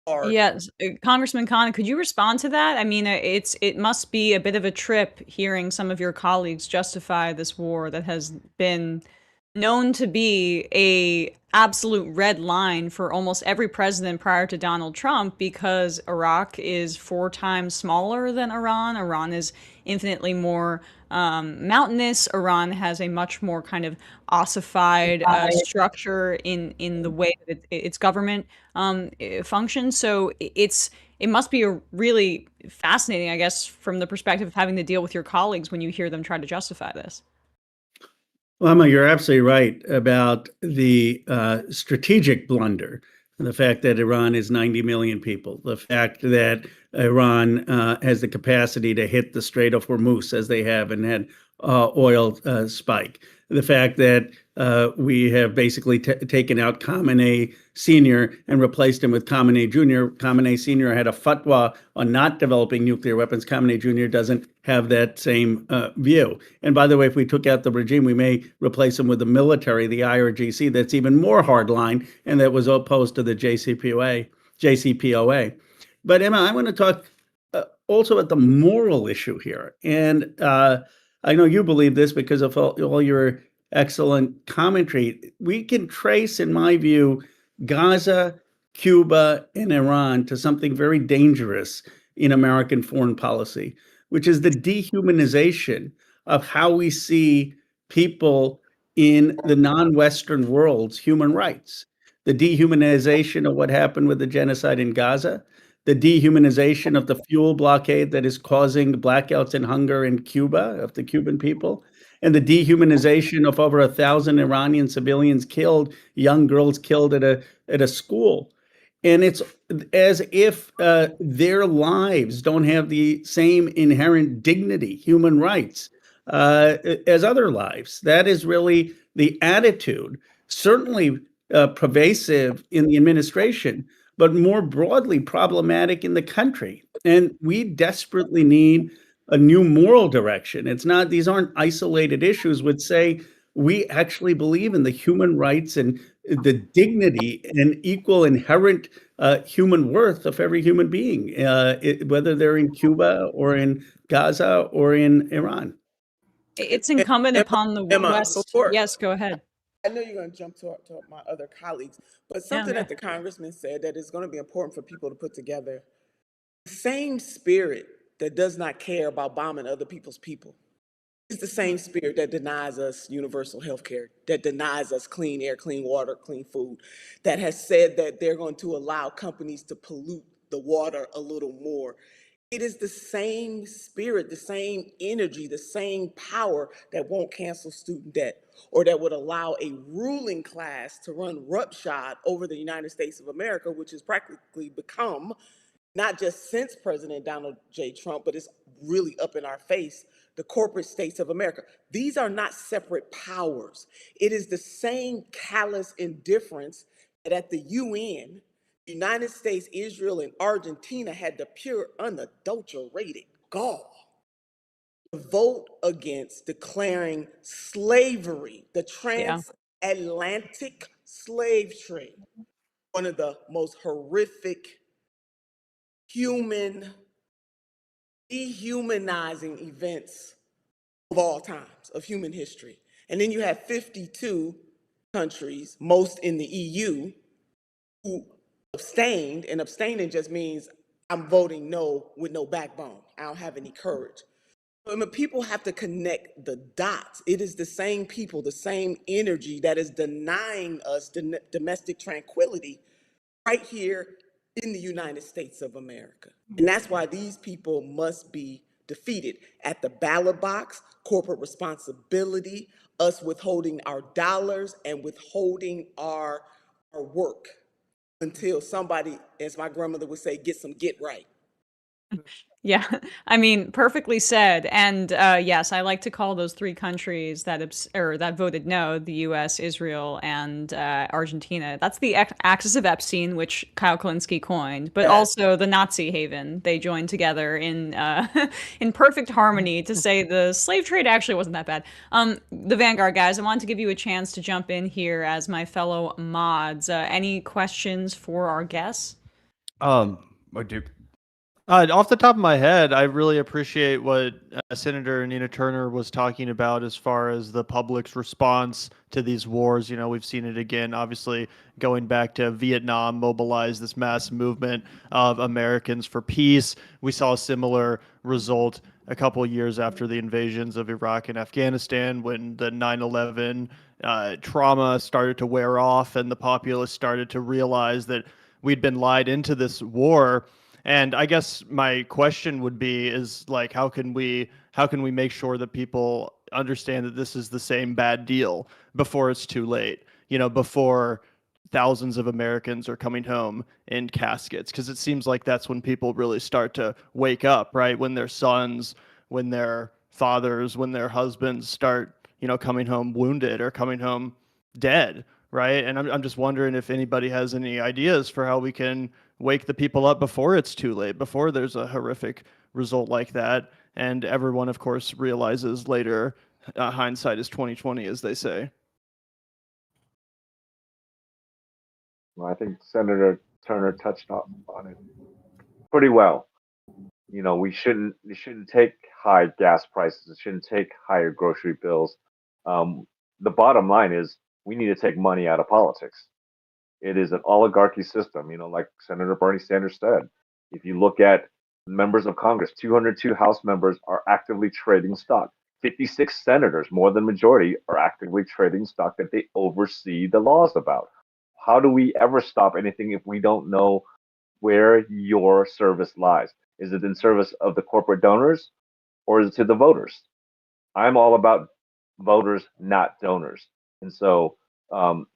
hard. Yes, Congressman Khan, could you respond to that? I mean, it must be a bit of a trip hearing some of your colleagues justify this war that has been known to be a absolute red line for almost every president prior to Donald Trump, because Iraq is 4 times smaller than Iran. Iran is infinitely more mountainous. Iran has a much more kind of ossified structure in the way that its government functions. So it must be a really fascinating, I guess, from the perspective of having to deal with your colleagues when you hear them try to justify this. Well, Emma, you're absolutely right about the strategic blunder, the fact that Iran is 90 million people, the fact that Iran has the capacity to hit the Strait of Hormuz as they have and had oil spike, the fact that we have basically taken out Khamenei Sr. and replaced him with Khamenei Jr. Khamenei Sr. had a fatwa on not developing nuclear weapons. Khamenei Jr. doesn't have that same view. And by the way, if we took out the regime, we may replace him with the military, the IRGC, that's even more hardline and that was opposed to the JCPOA. But Emma, I want to talk also about the moral issue here. And I know you believe this because of all your excellent commentary. We can trace, in my view, Gaza, Cuba, and Iran to something very dangerous in American foreign policy, which is the dehumanization of how we see people in the non-Western world's human rights. The dehumanization of what happened with the genocide in Gaza, the dehumanization of the fuel blockade that is causing blackouts and hunger in Cuba, of the Cuban people, and the dehumanization of over 1,000 Iranian civilians killed, young girls killed at a school. And it's as if their lives don't have the same inherent dignity, human rights, as other lives. That is really the attitude, certainly pervasive in the administration, but more broadly problematic in the country. And we desperately need a new moral direction. These aren't isolated issues, would say we actually believe in the human rights and the dignity and equal inherent human worth of every human being, whether they're in Cuba or in Gaza or in Iran. It's incumbent upon the West. Yes, go ahead. I know you're going to jump to my other colleagues, but something that the congressman said that is going to be important for people to put together. The same spirit that does not care about bombing other people's people is the same spirit that denies us universal health care, that denies us clean air, clean water, clean food, that has said that they're going to allow companies to pollute the water a little more. It is the same spirit, the same energy, the same power that won't cancel student debt or that would allow a ruling class to run roughshod over the United States of America, which has practically become, not just since President Donald J. Trump, but it's really up in our face, the corporate states of America. These are not separate powers. It is the same callous indifference that at the UN, United States, Israel, and Argentina had the pure, unadulterated gall to vote against declaring slavery, the transatlantic slave trade, one of the most horrific, dehumanizing events of all times, of human history. And then you have 52 countries, most in the EU, who abstained, and abstaining just means I'm voting no with no backbone. I don't have any courage. I mean, people have to connect the dots. It is the same people, the same energy that is denying us domestic tranquility right here in the United States of America. And that's why these people must be defeated. At the ballot box, corporate responsibility, us withholding our dollars and withholding our work until somebody, as my grandmother would say, get right. Yeah, I mean, perfectly said. And yes, I like to call those three countries that that voted no: the U.S., Israel, and Argentina. That's the axis of Epstein, which Kyle Kulinski coined, but also the Nazi haven. They joined together in in perfect harmony to say the slave trade actually wasn't that bad. The Vanguard guys, I wanted to give you a chance to jump in here as my fellow mods. Any questions for our guests? I do. Off the top of my head, I really appreciate what Senator Nina Turner was talking about as far as the public's response to these wars. You know, we've seen it again, obviously, going back to Vietnam, mobilized this mass movement of Americans for peace. We saw a similar result a couple of years after the invasions of Iraq and Afghanistan, when the 9/11 trauma started to wear off and the populace started to realize that we'd been lied into this war. And I guess my question would be is like, how can we make sure that people understand that this is the same bad deal before it's too late, you know, before thousands of Americans are coming home in caskets? Because it seems like that's when people really start to wake up, right? When their sons, when their fathers, when their husbands start, you know, coming home wounded or coming home dead, right? And I'm just wondering if anybody has any ideas for how we can wake the people up before it's too late, before there's a horrific result like that. And everyone, of course, realizes later, hindsight is 20/20, as they say. Well, I think Senator Turner touched on it pretty well. You know, we shouldn't take high gas prices. We shouldn't take higher grocery bills. The bottom line is we need to take money out of politics. It is an oligarchy system, you know, like Senator Bernie Sanders said. If you look at members of Congress, 202 House members are actively trading stock. 56 senators, more than majority, are actively trading stock that they oversee the laws about. How do we ever stop anything if we don't know where your service lies? Is it in service of the corporate donors or is it to the voters? I'm all about voters, not donors. And so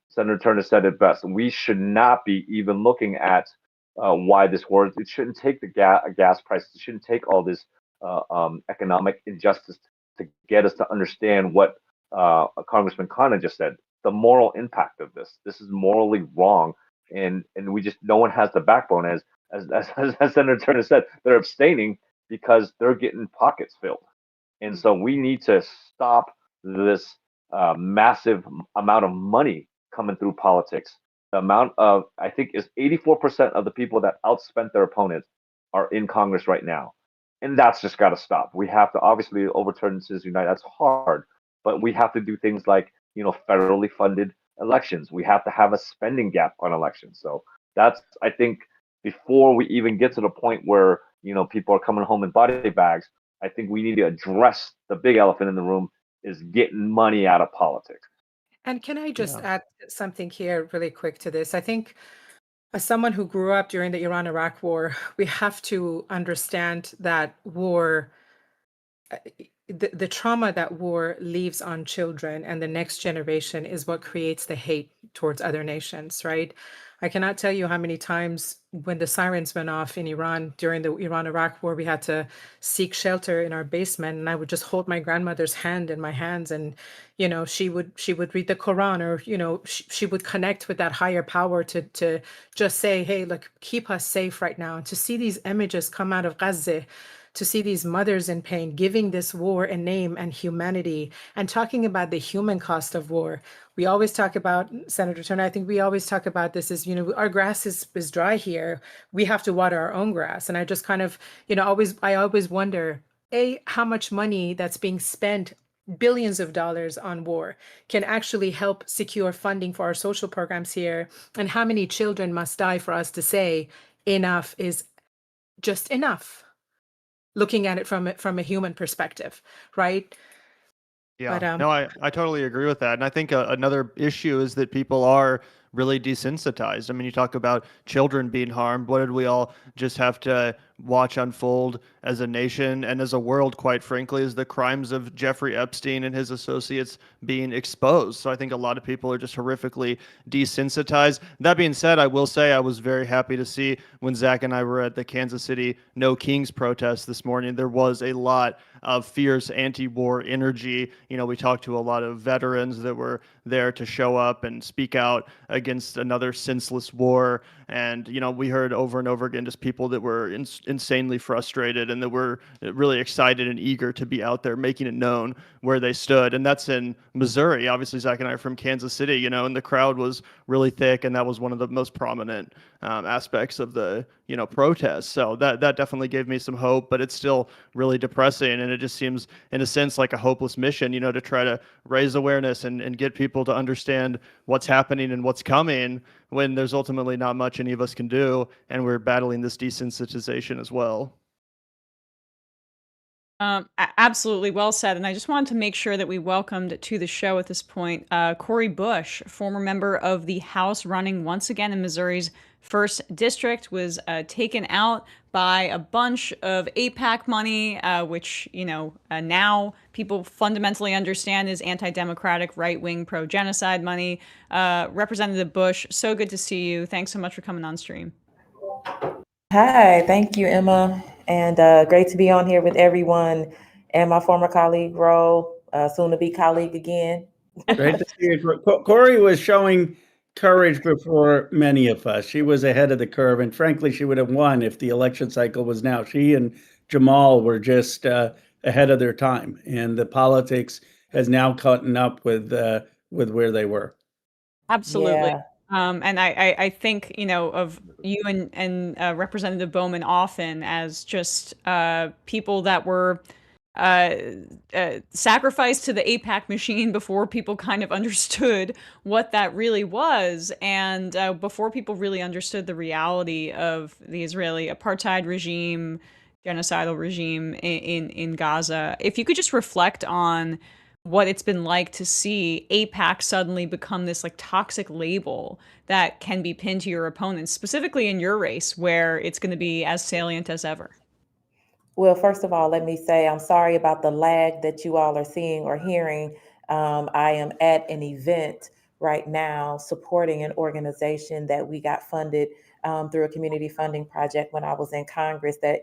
Senator Turner said it best. We should not be even looking at why this war. It shouldn't take the gas prices. It shouldn't take all this economic injustice to get us to understand what Congressman Khanna just said. The moral impact of this. This is morally wrong, and we just, no one has the backbone. As Senator Turner said, they're abstaining because they're getting pockets filled, and so we need to stop this massive amount of money coming through politics. The amount of, I think, is 84% of the people that outspent their opponents are in Congress right now. And that's just got to stop. We have to obviously overturn Citizens United. That's hard, but we have to do things like, you know, federally funded elections. We have to have a spending gap on elections. So that's, I think, before we even get to the point where, you know, people are coming home in body bags, I think we need to address the big elephant in the room, is getting money out of politics. And can I just add something here really quick to this? I think as someone who grew up during the Iran-Iraq war, we have to understand that war, the trauma that war leaves on children and the next generation is what creates the hate towards other nations, right? I cannot tell you how many times when the sirens went off in Iran during the Iran-Iraq war, we had to seek shelter in our basement, and I would just hold my grandmother's hand in my hands, and you know, she would read the Quran, or you know, she would connect with that higher power to just say, hey, look, keep us safe right now. And to see these images come out of Gaza, to see these mothers in pain, giving this war a name and humanity, and talking about the human cost of war. We always talk about, Senator Turner, I think we always talk about this is, our grass is dry here. We have to water our own grass. And I just kind of, I always wonder, how much money that's being spent, billions of dollars on war, can actually help secure funding for our social programs here, and how many children must die for us to say enough is just enough, looking at it from a human perspective, right? Yeah, But no, I totally agree with that. And I think another issue is that people are really desensitized. I mean, you talk about children being harmed. What did we all just have to watch unfold as a nation and as a world, quite frankly, is the crimes of Jeffrey Epstein and his associates being exposed. So I think a lot of people are just horrifically desensitized. That being said, I will say I was very happy to see when Zach and I were at the Kansas City No Kings protest this morning, there was a lot of fierce anti-war energy. We talked to a lot of veterans that were there to show up and speak out against another senseless war. And, we heard over and over again just people that were insanely frustrated and that were really excited and eager to be out there making it known where they stood. And that's in Missouri. Obviously, Zach and I are from Kansas City, and the crowd was really thick. And that was one of the most prominent aspects of the, protest. So that definitely gave me some hope, but it's still really depressing. And it just seems, in a sense, like a hopeless mission, to try to raise awareness and get people to understand what's happening and what's coming, when there's ultimately not much any of us can do, and we're battling this desensitization as well. Absolutely well said. And I just wanted to make sure that we welcomed to the show at this point Cori Bush, former member of the House, running once again in Missouri's 1st District, was taken out by a bunch of AIPAC money, which, now people fundamentally understand is anti-democratic, right-wing, pro-genocide money. Representative Bush, so good to see you. Thanks so much for coming on stream. Hi, thank you, Emma, and great to be on here with everyone and my former colleague, Ro, soon to be colleague again. Great to see you. Cori was showing courage before many of us. She was ahead of the curve, and frankly, she would have won if the election cycle was now. She and Jamal were just ahead of their time, and the politics has now caught up with where they were. Absolutely. Yeah. And I think, of you and Representative Bowman often as just people that were sacrificed to the AIPAC machine before people kind of understood what that really was, and before people really understood the reality of the Israeli apartheid regime, genocidal regime in Gaza. If you could just reflect on what it's been like to see AIPAC suddenly become this toxic label that can be pinned to your opponents, specifically in your race, where it's going to be as salient as ever. Well, first of all, let me say I'm sorry about the lag that you all are seeing or hearing. I am at an event right now supporting an organization that we got funded through a community funding project when I was in Congress that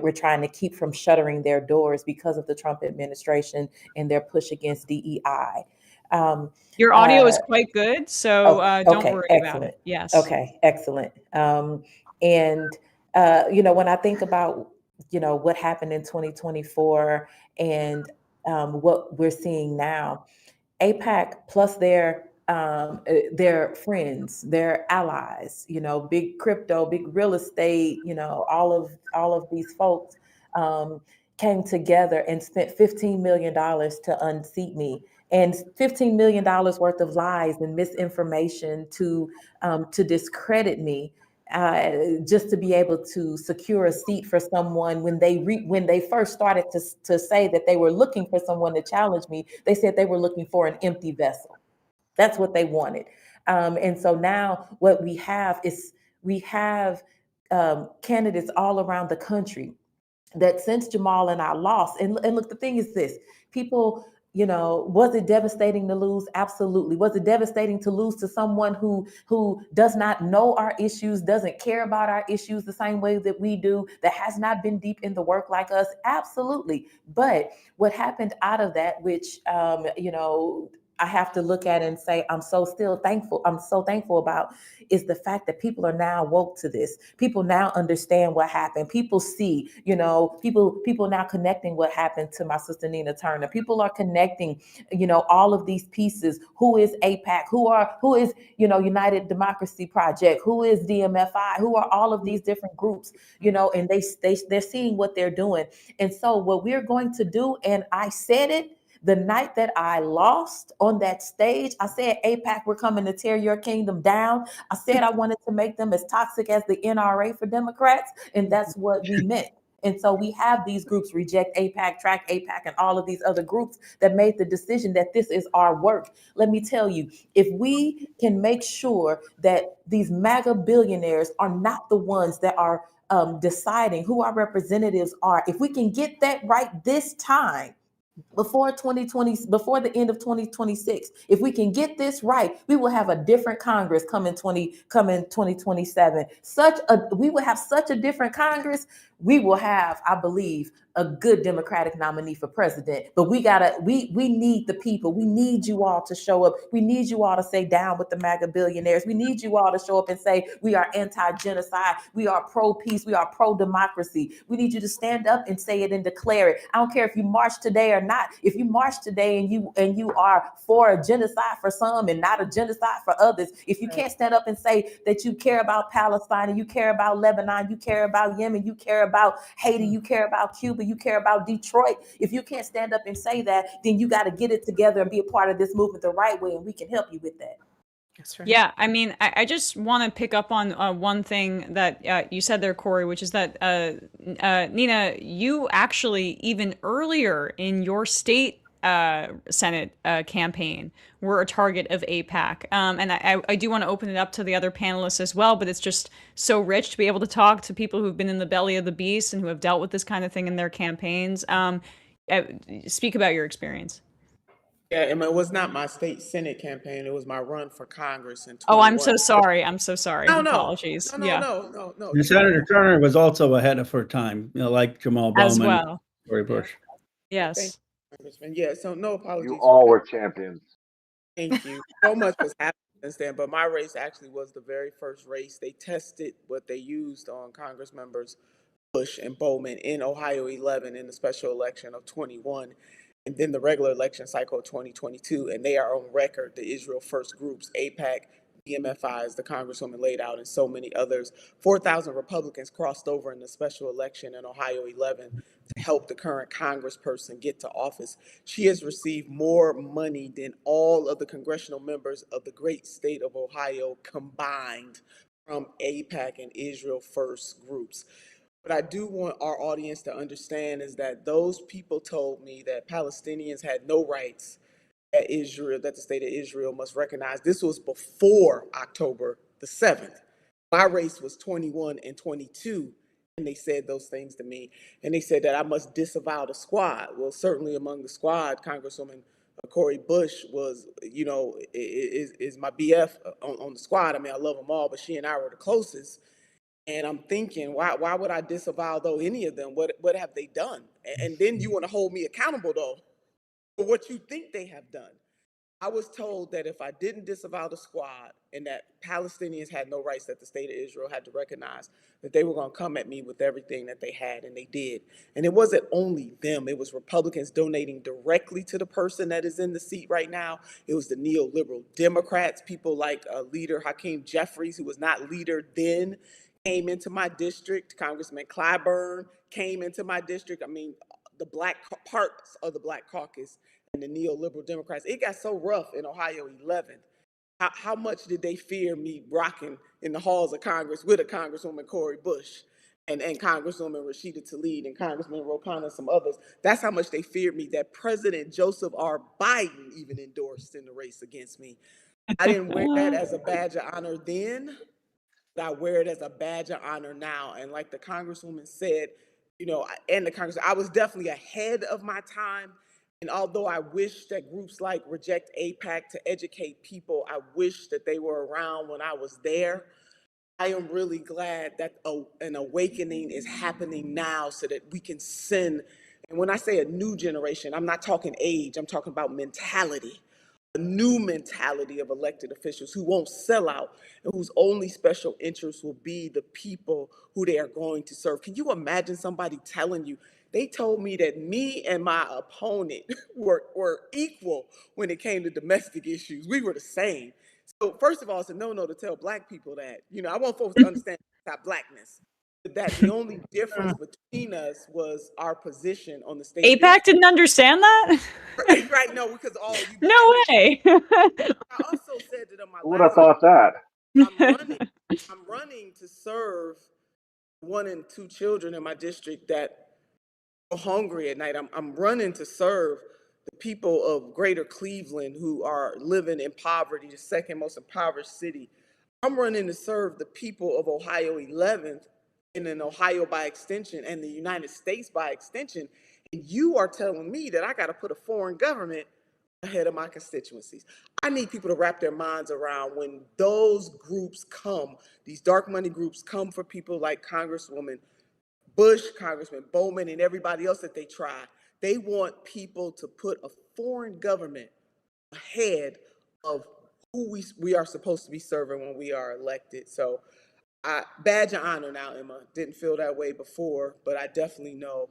we're trying to keep from shuttering their doors because of the Trump administration and their push against DEI. Your audio is quite good, so don't worry about it. Yes. Okay, excellent. When I think about what happened in 2024 and what we're seeing now, AIPAC plus their friends, their allies, big crypto, big real estate, all of these folks came together and spent $15 million to unseat me, and $15 million worth of lies and misinformation to discredit me. Just to be able to secure a seat for someone when they first started to say that they were looking for someone to challenge me, they said they were looking for an empty vessel. That's what they wanted. And so now what we have is candidates all around the country that since Jamal and I lost, and look, the thing is this, people, was it devastating to lose? Absolutely. Was it devastating to lose to someone who does not know our issues, doesn't care about our issues the same way that we do, that has not been deep in the work like us? Absolutely. But what happened out of that, which, I have to look at it and say, I'm so thankful about is the fact that people are now woke to this. People now understand what happened. People see, people now connecting what happened to my sister Nina Turner. People are connecting, all of these pieces. Who is AIPAC? Who is, United Democracy Project? Who is DMFI? Who are all of these different groups, and they're seeing what they're doing. And so what we're going to do, and I said it, the night that I lost on that stage, I said, AIPAC, we're coming to tear your kingdom down. I said I wanted to make them as toxic as the NRA for Democrats, and that's what we meant. And so we have these groups, Reject AIPAC, Track AIPAC, and all of these other groups that made the decision that this is our work. Let me tell you, if we can make sure that these MAGA billionaires are not the ones that are deciding who our representatives are, if we can get that right this time, before the end of 2026, if we can get this right, we will have a different Congress come in 2027. We will have such a different Congress. We will have, I believe, a good Democratic nominee for president. But we need the people. We need you all to show up. We need you all to say down with the MAGA billionaires. We need you all to show up and say we are anti-genocide. We are pro-peace. We are pro-democracy. We need you to stand up and say it and declare it. I don't care if you march today or not. If you march today and you are for a genocide for some and not a genocide for others, if you can't stand up and say that you care about Palestine and you care about Lebanon, you care about Yemen, you care about Haiti, you care about Cuba, you care about Detroit. If you can't stand up and say that, then you got to get it together and be a part of this movement the right way, and we can help you with that. That's right. Yeah, I mean, I just want to pick up on one thing that you said there, Corey, which is that, Nina, you actually, even earlier in your state Senate campaign, were a target of AIPAC. And I do want to open it up to the other panelists as well, but it's just so rich to be able to talk to people who've been in the belly of the beast and who have dealt with this kind of thing in their campaigns. Speak about your experience. Yeah, it was not my state Senate campaign. It was my run for Congress in 2021. Oh, I'm so sorry. I'm so sorry. No. Apologies. No. And Senator Turner was also ahead of her time, like Jamal Bowman, as well. Cory Bush. Yes. Thank you, Congressman. Yeah, so no apologies. You all were champions. Thank you. So much has happened since then, but my race actually was the very first race. They tested what they used on Congress members Bush and Bowman in Ohio 11 in the special election of 21. And then the regular election cycle of 2022, and they are on record, the Israel First groups, AIPAC, DMFI, as the Congresswoman laid out, and so many others. 4,000 Republicans crossed over in the special election in Ohio 11 to help the current congressperson get to office. She has received more money than all of the congressional members of the great state of Ohio combined from AIPAC and Israel First groups. What I do want our audience to understand is that those people told me that Palestinians had no rights, that the state of Israel must recognize. This was before October the 7th. My race was 21 and 22, and they said those things to me. And they said that I must disavow the squad. Well, certainly among the squad, Congresswoman Cori Bush was, is my BF on the squad. I mean, I love them all, but she and I were the closest. And I'm thinking, why would I disavow though any of them? What have they done? And then you want to hold me accountable though for what you think they have done. I was told that if I didn't disavow the squad and that Palestinians had no rights, that the state of Israel had to recognize, that they were going to come at me with everything that they had, and they did. And it wasn't only them. It was Republicans donating directly to the person that is in the seat right now. It was the neoliberal Democrats, people like leader Hakeem Jeffries, who was not leader then, came into my district. Congressman Clyburn came into my district. I mean, the black parts of the Black Caucus and the neoliberal Democrats. It got so rough in Ohio 11. How much did they fear me rocking in the halls of Congress with a Congresswoman Cori Bush and Congresswoman Rashida Tlaib and Congressman Ro Khanna and some others? That's how much they feared me, that President Joseph R. Biden even endorsed in the race against me. I didn't wear that as a badge of honor then. I wear it as a badge of honor now. And like the Congresswoman said, and the Congress, I was definitely ahead of my time. And although I wish that groups like Reject AIPAC to educate people, I wish that they were around when I was there. I am really glad that an awakening is happening now so that we can send, and when I say a new generation, I'm not talking age, I'm talking about mentality. a new mentality of elected officials who won't sell out and whose only special interest will be the people who they are going to serve. Can you imagine somebody telling you, they told me that me and my opponent were equal when it came to domestic issues. We were the same. So first of all, it's a no-no to tell Black people that. I want folks to understand that Blackness. That the only difference between us was our position on the state. AIPAC didn't understand that? Right, no, because all you. No way. I also said that on my Who would have thought that? I'm running to serve 1 and 2 children in my district that are hungry at night. I'm running to serve the people of Greater Cleveland who are living in poverty, the second most impoverished city. I'm running to serve the people of Ohio 11th, and in Ohio by extension, and the United States by extension. And you are telling me that I got to put a foreign government ahead of my constituencies. I need people to wrap their minds around when those groups come, these dark money groups come for people like Congresswoman Bush, Congressman Bowman, and everybody else that they try. They want people to put a foreign government ahead of who we are supposed to be serving when we are elected. So badge of honor now, Emma. Didn't feel that way before, but I definitely know.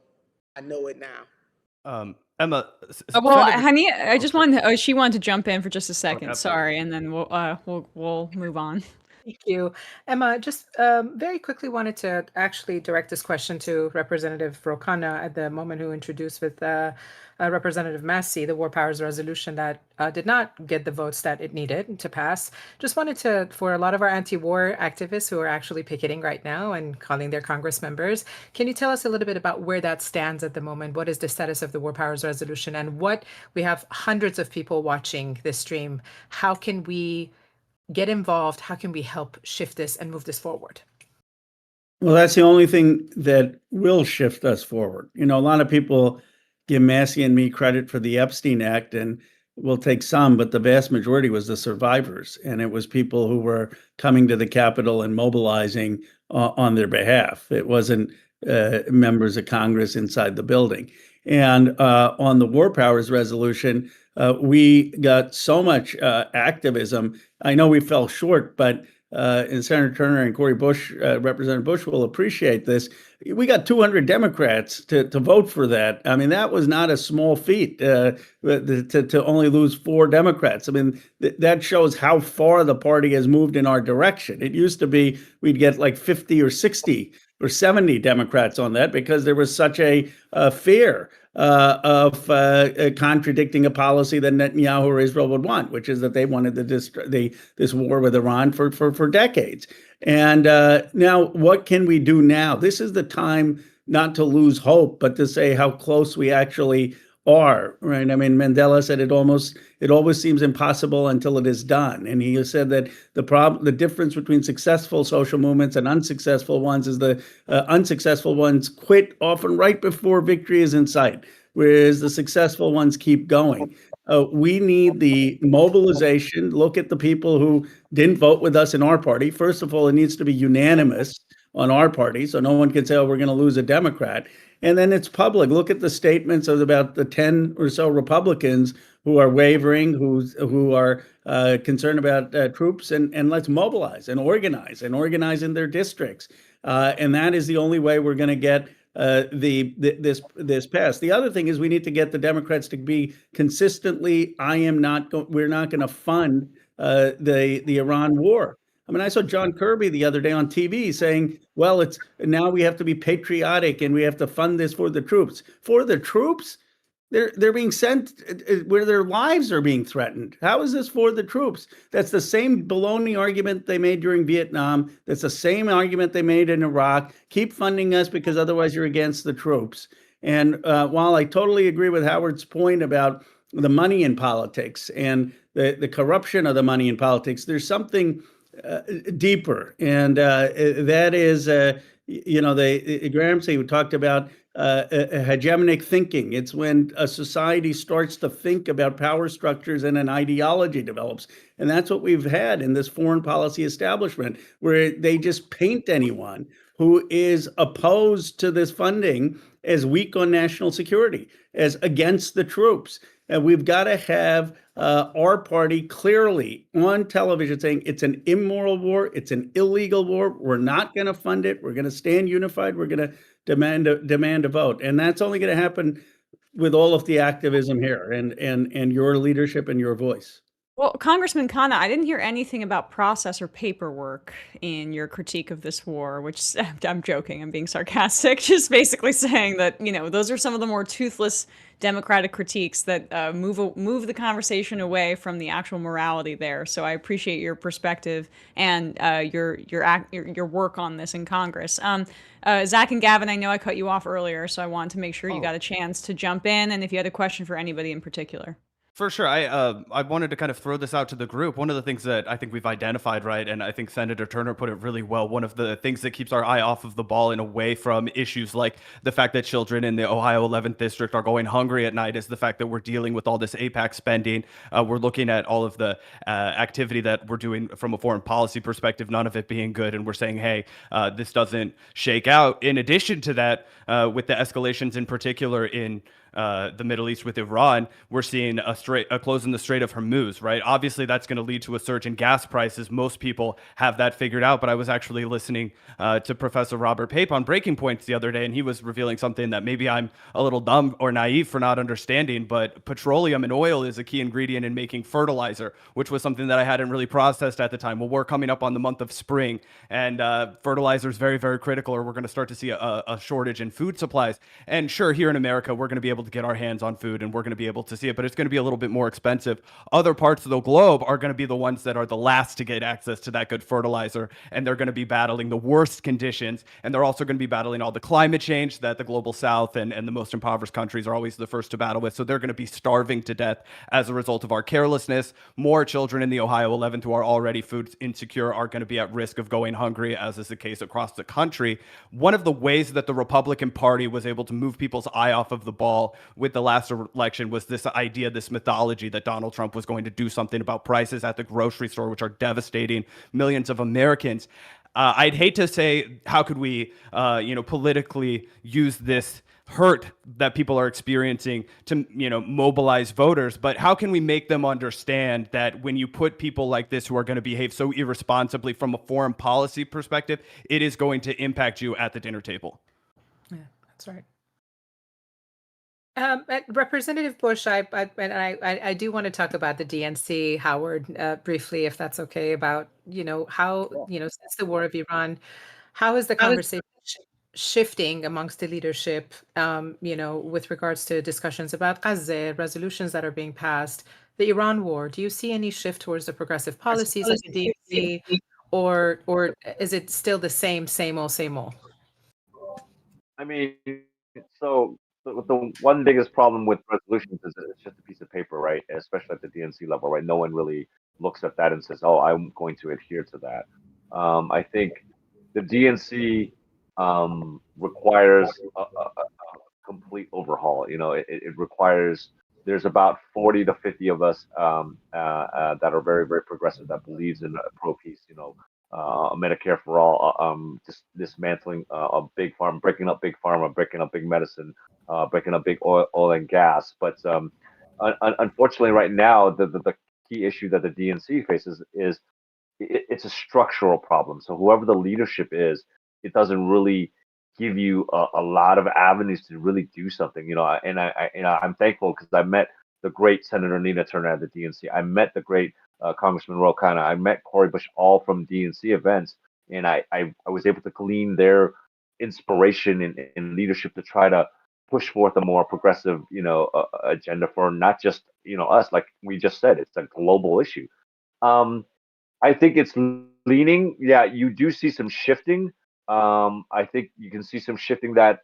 I know it now. Emma. Well, honey, I just wanted. She wanted to jump in for just a second. Okay. Sorry, and then we'll move on. Thank you. Emma, just very quickly wanted to actually direct this question to Representative Rokana at the moment, who introduced with Representative Massey the War Powers resolution that did not get the votes that it needed to pass. Just wanted to, for a lot of our anti-war activists who are actually picketing right now and calling their Congress members, can you tell us a little bit about where that stands at the moment? What is the status of the War Powers resolution? And we have hundreds of people watching this stream. How can we get involved? How can we help shift this and move this forward? Well, that's the only thing that will shift us forward. A lot of people give Massey and me credit for the Epstein Act, and we'll take some, but the vast majority was the survivors. And it was people who were coming to the Capitol and mobilizing on their behalf. It wasn't members of Congress inside the building. And on the War Powers resolution, we got so much activism. I know we fell short, but and Senator Turner and Cori Bush, Representative Bush will appreciate this. We got 200 Democrats to vote for that. I mean, that was not a small feat to only lose 4 Democrats. I mean, that shows how far the party has moved in our direction. It used to be we'd get like 50 or 60 or 70 Democrats on that because there was such a fear of contradicting a policy that Netanyahu or Israel would want, which is that they wanted this war with Iran for decades. And now what can we do now? This is the time not to lose hope, but to say how close we actually are, right? I mean, Mandela said it always seems impossible until it is done. And he said that the difference between successful social movements and unsuccessful ones is the unsuccessful ones quit often right before victory is in sight, whereas the successful ones keep going. We need the mobilization. Look at the people who didn't vote with us in our party. First of all, it needs to be unanimous on our party, so no one can say, oh, we're going to lose a Democrat. And then it's public. Look at the statements of about the 10 or so Republicans who are wavering, who are concerned about troops, and let's mobilize and organize in their districts. And that is the only way we're going to get this passed. The other thing is we need to get the Democrats to be consistently, we're not going to fund the Iran war. I mean, I saw John Kirby the other day on TV saying, well, now we have to be patriotic and we have to fund this for the troops. For the troops? They're being sent where their lives are being threatened. How is this for the troops? That's the same baloney argument they made during Vietnam. That's the same argument they made in Iraq. Keep funding us because otherwise you're against the troops. And while I totally agree with Howard's point about the money in politics and the corruption of the money in politics, there's something deeper, and that is, Gramsci talked about hegemonic thinking. It's when a society starts to think about power structures and an ideology develops, and that's what we've had in this foreign policy establishment, where they just paint anyone who is opposed to this funding as weak on national security, as against the troops. And we've got to have our party clearly on television saying it's an immoral war, it's an illegal war. We're not going to fund it. We're going to stand unified. We're going to demand a vote, and that's only going to happen with all of the activism here and your leadership and your voice. Well, Congressman Khanna, I didn't hear anything about process or paperwork in your critique of this war, which I'm joking, I'm being sarcastic, just basically saying that, those are some of the more toothless Democratic critiques that move the conversation away from the actual morality there. So I appreciate your perspective and your work on this in Congress. Zach and Gavin, I know I cut you off earlier, so I wanted to make sure you got a chance to jump in, and if you had a question for anybody in particular. For sure. I wanted to kind of throw this out to the group. One of the things that I think we've identified, right, and I think Senator Turner put it really well, one of the things that keeps our eye off of the ball and away from issues like the fact that children in the Ohio 11th District are going hungry at night is the fact that we're dealing with all this AIPAC spending. We're looking at all of the activity that we're doing from a foreign policy perspective, none of it being good. And we're saying, hey, this doesn't shake out. In addition to that, with the escalations in particular in the Middle East with Iran, we're seeing a close in the Strait of Hormuz, right? Obviously, that's going to lead to a surge in gas prices. Most people have that figured out, but I was actually listening to Professor Robert Pape on Breaking Points the other day, and he was revealing something that maybe I'm a little dumb or naive for not understanding, but petroleum and oil is a key ingredient in making fertilizer, which was something that I hadn't really processed at the time. Well, we're coming up on the month of spring, and fertilizer is very, very critical, or we're going to start to see a shortage in food supplies. And sure, here in America, we're going to be able to get our hands on food and we're going to be able to see it, but it's going to be a little bit more expensive. Other parts of the globe are going to be the ones that are the last to get access to that good fertilizer, and they're going to be battling the worst conditions, and they're also going to be battling all the climate change that the global south and the most impoverished countries are always the first to battle with. So they're going to be starving to death as a result of our carelessness. More children in the Ohio 11th who are already food insecure are going to be at risk of going hungry, as is the case across the country. One of the ways that the Republican Party was able to move people's eye off of the ball with the last election was this idea, this mythology that Donald Trump was going to do something about prices at the grocery store, which are devastating millions of Americans. I'd hate to say, how could we, politically use this hurt that people are experiencing to, mobilize voters, but how can we make them understand that when you put people like this who are going to behave so irresponsibly from a foreign policy perspective, it is going to impact you at the dinner table? Yeah, that's right. Representative Bush, I do want to talk about the DNC, Howard, briefly, if that's okay, about, how, since the war of Iran, how is the conversation shifting amongst the leadership, with regards to discussions about Gaza, resolutions that are being passed, the Iran war? Do you see any shift towards the progressive policies of the DNC, or is it still the same old? I mean, so the one biggest problem with resolutions is that it's just a piece of paper, right? Especially at the DNC level, right? No one really looks at that and says, "Oh, I'm going to adhere to that." I think the DNC requires a complete overhaul. It requires. There's about 40 to 50 of us that are very, very progressive, that believes in pro-peace. Medicare for all, just dismantling a big farm, breaking up big pharma, breaking up big medicine, breaking up big oil and gas. But unfortunately, right now, the key issue that the DNC faces is it's a structural problem. So whoever the leadership is, it doesn't really give you a lot of avenues to really do something. I'm thankful because I met the great Senator Nina Turner at the DNC. I met the great Congressman Ro Khanna. I met Cori Bush, all from DNC events, and I was able to glean their inspiration and leadership to try to push forth a more progressive, agenda for not just us. Like we just said, it's a global issue. I think it's leaning. Yeah, you do see some shifting. I think you can see some shifting that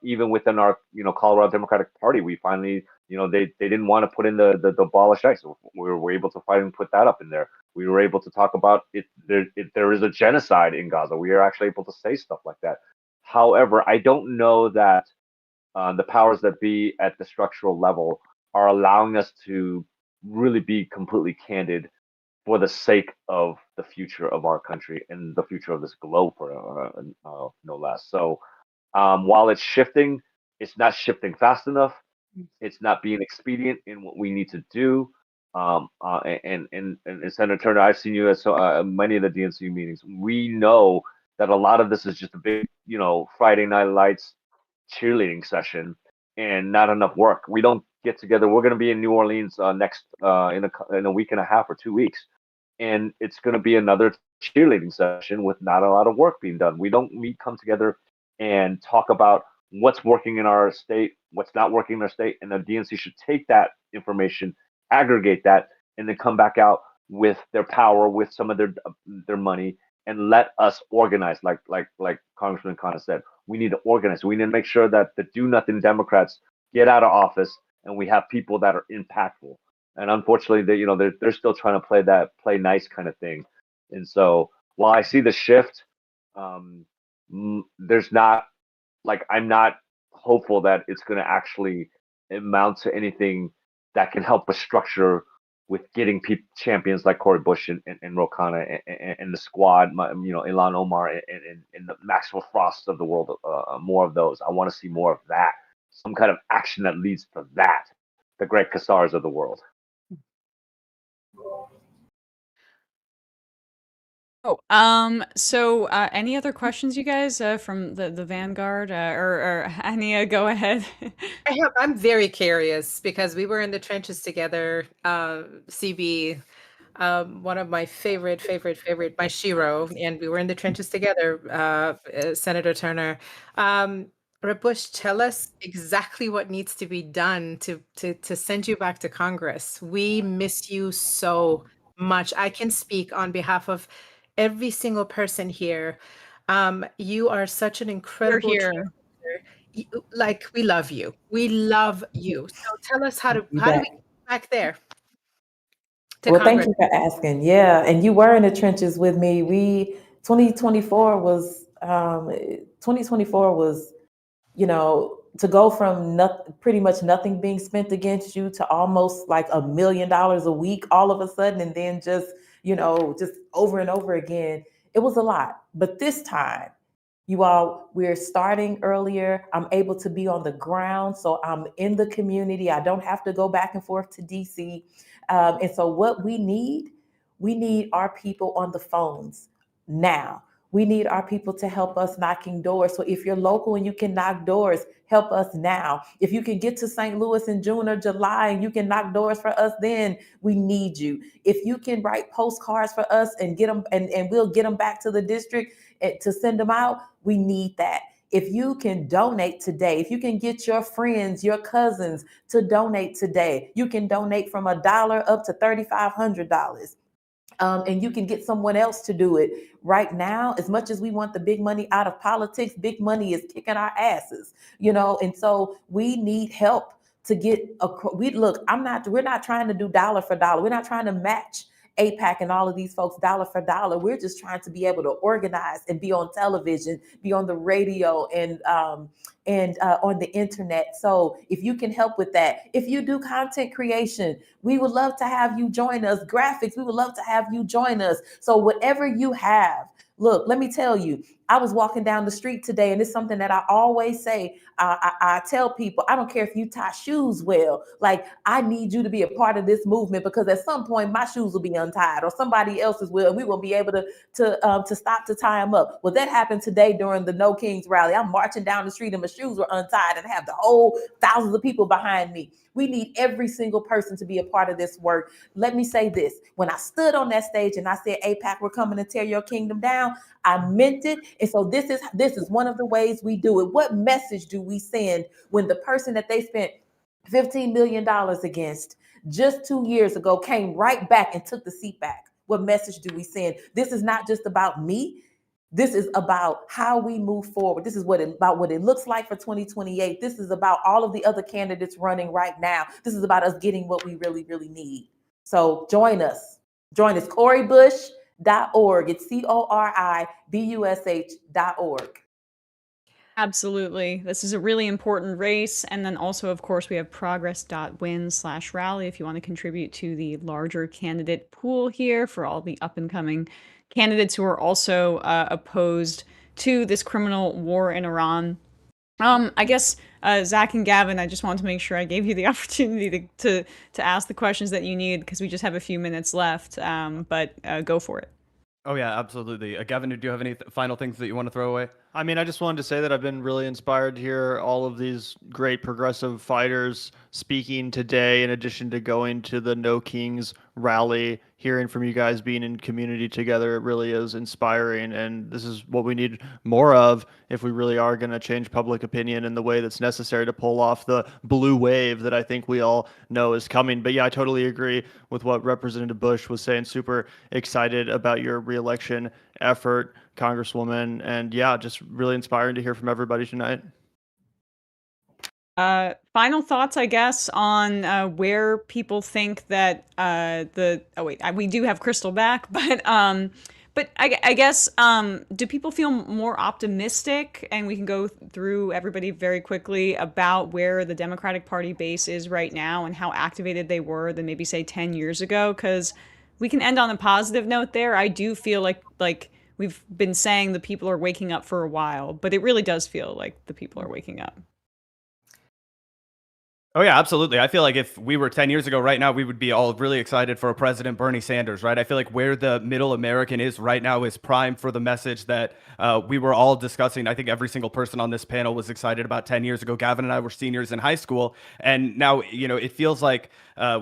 even within our Colorado Democratic Party, we finally they didn't want to put in the abolish ICE. So we were able to fight and put that up in there. We were able to talk about it. There is a genocide in Gaza. We are actually able to say stuff like that. However, I don't know that the powers that be at the structural level are allowing us to really be completely candid for the sake of the future of our country and the future of this globe, for no less. So while it's shifting, it's not shifting fast enough. It's not being expedient in what we need to do. And Senator Turner, I've seen you at many of the DNC meetings. We know that a lot of this is just a big, Friday Night Lights cheerleading session and not enough work. We don't get together. We're going to be in New Orleans next in a week and a half or 2 weeks, and it's going to be another cheerleading session with not a lot of work being done. We don't come together and talk about what's working in our state, what's not working in our state, and the DNC should take that information, aggregate that, and then come back out with their power, with some of their money, and let us organize. Like Congressman Khanna said, we need to organize. We need to make sure that the do nothing Democrats get out of office, and we have people that are impactful. And unfortunately, they're still trying to play nice kind of thing. And so while I see the shift, there's not, I'm not hopeful that it's going to actually amount to anything that can help us structure with getting champions like Cori Bush and Ro Khanna and the squad, Ilhan Omar and the Maxwell Frosts of the world, more of those. I want to see more of that, some kind of action that leads to that, the Greg Kassars of the world. So any other questions, you guys, from the Vanguard, or Ania, go ahead. I'm very curious because we were in the trenches together. CB, one of my favorite, my Shiro, and we were in the trenches together, Senator Turner. Bush, tell us exactly what needs to be done to send you back to Congress. We miss you so much. I can speak on behalf of every single person here. You are such an incredible here. we love you. We love you. So tell us how do we get back there? Well, thank you for asking. Yeah, and you were in the trenches with me. 2024 was, to go from pretty much nothing being spent against you to almost like $1 million a week all of a sudden, and then just over and over again. It was a lot. But this time, you all, we're starting earlier. I'm able to be on the ground, so I'm in the community. I don't have to go back and forth to DC. And so what we need our people on the phones now. We need our people to help us knocking doors. So if you're local and you can knock doors, help us now. If you can get to St. Louis in June or July and you can knock doors for us, then we need you. If you can write postcards for us and get them, and we'll get them back to the district to send them out, we need that. If you can donate today, if you can get your friends, your cousins to donate today, you can donate from $1 up to $3,500. And you can get someone else to do it. Right now, as much as we want the big money out of politics, big money is kicking our asses, and so we need help to get we're not trying to do dollar for dollar. We're not trying to match AIPAC and all of these folks dollar for dollar. We're just trying to be able to organize and be on television, be on the radio, and on the internet. So if you can help with that, if you do content creation, we would love to have you join us. Graphics, we would love to have you join us. So whatever you have, look, let me tell you, I was walking down the street today, and it's something that I always say. I tell people, I don't care if you tie shoes well, I need you to be a part of this movement, because at some point my shoes will be untied or somebody else's will, and we won't be able to stop to tie them up. Well, that happened today during the No Kings rally. I'm marching down the street and my shoes were untied, and I have the whole thousands of people behind me. We need every single person to be a part of this work. Let me say this. When I stood on that stage and I said, AIPAC, we're coming to tear your kingdom down, I meant it. And so this is one of the ways we do it. What message do we send when the person that they spent $15 million against just 2 years ago came right back and took the seat back? What message do we send? This is not just about me. This is about how we move forward. This is about what it looks like for 2028. This is about all of the other candidates running right now. This is about us getting what we really, really need. So join us. Join us. CoriBush.org. It's CoriBush.org. Absolutely. This is a really important race. And then also, of course, we have progress.win/rally if you want to contribute to the larger candidate pool here for all the up and coming candidates who are also opposed to this criminal war in Iran. I guess Zach and Gavin, I just wanted to make sure I gave you the opportunity to ask the questions that you need because we just have a few minutes left. But go for it. Oh yeah, absolutely. Gavin, do you have any final things that you want to throw away? I mean, I just wanted to say that I've been really inspired to hear all of these great progressive fighters speaking today, in addition to going to the No Kings rally. Hearing from you guys being in community together, it really is inspiring. And this is what we need more of if we really are going to change public opinion in the way that's necessary to pull off the blue wave that I think we all know is coming. But yeah, I totally agree with what Representative Bush was saying. Super excited about your reelection effort, Congresswoman. And yeah, just really inspiring to hear from everybody tonight. Final thoughts, I guess, on where people think that we do have Crystal back, but I guess do people feel more optimistic? And we can go through everybody very quickly about where the Democratic Party base is right now and how activated they were than maybe say 10 years ago. Because we can end on a positive note there. I do feel like we've been saying the people are waking up for a while, but it really does feel like the people are waking up. Oh yeah, absolutely. I feel like if we were 10 years ago right now, we would be all really excited for President Bernie Sanders, right? I feel like where the middle American is right now is prime for the message that we were all discussing. I think every single person on this panel was excited about 10 years ago. Gavin and I were seniors in high school. And now, it feels like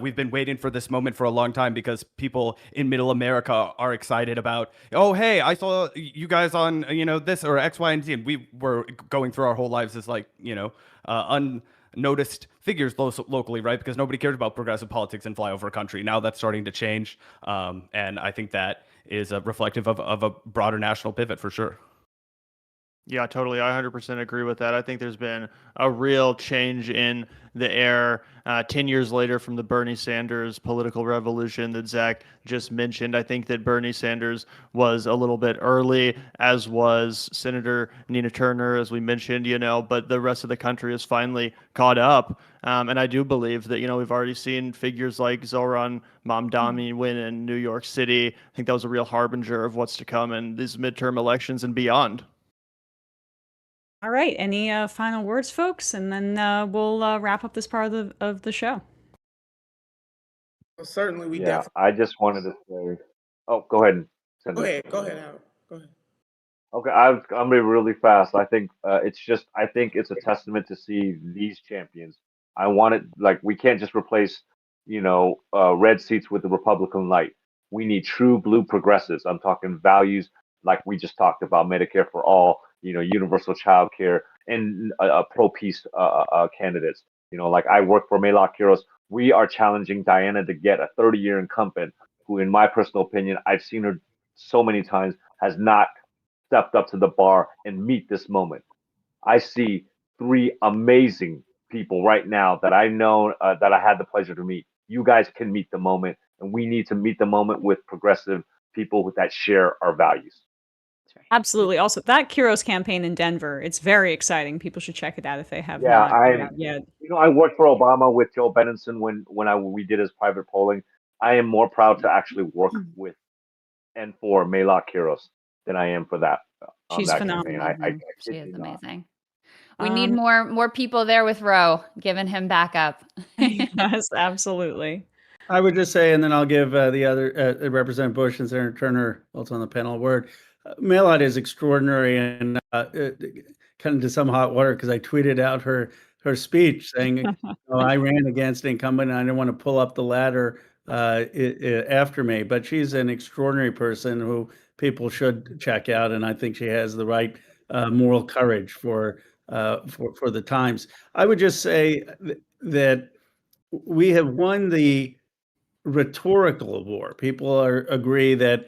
we've been waiting for this moment for a long time because people in middle America are excited about, oh, hey, I saw you guys on, this or X, Y, and Z. And we were going through our whole lives as unnoticed figures locally, right? Because nobody cared about progressive politics in flyover country. Now that's starting to change. And I think that is reflective of a broader national pivot for sure. Yeah, totally. I 100% agree with that. I think there's been a real change in the air 10 years later from the Bernie Sanders political revolution that Zach just mentioned. I think that Bernie Sanders was a little bit early, as was Senator Nina Turner, as we mentioned, but the rest of the country has finally caught up. And I do believe that, we've already seen figures like Zohran Mamdani win in New York City. I think that was a real harbinger of what's to come in these midterm elections and beyond. All right. Any final words, folks? And then we'll wrap up this part of the show. Well, certainly, we Yeah, I just wanted to say. Oh, go ahead. Go ahead, Howard. Go ahead. Okay, I'm gonna be really fast. I think it's a testament to see these champions. I want it we can't just replace red seats with the Republican light. We need true blue progressives. I'm talking values like we just talked about, Medicare for all, universal child care, and pro-peace candidates. I work for Melak Kiros. We are challenging Diana to get a 30-year incumbent who, in my personal opinion, I've seen her so many times, has not stepped up to the bar and meet this moment. I see 3 amazing people right now that I know that I had the pleasure to meet. You guys can meet the moment, and we need to meet the moment with progressive people that share our values. Absolutely. Also, that Kiros campaign in Denver, it's very exciting. People should check it out if they have not yet. I worked for Obama with Joe Benenson when we did his private polling. I am more proud to actually work with and for Melak Kiros than I am for that. She's that phenomenal. I she is amazing. We need more people there with Roe, giving him backup. Yes, absolutely. I would just say, and then I'll give the other Representative Bush and Senator Turner, also on the panel, a word. Melak is extraordinary and kind of to some hot water because I tweeted out her speech saying, I ran against an incumbent and I didn't want to pull up the ladder after me. But she's an extraordinary person who people should check out, and I think she has the right moral courage for the times. I would just say that we have won the rhetorical war. People agree that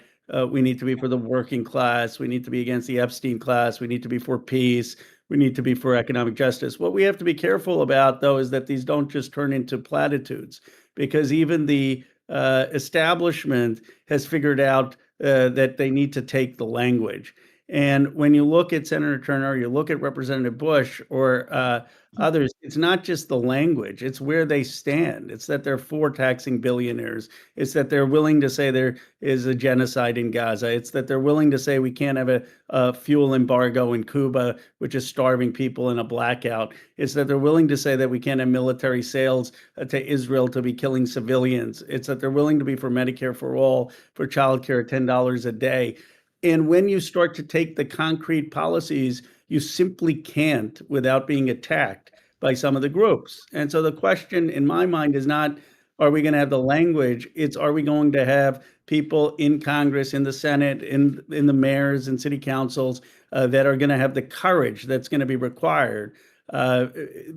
we need to be for the working class. We need to be against the Epstein class. We need to be for peace. We need to be for economic justice. What we have to be careful about, though, is that these don't just turn into platitudes, because even the establishment has figured out that they need to take the language. And when you look at Senator Turner, you look at Representative Bush or others, it's not just the language, it's where they stand. It's that they're for taxing billionaires. It's that they're willing to say there is a genocide in Gaza. It's that they're willing to say we can't have a fuel embargo in Cuba, which is starving people in a blackout. It's that they're willing to say that we can't have military sales to Israel to be killing civilians. It's that they're willing to be for Medicare for all, for childcare at $10 a day. And when you start to take the concrete policies, you simply can't without being attacked by some of the groups. And so the question in my mind is not, are we going to have the language? It's, are we going to have people in Congress, in the Senate, in the mayors and city councils that are going to have the courage that's going to be required?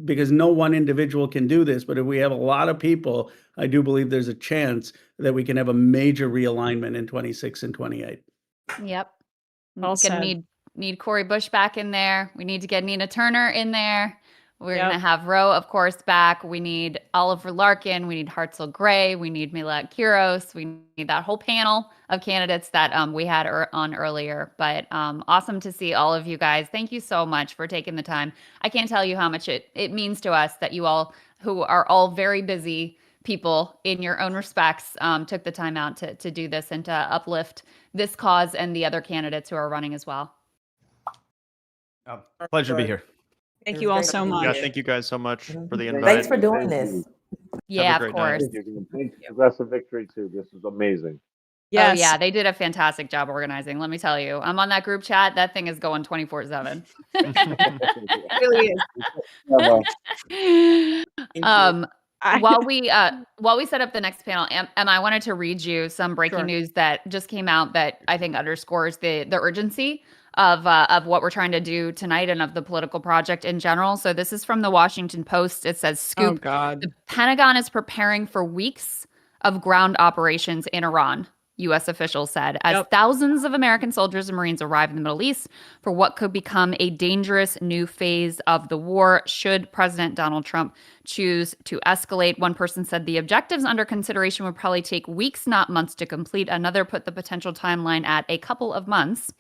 Because no one individual can do this. But if we have a lot of people, I do believe there's a chance that we can have a major realignment in 26 and 28. Yep. Well said. Need Cori Bush back in there. We need to get Nina Turner in there. We're going to have Roe, of course, back. We need Oliver Larkin. We need Hartzell Gray. We need Milad Kiros. We need that whole panel of candidates that we had on earlier. But awesome to see all of you guys. Thank you so much for taking the time. I can't tell you how much it means to us that you all, who are all very busy people in your own respects, took the time out to do this and to uplift this cause and the other candidates who are running as well. Pleasure to be here. Thank you all so much. Yeah, thank you guys so much for the invite. Thanks for doing this. Yeah, of course. Thank you. Progressive victory too. This is amazing. Yes. Oh yeah, they did a fantastic job organizing. Let me tell you, I'm on that group chat. That thing is going 24/7. It really is. While we set up the next panel, Emma, I wanted to read you some breaking news that just came out that I think underscores the urgency of what we're trying to do tonight and of the political project in general. So this is from the Washington Post. It says, "Scoop: Oh God. The Pentagon is preparing for weeks of ground operations in Iran." U.S. officials said, as thousands of American soldiers and Marines arrive in the Middle East for what could become a dangerous new phase of the war should President Donald Trump choose to escalate. One person said the objectives under consideration would probably take weeks, not months to complete. Another put the potential timeline at a couple of months.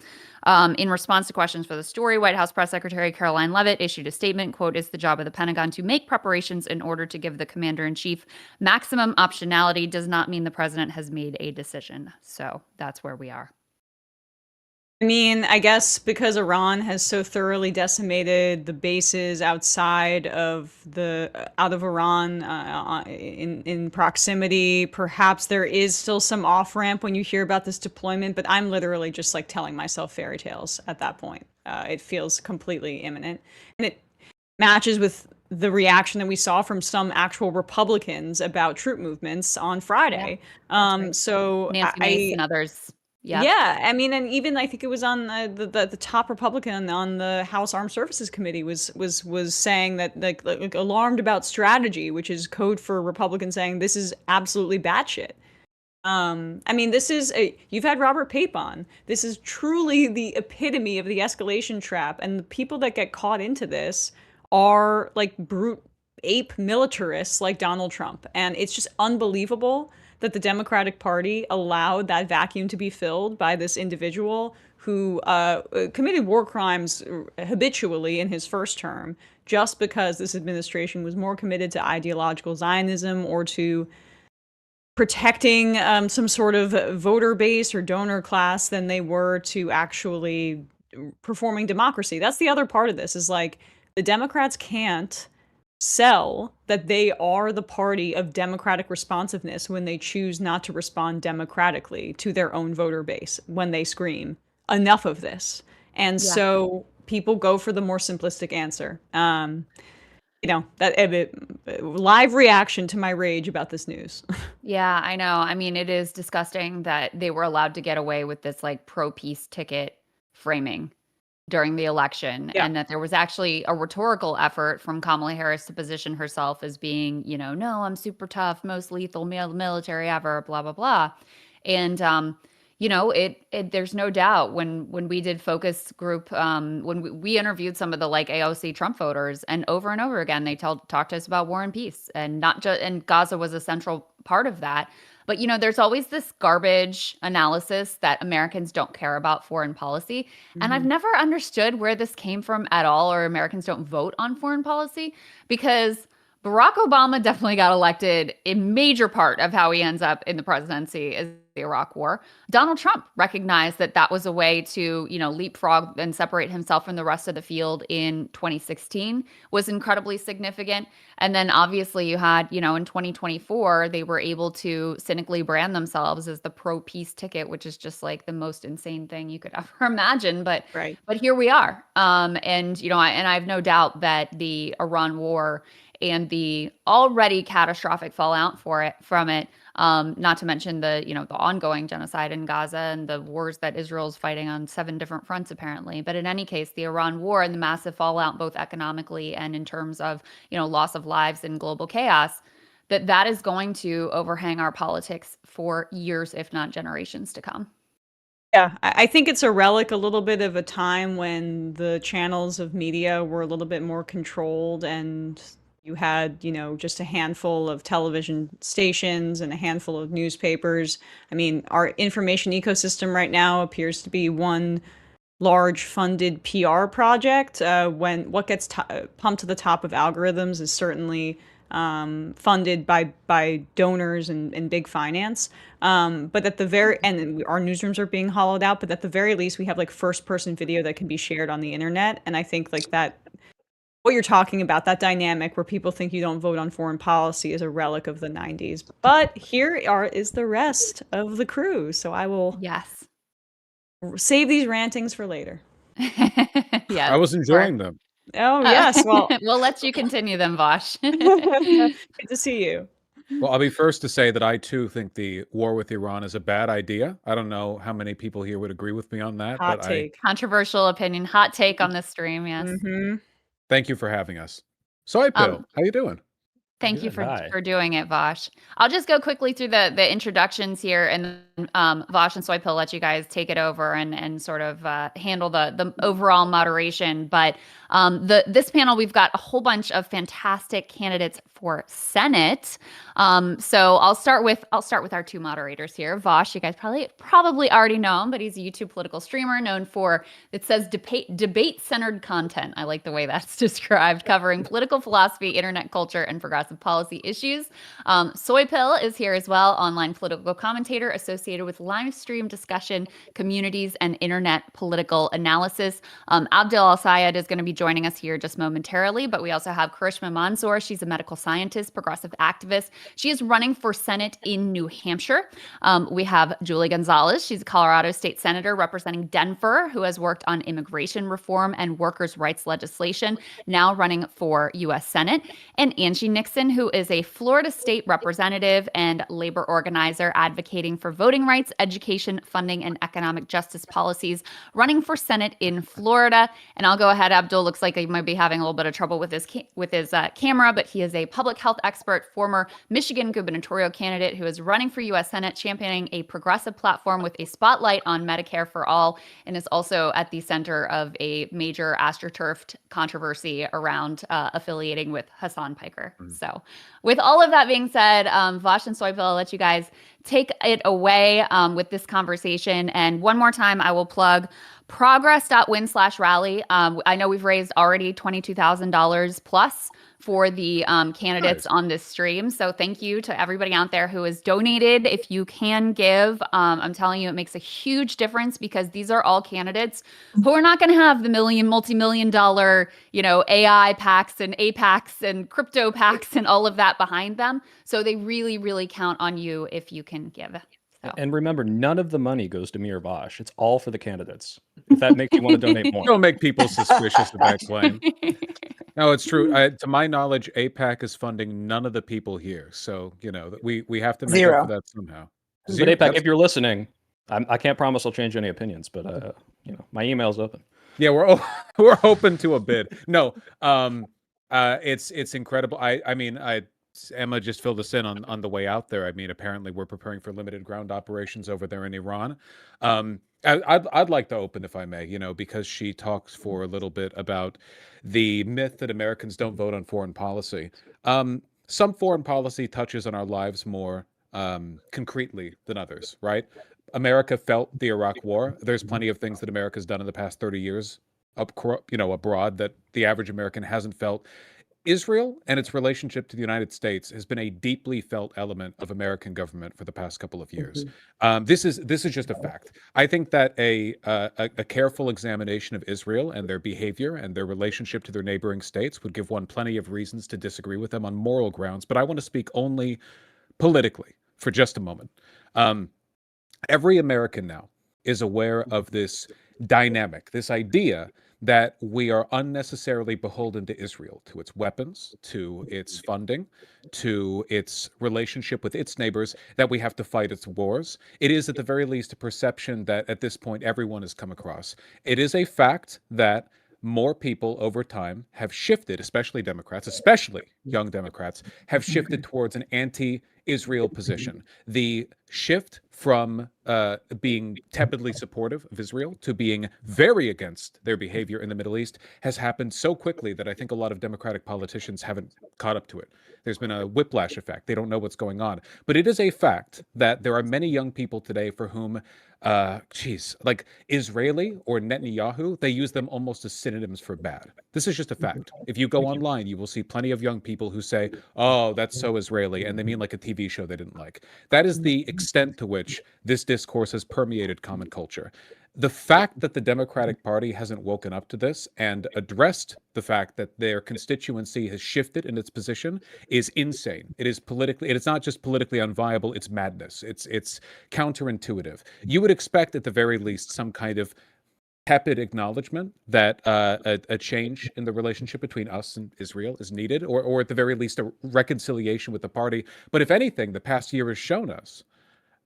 In response to questions for the story, White House Press Secretary Caroline Leavitt issued a statement, quote, "It's the job of the Pentagon to make preparations in order to give the commander-in-chief maximum optionality. Does not mean the president has made a decision." So that's where we are. I mean, I guess because Iran has so thoroughly decimated the bases outside of Iran in proximity, perhaps there is still some off ramp when you hear about this deployment. But I'm literally just like telling myself fairy tales at that point. It feels completely imminent, and it matches with the reaction that we saw from some actual Republicans about troop movements on Friday. So Nancy Mace and others. Yeah, I mean, and even I think it was on the top Republican on the House Armed Services Committee was saying that like alarmed about strategy, which is code for Republicans saying this is absolutely batshit. I mean, you've had Robert Pape on. This is truly the epitome of the escalation trap, and the people that get caught into this are like brute ape militarists like Donald Trump, and it's just unbelievable that the Democratic Party allowed that vacuum to be filled by this individual who committed war crimes habitually in his first term, just because this administration was more committed to ideological Zionism or to protecting some sort of voter base or donor class than they were to actually performing democracy. That's the other part of this, is like the Democrats can't sell that they are the party of democratic responsiveness when they choose not to respond democratically to their own voter base when they scream enough of this. And so people go for the more simplistic answer. That live reaction to my rage about this news. Yeah, I know. I mean, it is disgusting that they were allowed to get away with this like pro-peace ticket framing during the election, and that there was actually a rhetorical effort from Kamala Harris to position herself as being, no, I'm super tough, most lethal military ever, blah, blah, blah. And, there's no doubt when we did focus group, when we interviewed some of the like AOC Trump voters, and over again, they talked to us about war and peace, and not just, and Gaza was a central part of that. But, there's always this garbage analysis that Americans don't care about foreign policy. And I've never understood where this came from at all, or Americans don't vote on foreign policy, because Barack Obama definitely got elected. A major part of how he ends up in the presidency is the Iraq War. Donald Trump recognized that that was a way to, leapfrog and separate himself from the rest of the field in 2016, was incredibly significant. And then obviously you had, in 2024, they were able to cynically brand themselves as the pro-peace ticket, which is just like the most insane thing you could ever imagine. But here we are. And I have no doubt that the Iran war and the already catastrophic fallout from it, not to mention the ongoing genocide in Gaza and the wars that Israel's fighting on 7 different fronts apparently. But in any case, the Iran war and the massive fallout, both economically and in terms of loss of lives and global chaos, that is going to overhang our politics for years, if not generations to come. Yeah, I think it's a relic a little bit of a time when the channels of media were a little bit more controlled, and you had, just a handful of television stations and a handful of newspapers. I mean, our information ecosystem right now appears to be one large funded PR project. When what gets pumped to the top of algorithms is certainly funded by donors and big finance. But at the very end, our newsrooms are being hollowed out. But at the very least, we have like first-person video that can be shared on the internet, and I think like that. What you're talking about, that dynamic where people think you don't vote on foreign policy, is a relic of the 90s. But here is the rest of the crew. So I will save these rantings for later. Yeah, I was enjoying them. Oh, yes. Well, we'll let you continue them, Vosh. Good to see you. Well, I'll be first to say that I too think the war with Iran is a bad idea. I don't know how many people here would agree with me on that. Hot take. Controversial opinion. Hot take on this stream, yes. Thank you for having us. Soy Pill, how you doing? Thank you for doing it, Vosh. I'll just go quickly through the introductions here, and then Vosh and Soy Pill let you guys take it over and sort of handle the overall moderation. But this panel, we've got a whole bunch of fantastic candidates for Senate. So I'll start with our 2 moderators here. Vosh, you guys probably already know him, but he's a YouTube political streamer known for, it says, debate-centered content. I like the way that's described, covering political philosophy, internet culture, and progressive policy issues. Soy Pill is here as well, online political commentator associated with live stream discussion, communities, and internet political analysis. Abdel Al-Sayed is going to be joining us here just momentarily, but we also have Karishma Manzoor. She's a medical scientist, progressive activist. She is running for Senate in New Hampshire. We have Julie Gonzalez. She's a Colorado state senator representing Denver, who has worked on immigration reform and workers' rights legislation, now running for U.S. Senate. And Angie Nixon, who is a Florida state representative and labor organizer advocating for voting rights, education, funding, and economic justice policies, running for Senate in Florida. And I'll go ahead. Abdul looks like he might be having a little bit of trouble with his camera, but he is a public health expert, former Michigan gubernatorial candidate who is running for U.S. Senate, championing a progressive platform with a spotlight on Medicare for all, and is also at the center of a major AstroTurf controversy around affiliating with Hassan Piker. So with all of that being said, Vosh and Soy Pill, I'll let you guys take it away with this conversation. And one more time, I will plug progress.win/rally. I know we've raised already $22,000 plus for the candidates on this stream. So thank you to everybody out there who has donated. If you can give, I'm telling you, it makes a huge difference, because these are all candidates who are not going to have the multi-million dollar, AI PACs and AIPACs and crypto PACs and all of that behind them. So they really, really count on you if you can give. So. And remember, none of the money goes to me or Vosh. It's all for the candidates. If that makes you want to donate more. Don't make people suspicious of that claim. No, it's true. To my knowledge, AIPAC is funding none of the people here. So, we have to make up for that somehow. But AIPAC, if you're listening, I can't promise I'll change any opinions, but my email's open. Yeah, we're open to a bid. No, it's incredible. I mean, Emma just filled us in on the way out there. I mean, apparently we're preparing for limited ground operations over there in Iran. I'd like to open, if I may, because she talks for a little bit about the myth that Americans don't vote on foreign policy. Some foreign policy touches on our lives more concretely than others, right? America felt the Iraq War. There's plenty of things that America's done in the past 30 years abroad that the average American hasn't felt. Israel and its relationship to the United States has been a deeply felt element of American government for the past couple of years. This is just a fact. I think that a careful examination of Israel and their behavior and their relationship to their neighboring states would give one plenty of reasons to disagree with them on moral grounds. But I want to speak only politically for just a moment. Every American now is aware of this dynamic, this idea that we are unnecessarily beholden to Israel, to its weapons, to its funding, to its relationship with its neighbors, that we have to fight its wars. It is at the very least a perception that at this point everyone has come across. It is a fact that more people over time have shifted, especially Democrats, especially young Democrats, have shifted towards an anti-Israel position. The shift from being tepidly supportive of Israel to being very against their behavior in the Middle East has happened so quickly that I think a lot of Democratic politicians haven't caught up to it. There's been a whiplash effect. They don't know what's going on. But it is a fact that there are many young people today for whom like Israeli or Netanyahu, they use them almost as synonyms for bad. This is just a fact. If you go online, you will see plenty of young people who say, oh, that's so Israeli, and they mean like a TV show they didn't like. That is the extent to which this discourse has permeated common culture. The fact that the Democratic Party hasn't woken up to this and addressed the fact that their constituency has shifted in its position is insane. It is not just politically unviable, it's madness. It's counterintuitive. You would expect at the very least some kind of tepid acknowledgement that a change in the relationship between us and Israel is needed, or at the very least a reconciliation with the party. But if anything, the past year has shown us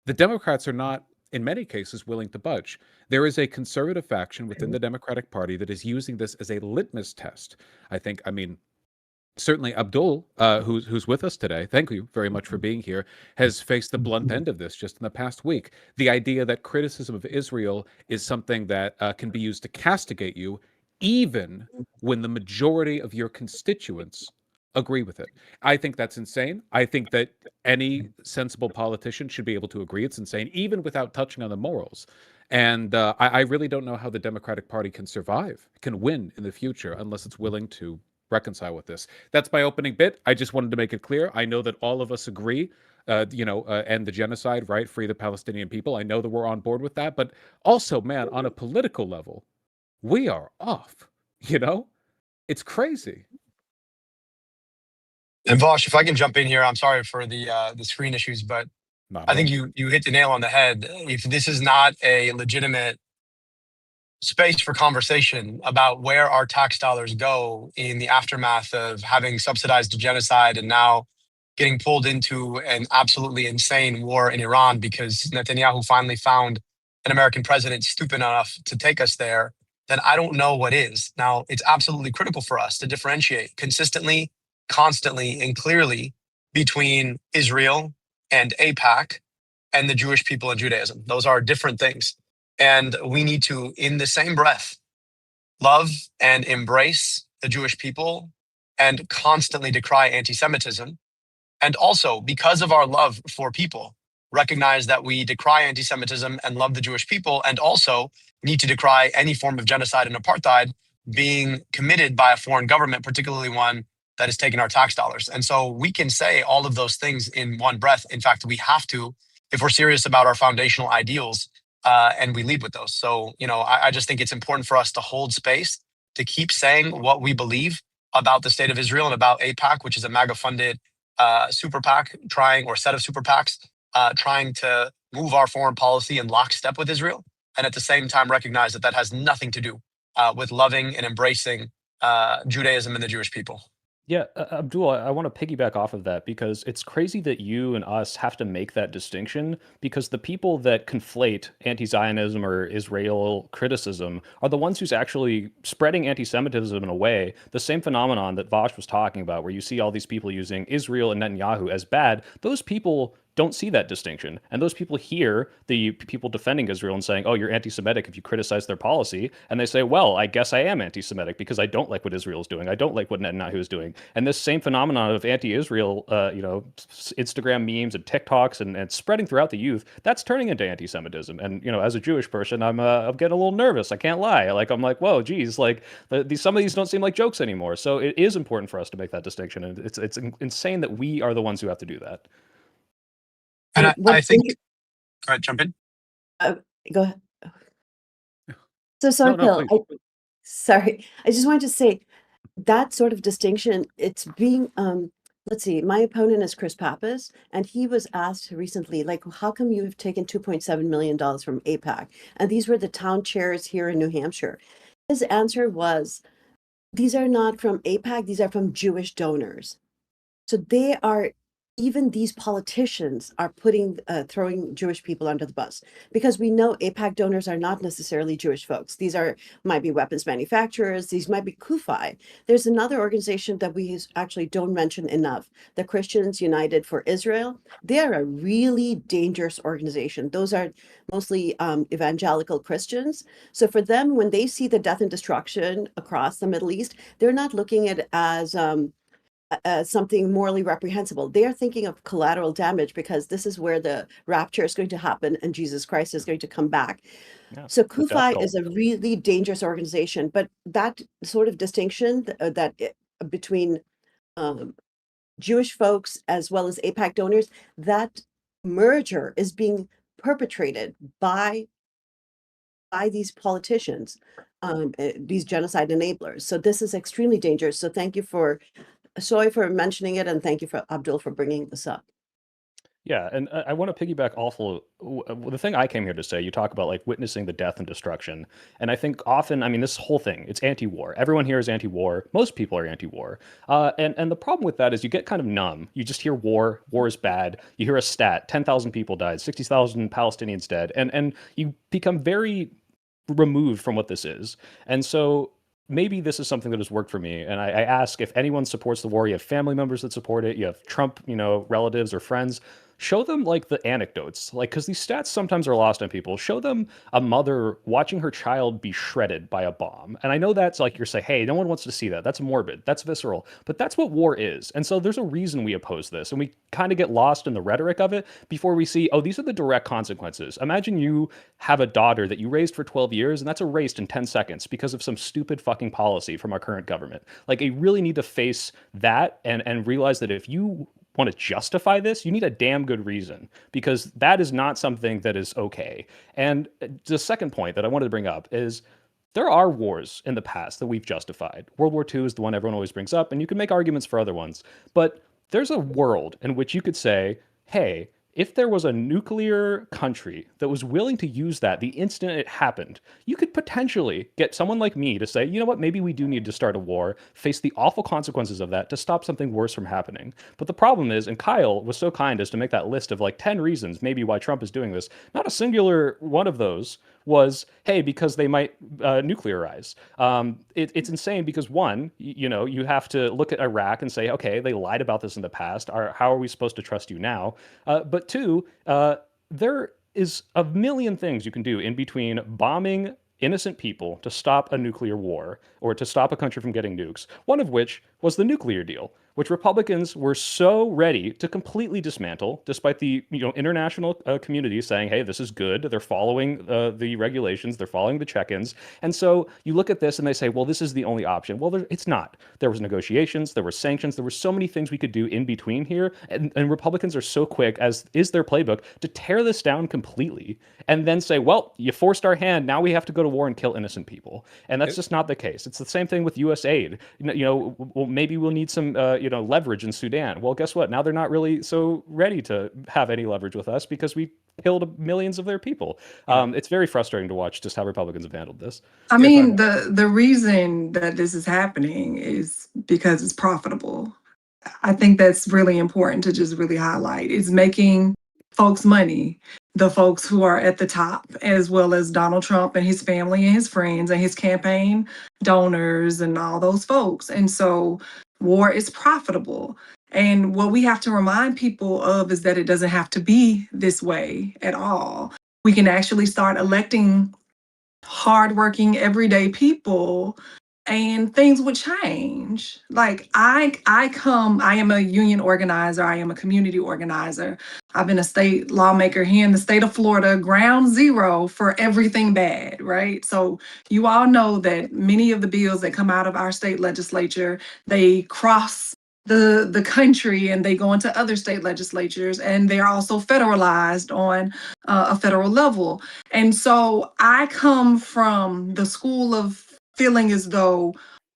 the Democrats are not, in many cases, willing to budge. There is a conservative faction within the Democratic Party that is using this as a litmus test. Certainly Abdul, who's with us today, thank you very much for being here, has faced the blunt end of this just in the past week. The idea that criticism of Israel is something that can be used to castigate you, even when the majority of your constituents agree with it. I think that's insane. I think that any sensible politician should be able to agree it's insane, even without touching on the morals. And I really don't know how the Democratic Party can survive, can win in the future, unless it's willing to reconcile with this. That's my opening bit. I just wanted to make it clear. I know that all of us agree, end the genocide, right? Free the Palestinian people. I know that we're on board with that. But also, man, on a political level, we are off. It's crazy. And Vosh, if I can jump in here, I'm sorry for the screen issues, but I think you hit the nail on the head. If this is not a legitimate space for conversation about where our tax dollars go in the aftermath of having subsidized a genocide and now getting pulled into an absolutely insane war in Iran because Netanyahu finally found an American president stupid enough to take us there, then I don't know what is. Now, it's absolutely critical for us to differentiate consistently, constantly, and clearly between Israel and AIPAC and the Jewish people and Judaism. Those are different things. And we need to, in the same breath, love and embrace the Jewish people and constantly decry anti-Semitism. And also, because of our love for people, recognize that we decry anti-Semitism and love the Jewish people, and also need to decry any form of genocide and apartheid being committed by a foreign government, particularly one that is taking our tax dollars. And so we can say all of those things in one breath. In fact, we have to, if we're serious about our foundational ideals, and we lead with those. So, I just think it's important for us to hold space, to keep saying what we believe about the state of Israel and about AIPAC, which is a MAGA-funded super PAC set of super PACs trying to move our foreign policy in lockstep with Israel. And at the same time, recognize that has nothing to do with loving and embracing Judaism and the Jewish people. Yeah, Abdul, I want to piggyback off of that because it's crazy that you and us have to make that distinction because the people that conflate anti-Zionism or Israel criticism are the ones who's actually spreading anti-Semitism in a way, the same phenomenon that Vosh was talking about, where you see all these people using Israel and Netanyahu as bad. Those people don't see that distinction. And those people hear the people defending Israel and saying, oh, you're anti-Semitic if you criticize their policy. And they say, well, I guess I am anti-Semitic because I don't like what Israel is doing. I don't like what Netanyahu is doing. And this same phenomenon of anti-Israel, Instagram memes and TikToks and spreading throughout the youth, that's turning into anti-Semitism. And, as a Jewish person, I'm getting a little nervous. I can't lie. I'm like, whoa, geez, some of these don't seem like jokes anymore. So it is important for us to make that distinction. And it's insane that we are the ones who have to do that. And I think, go ahead, jump in. Go ahead. So sorry, Bill. Sorry. I just wanted to say that sort of distinction, it's being, let's see, my opponent is Chris Pappas, and he was asked recently, how come you have taken $2.7 million from AIPAC? And these were the town chairs here in New Hampshire. His answer was, these are not from AIPAC, these are from Jewish donors. So they are, even these politicians are throwing Jewish people under the bus, because we know AIPAC donors are not necessarily Jewish folks. These might be weapons manufacturers. These might be CUFI. There's another organization that we actually don't mention enough, the Christians United for Israel. They are a really dangerous organization. Those are mostly evangelical Christians. So for them, when they see the death and destruction across the Middle East, they're not looking at it as something morally reprehensible. They are thinking of collateral damage, because this is where the rapture is going to happen and Jesus Christ is going to come back. Yeah, so CUFI is a really dangerous organization, but that sort of distinction between Jewish folks as well as AIPAC donors, that merger is being perpetrated by these politicians, these genocide enablers. So this is extremely dangerous. So thank you for mentioning it, and thank you for Abdul for bringing this up. Yeah, and I want to piggyback the thing I came here to say. You talk about witnessing the death and destruction, and I think often, this whole thing, it's anti-war. Everyone here is anti-war. Most people are anti-war, and the problem with that is you get kind of numb. You just hear war is bad. You hear a stat: 10,000 people died, 60,000 Palestinians dead, and you become very removed from what this is, and so. Maybe this is something that has worked for me. And I ask, if anyone supports the war, you have family members that support it, you have Trump, relatives or friends, show them the anecdotes, because these stats sometimes are lost on people. Show them a mother watching her child be shredded by a bomb. And I know that's you're saying, hey, no one wants to see that. That's morbid. That's visceral. But that's what war is. And so there's a reason we oppose this. And we kind of get lost in the rhetoric of it before we see, oh, these are the direct consequences. Imagine you have a daughter that you raised for 12 years and that's erased in 10 seconds because of some stupid fucking policy from our current government. You really need to face that and realize that if you want to justify this, you need a damn good reason, because that is not something that is okay. And the second point that I wanted to bring up is there are wars in the past that we've justified. World War II is the one everyone always brings up, and you can make arguments for other ones. But there's a world in which you could say, hey, if there was a nuclear country that was willing to use that the instant it happened, you could potentially get someone like me to say, you know what, maybe we do need to start a war, face the awful consequences of that to stop something worse from happening. But the problem is, and Kyle was so kind as to make that list of 10 reasons maybe why Trump is doing this, not a singular one of those was, hey, because they might nuclearize. It's insane because one, you have to look at Iraq and say, okay, they lied about this in the past. How are we supposed to trust you now? But two, there is a million things you can do in between bombing innocent people to stop a nuclear war or to stop a country from getting nukes, one of which was the nuclear deal, which Republicans were so ready to completely dismantle, despite the international community saying, hey, this is good. They're following the regulations. They're following the check-ins. And so you look at this and they say, well, this is the only option. Well, it's not. There was negotiations. There were sanctions. There were so many things we could do in between here. And Republicans are so quick, as is their playbook, to tear this down completely and then say, well, you forced our hand. Now we have to go to war and kill innocent people. And that's just not the case. It's the same thing with U.S. aid. Well, maybe we'll need some leverage in Sudan. Well, guess what? Now they're not really so ready to have any leverage with us because we killed millions of their people. It's very frustrating to watch just how Republicans have handled this. I mean, the reason that this is happening is because it's profitable. I think that's really important to just really highlight. It's making folks money, the folks who are at the top, as well as Donald Trump and his family and his friends and his campaign donors and all those folks. And so war is profitable. And what we have to remind people of is that it doesn't have to be this way at all. We can actually start electing hardworking, everyday people and things would change. Like I am a union organizer, I am a community organizer. I've been a state lawmaker here in the state of Florida, ground zero for everything bad, right? So you all know that many of the bills that come out of our state legislature, they cross the country and they go into other state legislatures, and they're also federalized on a federal level. And so I come from the school of feeling as though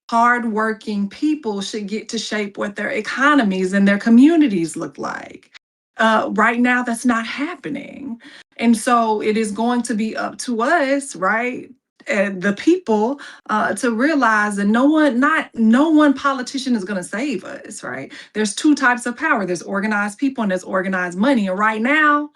hardworking people should get to shape what their economies and their communities look like. Right now, that's not happening. And so it is going to be up to us, right? And the people to realize that no one politician is going to save us, right? There's two types of power. There's organized people and there's organized money. And right now,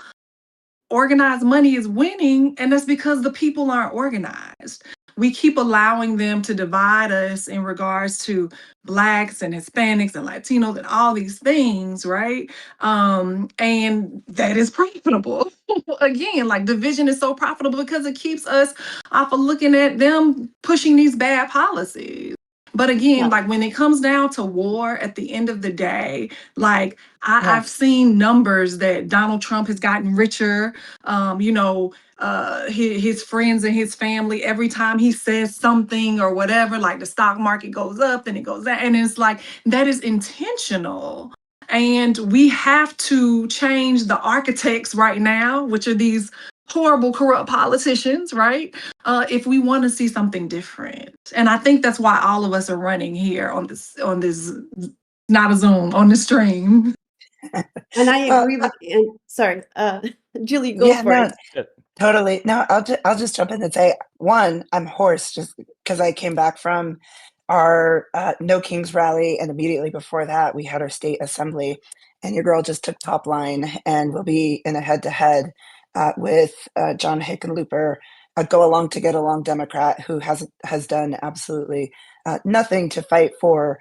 organized money is winning, and that's because the people aren't organized. We keep allowing them to divide us in regards to Blacks and Hispanics and Latinos and all these things, right? And that is profitable. Again, like division is so profitable because it keeps us off of looking at them pushing these bad policies. But again, like when it comes down to war at the end of the day, like I've seen numbers that Donald Trump has gotten richer, his friends and his family, every time he says something or whatever, like the stock market goes up and it goes down. And it's like, that is intentional. And we have to change the architects right now, which are these horrible, corrupt politicians, right? If we want to see something different. And I think that's why all of us are running here on this, not a Zoom, on the stream. And I agree with you. Sorry, Julie, go for it. Totally. No, I'll just jump in and say, one, I'm hoarse just because I came back from our No Kings rally, and immediately before that, we had our state assembly, and your girl just took top line, and we'll be in a head-to-head with John Hickenlooper, a Go Along to Get Along Democrat who has done absolutely nothing to fight for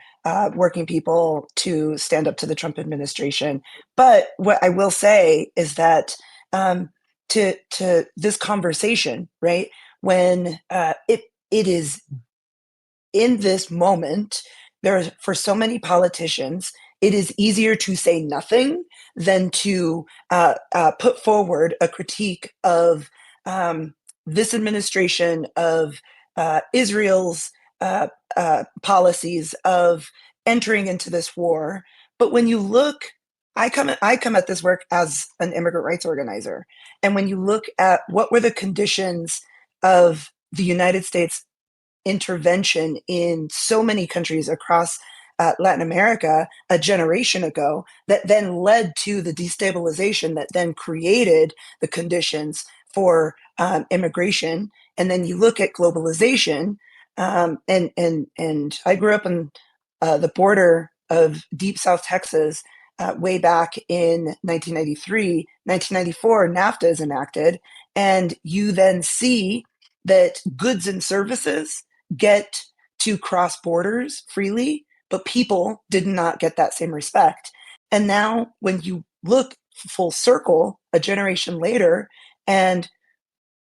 working people to stand up to the Trump administration. But what I will say is that to this conversation, right, when it is in this moment, for so many politicians, it is easier to say nothing than to put forward a critique of this administration, of Israel's policies, of entering into this war. But when you look, I come at this work as an immigrant rights organizer, and when you look at what were the conditions of the United States intervention in so many countries across Latin America a generation ago, that then led to the destabilization that then created the conditions for immigration. And then you look at globalization, and I grew up on the border of Deep South Texas way back in 1993, 1994, NAFTA is enacted, and you then see that goods and services get to cross borders freely, but people did not get that same respect. And now when you look full circle a generation later, and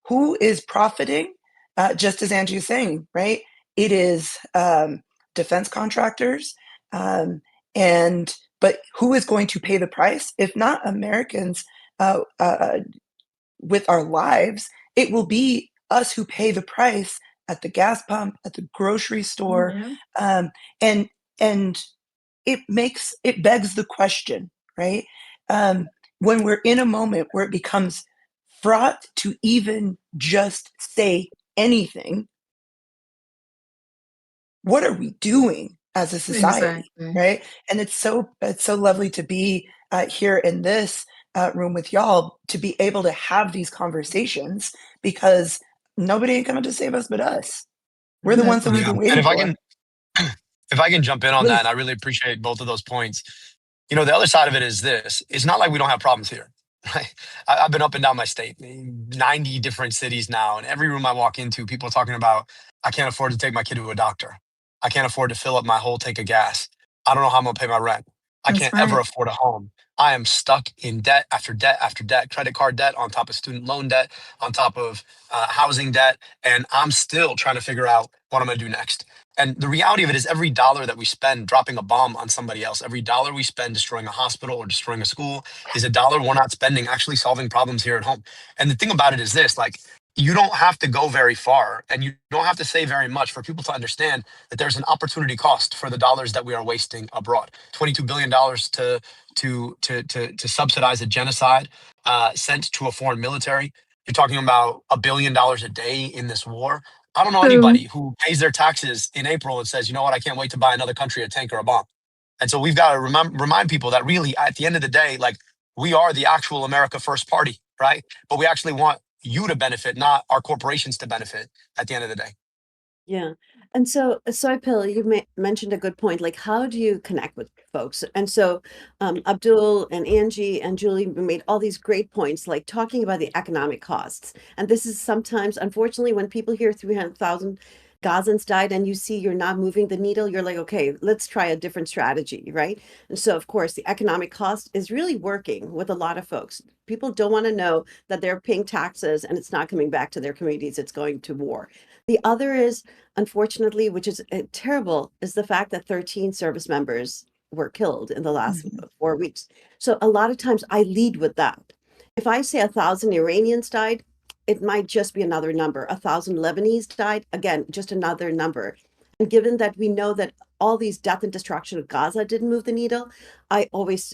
who is profiting, just as Angie's saying, right? It is defense contractors, but who is going to pay the price? If not Americans with our lives, it will be us who pay the price at the gas pump, at the grocery store. And it begs the question, right? When we're in a moment where it becomes fraught to even just say anything, what are we doing as a society, right? And it's so lovely to be here in this room with y'all, to be able to have these conversations, because nobody ain't coming to save us but us. We're the ones that we've been waiting for. if I can jump in on that, and I really appreciate both of those points. The other side of it is this. It's not like we don't have problems here, right? I've been up and down my state, 90 different cities now, and every room I walk into, people are talking about, I can't afford to take my kid to a doctor. I can't afford to fill up my whole tank of gas. I don't know how I'm going to pay my rent. I can't ever afford a home. I am stuck in debt after debt after debt, credit card debt on top of student loan debt, on top of housing debt. And I'm still trying to figure out what I'm going to do next. And the reality of it is every dollar that we spend dropping a bomb on somebody else, every dollar we spend destroying a hospital or destroying a school is a dollar we're not spending actually solving problems here at home. And the thing about it is this, like, you don't have to go very far and you don't have to say very much for people to understand that there's an opportunity cost for the dollars that we are wasting abroad. $22 billion to subsidize a genocide sent to a foreign military. You're talking about $1 billion a day in this war. I don't know anybody who pays their taxes in April and says, you know what, I can't wait to buy another country a tank or a bomb. And so we've got to remind people that really, at the end of the day, like, we are the actual America First Party, right? But we actually want you to benefit, not our corporations to benefit at the end of the day. Yeah. And so, Pill, you mentioned a good point. Like, how do you connect with folks? And so, Abdul and Angie and Julie made all these great points, like talking about the economic costs. And this is sometimes, unfortunately, when people hear 300,000 Gazans died and you see you're not moving the needle, you're like, okay, let's try a different strategy, right? And so, of course, the economic cost is really working with a lot of folks. People don't want to know that they're paying taxes and it's not coming back to their communities, it's going to war. The other is, unfortunately, which is terrible, is the fact that 13 service members were killed in the last 4 weeks. So a lot of times I lead with that. If I say 1,000 Iranians died, it might just be another number. 1,000 Lebanese died, again, just another number. And given that we know that all these death and destruction of Gaza didn't move the needle, I always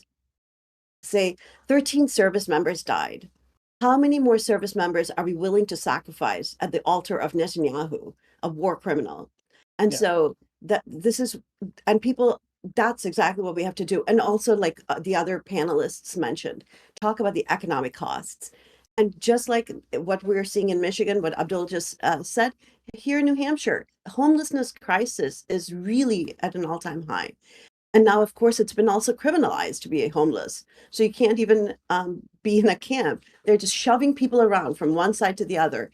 say 13 service members died. How many more service members are we willing to sacrifice at the altar of Netanyahu, a war criminal? And so this is, and people, that's exactly what we have to do. And also, like the other panelists mentioned, talk about the economic costs. And just like what we're seeing in Michigan, what Abdul just said, here in New Hampshire, homelessness crisis is really at an all-time high. And now, of course, it's been also criminalized to be homeless. So you can't even be in a camp. They're just shoving people around from one side to the other.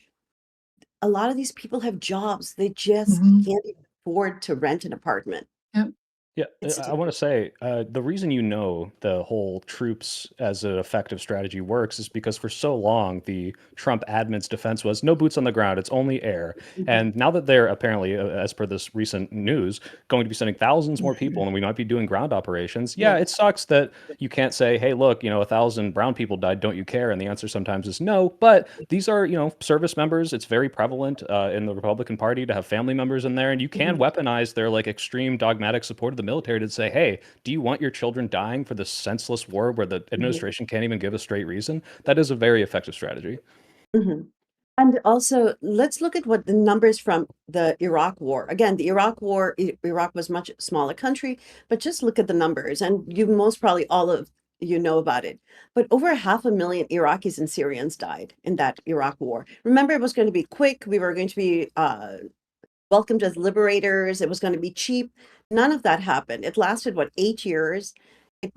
A lot of these people have jobs. They just can't afford to rent an apartment. Yep. Yeah, I want to say the reason the whole troops as an effective strategy works is because for so long the Trump admin's defense was no boots on the ground, it's only air. And now that they're apparently, as per this recent news, going to be sending thousands more people and we might be doing ground operations, it sucks that you can't say, hey, look, 1,000 brown people died, don't you care? And the answer sometimes is no. But these are, service members. It's very prevalent in the Republican Party to have family members in there, and you can weaponize their like extreme dogmatic support of the military to say, hey, do you want your children dying for this senseless war where the administration can't even give a straight reason? That is a very effective strategy. And also, let's look at what the numbers from the Iraq war. Again, the Iraq war, Iraq was much smaller country, but just look at the numbers, and you most probably all of you know about it. But over 500,000 Iraqis and Syrians died in that Iraq war. Remember, it was going to be quick. We were going to be welcomed as liberators. It was going to be cheap. None of that happened. It lasted, 8 years? It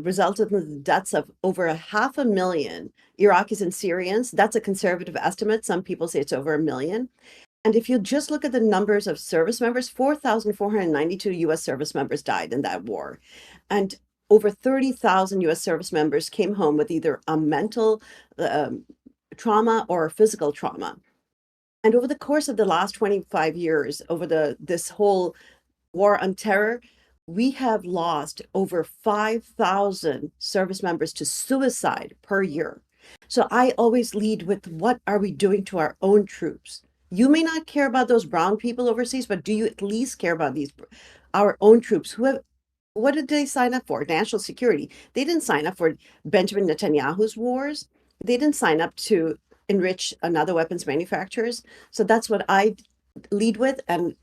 resulted in the deaths of over 500,000 Iraqis and Syrians. That's a conservative estimate. Some people say it's over 1 million. And if you just look at the numbers of service members, 4,492 U.S. service members died in that war. And over 30,000 U.S. service members came home with either a mental trauma or physical trauma. And over the course of the last 25 years, over this whole war on terror, we have lost over 5,000 service members to suicide per year. So I always lead with, what are we doing to our own troops? You may not care about those brown people overseas, but do you at least care about our own troops who have, what did they sign up for? National security. They didn't sign up for Benjamin Netanyahu's wars. They didn't sign up to enrich another weapons manufacturers. So that's what I lead with. And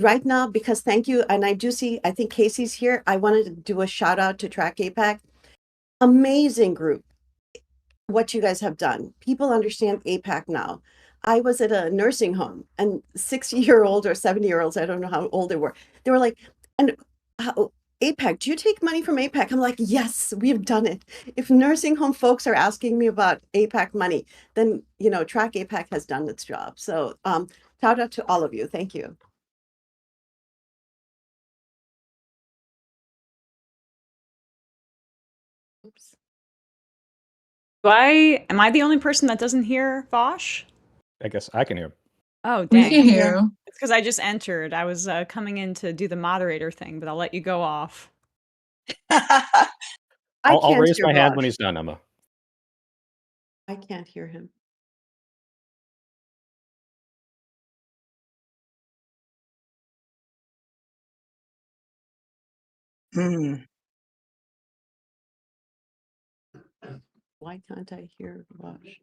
right now, because thank you, and I do see, I think Casey's here, I wanted to do a shout out to Track AIPAC. Amazing group, what you guys have done. People understand AIPAC now. I was at a nursing home and 60-year-old or 70-year-olds, I don't know how old they were like, and how, AIPAC, do you take money from AIPAC? I'm like, yes, we've done it. If nursing home folks are asking me about AIPAC money, then, Track AIPAC has done its job. So shout out to all of you. Thank you. Oops. Am I the only person that doesn't hear Vosh? I guess I can hear. Oh, We dang. can hear him. It's because I just entered. I was coming in to do the moderator thing, but I'll let you go off. I'll raise my hand when he's done, Emma. I can't hear him. Why can't I hear Vosh?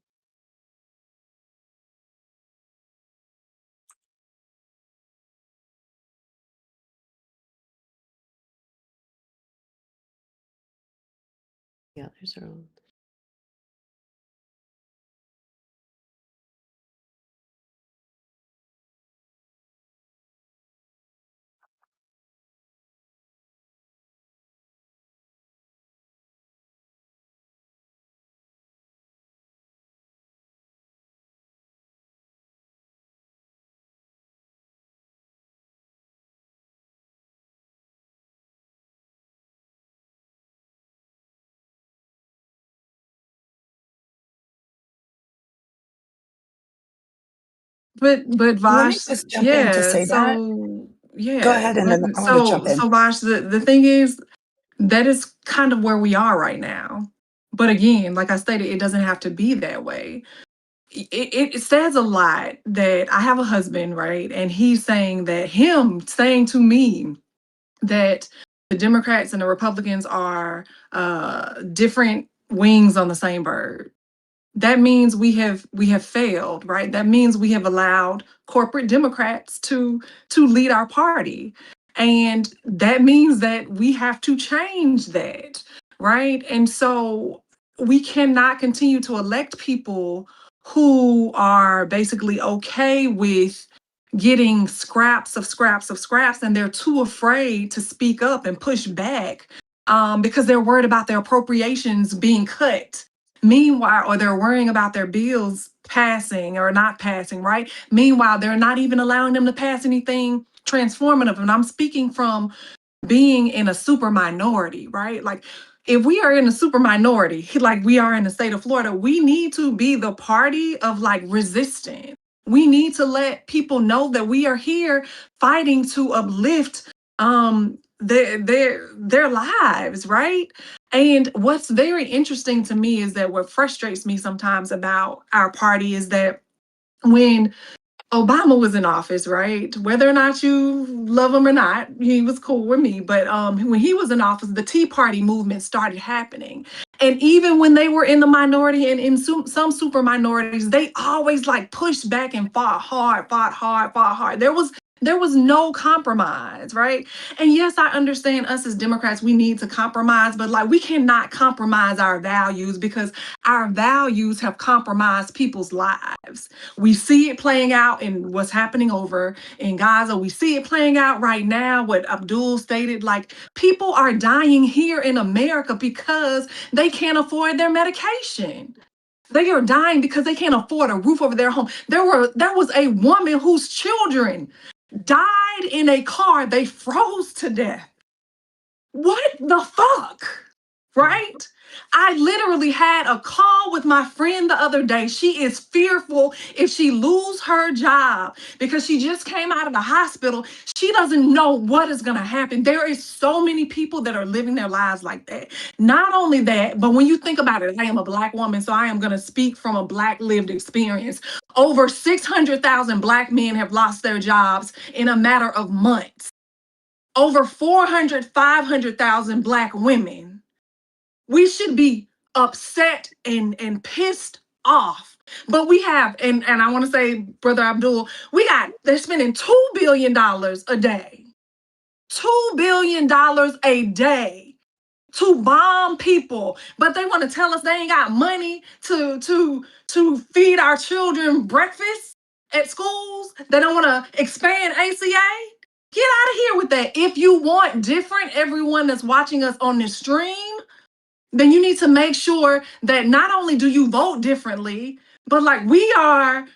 Yeah, there's our own. But Let me Vosh, just jump in to say that. Go ahead, and then I want to jump in. So Vosh, the thing is, that is kind of where we are right now. But again, like I stated, it doesn't have to be that way. It says a lot that I have a husband, right? And he's saying to me that the Democrats and the Republicans are different wings on the same bird. That means we have failed, right? That means we have allowed corporate Democrats to lead our party. And that means that we have to change that, right? And so we cannot continue to elect people who are basically okay with getting scraps, and they're too afraid to speak up and push back because they're worried about their appropriations being cut. Meanwhile, or they're worrying about their bills passing or not passing, right? Meanwhile, they're not even allowing them to pass anything transformative. And I'm speaking from being in a super minority, right? Like, if we are in a super minority, like we are in the state of Florida, we need to be the party of like resistance. We need to let people know that we are here fighting to uplift their lives, right? And what's very interesting to me is that what frustrates me sometimes about our party is that when Obama was in office, right? Whether or not you love him or not, he was cool with me. But when he was in office, the Tea Party movement started happening. And even when they were in the minority and in some super minorities, they always like pushed back and fought hard. There was no compromise, right? And yes, I understand us as Democrats, we need to compromise, but like we cannot compromise our values because our values have compromised people's lives. We see it playing out in what's happening over in Gaza. We see it playing out right now, what Abdul stated, like people are dying here in America because they can't afford their medication. They are dying because they can't afford a roof over their home. There was a woman whose children died in a car. They froze to death. What the fuck? Right? I literally had a call with my friend the other day. She is fearful if she lose her job because she just came out of the hospital. She doesn't know what is going to happen. There is so many people that are living their lives like that. Not only that, but when you think about it, I am a Black woman, so I am going to speak from a Black lived experience. Over 600,000 Black men have lost their jobs in a matter of months. Over 500,000 Black women. We should be upset and pissed off. But we have, and I want to say, Brother Abdul, they're spending $2 billion a day. $2 billion a day to bomb people. But they want to tell us they ain't got money to feed our children breakfast. at schools. They don't want to expand ACA. Get out of here with that. If you want different, everyone that's watching us on this stream, then you need to make sure that not only do you vote differently, but like we are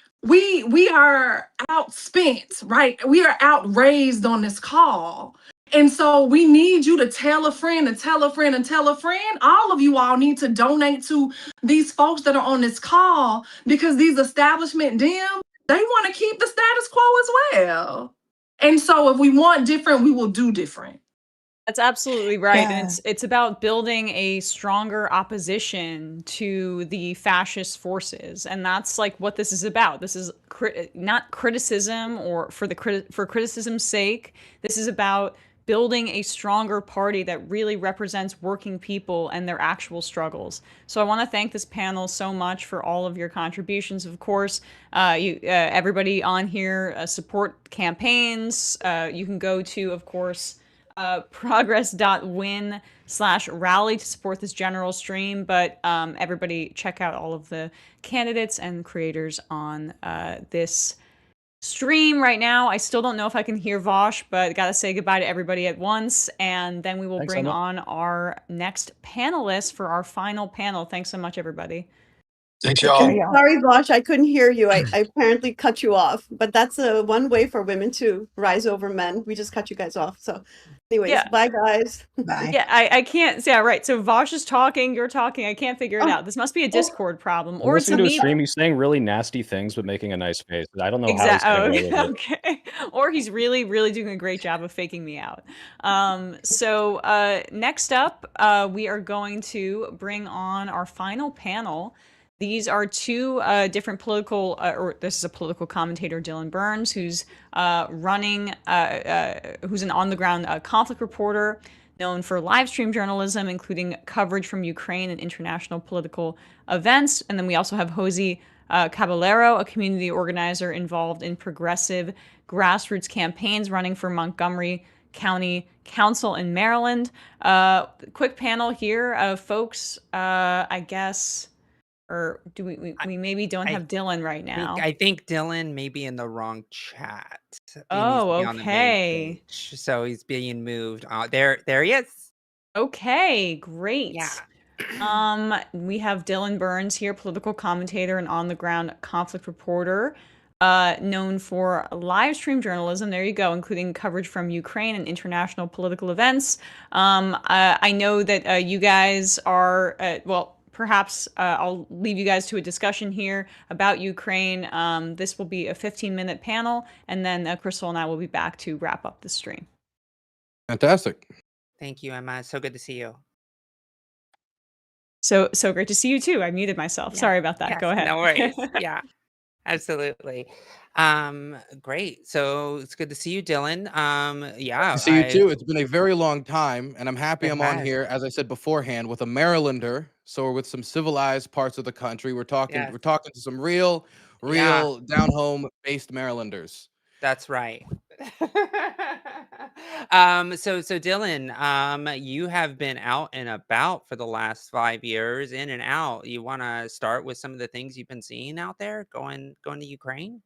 outspent, right? We are outraised on this call. And so we need you to tell a friend and tell a friend and tell a friend. All of you all need to donate to these folks that are on this call, because these establishment Dems, they want to keep the status quo as well. And so if we want different, we will do different. That's absolutely right. Yeah. And it's about building a stronger opposition to the fascist forces. And that's like what this is about. This is not criticism or for criticism's sake. This is about building a stronger party that really represents working people and their actual struggles. So I want to thank this panel so much for all of your contributions. Of course, everybody on here support campaigns. You can go to, of course, progress.win/rally to support this general stream, but everybody check out all of the candidates and creators on this stream right now. I still don't know if I can hear Vosh, but gotta say goodbye to everybody at once, and then we will bring on our next panelist for our final panel. Thanks so much, everybody. Thanks, y'all. Sorry, Vosh, I couldn't hear you. I apparently cut you off, but that's one way for women to rise over men. We just cut you guys off. So anyways, bye guys. Bye. Yeah, I can't. Yeah, right. So Vosh is talking, you're talking. I can't figure it out. This must be a Discord problem. Or listening to a stream, he's saying really nasty things, but making a nice face. I don't know how he's getting away with it. Okay. Or he's really, really doing a great job of faking me out. So next up, we are going to bring on our final panel. These are two different political, or this is a political commentator, Dylan Burns, who's who's an on-the-ground conflict reporter known for live stream journalism, including coverage from Ukraine and international political events. And then we also have Josie Caballero, a community organizer involved in progressive grassroots campaigns running for Montgomery County Council in Maryland. Quick panel here, folks, I guess. Or do we maybe don't have Dylan right now? I think Dylan may be in the wrong chat. Oh, okay. So he's being moved. There he is. Okay, great. Yeah. We have Dylan Burns here, political commentator and on-the-ground conflict reporter, known for live stream journalism. There you go, including coverage from Ukraine and international political events. I know that you guys are perhaps I'll leave you guys to a discussion here about Ukraine. This will be a 15-minute panel, and then Crystal and I will be back to wrap up the stream. Fantastic. Thank you, Emma. So good to see you. So great to see you too. I muted myself. Yeah. Sorry about that. Yes, Go ahead. No worries. Yeah, absolutely. Great. So it's good to see you, Dylan. Yeah. To see you too. It's been a very long time, and I'm happy I'm on here, as I said beforehand, with a Marylander. So we're with some civilized parts of the country. We're talking to some real down home based Marylanders. That's right. So Dylan, you have been out and about for the last 5 years, in and out. You want to start with some of the things you've been seeing out there, going to Ukraine?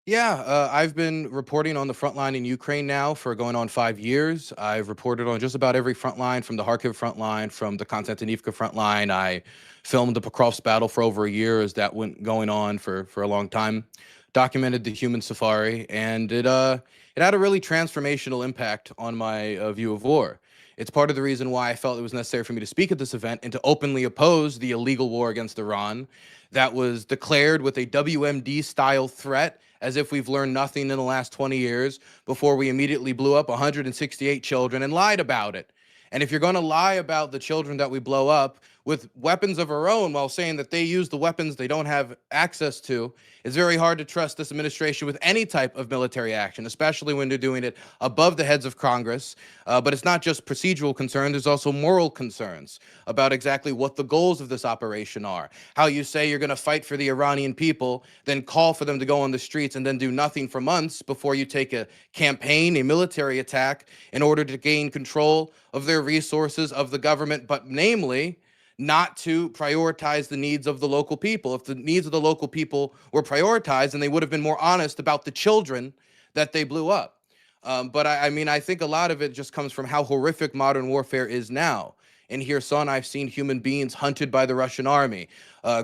Yeah, I've been reporting on the front line in Ukraine now for going on 5 years. I've reported on just about every front line, from the Kharkiv front line, from the Konstantinivka front line. I filmed the Pokrovsk battle for over a year as that went going on for a long time. Documented the human safari, and it had a really transformational impact on my view of war. It's part of the reason why I felt it was necessary for me to speak at this event and to openly oppose the illegal war against Iran that was declared with a WMD-style threat, as if we've learned nothing in the last 20 years, before we immediately blew up 168 children and lied about it. And if you're going to lie about the children that we blow up with weapons of our own while saying that they use the weapons they don't have access to, it's very hard to trust this administration with any type of military action, especially when they're doing it above the heads of Congress. But it's not just procedural concerns, there's also moral concerns about exactly what the goals of this operation are. How you say you're going to fight for the Iranian people, then call for them to go on the streets and then do nothing for months before you take a campaign, a military attack, in order to gain control of their resources, of the government, but namely not to prioritize the needs of the local people. If the needs of the local people were prioritized, then they would have been more honest about the children that they blew up. But I mean, I think a lot of it just comes from how horrific modern warfare is now. In Kherson, I've seen human beings hunted by the Russian army,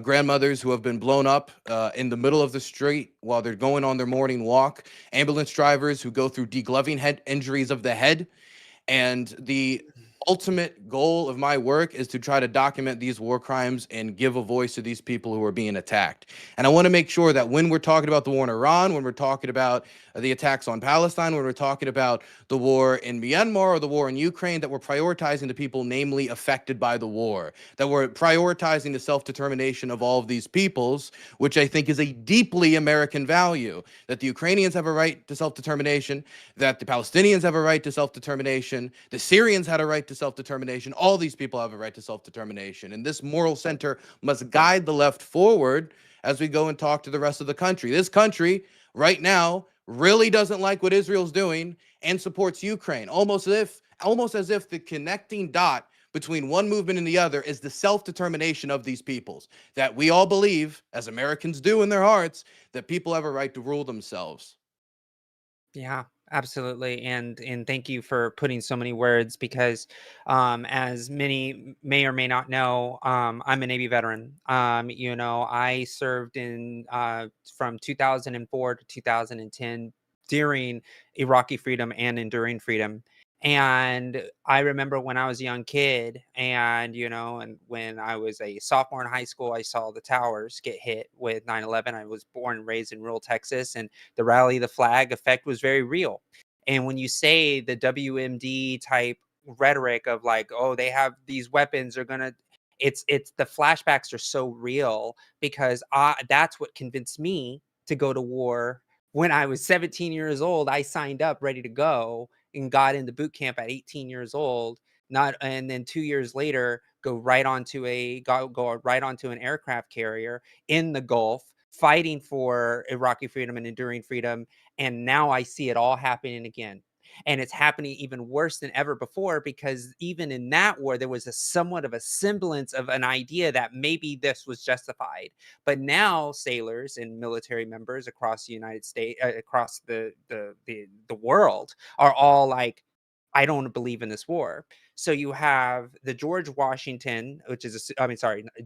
grandmothers who have been blown up in the middle of the street while they're going on their morning walk, ambulance drivers who go through degloving head injuries of the head. And the ultimate goal of my work is to try to document these war crimes and give a voice to these people who are being attacked. And I want to make sure that when we're talking about the war in Iran, when we're talking about the attacks on Palestine, when we're talking about the war in Myanmar or the war in Ukraine, that we're prioritizing the people namely affected by the war, that we're prioritizing the self-determination of all of these peoples, which I think is a deeply American value, that the Ukrainians have a right to self-determination, that the Palestinians have a right to self-determination, the Syrians had a right to self-determination, all these people have a right to self-determination. And this moral center must guide the left forward as we go and talk to the rest of the country. This country right now really doesn't like what Israel's doing and supports Ukraine, almost as if the connecting dot between one movement and the other is the self-determination of these peoples, that we all believe, as Americans do in their hearts, that people have a right to rule themselves. Yeah, absolutely. And thank you for putting so many words, because as many may or may not know, I'm a Navy veteran. I served in from 2004 to 2010 during Iraqi freedom and enduring freedom. And I remember when I was a young kid, and when I was a sophomore in high school, I saw the towers get hit with 9/11. I was born and raised in rural Texas, and the rally the flag effect was very real. And when you say the WMD type rhetoric of like, oh, they have these weapons, they're gonna, it's the flashbacks are so real, because that's what convinced me to go to war. When I was 17 years old, I signed up ready to go and got into boot camp at 18 years old. And then 2 years later, go right onto an aircraft carrier in the Gulf, fighting for Iraqi freedom and enduring freedom. And now I see it all happening again. And it's happening even worse than ever before, because even in that war, there was a somewhat of a semblance of an idea that maybe this was justified. But now sailors and military members across the United States, across the world, are all like, I don't believe in this war. So you have the George Washington,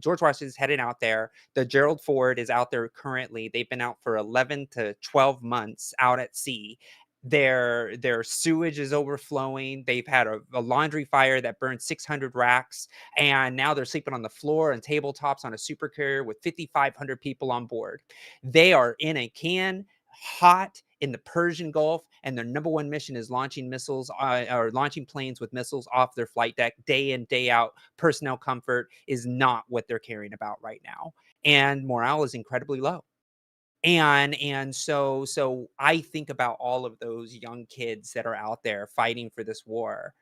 George Washington's headed out there. The Gerald Ford is out there currently. They've been out for 11 to 12 months out at sea. Their sewage is overflowing. They've had a laundry fire that burned 600 racks, and now they're sleeping on the floor and tabletops on a supercarrier with 5,500 people on board. They are in a can, hot in the Persian Gulf, and their number one mission is launching missiles or launching planes with missiles off their flight deck day in, day out. Personnel comfort is not what they're caring about right now, and morale is incredibly low. And so I think about all of those young kids that are out there fighting for this war,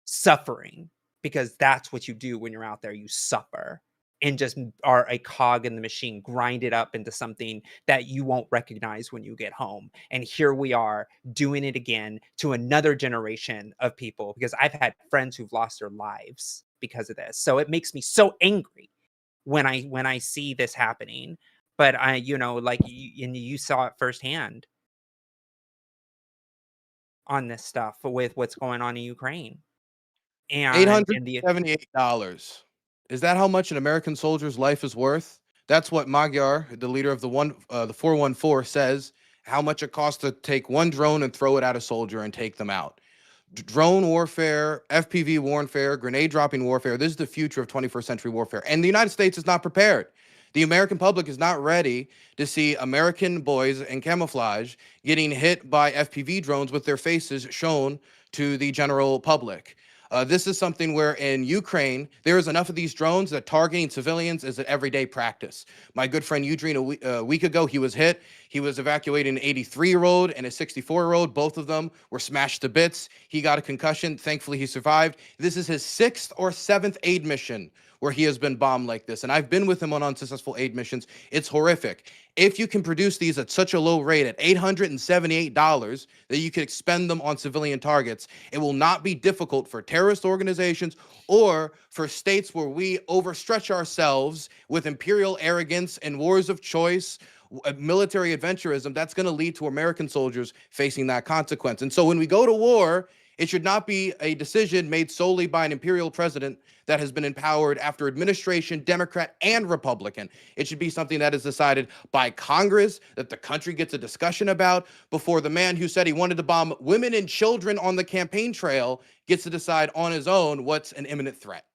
suffering, because that's what you do when you're out there. You suffer and just are a cog in the machine, grind it up into something that you won't recognize when you get home. And here we are doing it again to another generation of people, because I've had friends who've lost their lives because of this. So it makes me so angry when I see this happening. But you saw it firsthand on this stuff with what's going on in Ukraine. And $878. Is that how much an American soldier's life is worth? That's what Magyar, the leader of the 414, says, how much it costs to take one drone and throw it at a soldier and take them out. Drone warfare, FPV warfare, grenade dropping warfare. This is the future of 21st century warfare. And the United States is not prepared. The American public is not ready to see American boys in camouflage getting hit by FPV drones with their faces shown to the general public. This is something where in Ukraine, there is enough of these drones that targeting civilians is an everyday practice. My good friend Eugene, a week ago, he was hit. He was evacuating an 83-year-old and a 64-year-old. Both of them were smashed to bits. He got a concussion. Thankfully, he survived. This is his 6th or 7th aid mission where he has been bombed like this. And I've been with him on unsuccessful aid missions. It's horrific. If you can produce these at such a low rate, at $878, that you could expend them on civilian targets, it will not be difficult for terrorist organizations or for states where we overstretch ourselves with imperial arrogance and wars of choice, military adventurism. That's going to lead to American soldiers facing that consequence. And so when we go to war, it should not be a decision made solely by an imperial president that has been empowered after administration, Democrat and Republican. It should be something that is decided by Congress, that the country gets a discussion about, before the man who said he wanted to bomb women and children on the campaign trail gets to decide on his own what's an imminent threat.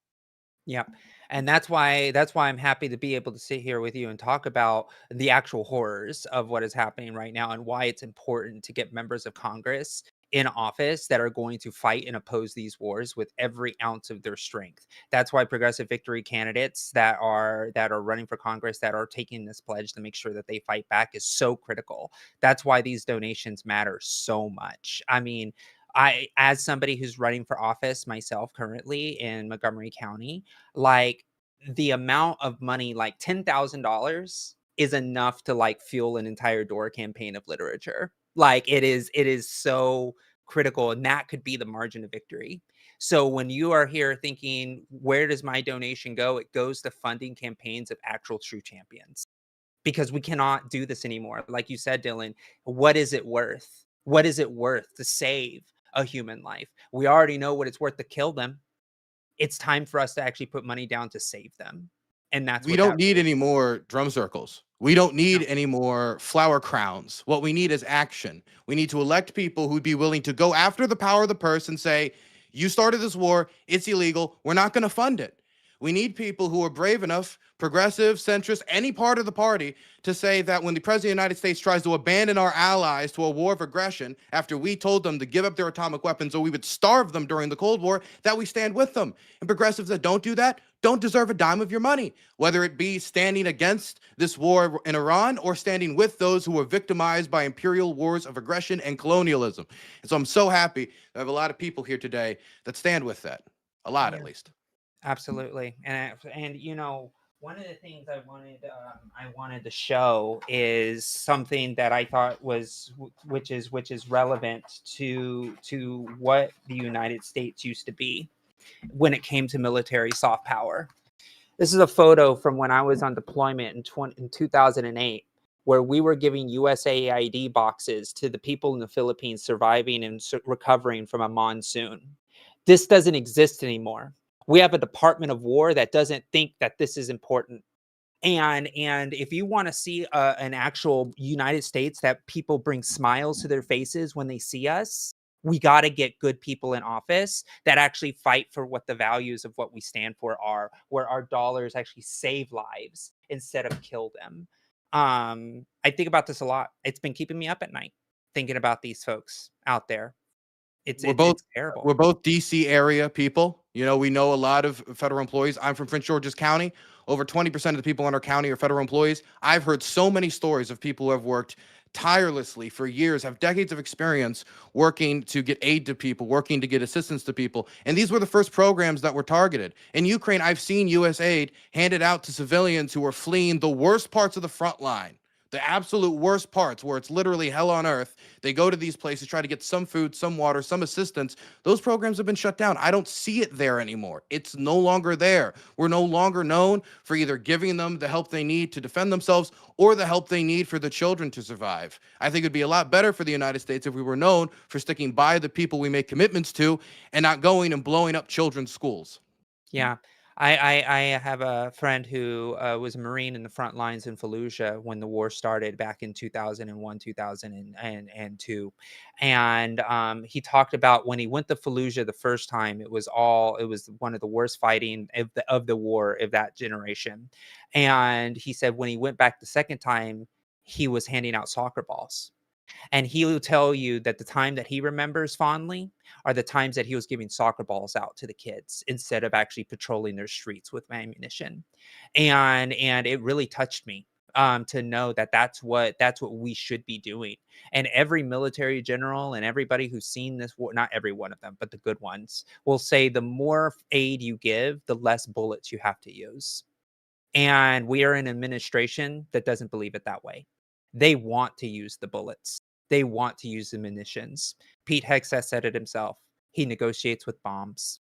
Yeah. And that's why I'm happy to be able to sit here with you and talk about the actual horrors of what is happening right now and why it's important to get members of Congress in office that are going to fight and oppose these wars with every ounce of their strength. That's why progressive victory candidates that are running for Congress, that are taking this pledge to make sure that they fight back, is so critical. That's why these donations matter so much. I mean, as somebody who's running for office myself currently in Montgomery County, like, the amount of money, like $10,000 is enough to like fuel an entire door campaign of literature. Like, it is so critical, and that could be the margin of victory. So when you are here thinking, where does my donation go? It goes to funding campaigns of actual true champions, because we cannot do this anymore. Like you said, Dylan, what is it worth? What is it worth to save a human life? We already know what it's worth to kill them. It's time for us to actually put money down to save them. And that's we don't need any more drum circles. We don't need any more flower crowns. What we need is action. We need to elect people who'd be willing to go after the power of the purse and say, you started this war, it's illegal, we're not going to fund it. We need people who are brave enough, progressive, centrist, any part of the party, to say that when the president of the United States tries to abandon our allies to a war of aggression after we told them to give up their atomic weapons or we would starve them during the Cold War, that we stand with them. And progressives that don't do that don't deserve a dime of your money, whether it be standing against this war in Iran or standing with those who were victimized by imperial wars of aggression and colonialism. And so I'm so happy to have a lot of people here today that stand with that. A lot, at least. Absolutely. And you know, one of the things I wanted to show is something that I thought was, which is relevant to what the United States used to be when it came to military soft power. This is a photo from when I was on deployment in 2008, where we were giving USAID boxes to the people in the Philippines surviving and recovering from a monsoon. This doesn't exist anymore. We have a Department of War that doesn't think that this is important. And if you want to see an actual United States that people bring smiles to their faces when they see us, we got to get good people in office that actually fight for what the values of what we stand for are, where our dollars actually save lives instead of kill them. I think about this a lot. It's been keeping me up at night thinking about these folks out there. It's terrible. We're both DC area people. You know, we know a lot of federal employees. I'm from Prince George's County. Over 20% of the people in our county are federal employees. I've heard so many stories of people who have worked tirelessly for years, have decades of experience working to get aid to people, working to get assistance to people. And these were the first programs that were targeted. In Ukraine, I've seen U.S. aid handed out to civilians who are fleeing the worst parts of the front line. The absolute worst parts, where it's literally hell on earth. They go to these places, try to get some food, some water, some assistance. Those programs have been shut down. I don't see it there anymore. It's no longer there. We're no longer known for either giving them the help they need to defend themselves or the help they need for the children to survive. I think it'd be a lot better for the United States if we were known for sticking by the people we make commitments to and not going and blowing up children's schools. Yeah. I have a friend who was a Marine in the front lines in Fallujah when the war started back in 2001, 2002. And he talked about when he went to Fallujah the first time, it was one of the worst fighting of the war of that generation. And he said when he went back the second time, he was handing out soccer balls. And he will tell you that the time that he remembers fondly are the times that he was giving soccer balls out to the kids instead of actually patrolling their streets with ammunition. And it really touched me to know that that's what we should be doing. And every military general and everybody who's seen this war, not every one of them, but the good ones, will say the more aid you give, the less bullets you have to use. And we are in an administration that doesn't believe it that way. They want to use the bullets. They want to use the munitions. Pete Hegseth said it himself. He negotiates with bombs.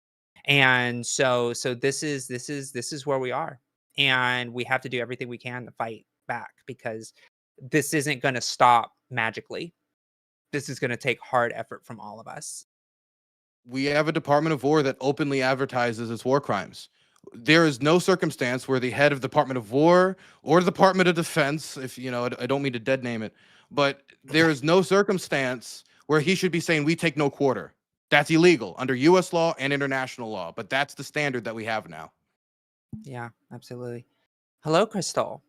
And so this is where we are. And we have to do everything we can to fight back, because this isn't going to stop magically. This is going to take hard effort from all of us. We have a Department of War that openly advertises its war crimes. There is no circumstance where the head of the Department of War or the Department of Defense, if you know, I don't mean to dead name it, but there is no circumstance where he should be saying we take no quarter. That's illegal under U.S. law and international law, but that's the standard that we have now. Yeah, absolutely. Hello, Crystal.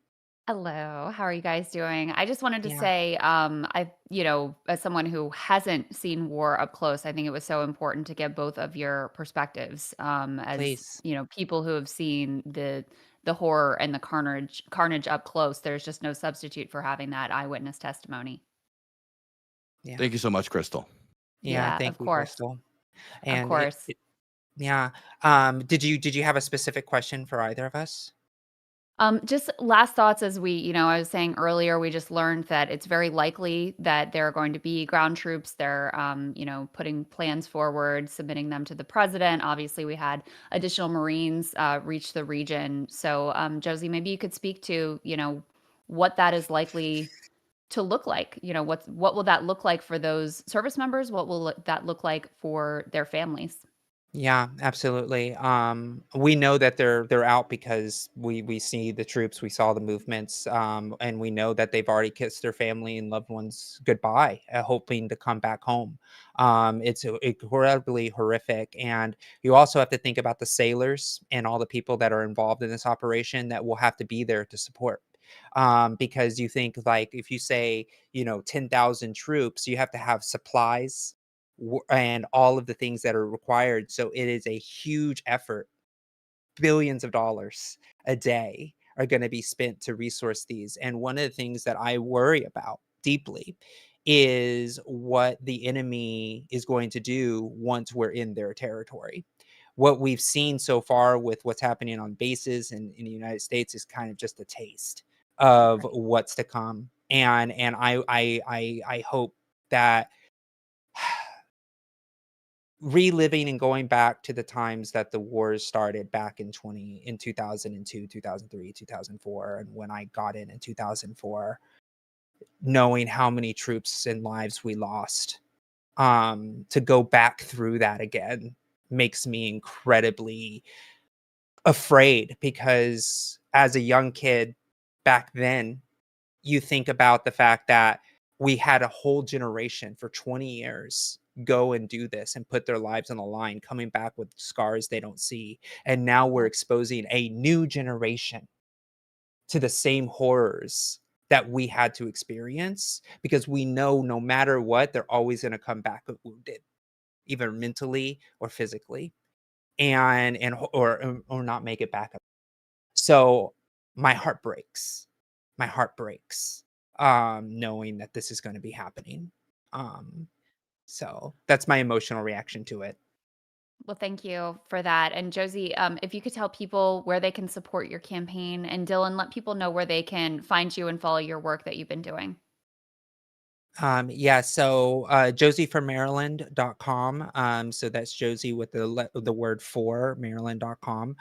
Hello, how are you guys doing? I just wanted to say, as someone who hasn't seen war up close, I think it was so important to get both of your perspectives. As Please. People who have seen the horror and the carnage up close. There's just no substitute for having that eyewitness testimony. Yeah. Thank you so much, Crystal. Yeah, thank you, Crystal. And of course. Did you have a specific question for either of us? Just last thoughts as I was saying earlier, we just learned that it's very likely that there are going to be ground troops. They're, putting plans forward, submitting them to the president. Obviously, we had additional Marines reach the region. So, Josie, maybe you could speak to, what that is likely to look like. What will that look like for those service members? What will that look like for their families? Yeah, absolutely. We know that they're out because we see the troops, we saw the movements, and we know that they've already kissed their family and loved ones goodbye, hoping to come back home. It's incredibly horrific, and you also have to think about the sailors and all the people that are involved in this operation that will have to be there to support. Because you think, like, if you say 10,000 troops, you have to have supplies and all of the things that are required. So it is a huge effort. Billions of dollars a day are going to be spent to resource these. And one of the things that I worry about deeply is what the enemy is going to do once we're in their territory. What we've seen so far with what's happening on bases in the United States is kind of just a taste of what's to come. And I hope that reliving and going back to the times that the wars started back in 2002, 2003, 2004, and when I got in 2004, knowing how many troops and lives we lost, to go back through that again makes me incredibly afraid, because as a young kid back then, you think about the fact that we had a whole generation for 20 years go and do this and put their lives on the line, coming back with scars they don't see. And now we're exposing a new generation to the same horrors that we had to experience, because we know no matter what, they're always going to come back wounded, either mentally or physically, or not make it back up. So my heart breaks. My heart breaks, knowing that this is going to be happening. So that's my emotional reaction to it. Well, thank you for that. And Josie, if you could tell people where they can support your campaign, and Dylan, let people know where they can find you and follow your work that you've been doing. So josieformaryland.com. So that's Josie with the word for Maryland.com.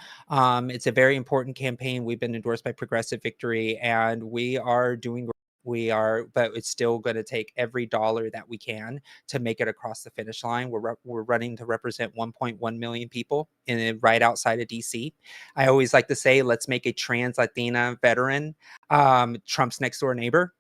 It's a very important campaign. We've been endorsed by Progressive Victory, and we are doing great. But it's still going to take every dollar that we can to make it across the finish line. We're running to represent 1.1 million people right outside of DC. I always like to say, let's make a trans Latina veteran Trump's next door neighbor.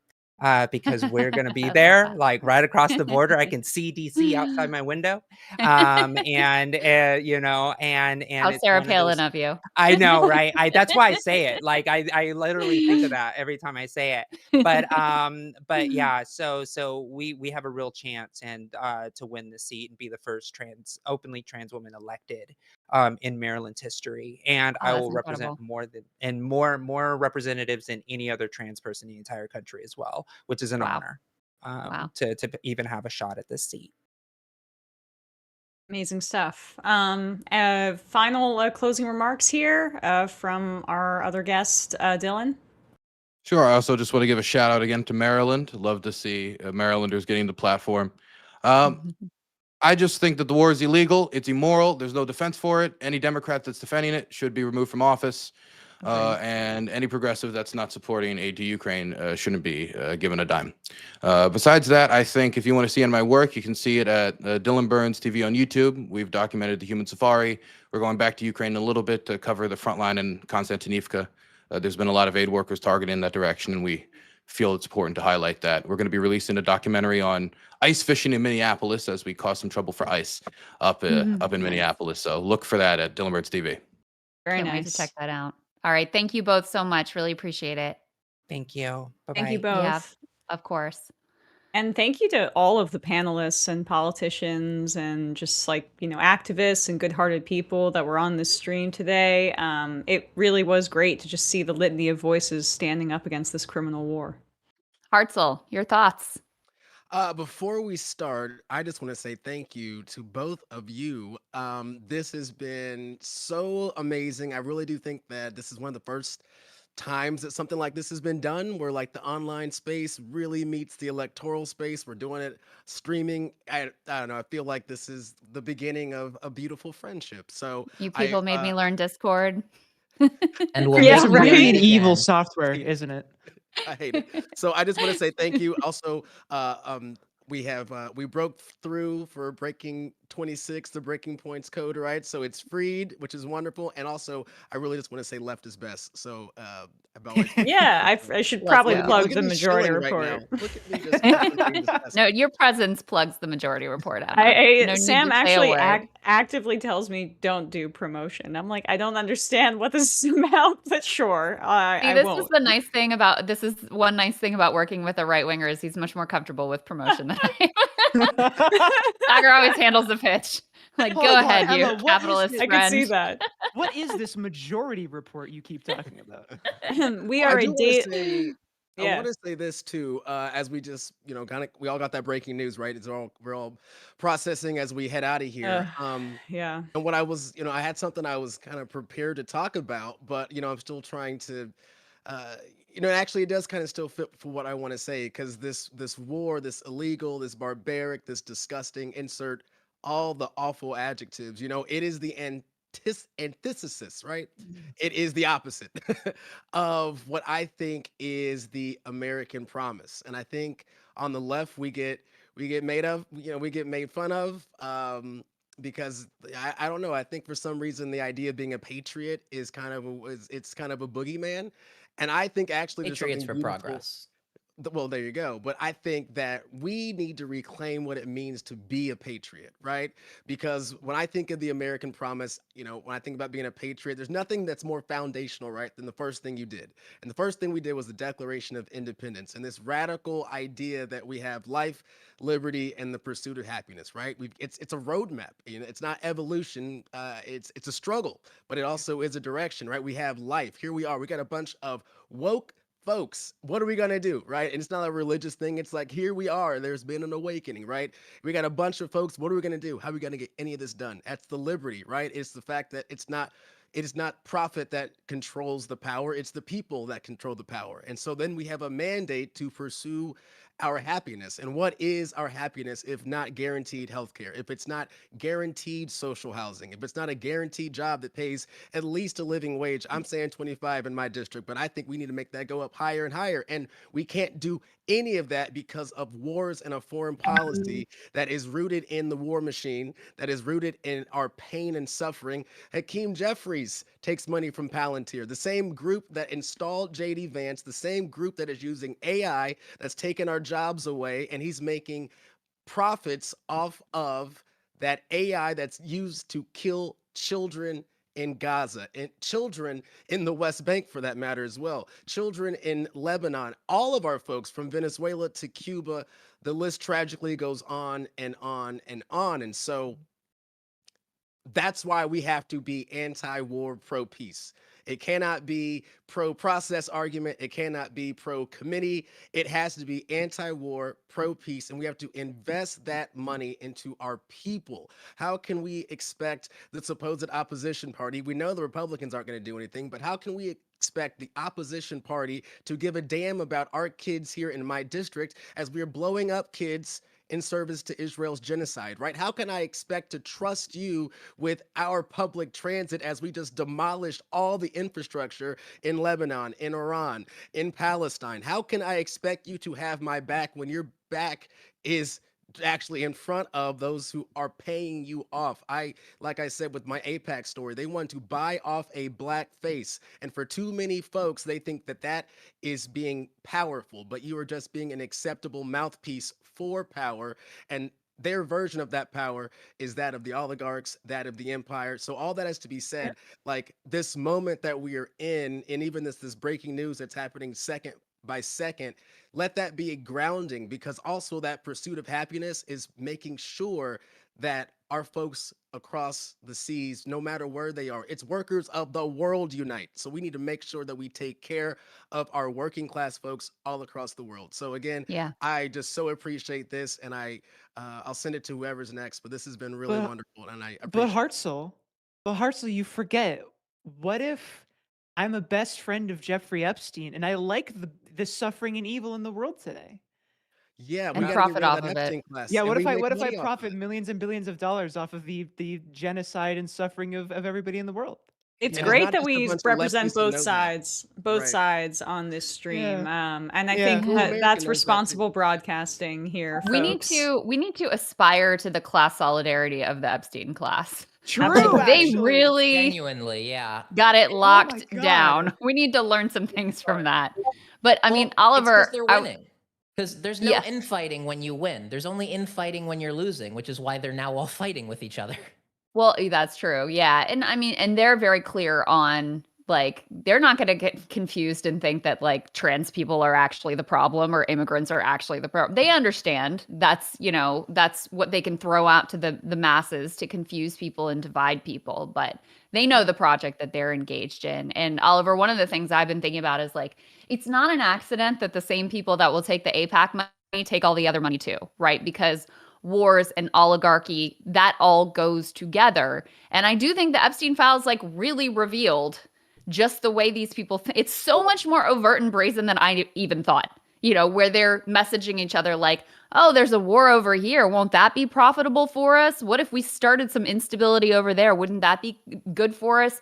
Because we're going to be there, like right across the border. I can see DC outside my window. And how Sarah Palin of you. I know, right? That's why I say it. Like I literally think of that every time I say it. But yeah, so we have a real chance and to win the seat and be the first openly trans woman elected in Maryland's history, and Oh, I that's will represent incredible. more representatives than any other trans person in the entire country as well, which is an Wow. honor Wow. to even have a shot at this seat. Amazing stuff. Final closing remarks here from our other guest, Dylan. Sure. I also just want to give a shout out again to Maryland. Love to see Marylanders getting the platform. I just think that the war is illegal. It's immoral. There's no defense for it. Any Democrat that's defending it should be removed from office. And any progressive that's not supporting aid to Ukraine shouldn't be given a dime. Besides that, I think if you want to see my work, you can see it at Dylan Burns TV on YouTube. We've documented the human safari. We're going back to Ukraine a little bit to cover the front line in Konstantinivka. There's been a lot of aid workers targeted in that direction, and we feel it's important to highlight that. We're going to be releasing a documentary on ice fishing in Minneapolis as we cause some trouble for ice up in Minneapolis. So look for that at Dylan Burns TV. Very Can't wait to check that out. All right. Thank you both so much. Really appreciate it. Thank you. Bye-bye. Thank you both. Yeah, of course. And thank you to all of the panelists and politicians and just activists and good-hearted people that were on this stream today. It really was great to just see the litany of voices standing up against this criminal war. Hartzell, your thoughts? Before we start, I just want to say thank you to both of you. This has been so amazing. I really do think that this is one of the first times that something like this has been done, where the online space really meets the electoral space. We're doing it streaming. I don't know. I feel like this is the beginning of a beautiful friendship. So you people made me learn Discord. And we'll it's really an evil software, isn't it? I hate it. So I just want to say thank you. Also, we broke through for breaking 26, the breaking points code, right? So it's freed, which is wonderful. And also, I really just want to say left is best. So yeah, I should probably plug the Majority Report. Look at me just no, your presence plugs the Majority Report. Sam actually actively tells me don't do promotion. I'm like, I don't understand what this is about, but sure. This is one nice thing about working with a right winger is he's much more comfortable with promotion than I am. Tiger always handles the pitch. Go ahead, you capitalist friend. I can see that. What is this Majority Report you keep talking about? We are I want to say this too, as we just, we all got that breaking news, right? We're all processing as we head out of here. Yeah. And what I was, I had something I was kind of prepared to talk about, but I'm still trying to, actually it does kind of still fit for what I want to say, because this war, this illegal, this barbaric, this disgusting, insert all the awful adjectives, it is the antithesis, right? It is the opposite of what I think is the American promise. And I think on the left we get made fun of, because I don't know. I think for some reason the idea of being a patriot is kind of a boogeyman, and I think actually Patriots for progress. Well, there you go. But I think that we need to reclaim what it means to be a patriot, right? Because when I think of the American promise, when I think about being a patriot, there's nothing that's more foundational, right, than the first thing you did. And the first thing we did was the Declaration of Independence, and this radical idea that we have life, liberty, and the pursuit of happiness, right? It's a roadmap. It's not evolution. It's a struggle, but it also is a direction, right? We have life. Here we are. We got a bunch of woke folks. What are we going to do, right? And it's not a religious thing. It's like, here we are. There's been an awakening, right? We got a bunch of folks. What are we going to do? How are we going to get any of this done? That's the liberty, right? It's the fact that it is not profit that controls the power. It's the people that control the power. And so then we have a mandate to pursue our happiness. And what is our happiness if not guaranteed healthcare? If it's not guaranteed social housing? If it's not a guaranteed job that pays at least a living wage? I'm saying 25 in my district, but I think we need to make that go up higher and higher. And we can't do any of that because of wars and a foreign policy that is rooted in the war machine, that is rooted in our pain and suffering. Hakeem Jeffries takes money from Palantir, the same group that installed J.D. Vance, the same group that is using AI that's taken our jobs away, and he's making profits off of that AI that's used to kill children in Gaza, and children in the West Bank for that matter as well, children in Lebanon, all of our folks from Venezuela to Cuba. The list tragically goes on and on and on. And so That's why we have to be anti-war, pro-peace. It cannot be pro-process argument. It cannot be pro-committee. It has to be anti-war, pro-peace, and we have to invest that money into our people. How can we expect the supposed opposition party? We know the Republicans aren't going to do anything, but how can we expect the opposition party to give a damn about our kids here in my district as we're blowing up kids in service to Israel's genocide, right? How can I expect to trust you with our public transit as we just demolished all the infrastructure in Lebanon, in Iran, in Palestine? How can I expect you to have my back when your back is actually in front of those who are paying you off? Like I said with my AIPAC story, they want to buy off a black face. And for too many folks, they think that that is being powerful, but you are just being an acceptable mouthpiece for power. And their version of that power is that of the oligarchs, that of the empire. So all that has to be said, like this moment that we are in, and even this breaking news that's happening second by second, let that be a grounding, because also that pursuit of happiness is making sure that our folks across the seas, no matter where they are, it's workers of the world unite. So we need to make sure that we take care of our working class folks all across the world. So again, Yeah. I just so appreciate this, and I'll send it to whoever's next. But this has been really wonderful, and I appreciate But Hartzell, you forget. What if I'm a best friend of Jeffrey Epstein and I like the suffering and evil in the world today? Yeah, we And got to get profit rid of off that of Epstein it. class. Yeah, and what we if I make what if I money off of profit it. millions and billions of dollars off of the genocide and suffering of everybody in the world? It's And it's great not that just a we bunch of represent lefties who both know that. sides on this stream. Yeah. And I Yeah. think Cool American that's knows that too. responsible broadcasting here, We need folks. to aspire to the class solidarity of the Epstein class. True, Like, they actually. really Genuinely, yeah. got it Oh locked my down. God. We need to learn some things from that. But I mean, Well, it's because Oliver, they're winning. Because there's no yeah. infighting when you win. There's only infighting when you're losing, which is why they're now all fighting with each other. Well, that's true. Yeah. And I mean, and they're very clear on, like, they're not going to get confused and think that like trans people are actually the problem or immigrants are actually the problem. They understand that's, that's what they can throw out to the masses to confuse people and divide people, but they know the project that they're engaged in. And Oliver, one of the things I've been thinking about is like, it's not an accident that the same people that will take the AIPAC money take all the other money too, right? Because wars and oligarchy, that all goes together. And I do think the Epstein files like really revealed just the way these people it's so much more overt and brazen than I even thought, where they're messaging each other like, oh, there's a war over here, won't that be profitable for us? What if we started some instability over there? Wouldn't that be good for us?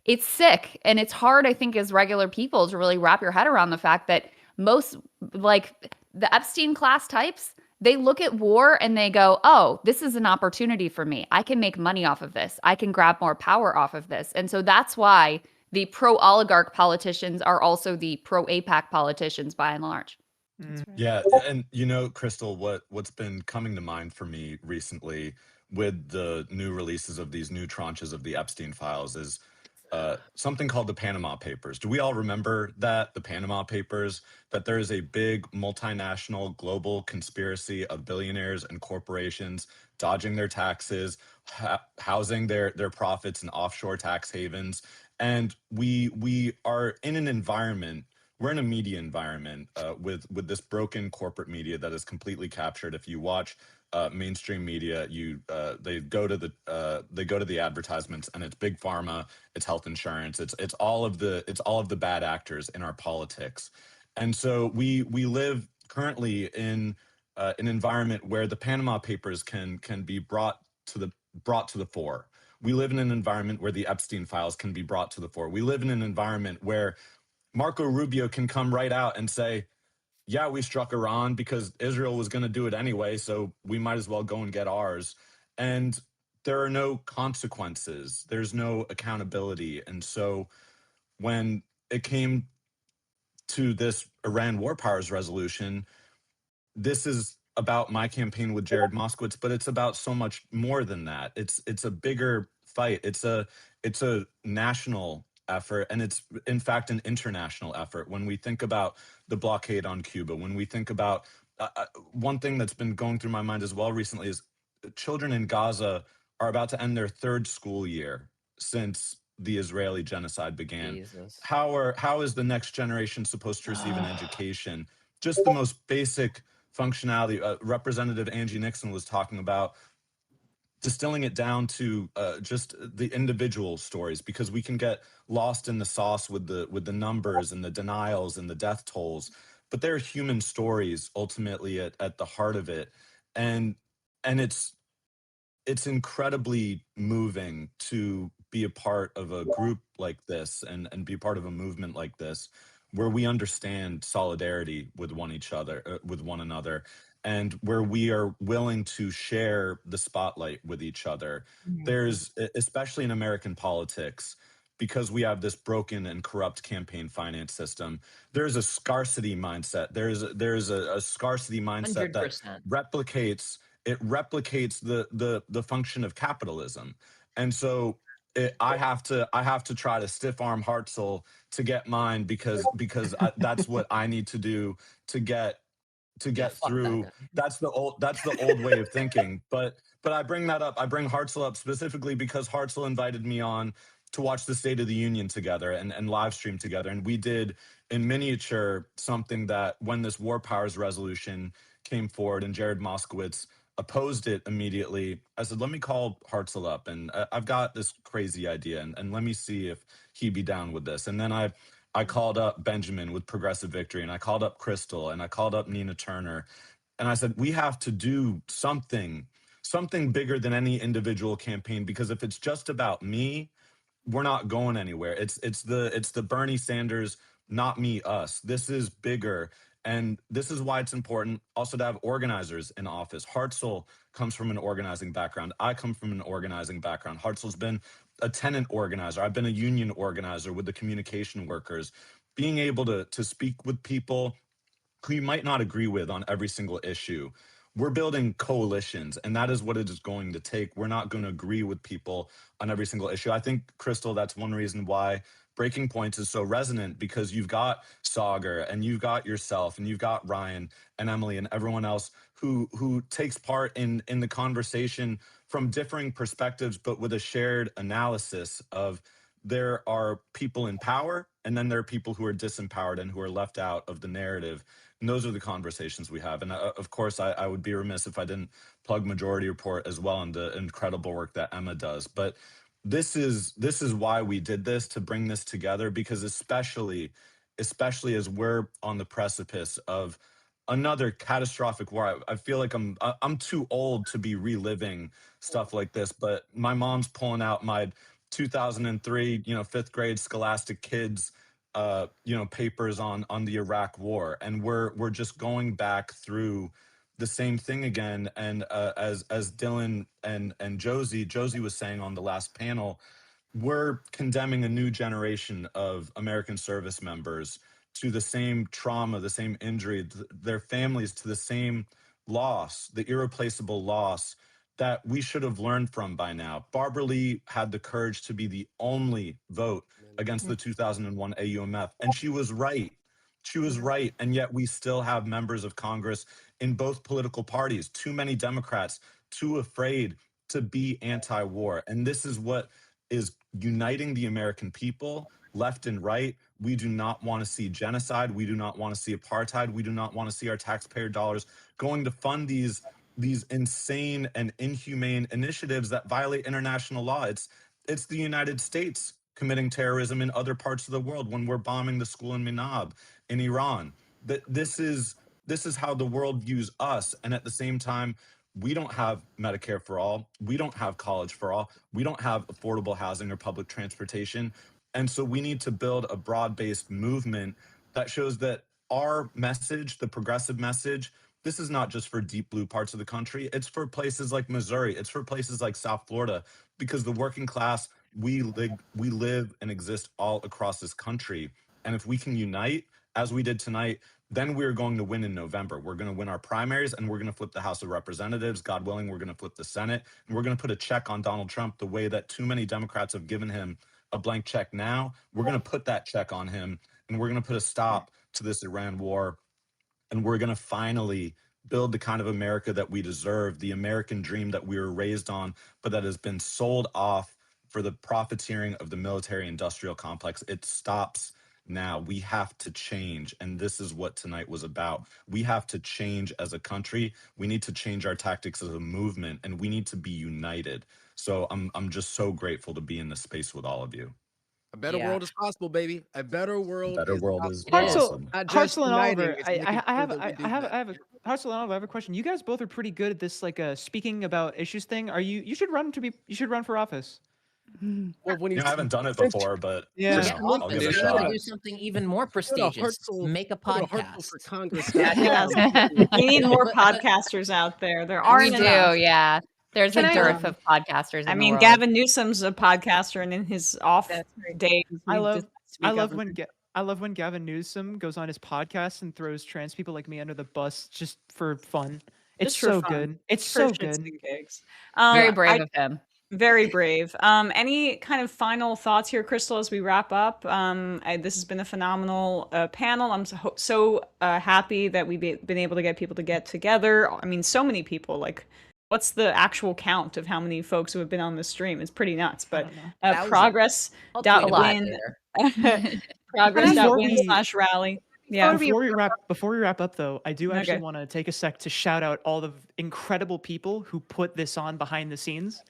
It's sick, and it's hard, I think, as regular people to really wrap your head around the fact that most, like, the Epstein class types, they look at war and they go, oh, this is an opportunity for me. I can make money off of this. I can grab more power off of this. And so that's why the pro-oligarch politicians are also the pro-AIPAC politicians by and large. Yeah, and Crystal, what's been coming to mind for me recently with the new releases of these new tranches of the Epstein files is something called the Panama Papers. Do we all remember that, the Panama Papers, that there is a big multinational global conspiracy of billionaires and corporations dodging their taxes, housing their profits in offshore tax havens, and we are in an environment. We're in a media environment with this broken corporate media that is completely captured. If you watch mainstream media, they go to the advertisements, and it's big pharma, it's health insurance, it's all of the bad actors in our politics, and so we live currently in an environment where the Panama Papers can be brought to the fore. We live in an environment where the Epstein files can be brought to the fore. We live in an environment where Marco Rubio can come right out and say, yeah, we struck Iran because Israel was going to do it anyway, so we might as well go and get ours. And there are no consequences. There's no accountability. And so when it came to this Iran War Powers resolution, this is about my campaign with Jared Moskowitz, but it's about so much more than that. It's a bigger fight. It's a national effort, and it's in fact an international effort. When we think about the blockade on Cuba, when we think about one thing that's been going through my mind as well recently is children in Gaza are about to end their third school year since the Israeli genocide began. Jesus. How is the next generation supposed to receive an education? Just the most basic functionality. Representative Angie Nixon was talking about distilling it down to just the individual stories, because we can get lost in the sauce with the numbers and the denials and the death tolls, but there are human stories ultimately at the heart of it, and it's incredibly moving to be a part of a group like this and be part of a movement like this, where we understand solidarity with with one another, and where we are willing to share the spotlight with each other. There's, especially in American politics, because we have this broken and corrupt campaign finance system, there's a scarcity mindset. There's a scarcity mindset that 100%. replicates the function of capitalism. And so I have to try to stiff arm Hartzell to get mine, because that's what I need to do to get through. That's the old way of thinking. But I bring Hartzell up specifically because Hartzell invited me on to watch the State of the Union together and live stream together. And we did in miniature something that, when this war powers resolution came forward and Jared Moskowitz opposed it immediately, I said, let me call Hartzell up, and I've got this crazy idea, and let me see if he'd be down with this. And then I called up Benjamin with Progressive Victory, and I called up Crystal, and I called up Nina Turner, and I said, we have to do something bigger than any individual campaign, because if it's just about me, we're not going anywhere. It's the Bernie Sanders, not me, us. This is bigger. And this is why it's important also to have organizers in office. Hartzell comes from an organizing background. I come from an organizing background. Hartzell's been a tenant organizer. I've been a union organizer with the communication workers. Being able to speak with people who you might not agree with on every single issue. We're building coalitions, and that is what it is going to take. We're not going to agree with people on every single issue. I think, Crystal, that's one reason why Breaking Points is so resonant, because you've got Sauger, and you've got yourself, and you've got Ryan and Emily and everyone else who takes part in the conversation from differing perspectives, but with a shared analysis of, there are people in power, and then there are people who are disempowered and who are left out of the narrative. And those are the conversations we have. And of course, I would be remiss if I didn't plug Majority Report as well, and the incredible work that Emma does. But this is why we did this, to bring this together, because especially as we're on the precipice of another catastrophic war. I feel like I'm too old to be reliving stuff like this, but my mom's pulling out my 2003, fifth grade Scholastic Kids, papers on the Iraq War, and we're just going back through the same thing again. And as Dylan and Josie was saying on the last panel, we're condemning a new generation of American service members to the same trauma, the same injury, their families to the same loss, the irreplaceable loss that we should have learned from by now. Barbara Lee had the courage to be the only vote against the 2001 AUMF, and she was right. She was right, and yet we still have members of Congress in both political parties, too many Democrats, too afraid to be anti-war. And this is what is uniting the American people, left and right. We do not want to see genocide. We do not want to see apartheid. We do not want to see our taxpayer dollars going to fund these insane and inhumane initiatives that violate international law. It's the United States committing terrorism in other parts of the world when we're bombing the school in Minab in Iran. This is how the world views us. And at the same time, we don't have Medicare for all. We don't have college for all. We don't have affordable housing or public transportation. And so we need to build a broad-based movement that shows that our message, the progressive message, this is not just for deep blue parts of the country. It's for places like Missouri. It's for places like South Florida, because the working class, we live and exist all across this country. And if we can unite, as we did tonight, then we're going to win in November. We're going to win our primaries, and we're going to flip the House of Representatives. God willing, we're going to flip the Senate, and we're going to put a check on Donald Trump the way that too many Democrats have given him a blank check now. We're going to put that check on him, and we're going to put a stop to this Iran war. And we're going to finally build the kind of America that we deserve, the American dream that we were raised on, but that has been sold off for the profiteering of the military industrial complex. It stops now. We have to change. And this is what tonight was about. We have to change as a country. We need to change our tactics as a movement, and we need to be united. So I'm just so grateful to be in this space with all of you. A better world is possible, baby. A better world Better is world is possible. awesome. Not just Hartzell and uniting, Oliver, it's I making sure have that we do that. I have Hartzell and Oliver, I have a question. You guys both are pretty good at this, like speaking about issues thing. Are you should run for office. Well, when I haven't done it before, but Yeah. For I'll give office, it a you gotta shot. do something even more Go to prestigious. Hartzell, Make a go to podcast. Hartzell for Congress. Yes. We need more podcasters out there. There We aren't do, enough. yeah. There's a Can I- dearth of podcasters I in the mean, world. Gavin Newsom's a podcaster, and in his off days, I he love decides to be I love governor. when I love when Gavin Newsom goes on his podcast and throws trans people like me under the bus just for fun. It's Just for so fun. good. It's For so shits good. and gigs. Very brave of him. Very brave. Any kind of final thoughts here, Crystal, as we wrap up? This has been a phenomenal panel. I'm so happy that we've been able to get people to get together. I mean, so many people. Like, what's the actual count of how many folks who have been on the stream? It's pretty nuts. But progress.win. Progress.win/rally. Yeah. Before we wrap up, though, I do actually want to take a sec to shout out all the incredible people who put this on behind the scenes.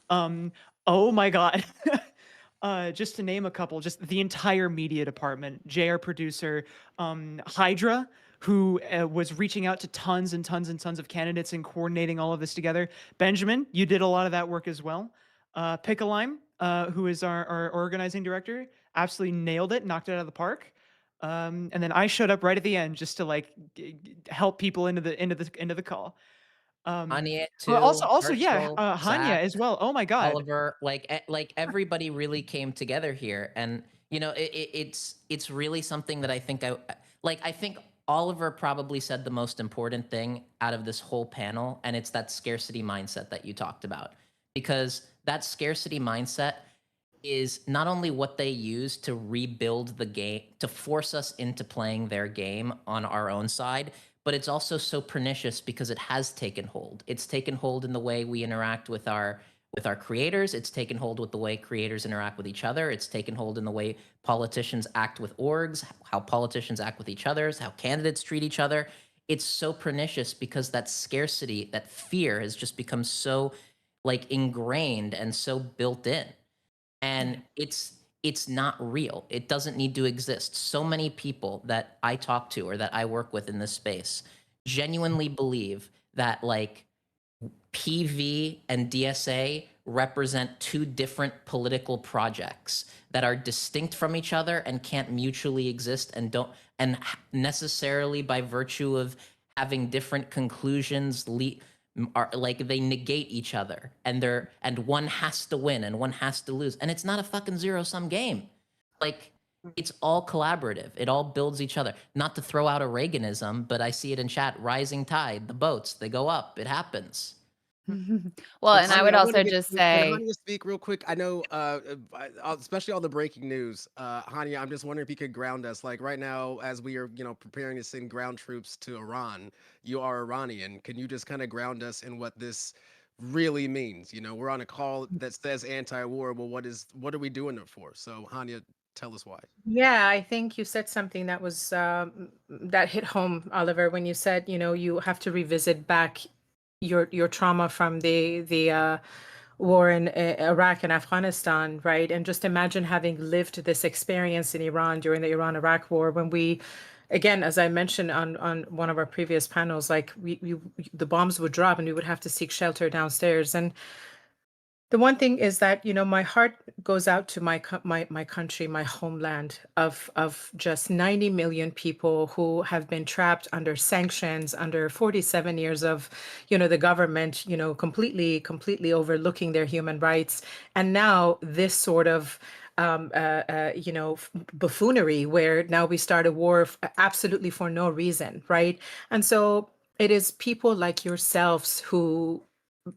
Oh my God. Just to name a couple, just the entire media department, JR producer, Hydra, who was reaching out to tons and tons and tons of candidates and coordinating all of this together. Benjamin, you did a lot of that work as well. Pickalime, who is our organizing director, absolutely nailed it, knocked it out of the park. And then I showed up right at the end just to like help people into the call. Hanya too. Well, also, Hartzell, yeah, Hanya Zach, as well. Oh my God, Oliver, like everybody really came together here, and you know, it's really something that I think I think Oliver probably said the most important thing out of this whole panel, and it's that scarcity mindset that you talked about, because that scarcity mindset is not only what they use to rebuild the game, to force us into playing their game on our own side, but it's also so pernicious because it has taken hold. It's taken hold in the way we interact with our creators. It's taken hold with the way creators interact with each other. It's taken hold in the way politicians act with orgs, how politicians act with each other, how candidates treat each other. It's so pernicious because that scarcity, that fear has just become so like ingrained and so built in. And it's not real. It doesn't need to exist. So many people that I talk to or that I work with in this space genuinely believe that like PV and DSA represent two different political projects that are distinct from each other and can't mutually exist and necessarily by virtue of having different conclusions are like they negate each other, and one has to win and one has to lose, and it's not a fucking zero-sum game. Like, it's all collaborative. It all builds each other. Not to throw out a Reaganism, but I see it in chat. Rising tide, the boats, they go up. It happens. Well, and Hanya, I would also wanna just can say, Hanya speak real quick? I know, especially all the breaking news. Hanya, I'm just wondering if you could ground us. Like right now, as we are, preparing to send ground troops to Iran, you are Iranian. Can you just kind of ground us in what this really means? We're on a call that says anti-war. Well, what are we doing it for? So Hanya, tell us why. Yeah, I think you said something that was that hit home, Oliver, when you said, you have to revisit back your trauma from the war in Iraq and Afghanistan, right? And just imagine having lived this experience in Iran during the Iran-Iraq war, when we, again, as I mentioned on one of our previous panels, like the bombs would drop and we would have to seek shelter downstairs. And the one thing is that, my heart goes out to my country, my homeland of just 90 million people who have been trapped under sanctions, under 47 years of, the government, completely overlooking their human rights. And now this sort of, buffoonery where now we start a war absolutely for no reason, right? And so it is people like yourselves who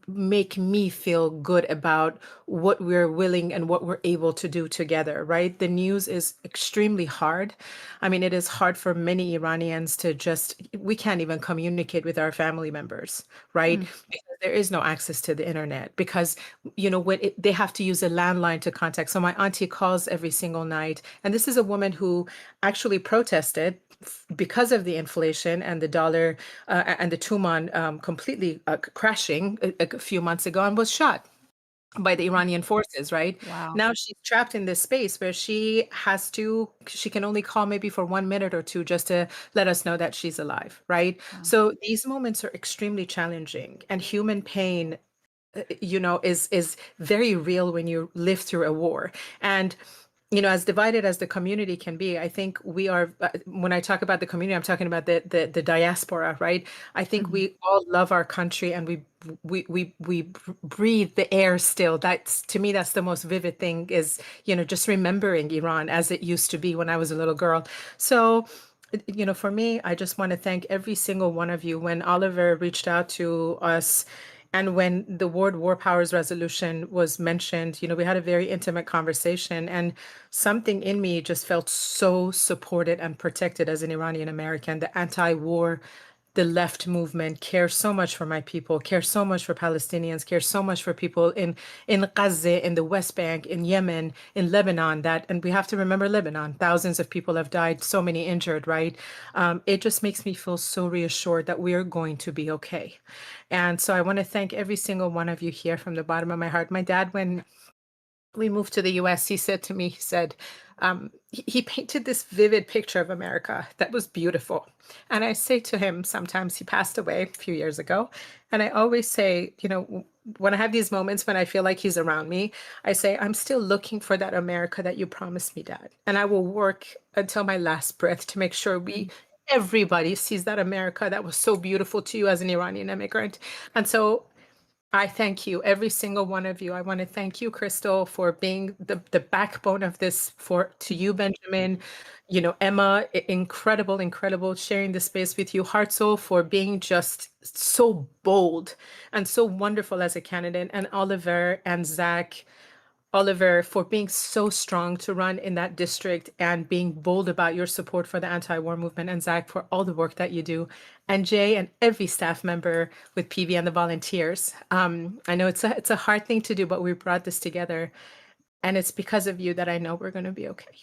make me feel good about what we're willing and what we're able to do together, right? The news is extremely hard. I mean, it is hard for many Iranians to we can't even communicate with our family members, right? Because there is no access to the internet, because, they have to use a landline to contact. So my auntie calls every single night. And this is a woman who actually protested because of the inflation and the dollar and the Tuman completely crashing a few months ago, and was shot by the Iranian forces, right? Wow. Now she's trapped in this space where she can only call maybe for 1 minute or two just to let us know that she's alive, right? Wow. So these moments are extremely challenging, and human pain, is very real when you live through a war. And as divided as the community can be, I think we are, when I talk about the community, I'm talking about the diaspora, right? I think we all love our country, and we breathe the air still. To me, that's the most vivid thing, is, just remembering Iran as it used to be when I was a little girl. So, for me, I just want to thank every single one of you. When Oliver reached out to us, and when the World War Powers Resolution was mentioned, we had a very intimate conversation, and something in me just felt so supported and protected as an Iranian American. The anti-war, the left movement cares so much for my people, cares so much for Palestinians, cares so much for people in Gaza, in the West Bank, in Yemen, in Lebanon. And we have to remember Lebanon. Thousands of people have died, so many injured, right? It just makes me feel so reassured that we are going to be okay. And so I want to thank every single one of you here from the bottom of my heart. My dad, when we moved to the US, he said to me, he painted this vivid picture of America that was beautiful. And I say to him, sometimes, he passed away a few years ago, and I always say, when I have these moments when I feel like he's around me, I say, I'm still looking for that America that you promised me, Dad. And I will work until my last breath to make sure everybody sees that America that was so beautiful to you as an Iranian immigrant. And so I thank you, every single one of you. I want to thank you, Crystal, for being the backbone of this, to you, Benjamin, Emma, incredible sharing the space with you. Hartzell, for being just so bold and so wonderful as a candidate, and Oliver and Zach. Oliver, for being so strong to run in that district and being bold about your support for the anti-war movement, and Zach, for all the work that you do, and Jay and every staff member with PV and the volunteers. I know it's a hard thing to do, but we brought this together, and it's because of you that I know we're going to be okay.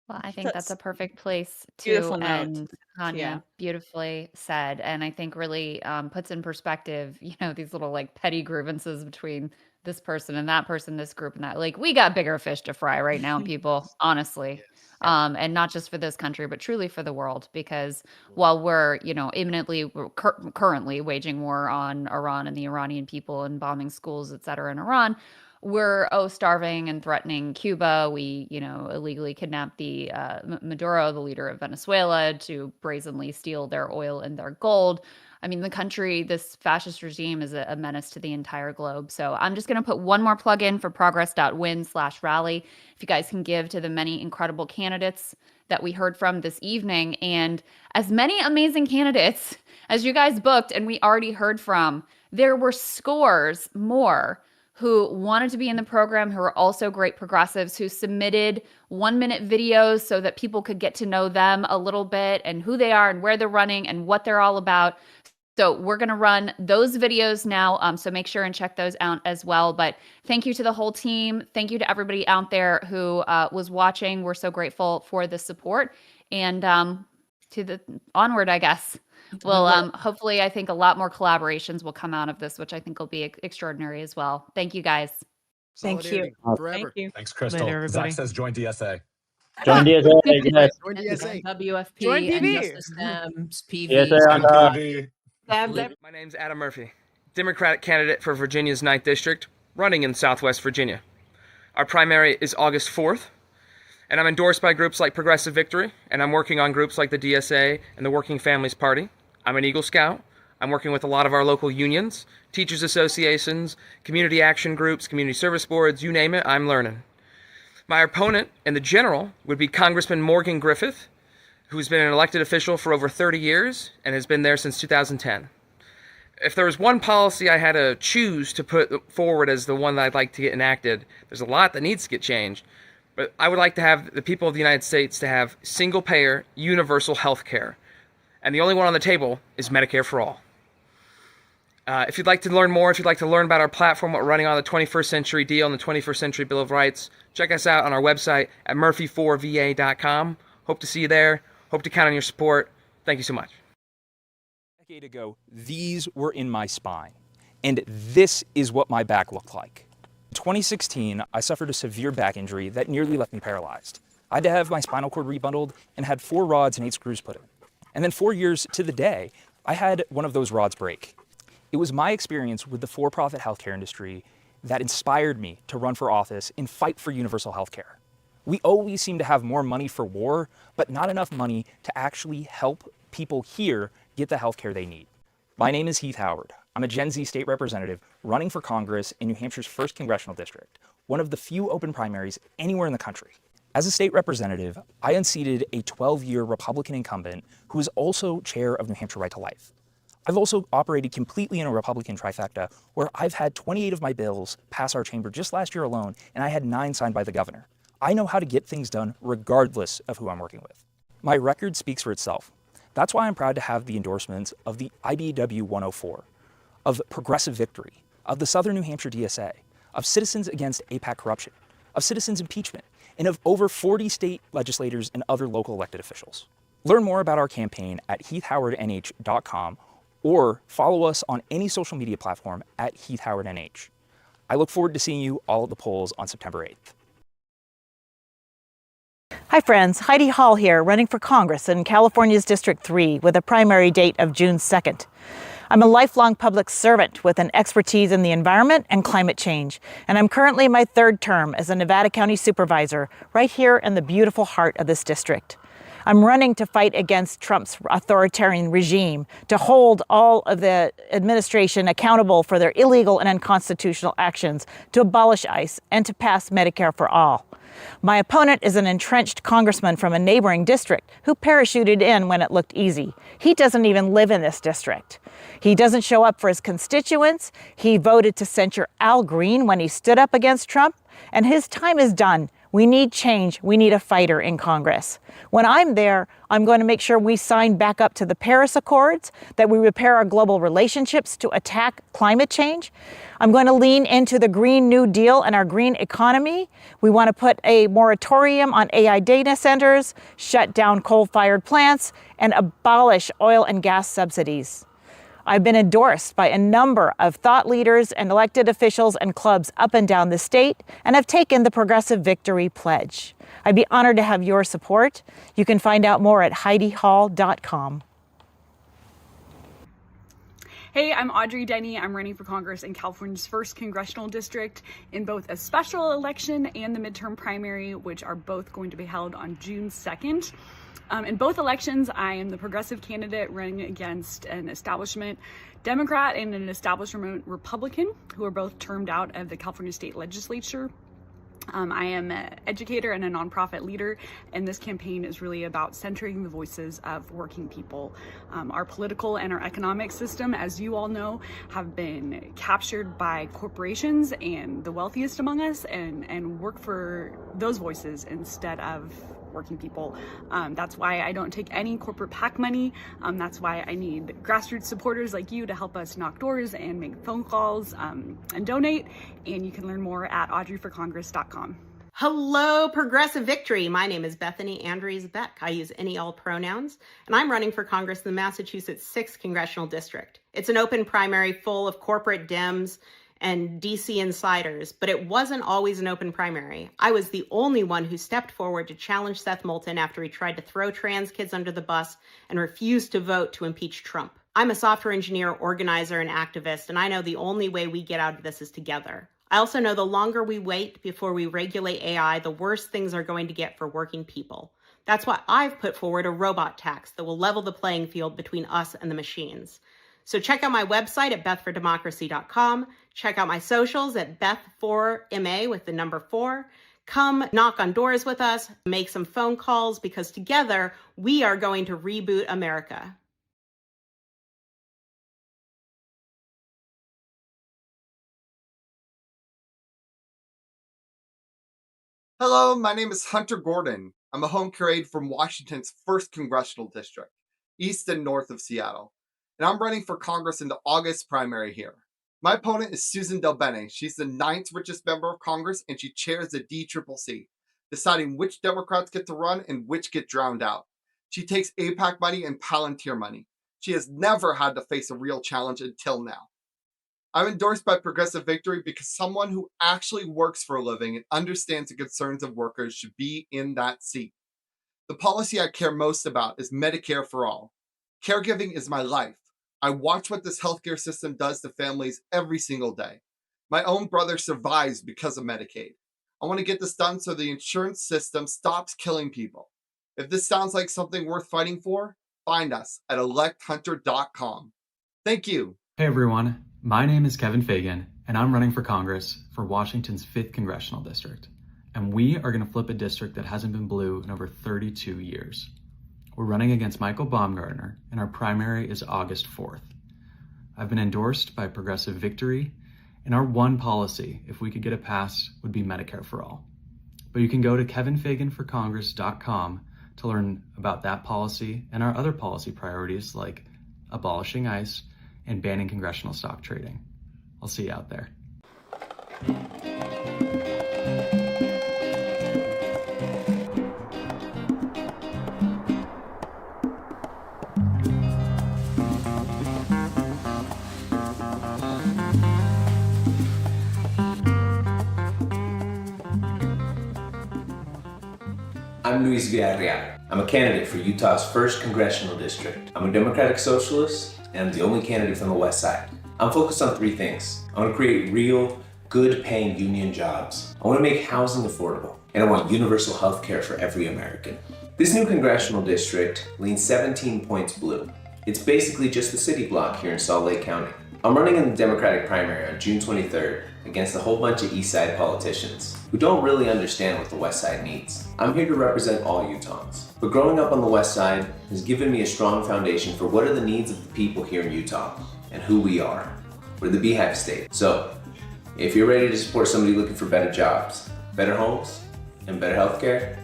Well, I think that's a perfect place to end, Tanya. Yeah. Beautifully said. And I think really puts in perspective, these little like petty grievances between this person and that person, this group and that. Like, we got bigger fish to fry right now, people, honestly. And not just for this country, but truly for the world. Because while we're, currently waging war on Iran and the Iranian people and bombing schools, et cetera, in Iran, we're starving and threatening Cuba. We, illegally kidnapped the Maduro, the leader of Venezuela, to brazenly steal their oil and their gold. I mean, the country, this fascist regime, is a menace to the entire globe. So I'm just going to put one more plug in for progress.win/rally. If you guys can give to the many incredible candidates that we heard from this evening, and as many amazing candidates as you guys booked and we already heard from, there were scores more who wanted to be in the program, who are also great progressives, who submitted 1-minute videos so that people could get to know them a little bit and who they are and where they're running and what they're all about. So we're going to run those videos now. So make sure and check those out as well. But thank you to the whole team. Thank you to everybody out there who was watching. We're so grateful for the support, and to the onward, I guess. Well, hopefully, I think a lot more collaborations will come out of this, which I think will be extraordinary as well. Thank you, guys. Thank you. Forever. Thank you. Thanks, Crystal. Later, Zach everybody. says join DSA. Join DSA. Yes. Join DSA. WFP Join and PV. Justice Dems, PV. DSA on top. MPV. My name's Adam Murphy, Democratic candidate for Virginia's 9th District, running in Southwest Virginia. Our primary is August 4th, and I'm endorsed by groups like Progressive Victory, and I'm working on groups like the DSA and the Working Families Party. I'm an Eagle Scout. I'm working with a lot of our local unions, teachers associations, community action groups, community service boards, you name it, I'm learning. My opponent in the general would be Congressman Morgan Griffith, who's been an elected official for over 30 years and has been there since 2010. If there was one policy I had to choose to put forward as the one that I'd like to get enacted, there's a lot that needs to get changed. But I would like to have the people of the United States to have single-payer, universal health care. And the only one on the table is Medicare for all. If you'd like to learn more, if you'd like to learn about our platform, what we're running on the 21st Century Deal and the 21st Century Bill of Rights, check us out on our website at murphy4va.com. Hope to see you there. Hope to count on your support. Thank you so much. A decade ago, these were in my spine, and this is what my back looked like. In 2016, I suffered a severe back injury that nearly left me paralyzed. I had to have my spinal cord rebundled and had 4 rods and 8 screws put in. And then 4 years to the day, I had one of those rods break. It was my experience with the for-profit healthcare industry that inspired me to run for office and fight for universal healthcare. We always seem to have more money for war, but not enough money to actually help people here get the healthcare they need. My name is Heath Howard. I'm a Gen Z state representative running for Congress in New Hampshire's 1st Congressional District, one of the few open primaries anywhere in the country. As a state representative, I unseated a 12-year Republican incumbent who is also chair of New Hampshire Right to Life. I've also operated completely in a Republican trifecta where I've had 28 of my bills pass our chamber just last year alone, and I had 9 signed by the governor. I know how to get things done regardless of who I'm working with. My record speaks for itself. That's why I'm proud to have the endorsements of the IBW 104, of Progressive Victory, of the Southern New Hampshire DSA, of Citizens Against AIPAC Corruption, of Citizens Impeachment, and of over 40 state legislators and other local elected officials. Learn more about our campaign at heathhowardnh.com or follow us on any social media platform at heathhowardnh. I look forward to seeing you all at the polls on September 8th. Hi friends, Heidi Hall here, running for Congress in California's District 3 with a primary date of June 2nd. I'm a lifelong public servant with an expertise in the environment and climate change, and I'm currently in my 3rd term as a Nevada County Supervisor right here in the beautiful heart of this district. I'm running to fight against Trump's authoritarian regime, to hold all of the administration accountable for their illegal and unconstitutional actions, to abolish ICE, and to pass Medicare for all. My opponent is an entrenched congressman from a neighboring district who parachuted in when it looked easy. He doesn't even live in this district. He doesn't show up for his constituents. He voted to censure Al Green when he stood up against Trump, and his time is done. We need change. We need a fighter in Congress. When I'm there, I'm going to make sure we sign back up to the Paris Accords, that we repair our global relationships to attack climate change. I'm going to lean into the Green New Deal and our green economy. We want to put a moratorium on AI data centers, shut down coal-fired plants, and abolish oil and gas subsidies. I've been endorsed by a number of thought leaders and elected officials and clubs up and down the state, and have taken the Progressive Victory Pledge. I'd be honored to have your support. You can find out more at HeidiHall.com. Hey, I'm Audrey Denny. I'm running for Congress in California's 1st Congressional District in both a special election and the midterm primary, which are both going to be held on June 2nd. In both elections, I am the progressive candidate running against an establishment Democrat and an establishment Republican, who are both termed out of the California State Legislature. I am an educator and a nonprofit leader, and this campaign is really about centering the voices of working people. Our political and our economic system, as you all know, have been captured by corporations and the wealthiest among us, and work for those voices instead of working people. That's why I don't take any corporate PAC money. That's why I need grassroots supporters like you to help us knock doors and make phone calls and donate. And you can learn more at audreyforcongress.com. Hello, Progressive Victory. My name is Bethany Andrews Beck. I use any, all pronouns, and I'm running for Congress in the Massachusetts 6th Congressional District. It's an open primary full of corporate Dems and DC insiders, but it wasn't always an open primary. I was the only one who stepped forward to challenge Seth Moulton after he tried to throw trans kids under the bus and refused to vote to impeach Trump. I'm a software engineer, organizer, and activist, and I know the only way we get out of this is together. I also know the longer we wait before we regulate AI, the worse things are going to get for working people. That's why I've put forward a robot tax that will level the playing field between us and the machines. So check out my website at bethfordemocracy.com. Check out my socials at Beth4MA with the number 4. Come knock on doors with us, make some phone calls, because together we are going to reboot America. Hello, my name is Hunter Gordon. I'm a home care aide from Washington's 1st Congressional District, east and north of Seattle. And I'm running for Congress in the August primary here. My opponent is Susan Del Bene. She's the 9th richest member of Congress, and she chairs the DCCC, deciding which Democrats get to run and which get drowned out. She takes AIPAC money and Palantir money. She has never had to face a real challenge until now. I'm endorsed by Progressive Victory because someone who actually works for a living and understands the concerns of workers should be in that seat. The policy I care most about is Medicare for all. Caregiving is my life. I watch what this healthcare system does to families every single day. My own brother survives because of Medicaid. I want to get this done so the insurance system stops killing people. If this sounds like something worth fighting for, find us at electhunter.com. Thank you. Hey everyone, my name is Kevin Fagan, and I'm running for Congress for Washington's 5th Congressional District. And we are going to flip a district that hasn't been blue in over 32 years. We're running against Michael Baumgartner, and our primary is August 4th. I've been endorsed by Progressive Victory, and our one policy, if we could get it passed, would be Medicare for all. But you can go to kevinfaganforcongress.com to learn about that policy and our other policy priorities like abolishing ICE and banning congressional stock trading. I'll see you out there. I'm Luis Villarreal. I'm a candidate for Utah's 1st Congressional District. I'm a Democratic Socialist, and I'm the only candidate from the West Side. I'm focused on 3 things. I want to create real, good-paying union jobs. I want to make housing affordable, and I want universal health care for every American. This new congressional district leans 17 points blue. It's basically just the city block here in Salt Lake County. I'm running in the Democratic primary on June 23rd against a whole bunch of East Side politicians who don't really understand what the West Side needs. I'm here to represent all Utahns, but growing up on the West Side has given me a strong foundation for what are the needs of the people here in Utah and who we are. We're the Beehive State. So, if you're ready to support somebody looking for better jobs, better homes, and better healthcare,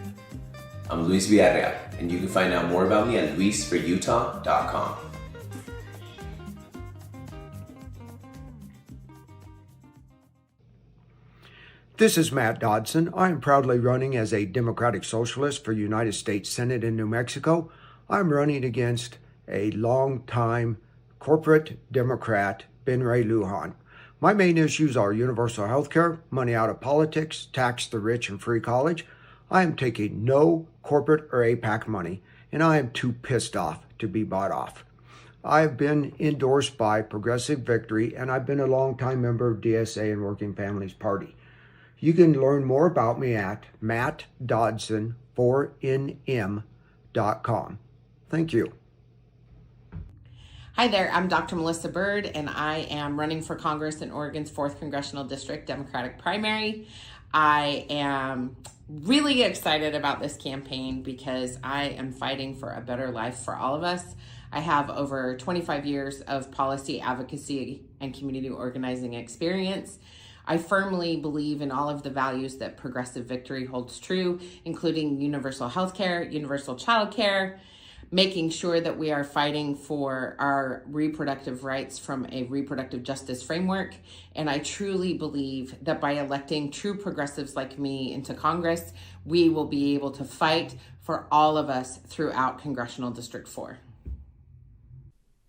I'm Luis Villarreal, and you can find out more about me at luisforutah.com. This is Matt Dodson. I am proudly running as a Democratic Socialist for United States Senate in New Mexico. I'm running against a longtime corporate Democrat, Ben Ray Lujan. My main issues are universal health care, money out of politics, tax the rich and free college. I am taking no corporate or AIPAC money, and I am too pissed off to be bought off. I've been endorsed by Progressive Victory, and I've been a longtime member of DSA and Working Families Party. You can learn more about me at mattdodson4nm.com. Thank you. Hi there, I'm Dr. Melissa Bird, and I am running for Congress in Oregon's 4th Congressional District Democratic primary. I am really excited about this campaign because I am fighting for a better life for all of us. I have over 25 years of policy advocacy and community organizing experience. I firmly believe in all of the values that Progressive Victory holds true, including universal health care, universal child care, making sure that we are fighting for our reproductive rights from a reproductive justice framework. And I truly believe that by electing true progressives like me into Congress, we will be able to fight for all of us throughout Congressional District 4.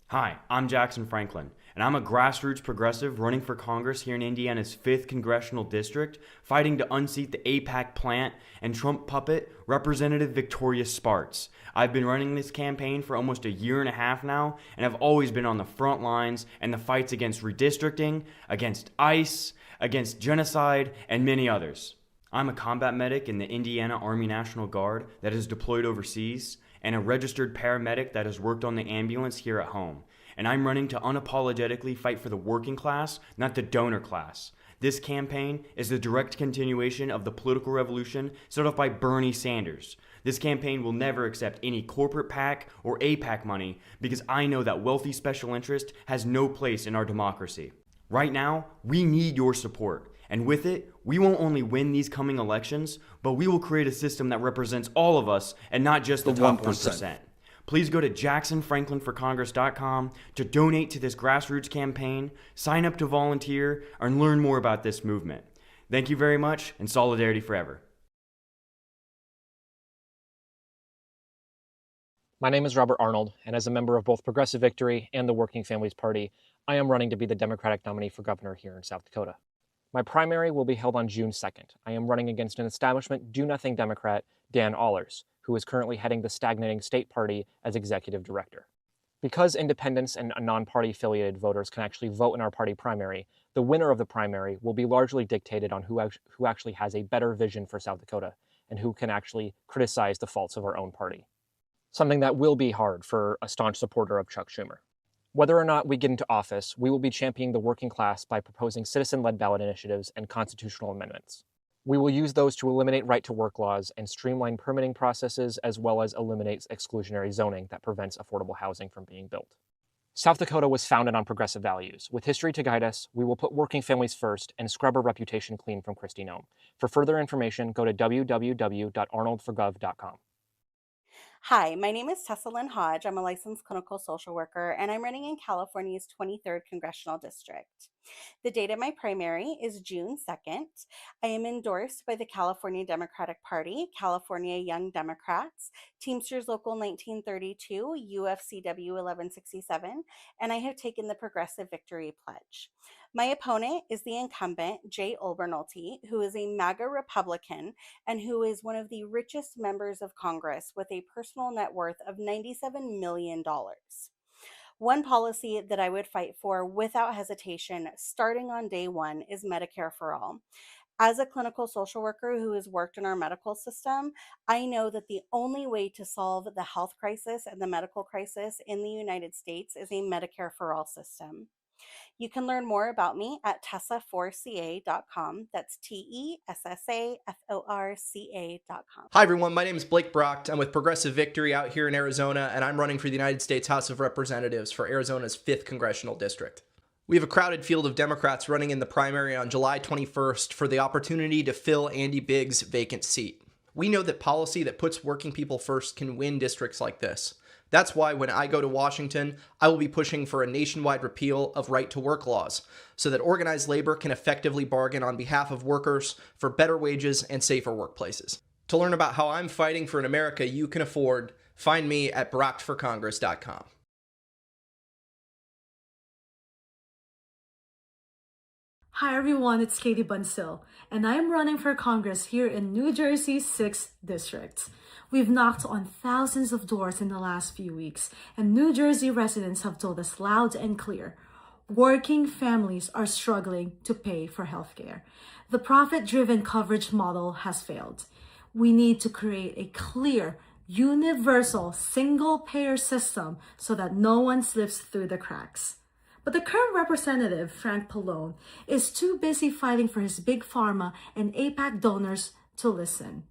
Hi, I'm Jackson Franklin, and I'm a grassroots progressive running for Congress here in Indiana's 5th Congressional District, fighting to unseat the AIPAC plant and Trump puppet, Representative Victoria Spartz. I've been running this campaign for almost a year and a half now, and I've always been on the front lines and the fights against redistricting, against ICE, against genocide, and many others. I'm a combat medic in the Indiana Army National Guard that is deployed overseas, and a registered paramedic that has worked on the ambulance here at home. And I'm running to unapologetically fight for the working class, not the donor class. This campaign is the direct continuation of the political revolution set off by Bernie Sanders. This campaign will never accept any corporate PAC or AIPAC money because I know that wealthy special interest has no place in our democracy. Right now, we need your support. And with it, we won't only win these coming elections, but we will create a system that represents all of us and not just the top 1%. Please go to jacksonfranklinforcongress.com to donate to this grassroots campaign, sign up to volunteer, and learn more about this movement. Thank you very much, and solidarity forever. My name is Robert Arnold, and as a member of both Progressive Victory and the Working Families Party, I am running to be the Democratic nominee for governor here in South Dakota. My primary will be held on June 2nd. I am running against an establishment do-nothing Democrat, Dan Allers, who is currently heading the stagnating state party as executive director. Because independents and non-party affiliated voters can actually vote in our party primary, the winner of the primary will be largely dictated on who actually has a better vision for South Dakota and who can actually criticize the faults of our own party. Something that will be hard for a staunch supporter of Chuck Schumer. Whether or not we get into office, we will be championing the working class by proposing citizen-led ballot initiatives and constitutional amendments. We will use those to eliminate right-to-work laws and streamline permitting processes, as well as eliminate exclusionary zoning that prevents affordable housing from being built. South Dakota was founded on progressive values. With history to guide us, we will put working families first and scrub our reputation clean from Kristi Noem. For further information, go to www.arnoldforgov.com. Hi, my name is Tessa Lynn Hodge. I'm a licensed clinical social worker, and I'm running in California's 23rd Congressional District. The date of my primary is June 2nd. I am endorsed by the California Democratic Party, California Young Democrats, Teamsters Local 1932, UFCW 1167, and I have taken the Progressive Victory Pledge. My opponent is the incumbent, Jay Olbernolte, who is a MAGA Republican and who is one of the richest members of Congress with a personal net worth of $97 million. One policy that I would fight for without hesitation, starting on day one, is Medicare for all. As a clinical social worker who has worked in our medical system, I know that the only way to solve the health crisis and the medical crisis in the United States is a Medicare for all system. You can learn more about me at tessa4ca.com. That's TESSAFORCA.com. Hi, everyone. My name is Blake Brock. I'm with Progressive Victory out here in Arizona, and I'm running for the United States House of Representatives for Arizona's 5th Congressional District. We have a crowded field of Democrats running in the primary on July 21st for the opportunity to fill Andy Biggs' vacant seat. We know that policy that puts working people first can win districts like this. That's why when I go to Washington, I will be pushing for a nationwide repeal of right-to-work laws so that organized labor can effectively bargain on behalf of workers for better wages and safer workplaces. To learn about how I'm fighting for an America you can afford, find me at brockedforcongress.com. Hi everyone, it's Katie Bunsil, and I'm running for Congress here in New Jersey's 6th District. We've knocked on thousands of doors in the last few weeks, and New Jersey residents have told us loud and clear, working families are struggling to pay for healthcare. The profit-driven coverage model has failed. We need to create a clear, universal, single-payer system so that no one slips through the cracks. But the current representative, Frank Pallone, is too busy fighting for his big pharma and AIPAC donors to listen.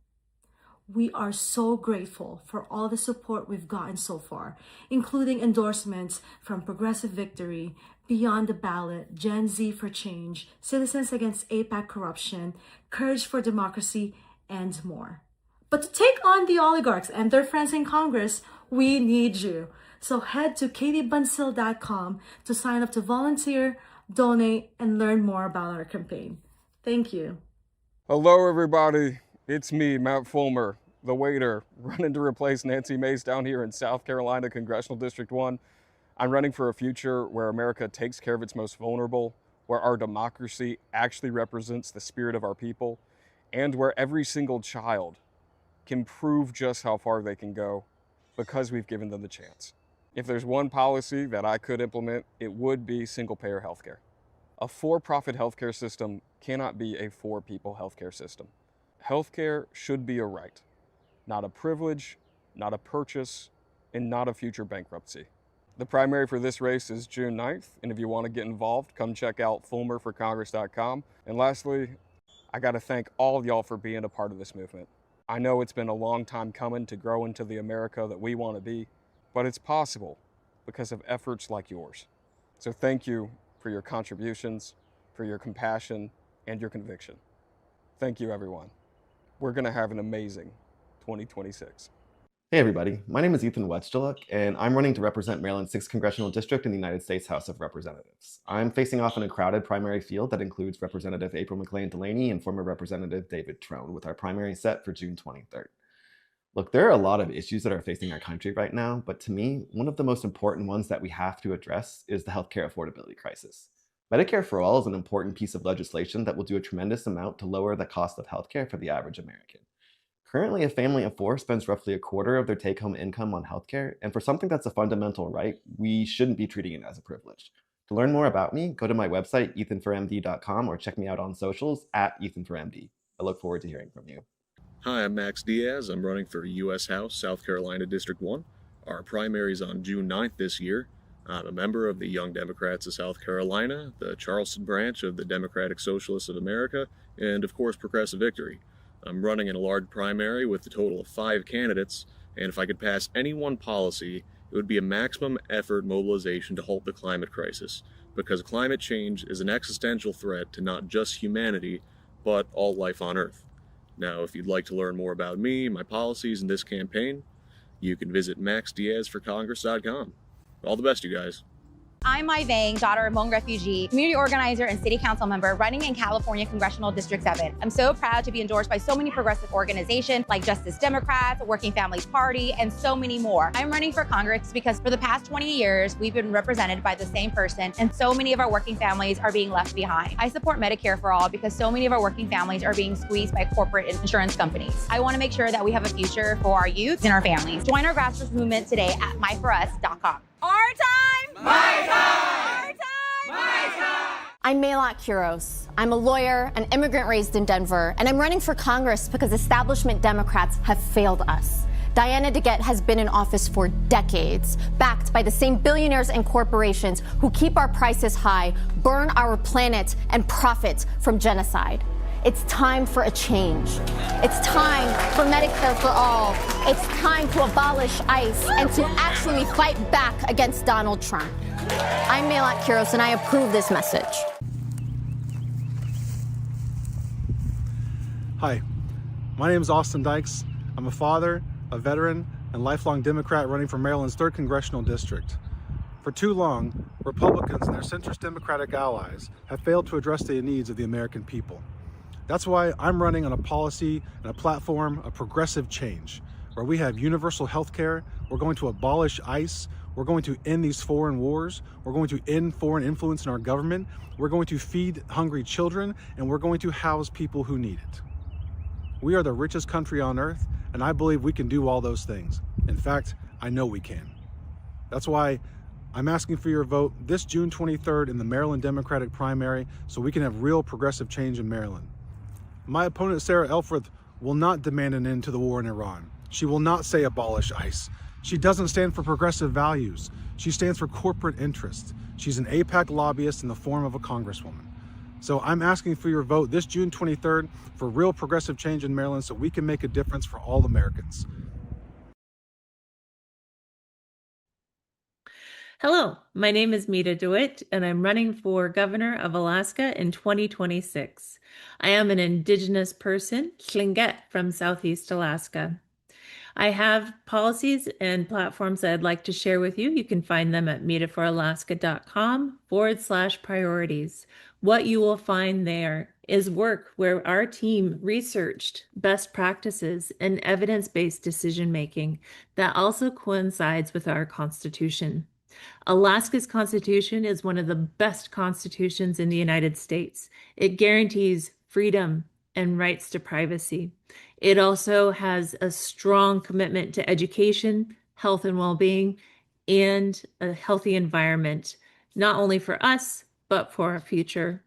We are so grateful for all the support we've gotten so far, including endorsements from Progressive Victory, Beyond the Ballot, Gen Z for Change, Citizens Against AIPAC Corruption, Courage for Democracy, and more. But to take on the oligarchs and their friends in Congress, we need you. So head to katiebunsil.com to sign up to volunteer, donate, and learn more about our campaign. Thank you. Hello, everybody. It's me, Matt Fulmer, the waiter, running to replace Nancy Mace down here in South Carolina, Congressional District 1. I'm running for a future where America takes care of its most vulnerable, where our democracy actually represents the spirit of our people, and where every single child can prove just how far they can go because we've given them the chance. If there's one policy that I could implement, it would be single-payer healthcare. A for-profit healthcare system cannot be a for-people healthcare system. Healthcare should be a right, not a privilege, not a purchase, and not a future bankruptcy. The primary for this race is June 9th, and if you want to get involved, come check out fulmerforcongress.com. And lastly, I got to thank all of y'all for being a part of this movement. I know it's been a long time coming to grow into the America that we want to be, but it's possible because of efforts like yours. So thank you for your contributions, for your compassion, and your conviction. Thank you, everyone. We're going to have an amazing 2026. Hey everybody, my name is Ethan Wetscheluk, and I'm running to represent Maryland's 6th Congressional District in the United States House of Representatives. I'm facing off in a crowded primary field that includes Representative April McLean Delaney and former Representative David Trone, with our primary set for June 23rd. Look, there are a lot of issues that are facing our country right now, but to me, one of the most important ones that we have to address is the healthcare affordability crisis. Medicare for All is an important piece of legislation that will do a tremendous amount to lower the cost of healthcare for the average American. Currently, a family of 4 spends roughly a quarter of their take-home income on healthcare, and for something that's a fundamental right, we shouldn't be treating it as a privilege. To learn more about me, go to my website, ethanformd.com, or check me out on socials at ethanformd. I look forward to hearing from you. Hi, I'm Max Diaz. I'm running for U.S. House, South Carolina District 1. Our primary is on June 9th this year. I'm a member of the Young Democrats of South Carolina, the Charleston branch of the Democratic Socialists of America, and of course, Progressive Victory. I'm running in a large primary with a total of 5 candidates, and if I could pass any one policy, it would be a maximum effort mobilization to halt the climate crisis, because climate change is an existential threat to not just humanity, but all life on Earth. Now, if you'd like to learn more about me, my policies, and this campaign, you can visit maxdiazforcongress.com. All the best, you guys. I'm Mai Vang, daughter of Hmong refugee, community organizer, and city council member running in California Congressional District 7. I'm so proud to be endorsed by so many progressive organizations like Justice Democrats, Working Families Party, and so many more. I'm running for Congress because for the past 20 years, we've been represented by the same person, and so many of our working families are being left behind. I support Medicare for All because so many of our working families are being squeezed by corporate insurance companies. I want to make sure that we have a future for our youth and our families. Join our grassroots movement today at myforus.com. Our time! My time! Our time! My time! I'm Maylot Kuros. I'm a lawyer, an immigrant raised in Denver, and I'm running for Congress because establishment Democrats have failed us. Diana DeGette has been in office for decades, backed by the same billionaires and corporations who keep our prices high, burn our planet, and profit from genocide. It's time for a change. It's time for Medicare for All. It's time to abolish ICE and to actually fight back against Donald Trump. I'm Maylot Kuros, and I approve this message. Hi, my name is Austin Dykes. I'm a father, a veteran, and lifelong Democrat running for Maryland's 3rd Congressional District. For too long, Republicans and their centrist Democratic allies have failed to address the needs of the American people. That's why I'm running on a policy and a platform of progressive change, where we have universal health care, we're going to abolish ICE, we're going to end these foreign wars, we're going to end foreign influence in our government, we're going to feed hungry children, and we're going to house people who need it. We are the richest country on earth, and I believe we can do all those things. In fact, I know we can. That's why I'm asking for your vote this June 23rd in the Maryland Democratic primary so we can have real progressive change in Maryland. My opponent, Sarah Elfreth, will not demand an end to the war in Iran. She will not say abolish ICE. She doesn't stand for progressive values. She stands for corporate interests. She's an AIPAC lobbyist in the form of a congresswoman. So I'm asking for your vote this June 23rd for real progressive change in Maryland so we can make a difference for all Americans. Hello, my name is Mita DeWitt, and I'm running for governor of Alaska in 2026. I am an Indigenous person, Tlingit, from Southeast Alaska. I have policies and platforms that I'd like to share with you. You can find them at metaforalaska.com/priorities. What you will find there is work where our team researched best practices and evidence-based decision-making that also coincides with our Constitution. Alaska's Constitution is one of the best constitutions in the United States. It guarantees freedom and rights to privacy. It also has a strong commitment to education, health and well-being, and a healthy environment, not only for us, but for our future.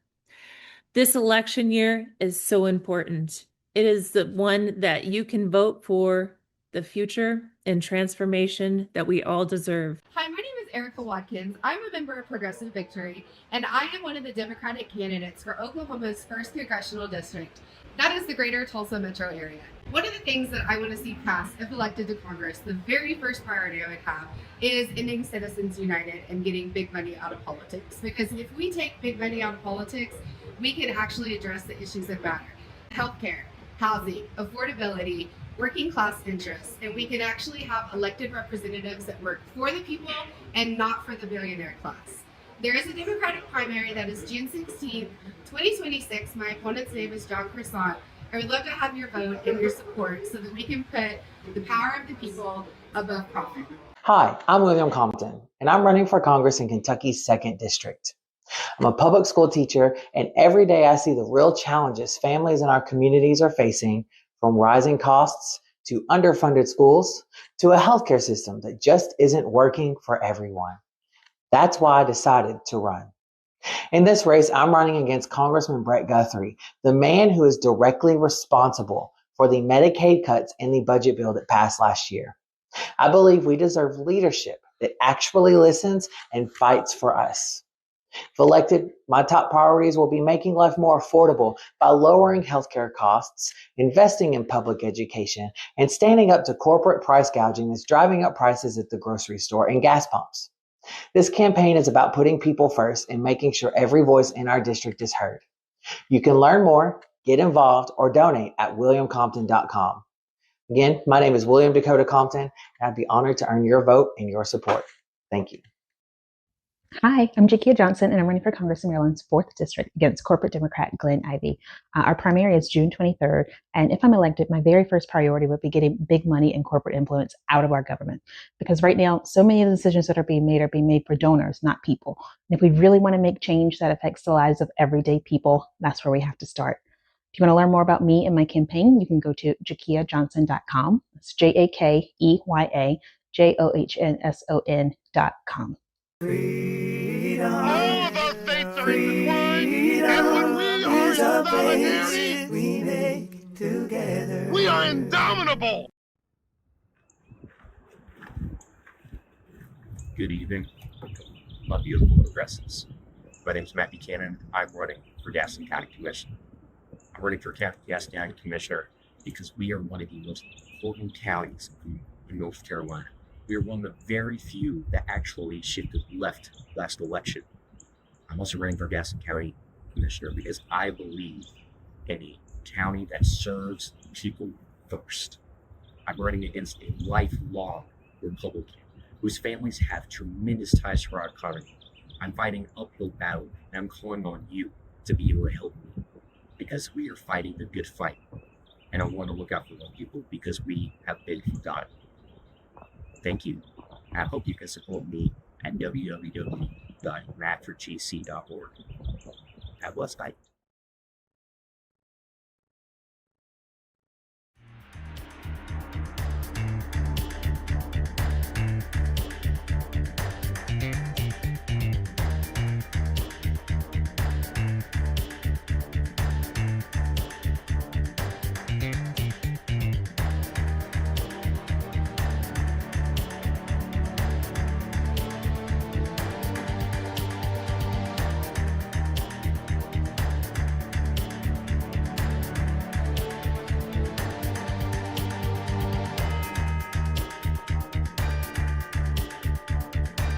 This election year is so important. It is the one that you can vote for the future and transformation that we all deserve. Hi, my name is Erica Watkins. I'm a member of Progressive Victory, and I am one of the Democratic candidates for Oklahoma's 1st Congressional District. That is the greater Tulsa metro area. One of the things that I want to see passed if elected to Congress, the very first priority I would have is ending Citizens United and getting big money out of politics. Because if we take big money out of politics, we can actually address the issues that matter. Healthcare, housing, affordability, working class interests, and we can actually have elected representatives that work for the people and not for the billionaire class. There is a Democratic primary that is June 16th, 2026. My opponent's name is John Croissant. I would love to have your vote and your support so that we can put the power of the people above profit. Hi, I'm William Compton, and I'm running for Congress in Kentucky's 2nd District. I'm a public school teacher, and every day I see the real challenges families in our communities are facing, from rising costs to underfunded schools to a healthcare system that just isn't working for everyone. That's why I decided to run. In this race, I'm running against Congressman Brett Guthrie, the man who is directly responsible for the Medicaid cuts in the budget bill that passed last year. I believe we deserve leadership that actually listens and fights for us. If elected, my top priorities will be making life more affordable by lowering healthcare costs, investing in public education, and standing up to corporate price gouging that's driving up prices at the grocery store and gas pumps. This campaign is about putting people first and making sure every voice in our district is heard. You can learn more, get involved, or donate at williamcompton.com. Again, my name is William Dakota Compton, and I'd be honored to earn your vote and your support. Thank you. Hi, I'm Jakia Johnson, and I'm running for Congress in Maryland's 4th District against corporate Democrat Glenn Ivey. Our primary is June 23rd, and if I'm elected, my very first priority would be getting big money and corporate influence out of our government. Because right now, so many of the decisions that are being made for donors, not people. And if we really want to make change that affects the lives of everyday people, that's where we have to start. If you want to learn more about me and my campaign, you can go to jakiajohnson.com. It's JAKEYAJOHNSON.com. Freedom. All of our faiths are intertwined, and when we are in solidarity, we make together. We are indomitable. Good evening, my beautiful progressives. My name is Matt Buchanan. I'm running for Gaston County Commissioner. I'm running for Gaston County Commissioner because we are one of the most important counties in North Carolina. We are one of the very few that actually shifted left last election. I'm also running for Gaston County Commissioner because I believe in a county that serves people first. I'm running against a lifelong Republican whose families have tremendous ties to our economy. I'm fighting an uphill battle, and I'm calling on you to be able to help me because we are fighting the good fight. And I want to look out for young people because we have been forgotten. Thank you. I hope you can support me at www.matforgc.org. Have a blessed night.